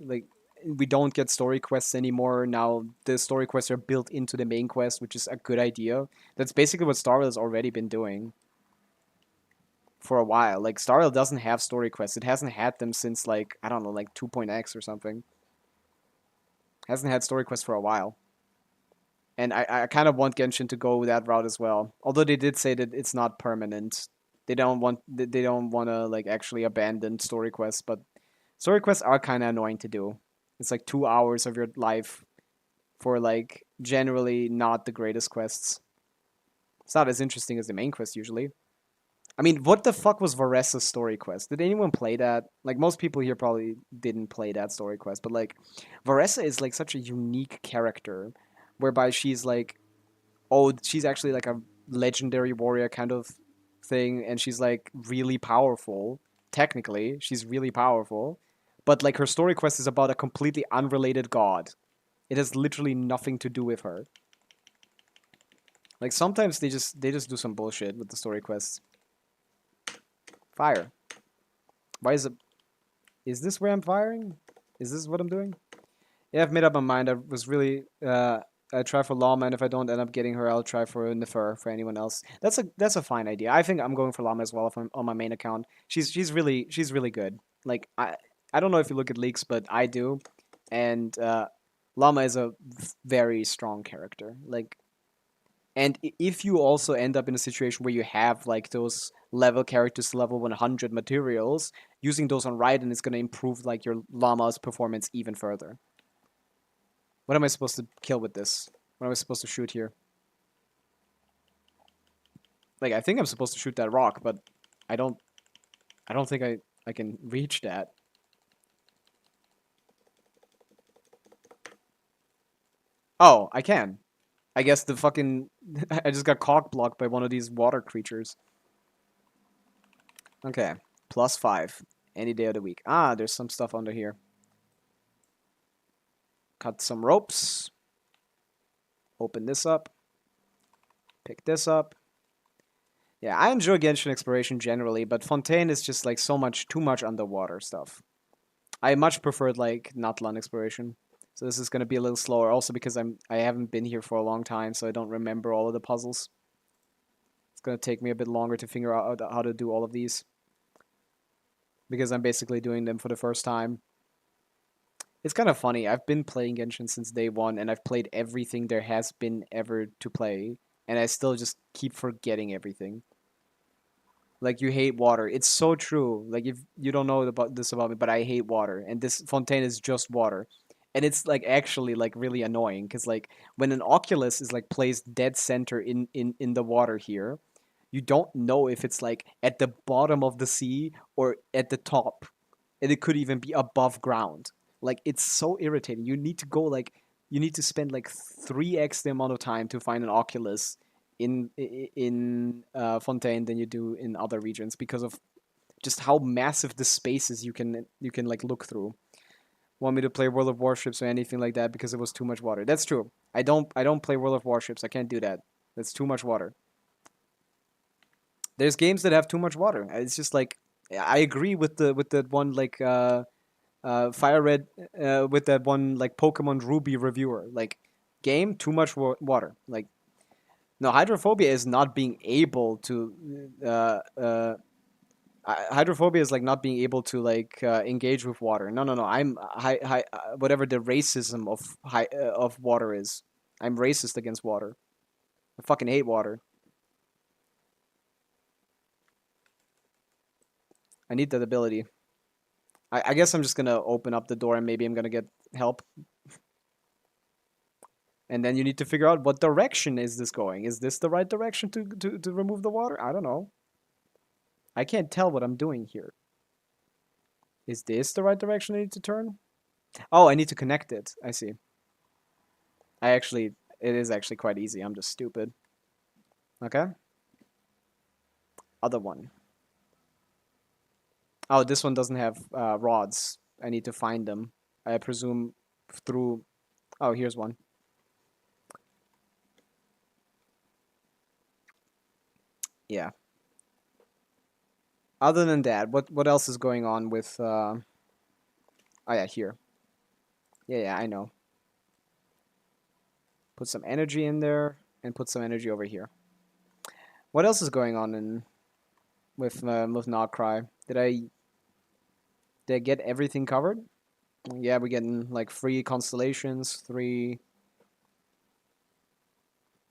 we don't get story quests anymore. Now the story quests are built into the main quest, which is a good idea. That's basically what Star Rail has already been doing for a while. Like Star Rail doesn't have story quests. It hasn't had them since like I don't know, like 2.x or something. Hasn't had story quests for a while. And I kind of want Genshin to go that route as well. Although they did say that it's not permanent. They don't want to like actually abandon story quests, but story quests are kind of annoying to do. It's like 2 hours of your life for like generally not the greatest quests. It's not as interesting as the main quest usually. I mean, what the fuck was Varessa's story quest? Did anyone play that? Like, most people here probably didn't play that story quest, but like, Varessa is like such a unique character, whereby she's like, oh, she's actually like a legendary warrior kind of thing, and she's like really powerful. Technically, she's really powerful, but like her story quest is about a completely unrelated god. It has literally nothing to do with her. Like sometimes they just do some bullshit with the story quests. Fire. Why is it? Is this where I'm firing? Is this what I'm doing? Yeah, I've made up my mind. I was really I try for Llama, and if I don't end up getting her, I'll try for Nefer for anyone else. That's a fine idea. I think I'm going for Llama as well if I'm on my main account. She's really good. Like I don't know if you look at leaks, but I do, and Llama is a very strong character. Like, and if you also end up in a situation where you have like those level characters to level 100 materials, using those on Raiden is going to improve like your Llama's performance even further. What am I supposed to kill with this? What am I supposed to shoot here? Like, I think I'm supposed to shoot that rock, but I don't think I can reach that. Oh, I can. I guess the fucking I just got cock blocked by one of these water creatures. Okay. +5. Any day of the week. Ah, there's some stuff under here. Cut some ropes. Open this up. Pick this up. Yeah, I enjoy Genshin exploration generally, but Fontaine is just like so much, too much underwater stuff. I much preferred like Natlan exploration. So this is gonna be a little slower, also because I haven't been here for a long time, so I don't remember all of the puzzles. It's gonna take me a bit longer to figure out how to do all of these. Because I'm basically doing them for the first time. It's kind of funny. I've been playing Genshin since day one, and I've played everything there has been ever to play, and I still just keep forgetting everything. Like, you hate water. It's so true. Like, if you don't know about this about me, but I hate water, and this Fontaine is just water. And it's like actually like really annoying because like when an Oculus is like placed dead center in the water here, you don't know if it's like at the bottom of the sea or at the top, and it could even be above ground. Like, it's so irritating. You need to go like you need to spend like 3x the amount of time to find an Oculus in Fontaine than you do in other regions because of just how massive the spaces you can like look through. Want me to play World of Warships or anything like that because it was too much water. That's true. I don't play World of Warships. I can't do that. That's too much water. There's games that have too much water. It's just like I agree with that one like Fire Red with that one like Pokemon Ruby reviewer. Like, game too much water. Like, no, hydrophobia is not being able to hydrophobia is like not being able to like engage with water. No, no, no. I'm whatever the racism of water is. I'm racist against water. I fucking hate water. I need that ability. I guess I'm just gonna open up the door and maybe I'm gonna get help. And then you need to figure out what direction is this going. Is this the right direction to remove the water? I don't know. I can't tell what I'm doing here. Is this the right direction I need to turn? Oh, I need to connect it. I see. It is actually quite easy. I'm just stupid. Okay. Other one. Oh, this one doesn't have rods. I need to find them. I presume through... Oh, here's one. Yeah. Other than that, what else is going on with... Oh, yeah, here. Yeah, I know. Put some energy in there, and put some energy over here. What else is going on with Notcry? Did I get everything covered? Yeah, we're getting like 3 constellations, 3.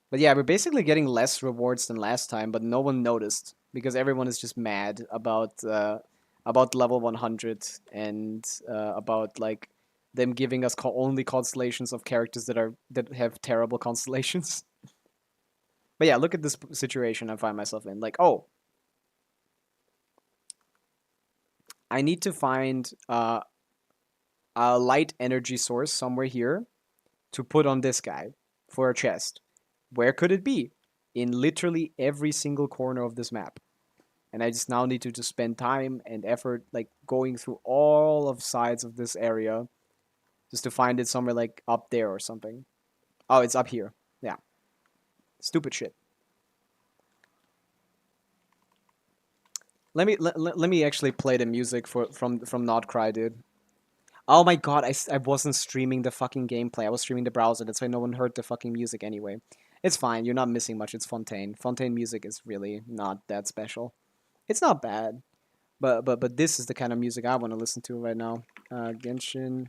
But yeah, we're basically getting less rewards than last time, but no one noticed because everyone is just mad about level 100 and about like them giving us only constellations of characters that have terrible constellations. But yeah, look at this situation I find myself in. Like, oh, I need to find a light energy source somewhere here to put on this guy for a chest. Where could it be? In literally every single corner of this map. And I just now need to just spend time and effort like going through all of sides of this area just to find it somewhere like up there or something. Oh, it's up here. Yeah. Stupid shit. Let me actually play the music from Not Cry, dude. Oh my god, I wasn't streaming the fucking gameplay. I was streaming the browser. That's why no one heard the fucking music anyway. It's fine. You're not missing much. It's Fontaine. Fontaine music is really not that special. It's not bad. But this is the kind of music I want to listen to right now. Genshin,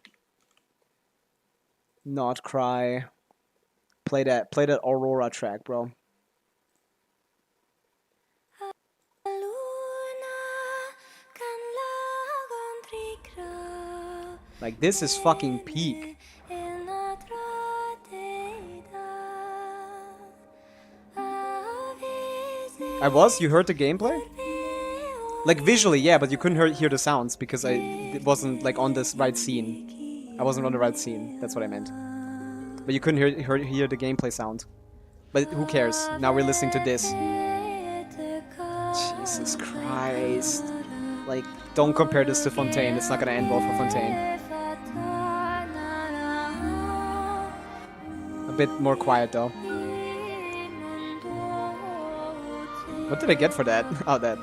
Not Cry. Play that Aurora track, bro. Like, this is fucking peak. You heard the gameplay? Like, visually, yeah, but you couldn't hear the sounds because it wasn't, like, on this right scene. I wasn't on the right scene, that's what I meant. But you couldn't hear the gameplay sound. But who cares? Now we're listening to this. Jesus Christ. Like, don't compare this to Fontaine. It's not gonna end well for Fontaine. A bit more quiet, though. What did I get for that? Oh, that.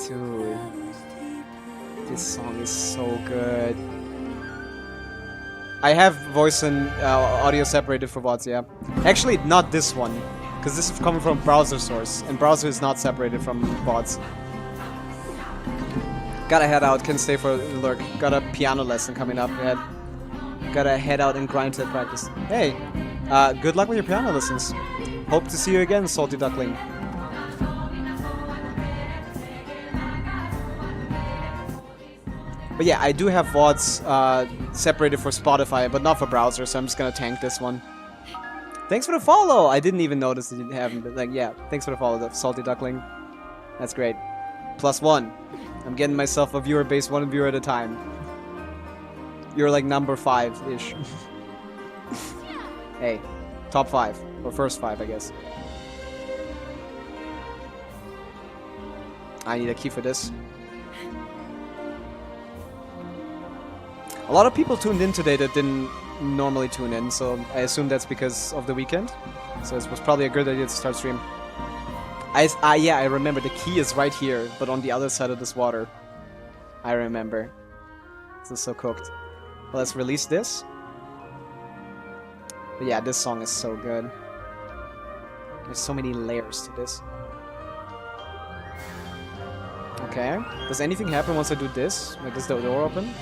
Dude. This song is so good. I have voice and audio separated for VODs, yeah. Actually, not this one. Because this is coming from browser source. And browser is not separated from VODs. Gotta head out, can stay for the lurk. Got a piano lesson coming up. Gotta head out and grind to the practice. Hey, good luck with your piano lessons. Hope to see you again, Salty Duckling. But yeah, I do have VODs separated for Spotify, but not for browser, so I'm just gonna tank this one. Thanks for the follow! I didn't even notice that you haven't, but like, yeah, thanks for the follow, Salty Duckling. That's great. +1. I'm getting myself a viewer base, one viewer at a time. You're like number 5-ish. Hey, top 5. Or first 5, I guess. I need a key for this. A lot of people tuned in today that didn't normally tune in, so I assume that's because of the weekend. So it was probably a good idea to start stream. Yeah, I remember the key is right here, but on the other side of this water. I remember. This is so cooked. Well, let's release this. But yeah, this song is so good. There's so many layers to this. Okay. Does anything happen once I do this? Like, does the door open?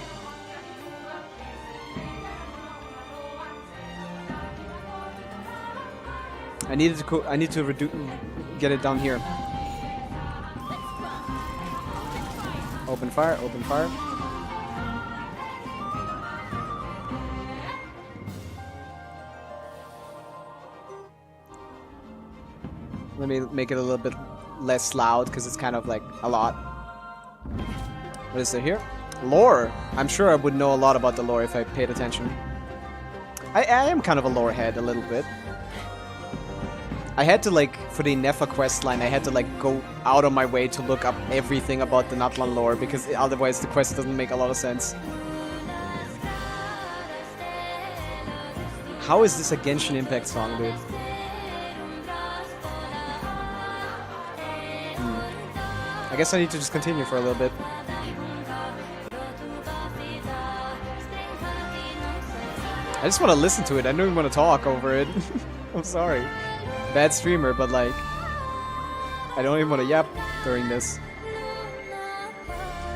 I need to get it down here. Open fire, open fire. Let me make it a little bit less loud because it's kind of like a lot. What is there here? Lore! I'm sure I would know a lot about the lore if I paid attention. I am kind of a lore head a little bit. I had to, like, for the Nefa questline, I had to, like, go out of my way to look up everything about the Natlan lore, because otherwise the quest doesn't make a lot of sense. How is this a Genshin Impact song, dude? I guess I need to just continue for a little bit. I just want to listen to it, I don't even want to talk over it. I'm sorry. Bad streamer, but like, I don't even want to yap during this.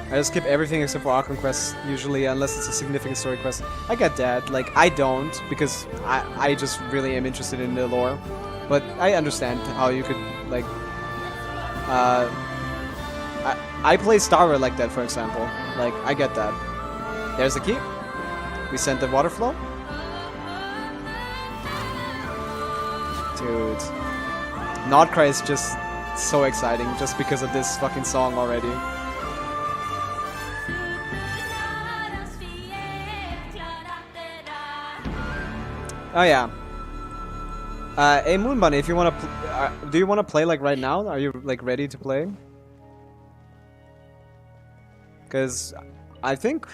I just skip everything except for Archon quests, usually, unless it's a significant story quest. I get that. Like, I don't, because I just really am interested in the lore. But I understand how you could, like... I play Starver like that, for example. Like, I get that. There's the key. We sent the water flow. Dude. Nordcry is just so exciting, just because of this fucking song already. Oh yeah. Hey Moonbunny, if you want to, do you want to play like right now? Are you like ready to play? Because I think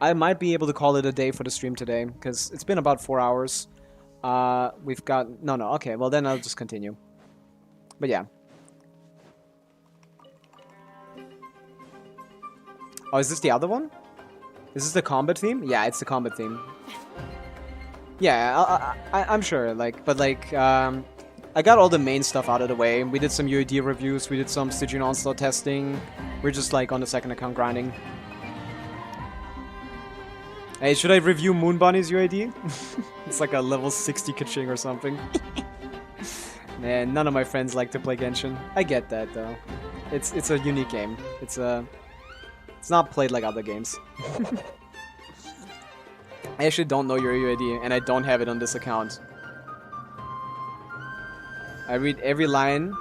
I might be able to call it a day for the stream today, because it's been about 4 hours. We've got... No, okay, well then I'll just continue. But yeah. Oh, is this the other one? Is this the combat theme? Yeah, it's the combat theme. Yeah, I'm sure, like, but like, I I got all the main stuff out of the way. We did some UAD reviews, we did some Stygian Onslaught testing. We're just like on the second account grinding. Hey, should I review Moon Bunny's UAD? It's like a level 60 Kaching or something. Man, none of my friends like to play Genshin. I get that though. It's a unique game. It's not played like other games. I actually don't know your UAD, and I don't have it on this account. I read every line,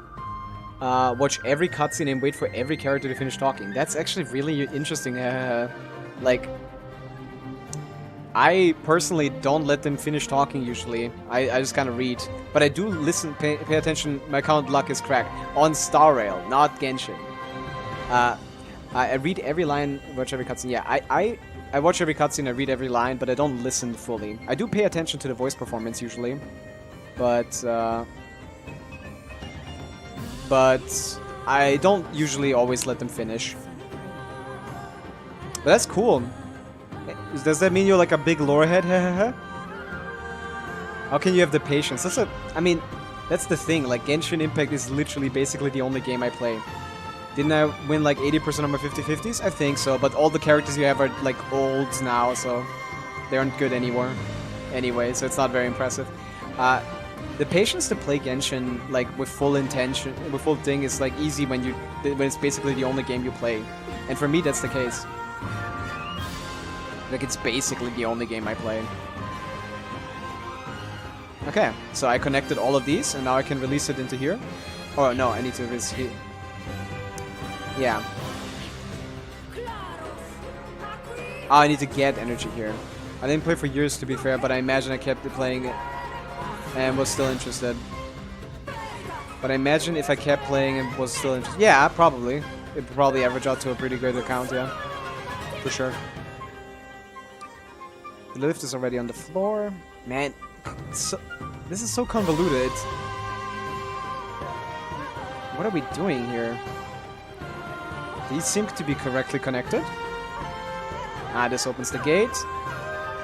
watch every cutscene, and wait for every character to finish talking. That's actually really interesting. Like, I personally don't let them finish talking usually. I just kind of read. But I do listen, pay attention. My account luck is cracked. On Star Rail, not Genshin. I read every line, watch every cutscene. Yeah, I watch every cutscene, I read every line, but I don't listen fully. I do pay attention to the voice performance usually. But I don't usually always let them finish. But that's cool. Does that mean you're like a big lore head? How can you have the patience? I mean, that's the thing. Like, Genshin Impact is literally basically the only game I play. Didn't I win like 80% of my 50-50s? I think so, but all the characters you have are like old now, so they aren't good anymore. Anyway, so it's not very impressive. The patience to play Genshin like with full intention, with full thing, is like easy when it's basically the only game you play, and for me that's the case. Like, it's basically the only game I play. Okay, so I connected all of these, and now I can release it into here. Oh no, I need to release here. Yeah. Oh, I need to get energy here. I didn't play for years, to be fair, but I imagine I kept playing it and was still interested. But I imagine if I kept playing and was still interested... Yeah, probably. It would probably average out to a pretty good account, yeah. For sure. The lift is already on the floor. Man, this is so convoluted. What are we doing here? These seem to be correctly connected. Ah, this opens the gate.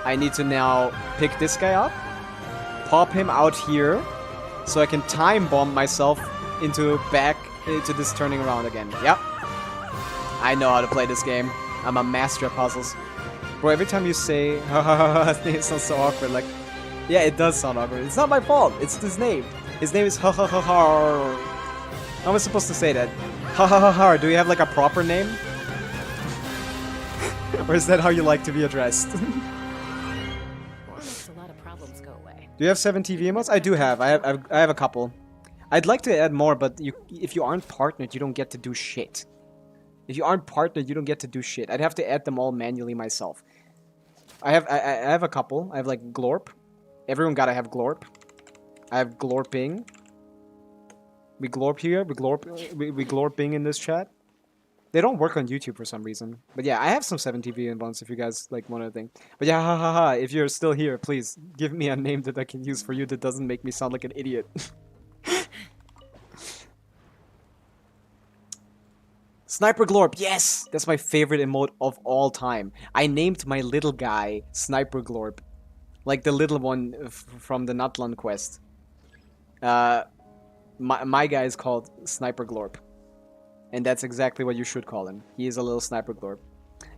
I need to now pick this guy up, pop him out here, so I can time bomb myself back into this turning around again. Yep. I know how to play this game. I'm a master at puzzles. Bro, every time you say, ha ha ha, it sounds so awkward. Like, yeah, it does sound awkward. It's not my fault. It's his name. His name is ha ha ha ha. How am I supposed to say that? Ha ha ha ha. Do you have like a proper name? Or is that how you like to be addressed? Makes a lot of problems go away. Do you have 7 TV emotes? I do have. I have a couple. I'd like to add more, but if you aren't partnered, you don't get to do shit. If you aren't partnered, you don't get to do shit. I'd have to add them all manually myself. I have a couple. I have like Glorp. Everyone gotta have Glorp. I have Glorping. We Glorp here. We Glorping in this chat. They don't work on YouTube for some reason. But yeah, I have some 7TV inbounds if you guys like want to think. But yeah, ha ha ha. If you're still here, please give me a name that I can use for you that doesn't make me sound like an idiot. Sniper Glorp, yes! That's my favorite emote of all time. I named my little guy Sniper Glorp. Like the little one from the Nutland quest. My guy is called Sniper Glorp. And that's exactly what you should call him. He is a little Sniper Glorp.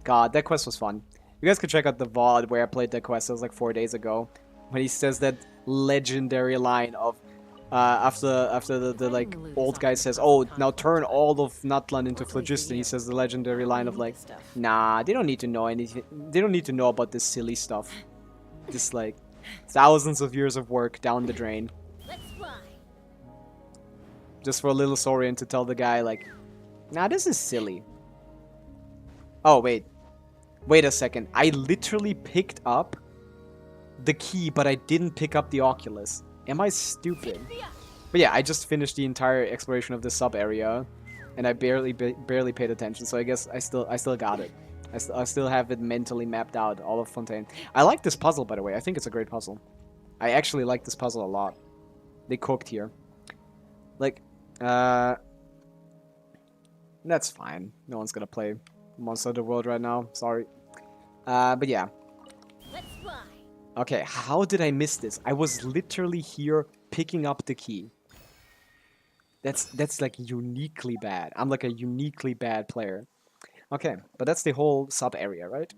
God, that quest was fun. You guys could check out the VOD where I played that quest. It was like 4 days ago. When he says that legendary line of... after the like old guy says, oh, now turn all of Nutland into phlogiston, he says the legendary line of like, nah, they don't need to know anything. They don't need to know about this silly stuff. Just like thousands of years of work down the drain. Let's fly. Just for a little Saurian to tell the guy like, nah, this is silly. Oh, wait. Wait a second. I literally picked up the key, but I didn't pick up the Oculus. Am I stupid? But yeah, I just finished the entire exploration of this sub area, and I barely paid attention. So I guess I still got it. I still have it mentally mapped out, all of Fontaine. I like this puzzle, by the way. I think it's a great puzzle. I actually like this puzzle a lot. They cooked here. Like, that's fine. No one's gonna play Monster of the World right now. Sorry. But yeah. Let's fly. Okay, how did I miss this? I was literally here picking up the key. That's like uniquely bad. I'm like a uniquely bad player. Okay, but that's the whole sub area, right?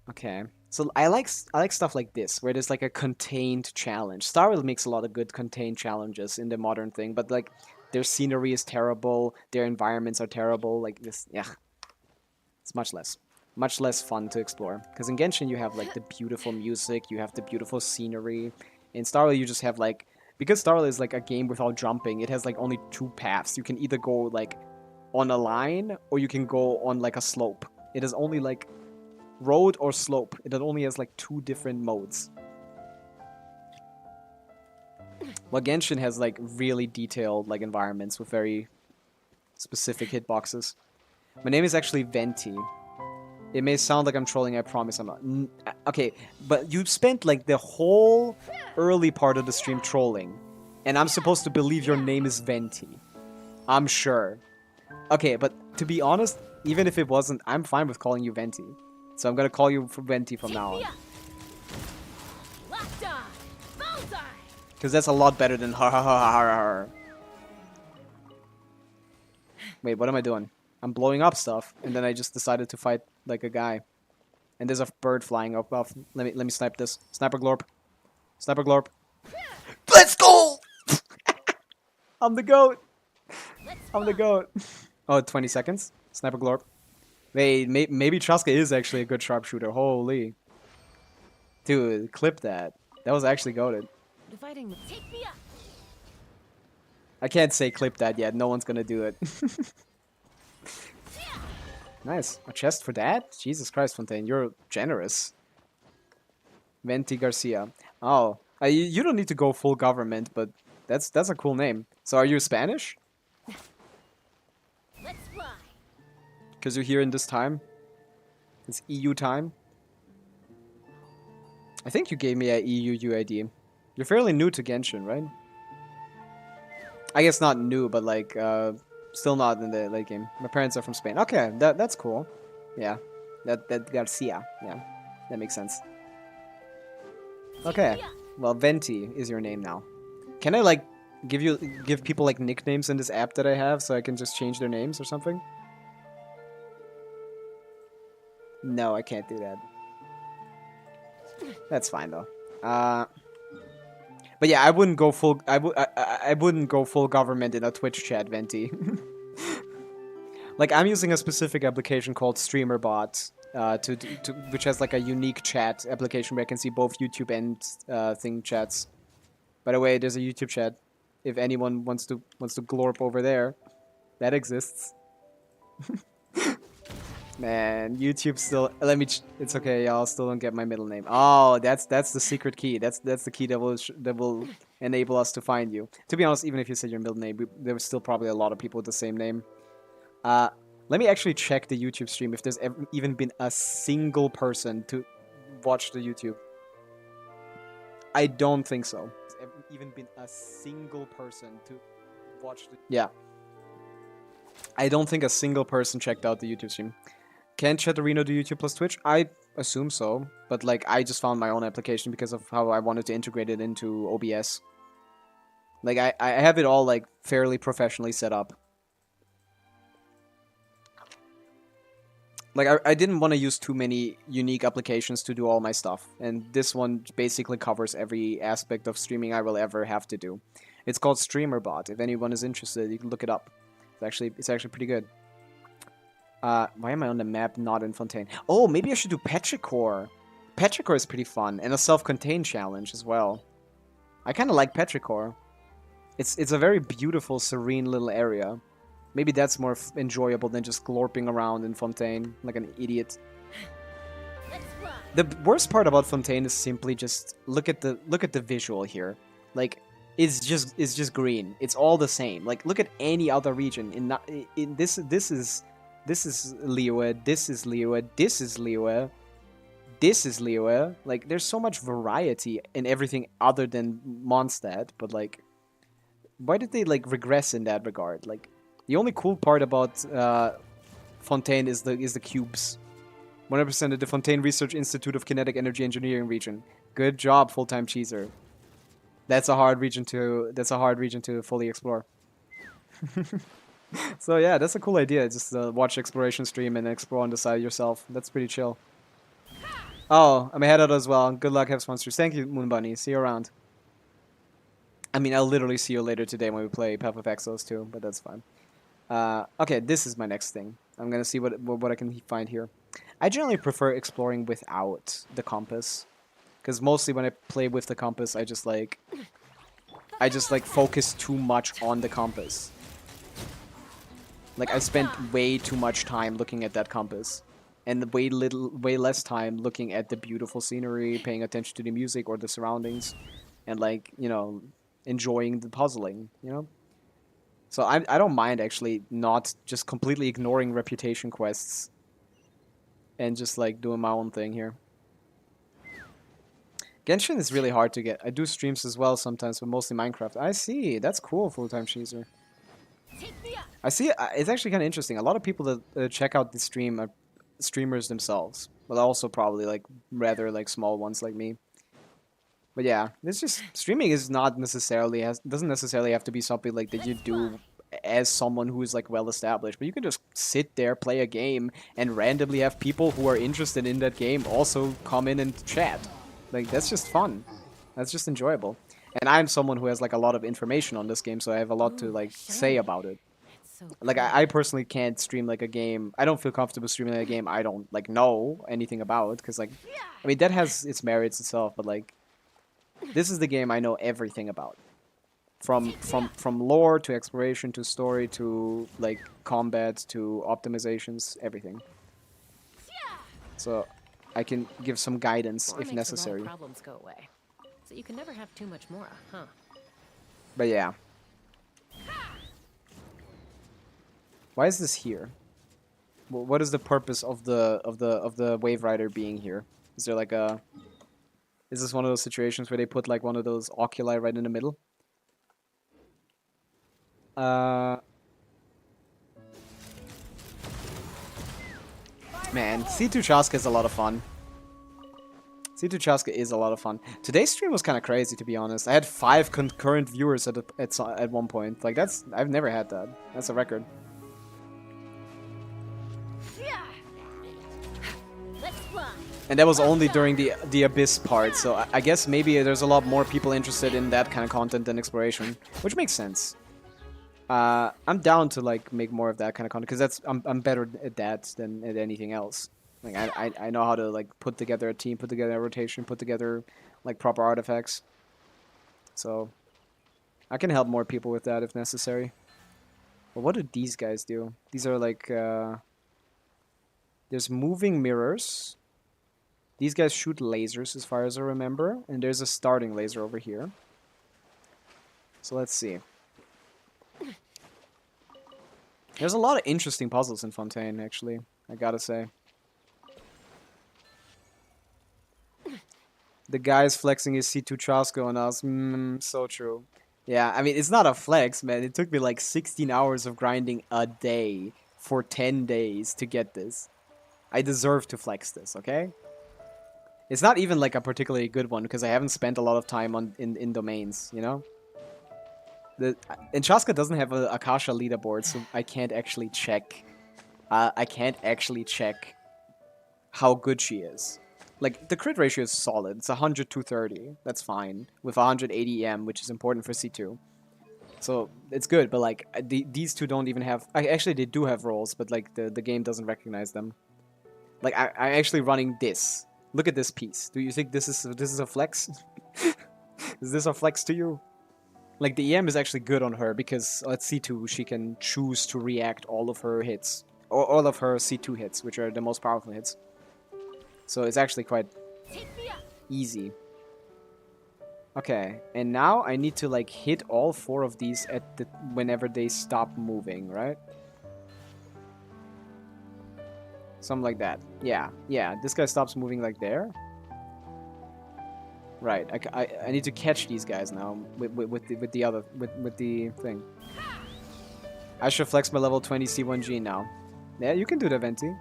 Okay. So I like stuff like this where there's like a contained challenge. Star Wars makes a lot of good contained challenges in the modern thing, but like their scenery is terrible, their environments are terrible. Like this, yeah, it's much less fun to explore. Because in Genshin you have like the beautiful music, you have the beautiful scenery. In Star Wars you just have like, because Star Wars is like a game without jumping, it has like only two paths. You can either go like on a line or you can go on like a slope. It is only like road or slope. It only has like two different modes. Well, Genshin has like really detailed like environments with very specific hitboxes. My name is actually Venti. It may sound like I'm trolling, I promise I'm not. Okay, but you spent like the whole early part of the stream trolling, and I'm supposed to believe your name is Venti. I'm sure. Okay, but to be honest, even if it wasn't, I'm fine with calling you Venti. So I'm gonna call you Venti from now on. Locked on. Bullseye. Because that's a lot better than har har har har har. Wait, what am I doing? I'm blowing up stuff, and then I just decided to fight like a guy. And there's a bird flying up above. Let me snipe this. Sniper glorp. Sniper glorp. Let's go! I'm the goat. I'm the goat. Oh, 20 seconds. Sniper glorp. Wait, maybe Traska is actually a good sharpshooter. Holy. Dude, clip that. That was actually goated. Dividing. Take me up. I can't say clip that yet. No one's gonna do it. Nice. A chest for that? Jesus Christ, Fontaine. You're generous. Venti Garcia. Oh. You don't need to go full government, but that's a cool name. So are you Spanish? Let's fly. Because you're here in this time? It's EU time? I think you gave me a EU UID. You're fairly new to Genshin, right? I guess not new, but like, still not in the late game. My parents are from Spain. Okay, that's cool. Yeah. That Garcia. Yeah. That makes sense. Okay. Well, Venti is your name now. Can I like give people like nicknames in this app that I have so I can just change their names or something? No, I can't do that. That's fine though. But yeah, I wouldn't go full. I wouldn't go full government in a Twitch chat, Venti. Like I'm using a specific application called StreamerBot, which has like a unique chat application where I can see both YouTube and thing chats. By the way, there's a YouTube chat. If anyone wants to glorp over there, that exists. Man, YouTube still. Let me. It's okay, y'all. Still don't get my middle name. Oh, that's the secret key. That's the key that will enable us to find you. To be honest, even if you said your middle name, there was still probably a lot of people with the same name. Let me actually check the YouTube stream if there's even been a single person to watch the YouTube. I don't think so. There's even been a single person to watch the. Yeah. I don't think a single person checked out the YouTube stream. Can Chatterino do YouTube plus Twitch? I assume so, but like I just found my own application because of how I wanted to integrate it into OBS. Like I have it all like fairly professionally set up. Like I didn't want to use too many unique applications to do all my stuff, and this one basically covers every aspect of streaming I will ever have to do. It's called StreamerBot. If anyone is interested, you can look it up. It's actually pretty good. Why am I on the map, not in Fontaine? Oh, maybe I should do Petrichor. Petrichor is pretty fun, and a self-contained challenge as well. I kind of like Petrichor. It's a very beautiful, serene little area. Maybe that's more enjoyable than just glorping around in Fontaine like an idiot. The worst part about Fontaine is simply just look at the visual here. Like it's just green. It's all the same. Like look at any other region. This is Liyue, this is Liyue, this is Liyue, this is Liyue. Like there's so much variety in everything other than Mondstadt, but like why did they like regress in that regard? Like the only cool part about Fontaine is the cubes. 100% of the Fontaine Research Institute of Kinetic Energy Engineering region. Good job, full-time cheeser. That's a hard region to fully explore. So yeah, that's a cool idea. Just watch exploration stream and explore on the side yourself. That's pretty chill. Oh, I'm ahead of as well. Good luck, have sponsors. Thank you, Moon Bunny. See you around. I mean, I'll literally see you later today when we play Path of Exos too, but that's fine. Okay, this is my next thing. I'm gonna see what I can find here. I generally prefer exploring without the compass, because mostly when I play with the compass, I just like focus too much on the compass. Like I spent way too much time looking at that compass, and way less time looking at the beautiful scenery, paying attention to the music or the surroundings, and like enjoying the puzzling. So I don't mind actually not just completely ignoring reputation quests, and just like doing my own thing here. Genshin is really hard to get. I do streams as well sometimes, but mostly Minecraft. I see. That's cool, full-time cheeser. I see. It's actually kind of interesting. A lot of people that check out the stream are streamers themselves, but also probably like rather like small ones like me. But yeah, it's just streaming is not necessarily doesn't necessarily have to be something like that you do as someone who is like well established. But you can just sit there, play a game, and randomly have people who are interested in that game also come in and chat. Like that's just fun. That's just enjoyable. And I'm someone who has like a lot of information on this game, so I have a lot to like say about it. Like I personally can't stream like a game. I don't feel comfortable streaming like a game I don't like know anything about, because like I mean that has its merits itself, but like this is the game I know everything about. From lore to exploration to story to like combat to optimizations, everything. So I can give some guidance if necessary. Problems go away. So you can never have too much more, huh? But yeah. Why is this here? What is the purpose of the Wave Rider being here? Is there like a... Is this one of those situations where they put like one of those oculi right in the middle? Man, C2 Chaska is a lot of fun. C2 Chaska is a lot of fun. Today's stream was kind of crazy, to be honest. I had 5 concurrent viewers at one point. Like that's... I've never had that. That's a record. And that was only during the Abyss part, so I guess maybe there's a lot more people interested in that kind of content than exploration, which makes sense. I'm down to like make more of that kind of content, because I'm better at that than at anything else. Like I know how to like put together a team, put together a rotation, put together like proper artifacts. So I can help more people with that if necessary. But what do these guys do? These are like there's moving mirrors. These guys shoot lasers as far as I remember, and there's a starting laser over here. So let's see. There's a lot of interesting puzzles in Fontaine, actually, I gotta say. The guy's flexing his C2 Chasko on us. So true. Yeah, I mean, it's not a flex, man. It took me like 16 hours of grinding a day for 10 days to get this. I deserve to flex this, okay? It's not even like a particularly good one, because I haven't spent a lot of time in domains, you know? And Chaska doesn't have a Akasha leaderboard, so I can't actually check. I can't actually check how good she is. Like, the crit ratio is solid. It's 100 to 30. That's fine. With 180 EM, which is important for C2. So, it's good, but like, these two don't even have... Actually, they do have roles, but like, the game doesn't recognize them. Like, I'm actually running this. Look at this piece. Do you think this is a flex? Is this a flex to you? Like, the EM is actually good on her, because at C2, she can choose to react all of her hits. Or all of her C2 hits, which are the most powerful hits. So it's actually quite easy. Okay, and now I need to, like, hit all 4 of these at whenever they stop moving, right? Something like that. Yeah, this guy stops moving, like, there. Right, I need to catch these guys now with the thing. I should flex my level 20 C1G now. Yeah, you can do that, Venti.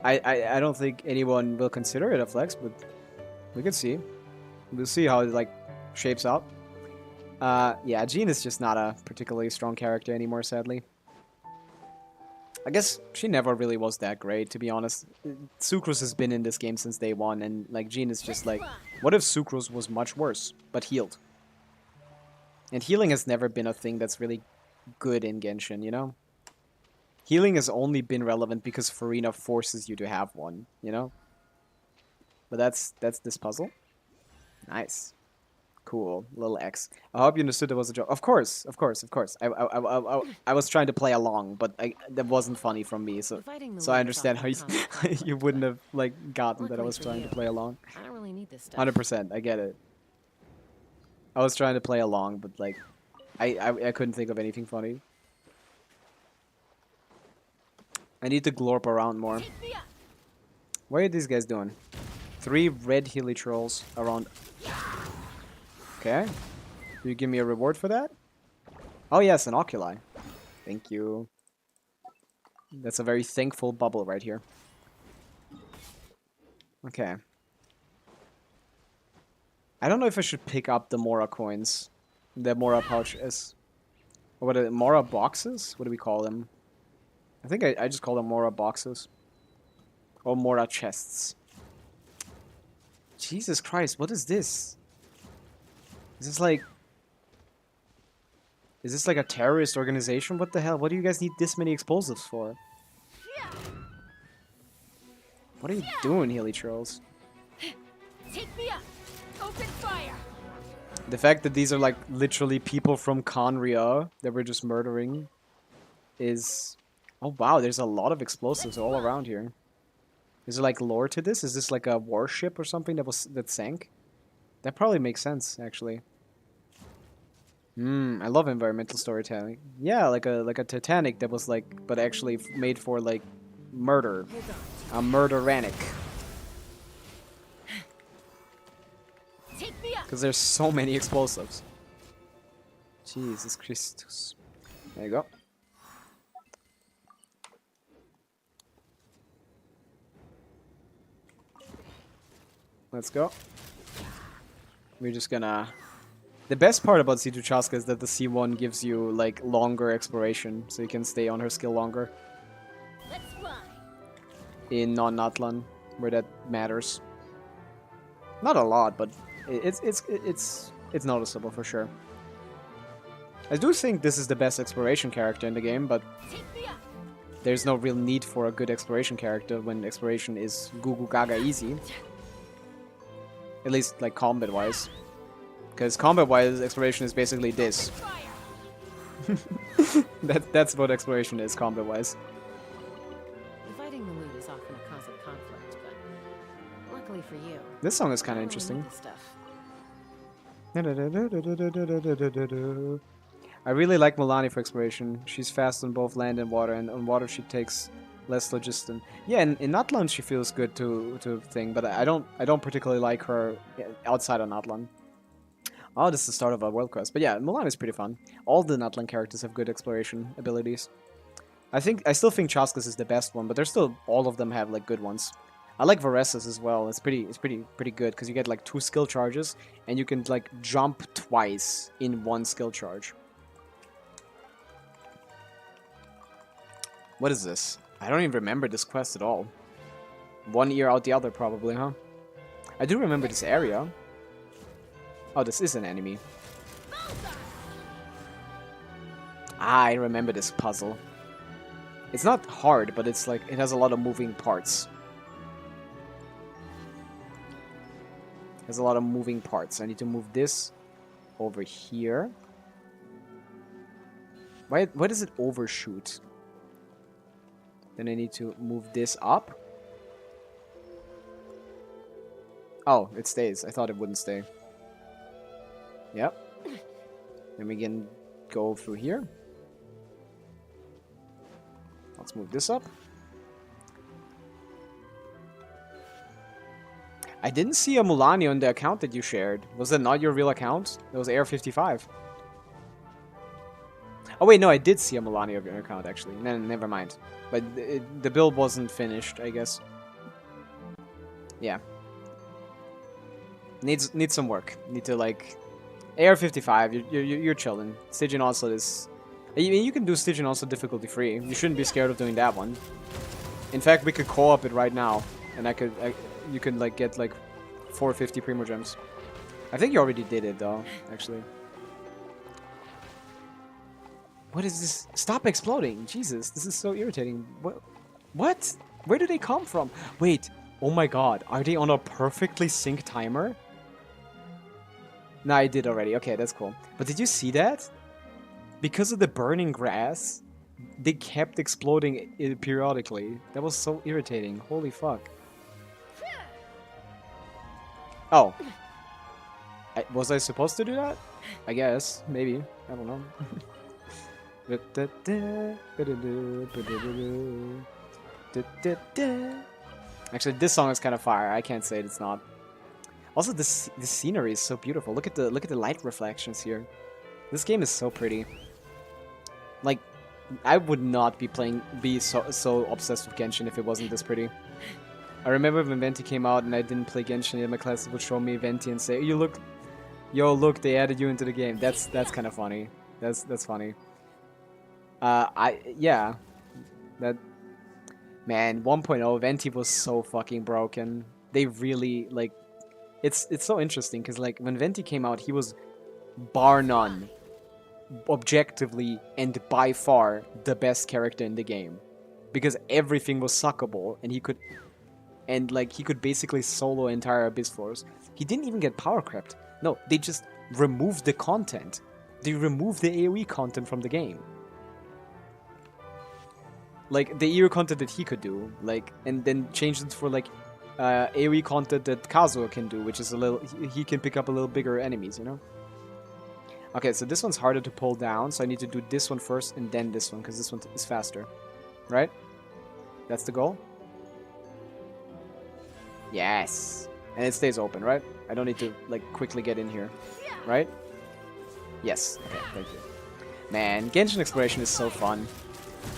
I don't think anyone will consider it a flex, but we can see. We'll see how it like shapes out. Yeah, Jean is just not a particularly strong character anymore, sadly. I guess she never really was that great, to be honest. Sucrose has been in this game since day one, and like Jean is just like, what if Sucrose was much worse, but healed? And healing has never been a thing that's really good in Genshin, you know? Healing has only been relevant because Farina forces you to have one, you know? But that's this puzzle. Nice. Cool. Little X. I hope you understood that was a joke. Of course, of course, of course. I was trying to play along, but that wasn't funny from me, so Fighting the so I lead is understand how often a constant conflict, you wouldn't have like gotten that I Luckily was for trying to you, play along. I don't really need this stuff. 100%, I get it. I was trying to play along, but like I couldn't think of anything funny. I need to glorp around more. Take me up. What are these guys doing? 3 red hilly trolls around. Okay. Do you give me a reward for that? Oh yes, an oculi. Thank you. That's a very thankful bubble right here. Okay. I don't know if I should pick up the Mora coins. The Mora pouches. Or what are they? Mora boxes? What do we call them? I think I just call them Mora boxes. Or Mora chests. Jesus Christ, what is this? Is this like... Is this like a terrorist organization? What the hell? What do you guys need this many explosives for? What are you doing, Hilly Trolls? Take me up. Open fire. The fact that these are like literally people from Conria that we're just murdering is... Oh wow, there's a lot of explosives all around here. Is there like lore to this? Is this like a warship or something that sank? That probably makes sense, actually. I love environmental storytelling. Yeah, like a Titanic that was like, but actually made for like murder. A murderanic. Take me up. Because there's so many explosives. Jesus Christus. There you go. Let's go. We're just gonna... The best part about C2 Chaska is that the C1 gives you, like, longer exploration, so you can stay on her skill longer. Let's fly. In non-Natlan, where that matters. Not a lot, but it's noticeable for sure. I do think this is the best exploration character in the game, but Take me up. there's no real need for a good exploration character when exploration is goo goo gaga easy. At least, like, combat-wise. Because combat-wise, exploration is basically this. Fire. That's what exploration is, combat-wise. Fighting the lead is often a cause of conflict, but luckily for you, This song is I kind of don't really interesting. need this stuff. I really like Milani for exploration. She's fast on both land and water, and on water she takes less logistin. Yeah, in Natlan she feels good to thing, but I don't particularly like her outside of Natlan. Oh, this is the start of a world quest. But yeah, Mulan is pretty fun. All the Natlan characters have good exploration abilities. I still think Chaska's is the best one, but there's still all of them have like good ones. I like Varesa's as well. It's pretty good because you get like 2 skill charges and you can like jump twice in 1 skill charge. What is this? I don't even remember this quest at all. One ear out the other probably, huh? I do remember this area. Oh, this is an enemy. Ah, I remember this puzzle. It's not hard, but it's like, it has a lot of moving parts. It has a lot of moving parts. I need to move this over here. Why does it overshoot? Then I need to move this up. Oh, it stays. I thought it wouldn't stay. Yep. Then we can go through here. Let's move this up. I didn't see a Mulani on the account that you shared. Was that not your real account? That was Air55. Oh wait, no, I did see a Mulani of your account actually. Never mind. But the build wasn't finished, I guess. Yeah. Needs some work. Need to like AR-55, you're chilling. Stygian Onslaught is... You can do Stygian Onslaught difficulty free. You shouldn't be scared of doing that one. In fact, we could co-op it right now, and you can like get like 450 Primo Gems. I think you already did it though, actually. What is this? Stop exploding! Jesus, this is so irritating. What? What? Where do they come from? Wait, oh my god, are they on a perfectly synced timer? No, I did already. Okay, that's cool. But did you see that? Because of the burning grass, they kept exploding periodically. That was so irritating. Holy fuck. Oh. Was I supposed to do that? I guess. Maybe. I don't know. Actually, this song is kind of fire. I can't say it's not. Also, this scenery is so beautiful. Look at the light reflections here. This game is so pretty. Like, I would not be so obsessed with Genshin if it wasn't this pretty. I remember when Venti came out and I didn't play Genshin, and my classes would show me Venti and say, "Yo, look, they added you into the game." That's kind of funny. That's funny. Yeah, that man 1.0 Venti was so fucking broken. They really like. It's so interesting because like when Venti came out, he was bar none, objectively and by far the best character in the game, because everything was suckable and he could basically solo entire Abyss floors. He didn't even get power crept. No, they just removed the content. They removed the AoE content from the game. Like the AoE content that he could do, like, and then changed it for like AoE content that Kazuo can do, which is a little, he can pick up a little bigger enemies, you know? Okay, so this one's harder to pull down, so I need to do this one first and then this one, because this one is faster. Right? That's the goal? Yes! And it stays open, right? I don't need to, like, quickly get in here. Right? Yes. Okay, thank you. Man, Genshin Exploration is so fun.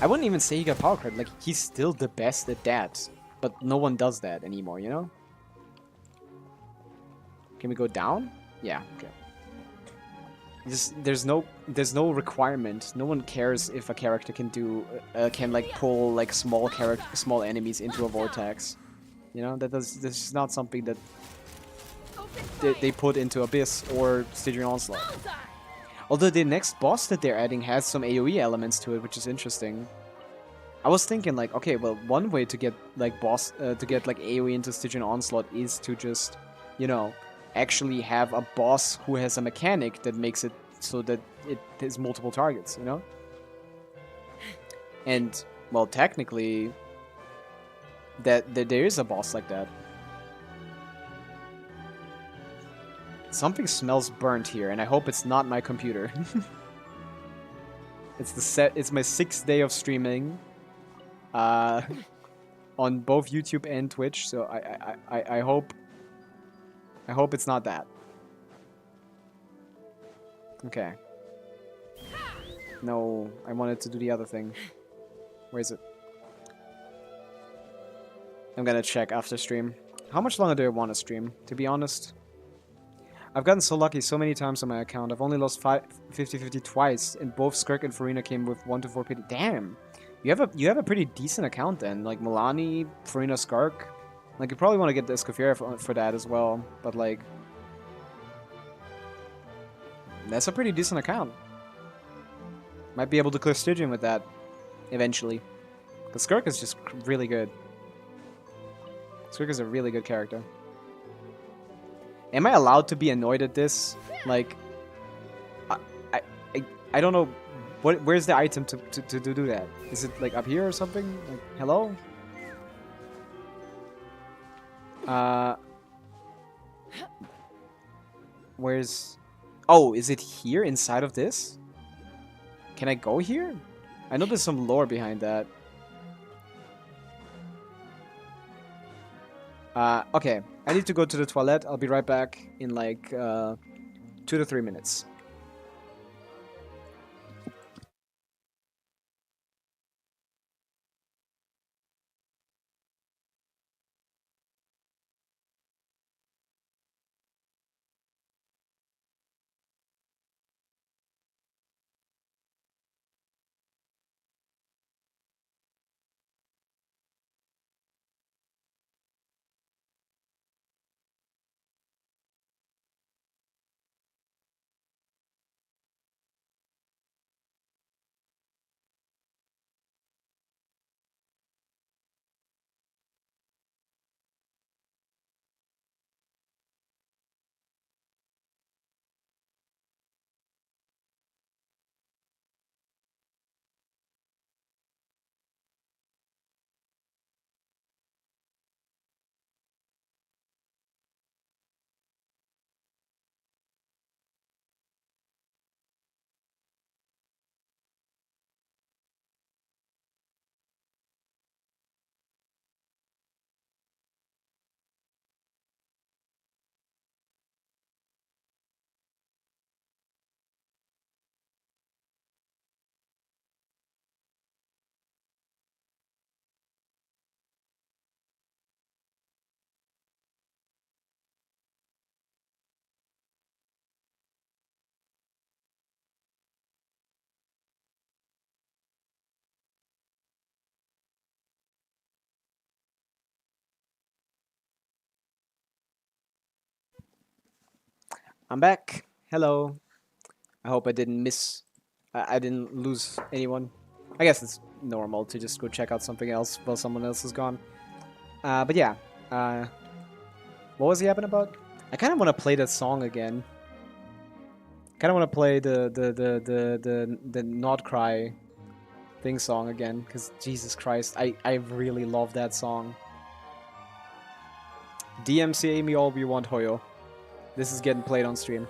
I wouldn't even say he got power credit, like, he's still the best at that. But no one does that anymore, you know? Can we go down? Yeah, okay. There's no requirement. No one cares if a character can do can like pull like small enemies into a vortex. You know, this is not something that they put into Abyss or Stygian Onslaught. Although the next boss that they're adding has some AoE elements to it, which is interesting. I was thinking like, okay, well, one way to get like AoE into Stygian Onslaught is to just, you know, actually have a boss who has a mechanic that makes it so that it has multiple targets, you know? And, well, technically, that there is a boss like that. Something smells burnt here, and I hope it's not my computer. It's my 6th day of streaming, on both YouTube and Twitch, so I hope it's not that. Okay. No, I wanted to do the other thing. Where is it? I'm gonna check after stream. How much longer do I want to stream, to be honest? I've gotten so lucky so many times on my account. I've only lost 50-50 twice, and both Skirk and Farina came with 1 to 4 pity. Damn! You have a pretty decent account then. Like Milani, Farina, Skirk. Like, you probably want to get the Escoffier for that as well, but like... That's a pretty decent account. Might be able to clear Stygian with that, eventually. Because Skirk is just really good. Skirk is a really good character. Am I allowed to be annoyed at this? Like... I don't know... Where's the item to do that? Is it like up here or something? Like, hello? Where's... Oh, is it here inside of this? Can I go here? I know there's some lore behind that. Okay. I need to go to the toilet. I'll be right back in like 2 to 3 minutes. I'm back. Hello. I hope I didn't I didn't lose anyone. I guess it's normal to just go check out something else while someone else is gone. But yeah. What was he yapping about? I kind of want to play that song again. Kind of want to play the Not Cry thing song again, because Jesus Christ, I really love that song. DMCA me all you want, Hoyo. This is getting played on stream.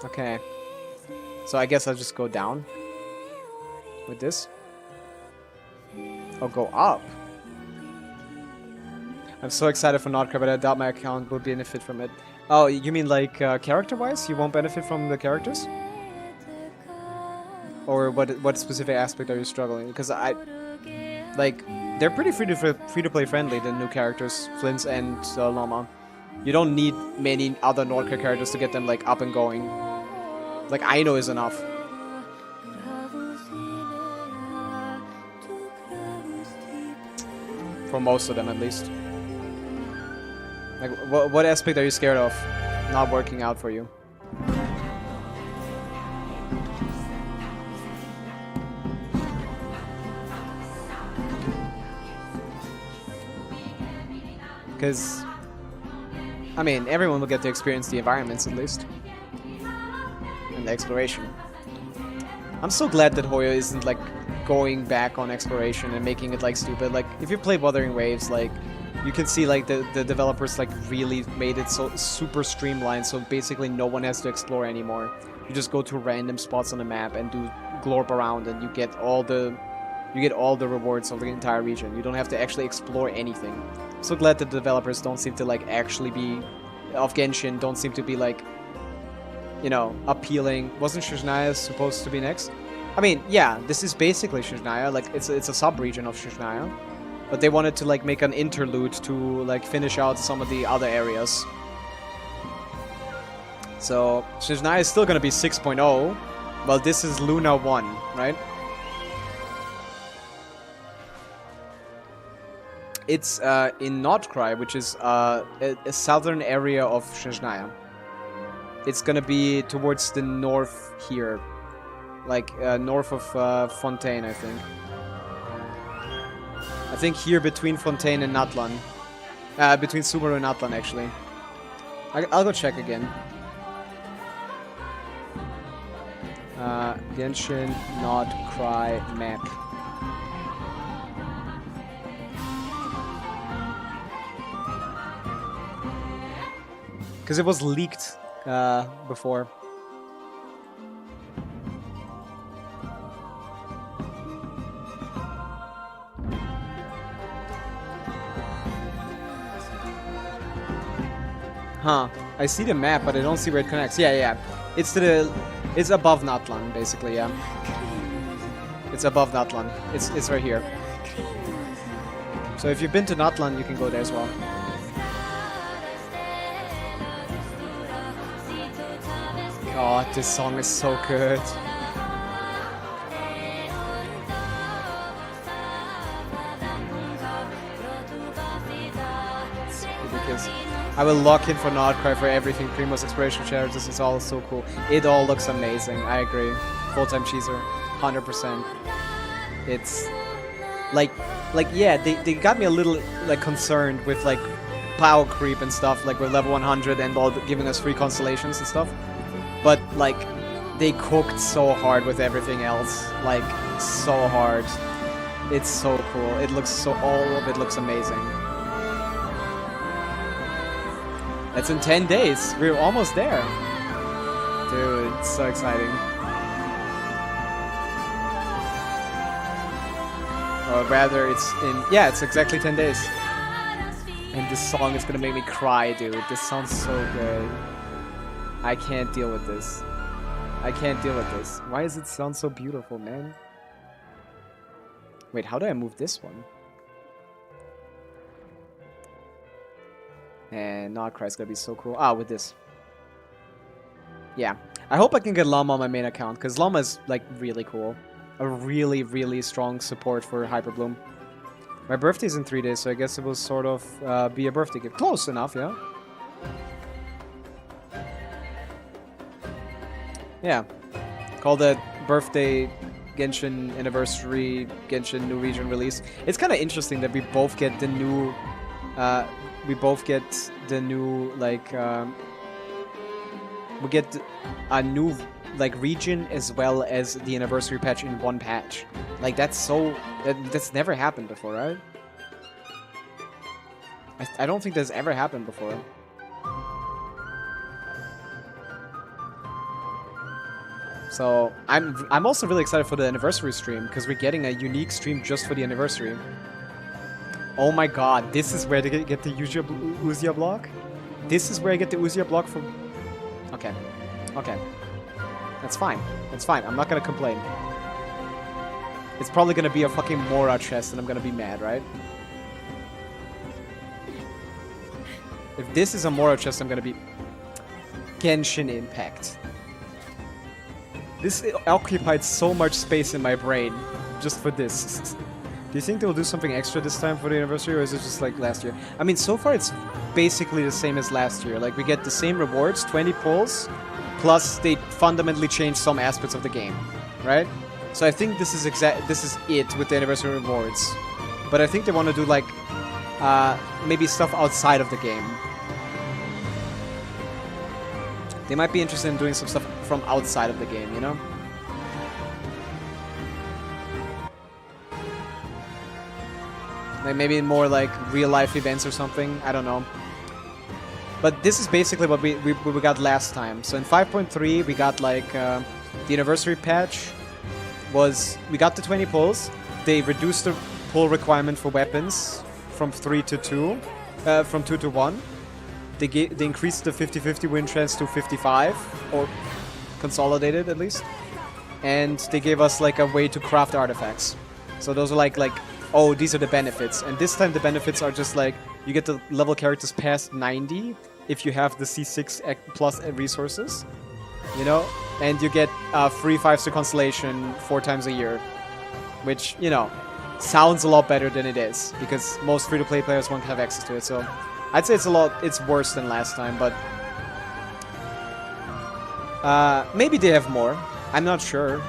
Okay. So I guess I'll just go down with this. I'll go up. I'm so excited for Notcra, but I doubt my account will benefit from it. Oh, you mean like character-wise? You won't benefit from the characters? Or what specific aspect are you struggling? Because they're pretty free-to-play friendly, the new characters, Flins and Llama. You don't need many other Notcra characters to get them like up and going. Like Aino is enough. For most of them, at least. Like, what aspect are you scared of not working out for you? Because, I mean, everyone will get to experience the environments, at least. And the exploration. I'm so glad that Hoyo isn't, like, going back on exploration and making it, like, stupid. Like, if you play Wuthering Waves, like, you can see, like, the developers, like, really made it so super streamlined, so basically no one has to explore anymore. You just go to random spots on the map and do glorp around, and you get all the rewards of the entire region. You don't have to actually explore anything. I'm so glad that the developers don't seem to, like, actually be... of Genshin, don't seem to be, like, you know, appealing. Wasn't Shizhnaya supposed to be next? I mean, yeah, this is basically Shizhnaya, like, it's a sub-region of Shizhnaya. But they wanted to, like, make an interlude to, like, finish out some of the other areas. So, Shizhnaya is still gonna be 6.0, while this is Luna 1, right? It's in Nordkrai, which is a southern area of Shizhnaya. It's gonna be towards the north here. Like, north of Fontaine, I think. I think here between Fontaine and Natlan. Between Subaru and Natlan, actually. I'll go check again. Genshin Nordkrai map. Because it was leaked before. Huh. I see the map, but I don't see where it connects. Yeah. It's above Natlan, basically, yeah. It's above Natlan. It's right here. So if you've been to Natlan, you can go there as well. God, this song is so good. It's ridiculous. I will lock in for Nordcry for everything. Primo's exploration shares. This is all so cool. It all looks amazing. I agree. Full-time cheeser. 100%. It's like yeah, they got me a little like concerned with like power creep and stuff, like we're level 100 and all giving us free constellations and stuff. But like they cooked so hard with everything else. Like so hard. It's so cool. It looks so all of it looks amazing. That's in 10 days. We're almost there. Dude, it's so exciting. Or rather, it's in... Yeah, it's exactly 10 days. And this song is gonna make me cry, dude. This sounds so good. I can't deal with this. I can't deal with this. Why does it sound so beautiful, man? Wait, how do I move this one? And Nordcry's gonna be so cool. Ah, with this. Yeah. I hope I can get Llama on my main account, because Llama is, like, really cool. A really, really strong support for Hyperbloom. My birthday's in 3 days, so I guess it will sort of be a birthday gift. Close enough, yeah? Yeah. Call that birthday Genshin anniversary Genshin new region release. It's kind of interesting that we both get the new... like, we get a new, like, region as well as the anniversary patch in one patch. Like, that's so... That's never happened before, right? I don't think that's ever happened before. So, I'm also really excited for the anniversary stream, because we're getting a unique stream just for the anniversary. Oh my god, this is where they get the Uzia block? This is where I get the Uzia block from... Okay. Okay. That's fine. That's fine. I'm not gonna complain. It's probably gonna be a fucking Mora chest and I'm gonna be mad, right? If this is a Mora chest, I'm gonna be... Genshin Impact. This occupied so much space in my brain just for this. Do you think they'll do something extra this time for the anniversary, or is it just like last year? I mean, so far it's basically the same as last year. Like, we get the same rewards, 20 pulls, plus they fundamentally change some aspects of the game, right? So I think this is it with the anniversary rewards. But I think they want to do, like, maybe stuff outside of the game. They might be interested in doing some stuff from outside of the game, you know? Like maybe more like real-life events or something. I don't know. But this is basically what we got last time. So in 5.3, we got like the anniversary patch was... We got the 20 pulls. They reduced the pull requirement for weapons from 3 to 2. From 2 to 1. They increased the 50-50 win chance to 55. Or consolidated, at least. And they gave us like a way to craft artifacts. So those are like... Oh, these are the benefits. And this time the benefits are just like, you get to level characters past 90 if you have the C6 plus resources, you know? And you get free 5-star constellation 4 times a year. Which, you know, sounds a lot better than it is. Because most free-to-play players won't have access to it. So, I'd say it's worse than last time, but... maybe they have more. I'm not sure.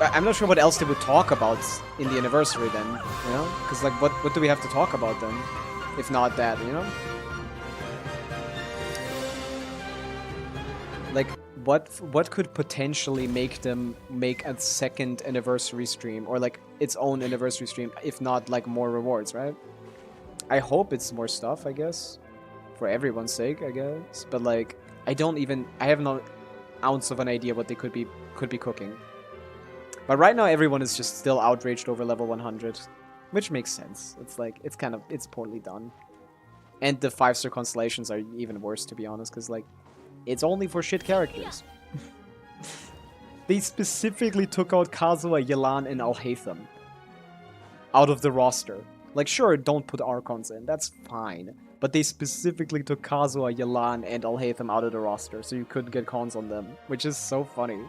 I'm not sure what else they would talk about in the anniversary then, you know? Because, like, what do we have to talk about then? If not that, you know? Like, what could potentially make them make a second anniversary stream? Or, like, its own anniversary stream, if not, like, more rewards, right? I hope it's more stuff, I guess. For everyone's sake, I guess. But, like, I have no ounce of an idea what they could be cooking. But right now, everyone is just still outraged over level 100. Which makes sense. It's like, it's poorly done. And the 5-star constellations are even worse, to be honest, because, like, it's only for shit characters. They specifically took out Kazuha, Yelan, and Alhaitham out of the roster. Like, sure, don't put Archons in, that's fine. But they specifically took Kazuha, Yelan, and Alhaitham out of the roster, so you couldn't get cons on them, which is so funny.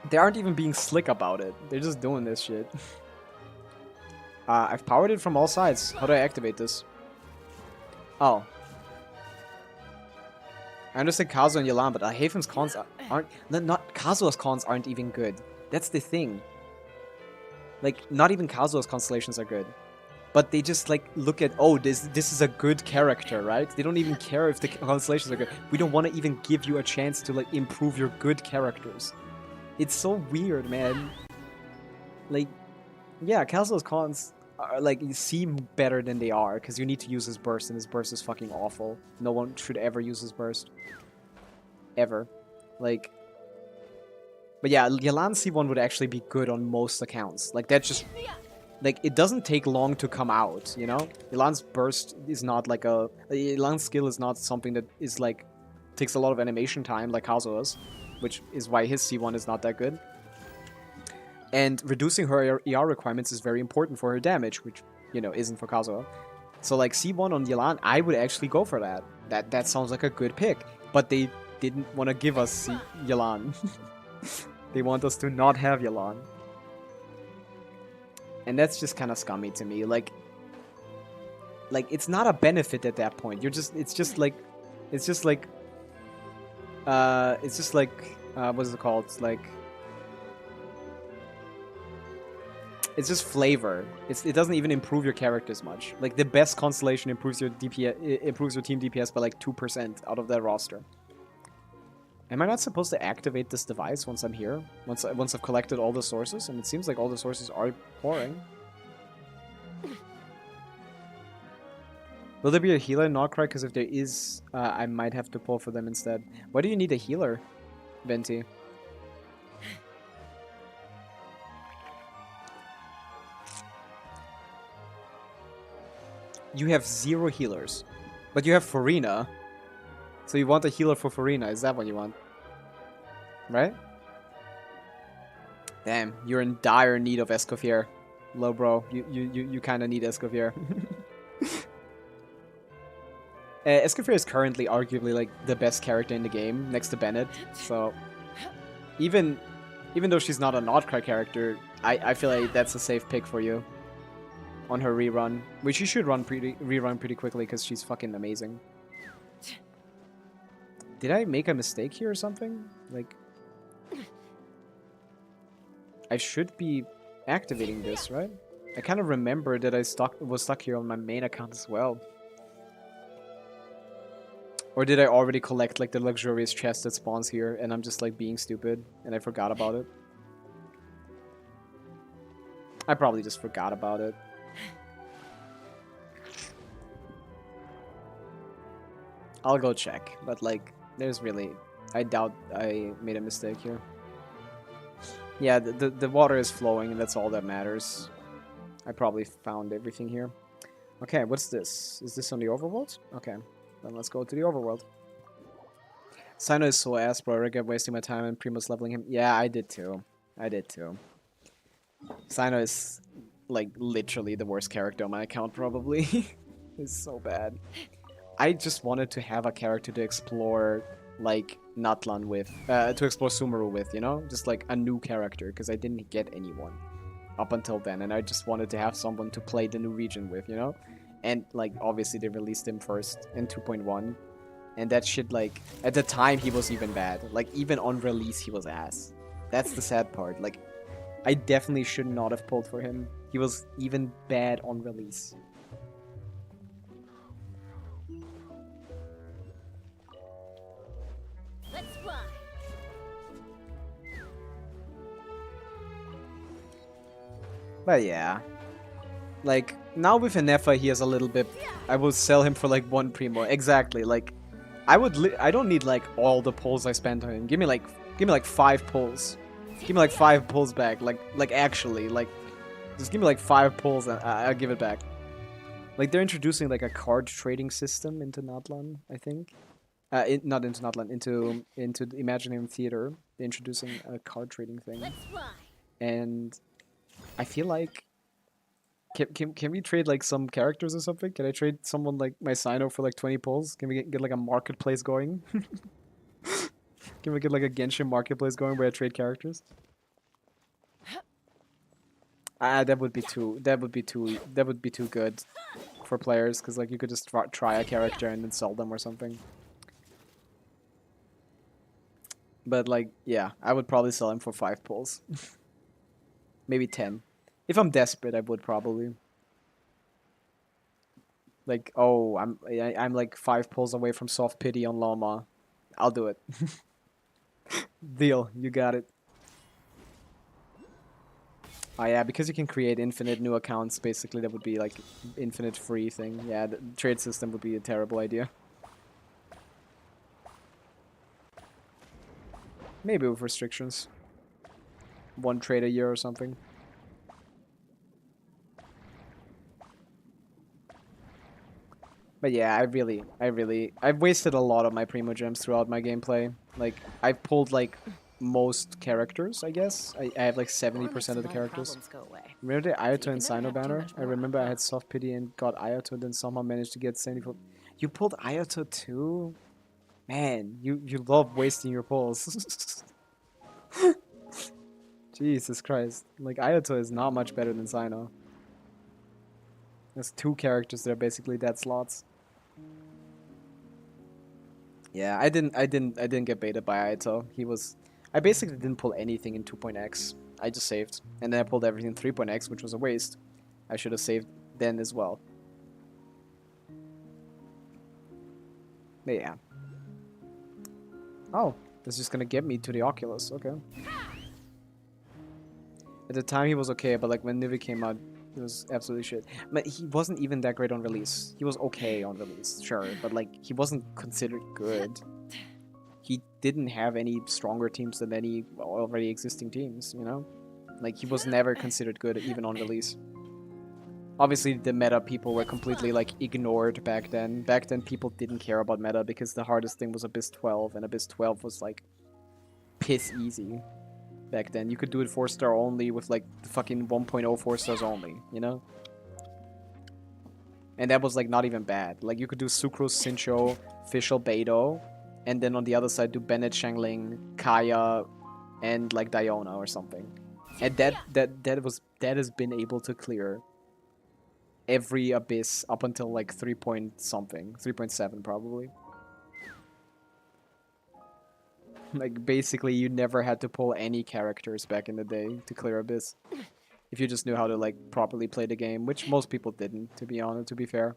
They aren't even being slick about it. They're just doing this shit. I've powered it from all sides. How do I activate this? Oh. I understand Kazuha and Yelan, but Alhaitham's cons aren't... Not Kazuha's cons aren't even good. That's the thing. Like, not even Kazuha's constellations are good. But they just, like, look at, oh, this is a good character, right? They don't even care if the constellations are good. We don't want to even give you a chance to, like, improve your good characters. It's so weird, man. Like, yeah, Kazuha's cons are, like, seem better than they are, because you need to use his burst, and his burst is fucking awful. No one should ever use his burst. Ever. Like... But yeah, Yelan C1 would actually be good on most accounts. Like, that's just... Like, it doesn't take long to come out, you know? Yelan's burst is not like a... Yelan's skill is not something that is, like... Takes a lot of animation time, like Kazuha's. Which is why his C1 is not that good. And reducing her ER requirements is very important for her damage, which, you know, isn't for Kazuha. So, like, C1 on Yelan, I would actually go for that. That sounds like a good pick. But they didn't want to give us Yelan. They want us to not have Yelan. And that's just kind of scummy to me. Like it's not a benefit at that point. It's just like what is it called? It's just flavor. It doesn't even improve your characters much. Like the best constellation improves your DPS, improves your team DPS by like 2% out of that roster. Am I not supposed to activate this device once I'm here? Once I've collected all the sources? And it seems like all the sources are pouring. Will there be a healer in Nordcry? Because if there is, I might have to pull for them instead. Why do you need a healer, Venti? You have 0 healers. But you have Farina. So you want a healer for Farina, is that what you want? Right? Damn, you're in dire need of Escoffier. Low bro, you kinda need Escoffier. Escoffier is currently arguably like the best character in the game, next to Bennett. So even though she's not a Nordcry character, I feel like that's a safe pick for you. On her rerun, which she should rerun pretty quickly because she's fucking amazing. Did I make a mistake here or something? Like, I should be activating this, right? I kind of remember that I was stuck here on my main account as well. Or did I already collect like the luxurious chest that spawns here and I'm just like being stupid and I forgot about it? I probably just forgot about it. I'll go check, but like, there's really... I doubt I made a mistake here. Yeah, the water is flowing and that's all that matters. I probably found everything here. Okay, what's this? Is this on the overworld? Okay, then let's go to the overworld. Sino is so ass, bro. I regret wasting my time and Primo's leveling him. Yeah, I did too. Sino is, like, literally the worst character on my account, probably. It's so bad. I just wanted to have a character to explore, like, Natlan with, to explore Sumeru with, you know? Just, like, a new character, because I didn't get anyone up until then, and I just wanted to have someone to play the new region with, you know? And, like, obviously they released him first in 2.1, and that shit, like, at the time he was even bad. Like, even on release he was ass. That's the sad part. Like, I definitely should not have pulled for him. He was even bad on release. Let's fly. But yeah. Like, now with Enefa he has a little bit... I will sell him for like 1 Primo. Exactly, like... I don't need like all the pulls I spent on him. Give me like 5 pulls. Give me like 5 pulls back. Like actually, like... Just give me like 5 pulls and I'll give it back. Like, they're introducing like a card trading system into Natlan, I think. Not into Natlan, into the Imaginary Theater. They're introducing a card trading thing. Let's fly. And I feel like... Can we trade like some characters or something? Can I trade someone like my Sino for like 20 pulls? Can we get like a marketplace going? Can we get like a Genshin marketplace going where I trade characters? That would be too good for players, because like you could just try a character and then sell them or something. But like, yeah, I would probably sell him for 5 pulls. Maybe 10. If I'm desperate, I would probably. Like, oh, I'm like 5 pulls away from soft pity on Loma. I'll do it. Deal, you got it. Oh yeah, because you can create infinite new accounts, basically that would be like infinite free thing. Yeah, the trade system would be a terrible idea. Maybe with restrictions. 1 trade a year or something. But yeah, I've wasted a lot of my Primo Gems throughout my gameplay. Like, I've pulled like most characters, I guess. I have like 70% of the characters. Remember the Ayato and Sino banner? I remember I had soft pity and got Ayato, then somehow managed to get 74. You pulled Ayato too? Man, you love wasting your pulls. Jesus Christ. Like, Ayato is not much better than Sino. There's two characters that are basically dead slots. Yeah, I didn't get baited by Ayato. I basically didn't pull anything in 2.x. I just saved. And then I pulled everything in 3.x, which was a waste. I should have saved then as well. But yeah. Oh, this is just gonna get me to the Oculus. Okay. At the time he was okay, but like when Nivi came out, it was absolutely shit. But he wasn't even that great on release. He was okay on release, sure, but like he wasn't considered good. He didn't have any stronger teams than any already existing teams, you know? Like he was never considered good even on release. Obviously the meta people were completely like ignored back then. Back then people didn't care about meta because the hardest thing was Abyss 12 and Abyss 12 was like piss easy. Back then, you could do it 4-star only with like the fucking 1.0 4 stars only, you know? And that was like not even bad. Like you could do Sucrose, Sincho, Fischl, Beidou, and then on the other side do Bennett, Shangling, Kaya, and like Diona or something. And that has been able to clear every Abyss up until like 3 point something, 3.7 probably. Like, basically, you never had to pull any characters back in the day to clear Abyss. If you just knew how to, like, properly play the game, which most people didn't, to be honest, to be fair.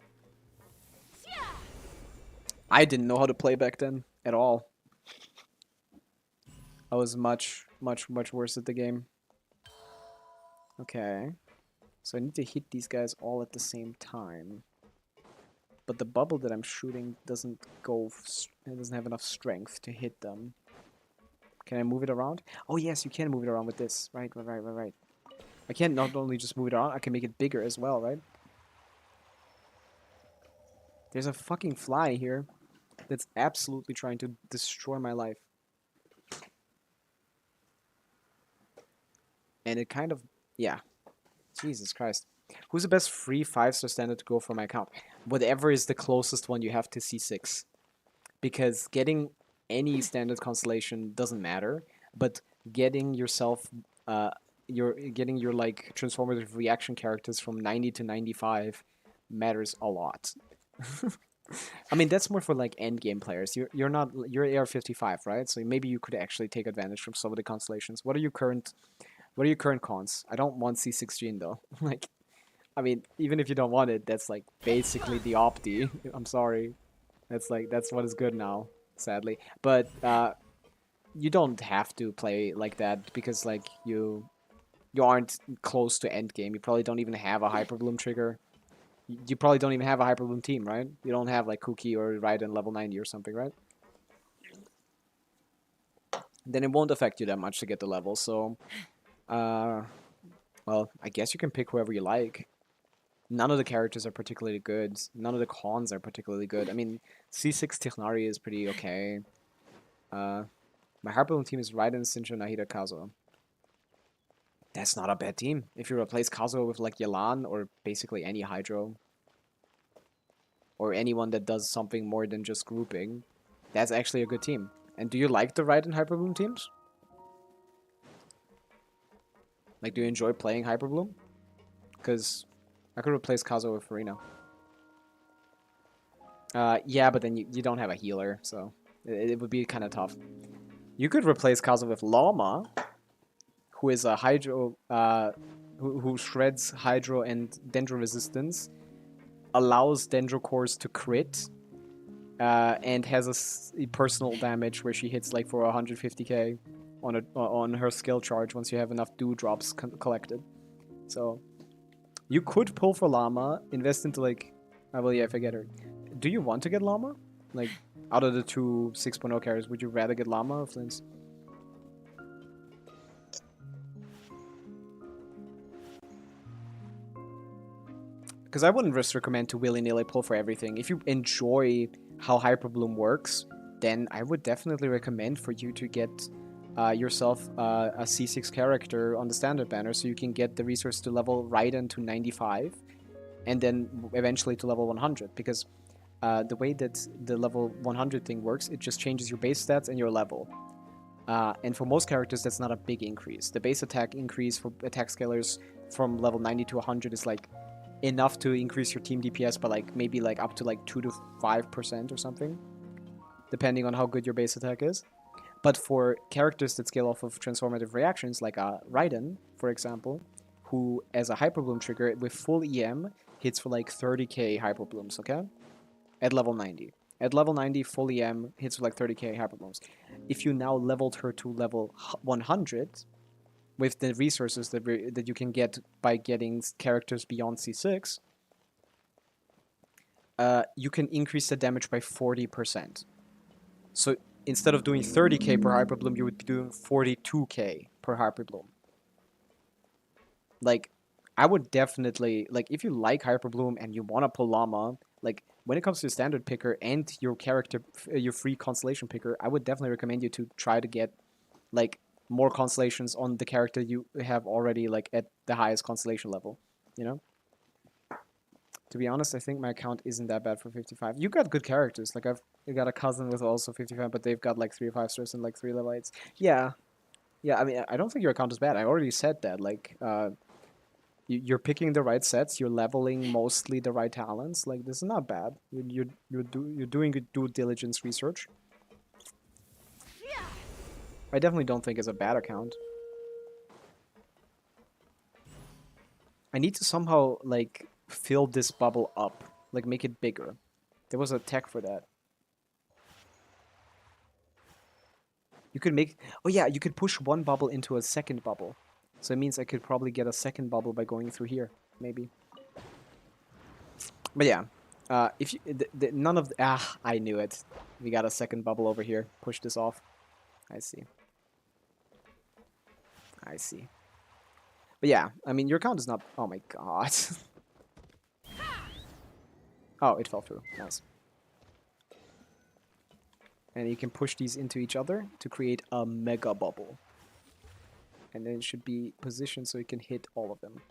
I didn't know how to play back then, at all. I was much, much, much worse at the game. Okay. So I need to hit these guys all at the same time. But the bubble that I'm shooting doesn't have enough strength to hit them. Can I move it around? Oh yes, you can move it around with this. Right. I can not only just move it around, I can make it bigger as well, right? There's a fucking fly here that's absolutely trying to destroy my life. And it kind of, yeah. Jesus Christ. Who's the best free 5-star standard to go for my account? Whatever is the closest one you have to C6. Because getting any standard constellation doesn't matter, but getting yourself getting your like transformative reaction characters from 90 to 95 matters a lot. I mean that's more for like end game players. You're AR-55, right? So maybe you could actually take advantage from some of the constellations. What are your current cons? I don't want C16 though. Like I mean, even if you don't want it, that's like basically the opti. I'm sorry. That's what is good now, sadly. But you don't have to play like that because like you aren't close to end game. You probably don't even have a Hyperbloom trigger. You probably don't even have a Hyperbloom team, right? You don't have like Kuki or Raiden level 90 or something, right? Then it won't affect you that much to get the level. So, well, I guess you can pick whoever you like. None of the characters are particularly good. None of the cons are particularly good. I mean, C6 Tichnari is pretty okay. My Hyperbloom team is Raiden, Sincho, Nahida, Kazuo. That's not a bad team. If you replace Kazuo with like Yelan or basically any Hydro. Or anyone that does something more than just grouping. That's actually a good team. And do you like the Raiden Hyperbloom teams? Like, do you enjoy playing Hyperbloom? Because I could replace Kazuo with Farina. Yeah, but then you don't have a healer, so it would be kind of tough. You could replace Kazuo with Llama, who is a Hydro, who shreds Hydro and Dendro resistance, allows Dendro cores to crit, and has a personal damage where she hits like for 150k on her skill charge once you have enough dewdrops collected. So you could pull for Llama, invest into like, well yeah, forget her. Do you want to get Llama? Like, out of the two 6.0 characters, would you rather get Llama or Flins? Because I wouldn't just recommend to willy-nilly pull for everything. If you enjoy how Hyperbloom works, then I would definitely recommend for you to get yourself a C6 character on the standard banner so you can get the resource to level Raiden to 95 and then eventually to level 100. Because the way that the level 100 thing works, it just changes your base stats and your level. And for most characters, that's not a big increase. The base attack increase for attack scalars from level 90 to 100 is like enough to increase your team DPS by like maybe like up to like 2 to 5% or something, depending on how good your base attack is. But for characters that scale off of transformative reactions, like Raiden, for example, who as a Hyperbloom trigger with full EM hits for like 30k Hyperblooms, okay? At level 90. At level 90, full EM hits for like 30k Hyperblooms. If you now leveled her to level 100, with the resources that you can get by getting characters beyond C6, you can increase the damage by 40%. So instead of doing 30k per Hyperbloom, you would be doing 42k per Hyperbloom. Like, I would definitely, like, if you like Hyperbloom and you want to pull Llama, like, when it comes to standard picker and your character, your free constellation picker, I would definitely recommend you to try to get, like, more constellations on the character you have already, like, at the highest constellation level, you know? To be honest, I think my account isn't that bad for 55. You got good characters. Like, I've got a cousin with also 55, but they've got, like, 3 5 stars and, like, 3 level 8s. Yeah. Yeah, I mean, I don't think your account is bad. I already said that. Like, you're picking the right sets. You're leveling mostly the right talents. Like, this is not bad. You're doing good due diligence research. I definitely don't think it's a bad account. I need to somehow, like, fill this bubble up. Like, make it bigger. There was a tech for that. You could make... Oh yeah, you could push one bubble into a second bubble. So it means I could probably get a second bubble by going through here. Maybe. But yeah. If you... none of... I knew it. We got a second bubble over here. Push this off. I see. I see. But yeah, I mean, your count is not... Oh my god. Oh, it fell through. Nice. And you can push these into each other to create a mega bubble. And then it should be positioned so you can hit all of them.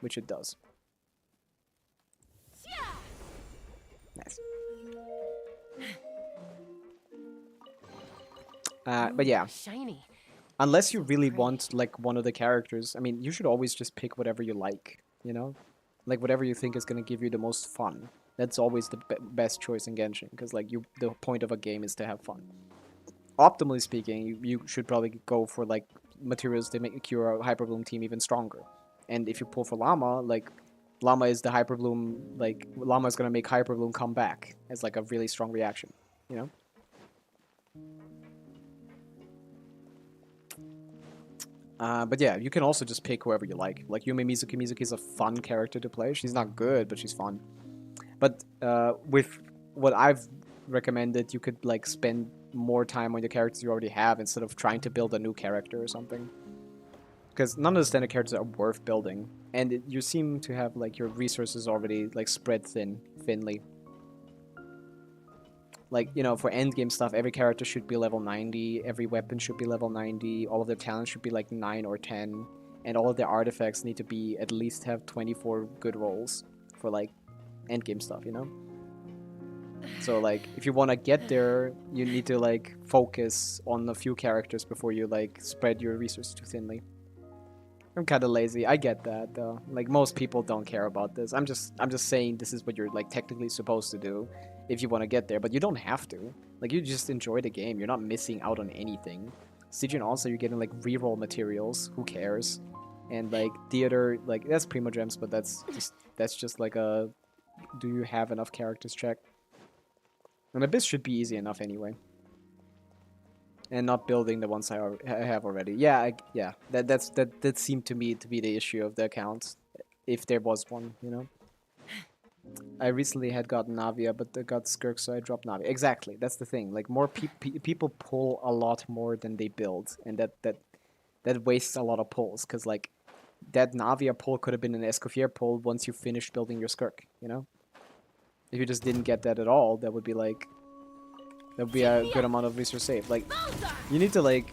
Which it does. Nice. But yeah. Shiny. Unless you really want, like, one of the characters, I mean, you should always just pick whatever you like, you know? Like, whatever you think is gonna give you the most fun. That's always the best choice in Genshin, because, like, the point of a game is to have fun. Optimally speaking, you should probably go for, like, materials that make your Hyperbloom team even stronger. And if you pull for Llama, like, Llama is the Hyperbloom, like, Llama is gonna make Hyperbloom come back as, like, a really strong reaction, you know? But yeah, you can also just pick whoever you like. Like, Yume Mizuki. Mizuki is a fun character to play. She's not good, but she's fun. But with what I've recommended, you could, like, spend more time on the characters you already have instead of trying to build a new character or something. Because none of the standard characters are worth building. And you seem to have, like, your resources already, like, spread thinly. Like, you know, for endgame stuff, every character should be level 90, every weapon should be level 90, all of their talents should be like 9 or 10, and all of their artifacts need to be at least have 24 good rolls for, like, endgame stuff, you know? So, like, if you want to get there, you need to, like, focus on a few characters before you, like, spread your resources too thinly. I'm kind of lazy. I get that, though. Like, most people don't care about this. I'm just saying this is what you're, like, technically supposed to do if you want to get there, but you don't have to. Like, you just enjoy the game. You're not missing out on anything. Siege and also, you're getting, like, reroll materials. Who cares? And, like, theater, like, that's Primo Gems, but that's just like a do you have enough characters check. And Abyss should be easy enough anyway. And not building the ones I have already. Yeah, yeah. That seemed to me to be the issue of the account, if there was one, you know. I recently had gotten Navia, but I got Skirk, so I dropped Navia. Exactly, that's the thing. Like, more people pull a lot more than they build, and that wastes a lot of pulls. Cause like that Navia pull could have been an Escoffier pull once you finished building your Skirk, you know. If you just didn't get that at all, that would be like. That would be a good amount of resource saved. Like, you need to, like,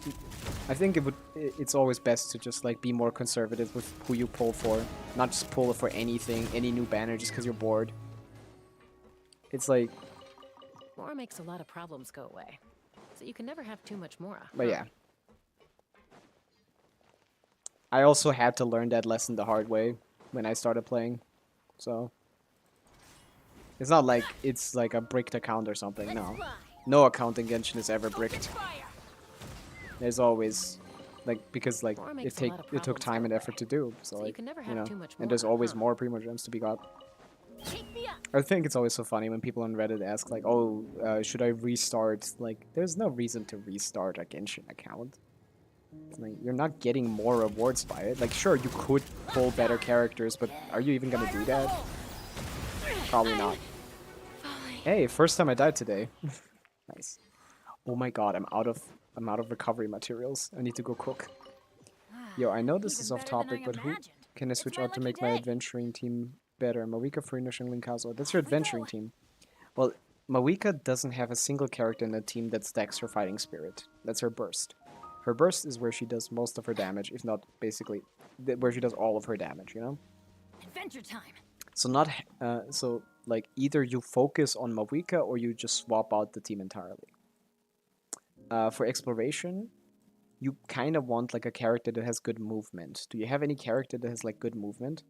I think it's always best to just, like, be more conservative with who you pull for. Not just pull for anything, any new banner just because you're bored. It's like, Mora makes a lot of problems go away. So you can never have too much Mora. But yeah. I also had to learn that lesson the hard way when I started playing. So it's not like it's like a bricked account or something, no. No account in Genshin is ever bricked. There's always like because like Mora it makes a take lot of it took problems time go and away. effort to do. So So you like can never you have know, too much and there's Mora, always huh? more primo gems to be got. Take me up. I think it's always so funny when people on Reddit ask like, "Oh, should I restart?" Like, there's no reason to restart a Genshin account. It's like you're not getting more rewards by it. Like, sure, you could pull better characters, but are you even gonna do that? Probably not. Hey, first time I died today. Nice. Oh my god, I'm out of recovery materials. I need to go cook. Yo, I know this Even is off better than topic, I but who imagined. can I It's switch my out to lucky make my day. adventuring team better? Mawika, Freenush, and Linkazo. That's your Off we go. adventuring team. Well, Mawika doesn't have a single character in the team that stacks her fighting spirit. That's her burst. Her burst is where she does most of her damage, if not basically where she does all of her damage, you know? Adventure time. So not so like either you focus on Mawika or you just swap out the team entirely. For exploration, you kind of want like a character that has good movement. Do you have any character that has like good movement?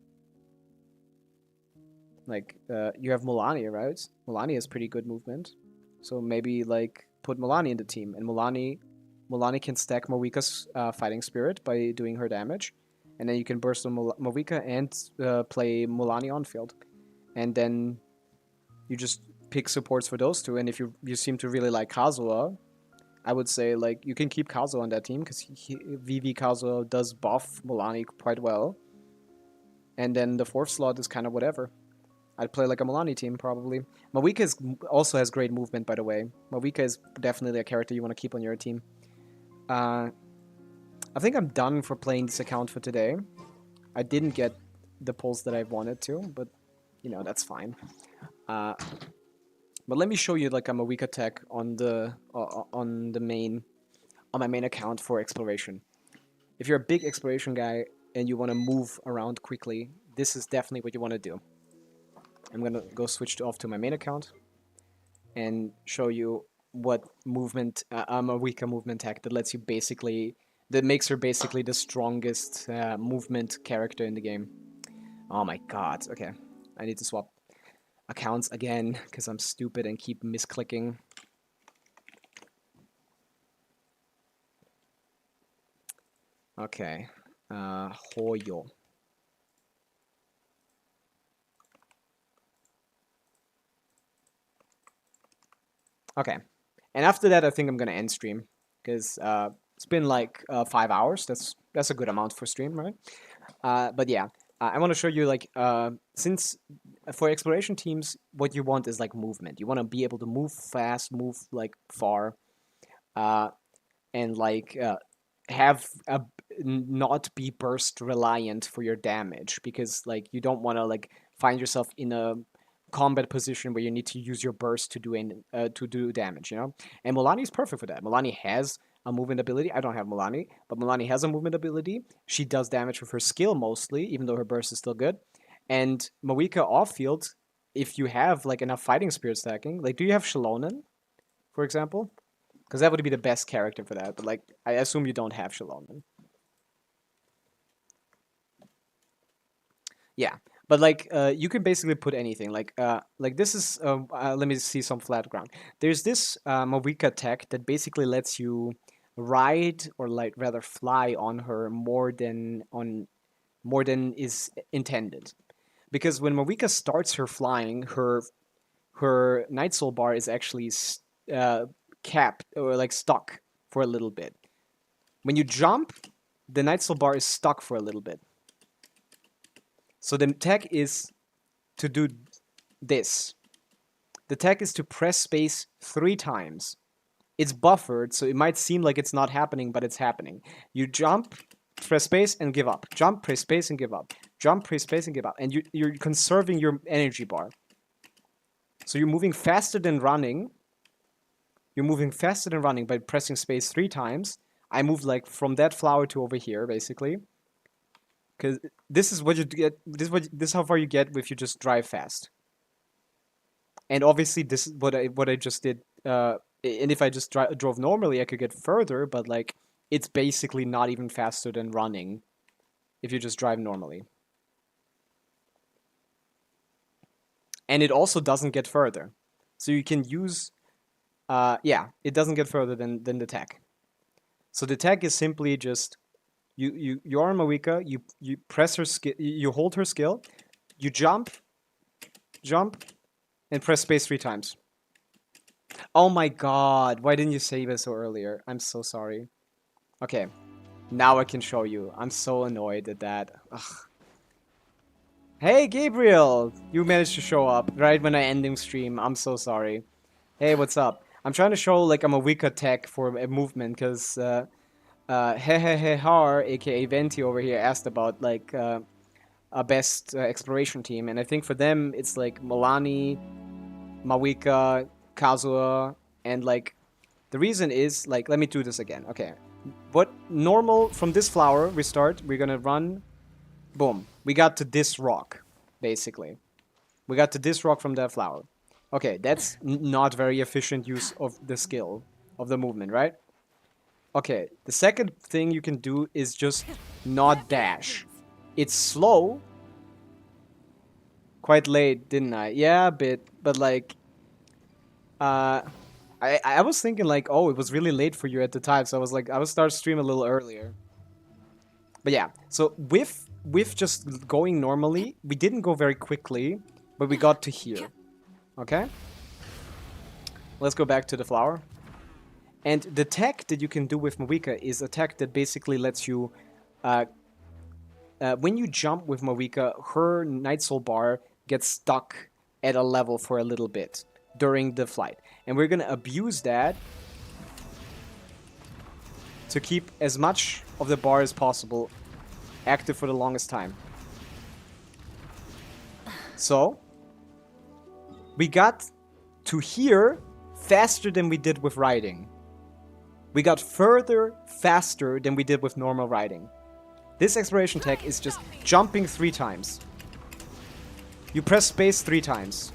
Like you have Mulani, right? Mulani has pretty good movement, so maybe like put Mulani in the team, and Mulani can stack Mawika's fighting spirit by doing her damage, and then you can burst on Mawika and play Mulani on field, and then you just pick supports for those two. And if you seem to really like Kazuha, I would say like you can keep Kazuha on that team because VV Kazuha does buff Mulani quite well, and then the fourth slot is kind of whatever. I'd play like a Milani team, probably. Mawika also has great movement, by the way. Mawika is definitely a character you want to keep on your team. I think I'm done for playing this account for today. I didn't get the pulls that I wanted to, but, you know, that's fine. But let me show you, like, a Mawika tech on my main account for exploration. If you're a big exploration guy and you want to move around quickly, this is definitely what you want to do. I'm gonna go switch off to my main account and show you what movement Mawika movement tech that lets you that makes her basically the strongest movement character in the game. Oh my god, okay. I need to swap accounts again because I'm stupid and keep misclicking. Okay, Hoyo. Okay, and after that, I think I'm gonna end stream because it's been like 5 hours. That's a good amount for stream, right? But yeah, I want to show you like since for exploration teams, what you want is like movement. You want to be able to move fast, move like far, and like have a not be burst reliant for your damage because like you don't want to like find yourself in a combat position where you need to use your burst to do damage, you know? And Mulani is perfect for that. Mulani has a movement ability. I don't have Mulani, but Mulani has a movement ability. She does damage with her skill mostly, even though her burst is still good. And Mawika off field, if you have like enough fighting spirit stacking, like do you have Shalonen, for example? Because that would be the best character for that, but like I assume you don't have Shalonen. Yeah, but like you can basically put anything. Like this is let me see some flat ground. There's this Mawika tech that basically lets you ride or like rather fly on her more than is intended. Because when Mawika starts her flying, her Night Soul bar is actually capped or like stuck for a little bit. When you jump, the Night Soul bar is stuck for a little bit. So the tech is to do this. The tech is to press space 3 times. It's buffered, so it might seem like it's not happening, but it's happening. You jump, press space, and give up. Jump, press space, and give up. Jump, press space, and give up. And you're conserving your energy bar. So you're moving faster than running. You're moving faster than running by pressing space 3 times. I moved like from that flower to over here, basically. Because this is what you get. This is how far you get if you just drive fast. And obviously, this is what I just did. And if I just drove normally, I could get further. But like, it's basically not even faster than running if you just drive normally. And it also doesn't get further, so you can use. Yeah, it doesn't get further than the tech. So the tech is simply just you are Mawika. You press her skill. You hold her skill. You jump, and press space 3 times. Oh my god! Why didn't you say this so earlier? I'm so sorry. Okay, now I can show you. I'm so annoyed at that. Ugh. Hey Gabriel, you managed to show up right when I ending stream. I'm so sorry. Hey, what's up? I'm trying to show like I'm a weaker tech for a movement because Har, aka Venti over here, asked about like a best exploration team, and I think for them it's like Milani, Mawika, Kazuha, and like the reason is like let me do this again. Okay, what normal from this flower we start? We're gonna run. Boom. We got to this rock, basically. We got to this rock from that flower. Okay, that's not very efficient use of the skill, of the movement, right? Okay, the second thing you can do is just not dash. It's slow. Quite late, didn't I? Yeah, a bit, but like... I was thinking like, oh, it was really late for you at the time, so I was like, I would start stream a little earlier. But yeah, so with just going normally, we didn't go very quickly, but we got to here. Okay? Let's go back to the flower. And the tech that you can do with Mawika is a tech that basically lets you... when you jump with Mawika, her Night Soul bar gets stuck at a level for a little bit during the flight. And we're gonna abuse that to keep as much of the bar as possible active for the longest time. So, we got to here faster than we did with riding. We got further faster than we did with normal riding. This exploration tech is just jumping 3 times. You press space 3 times.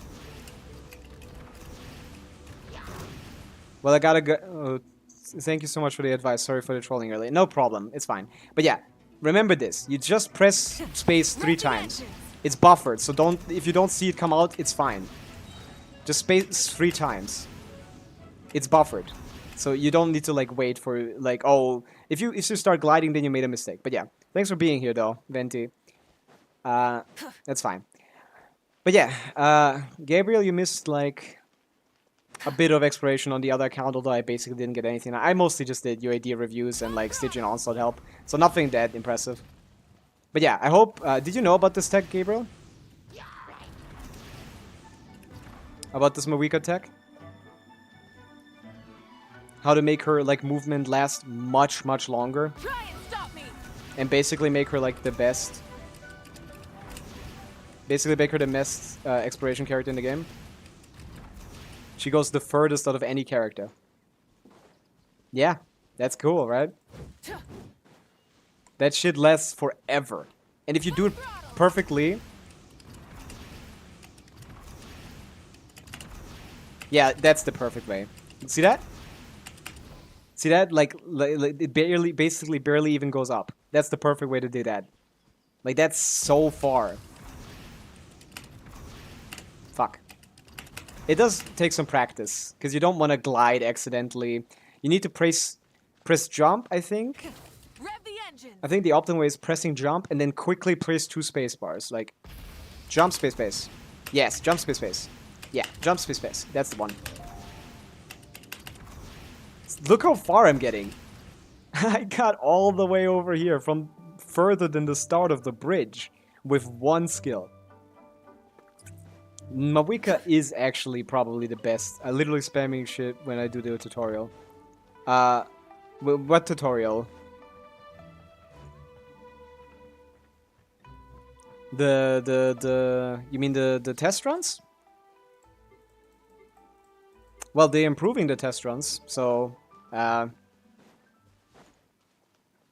Well, I gotta go... thank you so much for the advice. Sorry for the trolling earlier. No problem. It's fine. But yeah, remember this. You just press space 3 times. It's buffered, so don't... if you don't see it come out, it's fine. Just space 3 times. It's buffered. So you don't need to, like, wait for, like, oh... If you start gliding, then you made a mistake. But yeah, thanks for being here, though, Venti. That's fine. But yeah, Gabriel, you missed, like... a bit of exploration on the other account, although I basically didn't get anything. I mostly just did UAD reviews and like stitching onslaught help, so nothing that impressive. But yeah, I hope... did you know about this tech, Gabriel? About this Mawika tech? How to make her like movement last much, much longer. Try and stop me. And basically make her like the best... basically make her the best exploration character in the game. She goes the furthest out of any character. Yeah, that's cool, right? That shit lasts forever. And if you do it perfectly... yeah, that's the perfect way. See that? See that? Like it barely, basically barely even goes up. That's the perfect way to do that. Like, that's so far. Fuck. It does take some practice, because you don't want to glide accidentally. You need to press jump, I think. Rev the engine. I think the optimal way is pressing jump and then quickly press 2 space bars. Like, jump space space. Yes, jump space space. Yeah, jump space space. That's the one. Look how far I'm getting. I got all the way over here from further than the start of the bridge with 1 skill. Mawika is actually probably the best. I literally spamming shit when I do the tutorial. What tutorial? You mean the test runs? Well, they're improving the test runs, so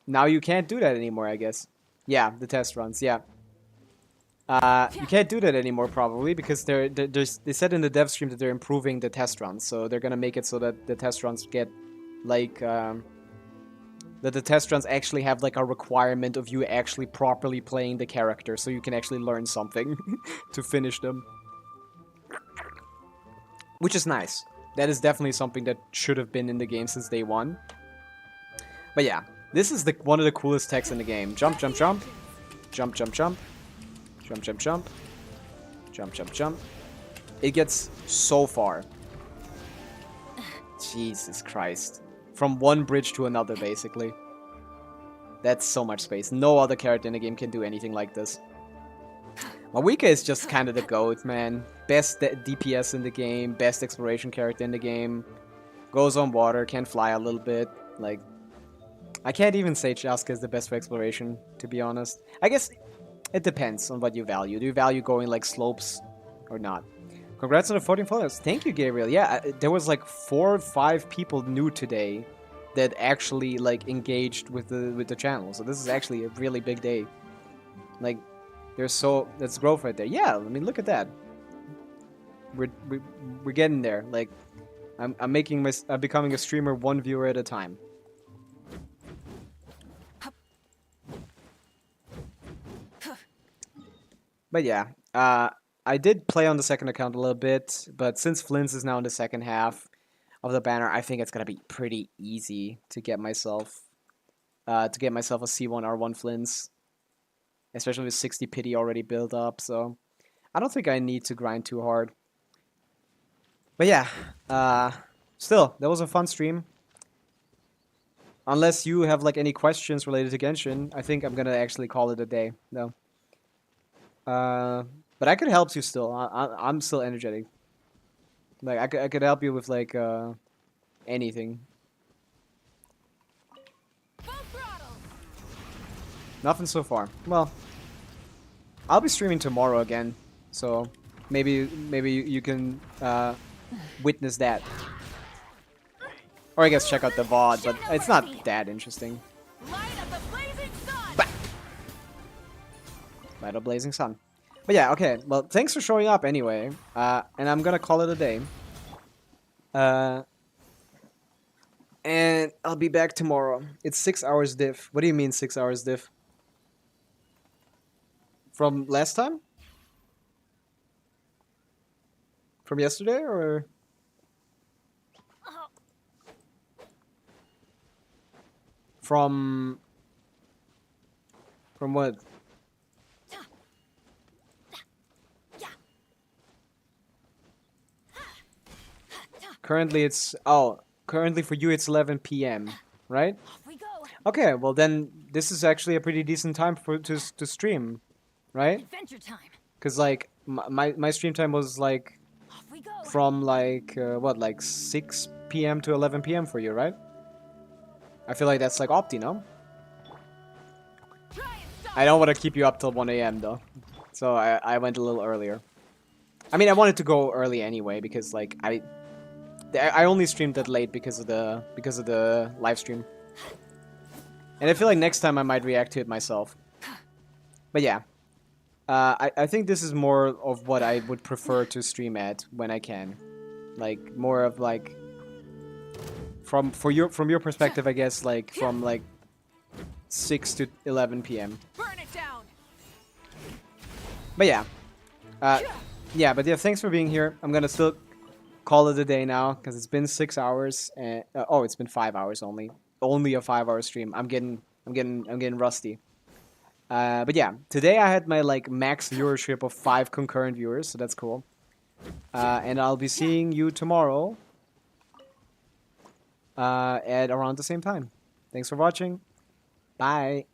now you can't do that anymore, I guess. Yeah, the test runs, yeah. You can't do that anymore probably because they said in the dev stream that they're improving the test runs, so they're gonna make it so that the test runs get like that the test runs actually have like a requirement of you actually properly playing the character, so you can actually learn something to finish them, which is nice. That is definitely something that should have been in the game since day one. But yeah, this is one of the coolest techs in the game. Jump, jump, jump, jump, jump, jump. Jump, jump, jump. Jump, jump, jump. It gets so far. Jesus Christ. From one bridge to another, basically. That's so much space. No other character in the game can do anything like this. Mawika is just kind of the GOAT, man. Best DPS in the game. Best exploration character in the game. Goes on water, can fly a little bit. Like, I can't even say Chaska is the best for exploration, to be honest. I guess it depends on what you value. Do you value going like slopes or not? Congrats on the 14 followers. Thank you, Gabriel. Yeah, there was like 4 or 5 people new today that actually like engaged with the channel. So this is actually a really big day. Like, that's growth right there. Yeah, I mean, look at that. We're getting there. Like, I'm becoming a streamer 1 viewer at a time. But yeah, I did play on the second account a little bit, but since Flins is now in the second half of the banner, I think it's gonna be pretty easy to get myself a C1R1 Flins, especially with 60 pity already built up. So I don't think I need to grind too hard. But yeah, still, that was a fun stream. Unless you have like any questions related to Genshin, I think I'm gonna actually call it a day. No. But I could help you still. I'm still energetic. Like I could help you with like anything. Full throttle. Nothing so far. Well, I'll be streaming tomorrow again, so maybe you can witness that. Or I guess check out the VOD, but it's not that interesting. Light of the blazing sun. Light of blazing sun. But yeah, okay. Well, thanks for showing up anyway. And I'm gonna call it a day. And I'll be back tomorrow. It's 6 hours diff. What do you mean 6 hours diff? From last time? From yesterday or? From what? Currently for you it's 11 p.m., right? Off we go. Okay, well then this is actually a pretty decent time to stream, right? Adventure time. Cuz like my stream time was like Off we go. from like what, like 6 p.m. to 11 p.m. for you, right? I feel like that's like opti, no? Try and stop. I don't want to keep you up till 1 a.m. though. So I went a little earlier. I mean, I wanted to go early anyway because like I only streamed that late because of the live stream. And I feel like next time I might react to it myself. But yeah. I think this is more of what I would prefer to stream at when I can. Like more of like from your perspective, I guess, like from like 6 to 11 p.m. Burn it down. But yeah. But yeah, thanks for being here. I'm gonna still call it a day now because it's been 6 hours and it's been 5 hours only. Only a 5-hour stream. I'm getting rusty. But yeah, today I had my like max viewership of 5 concurrent viewers, so that's cool. And I'll be seeing you tomorrow at around the same time. Thanks for watching. Bye.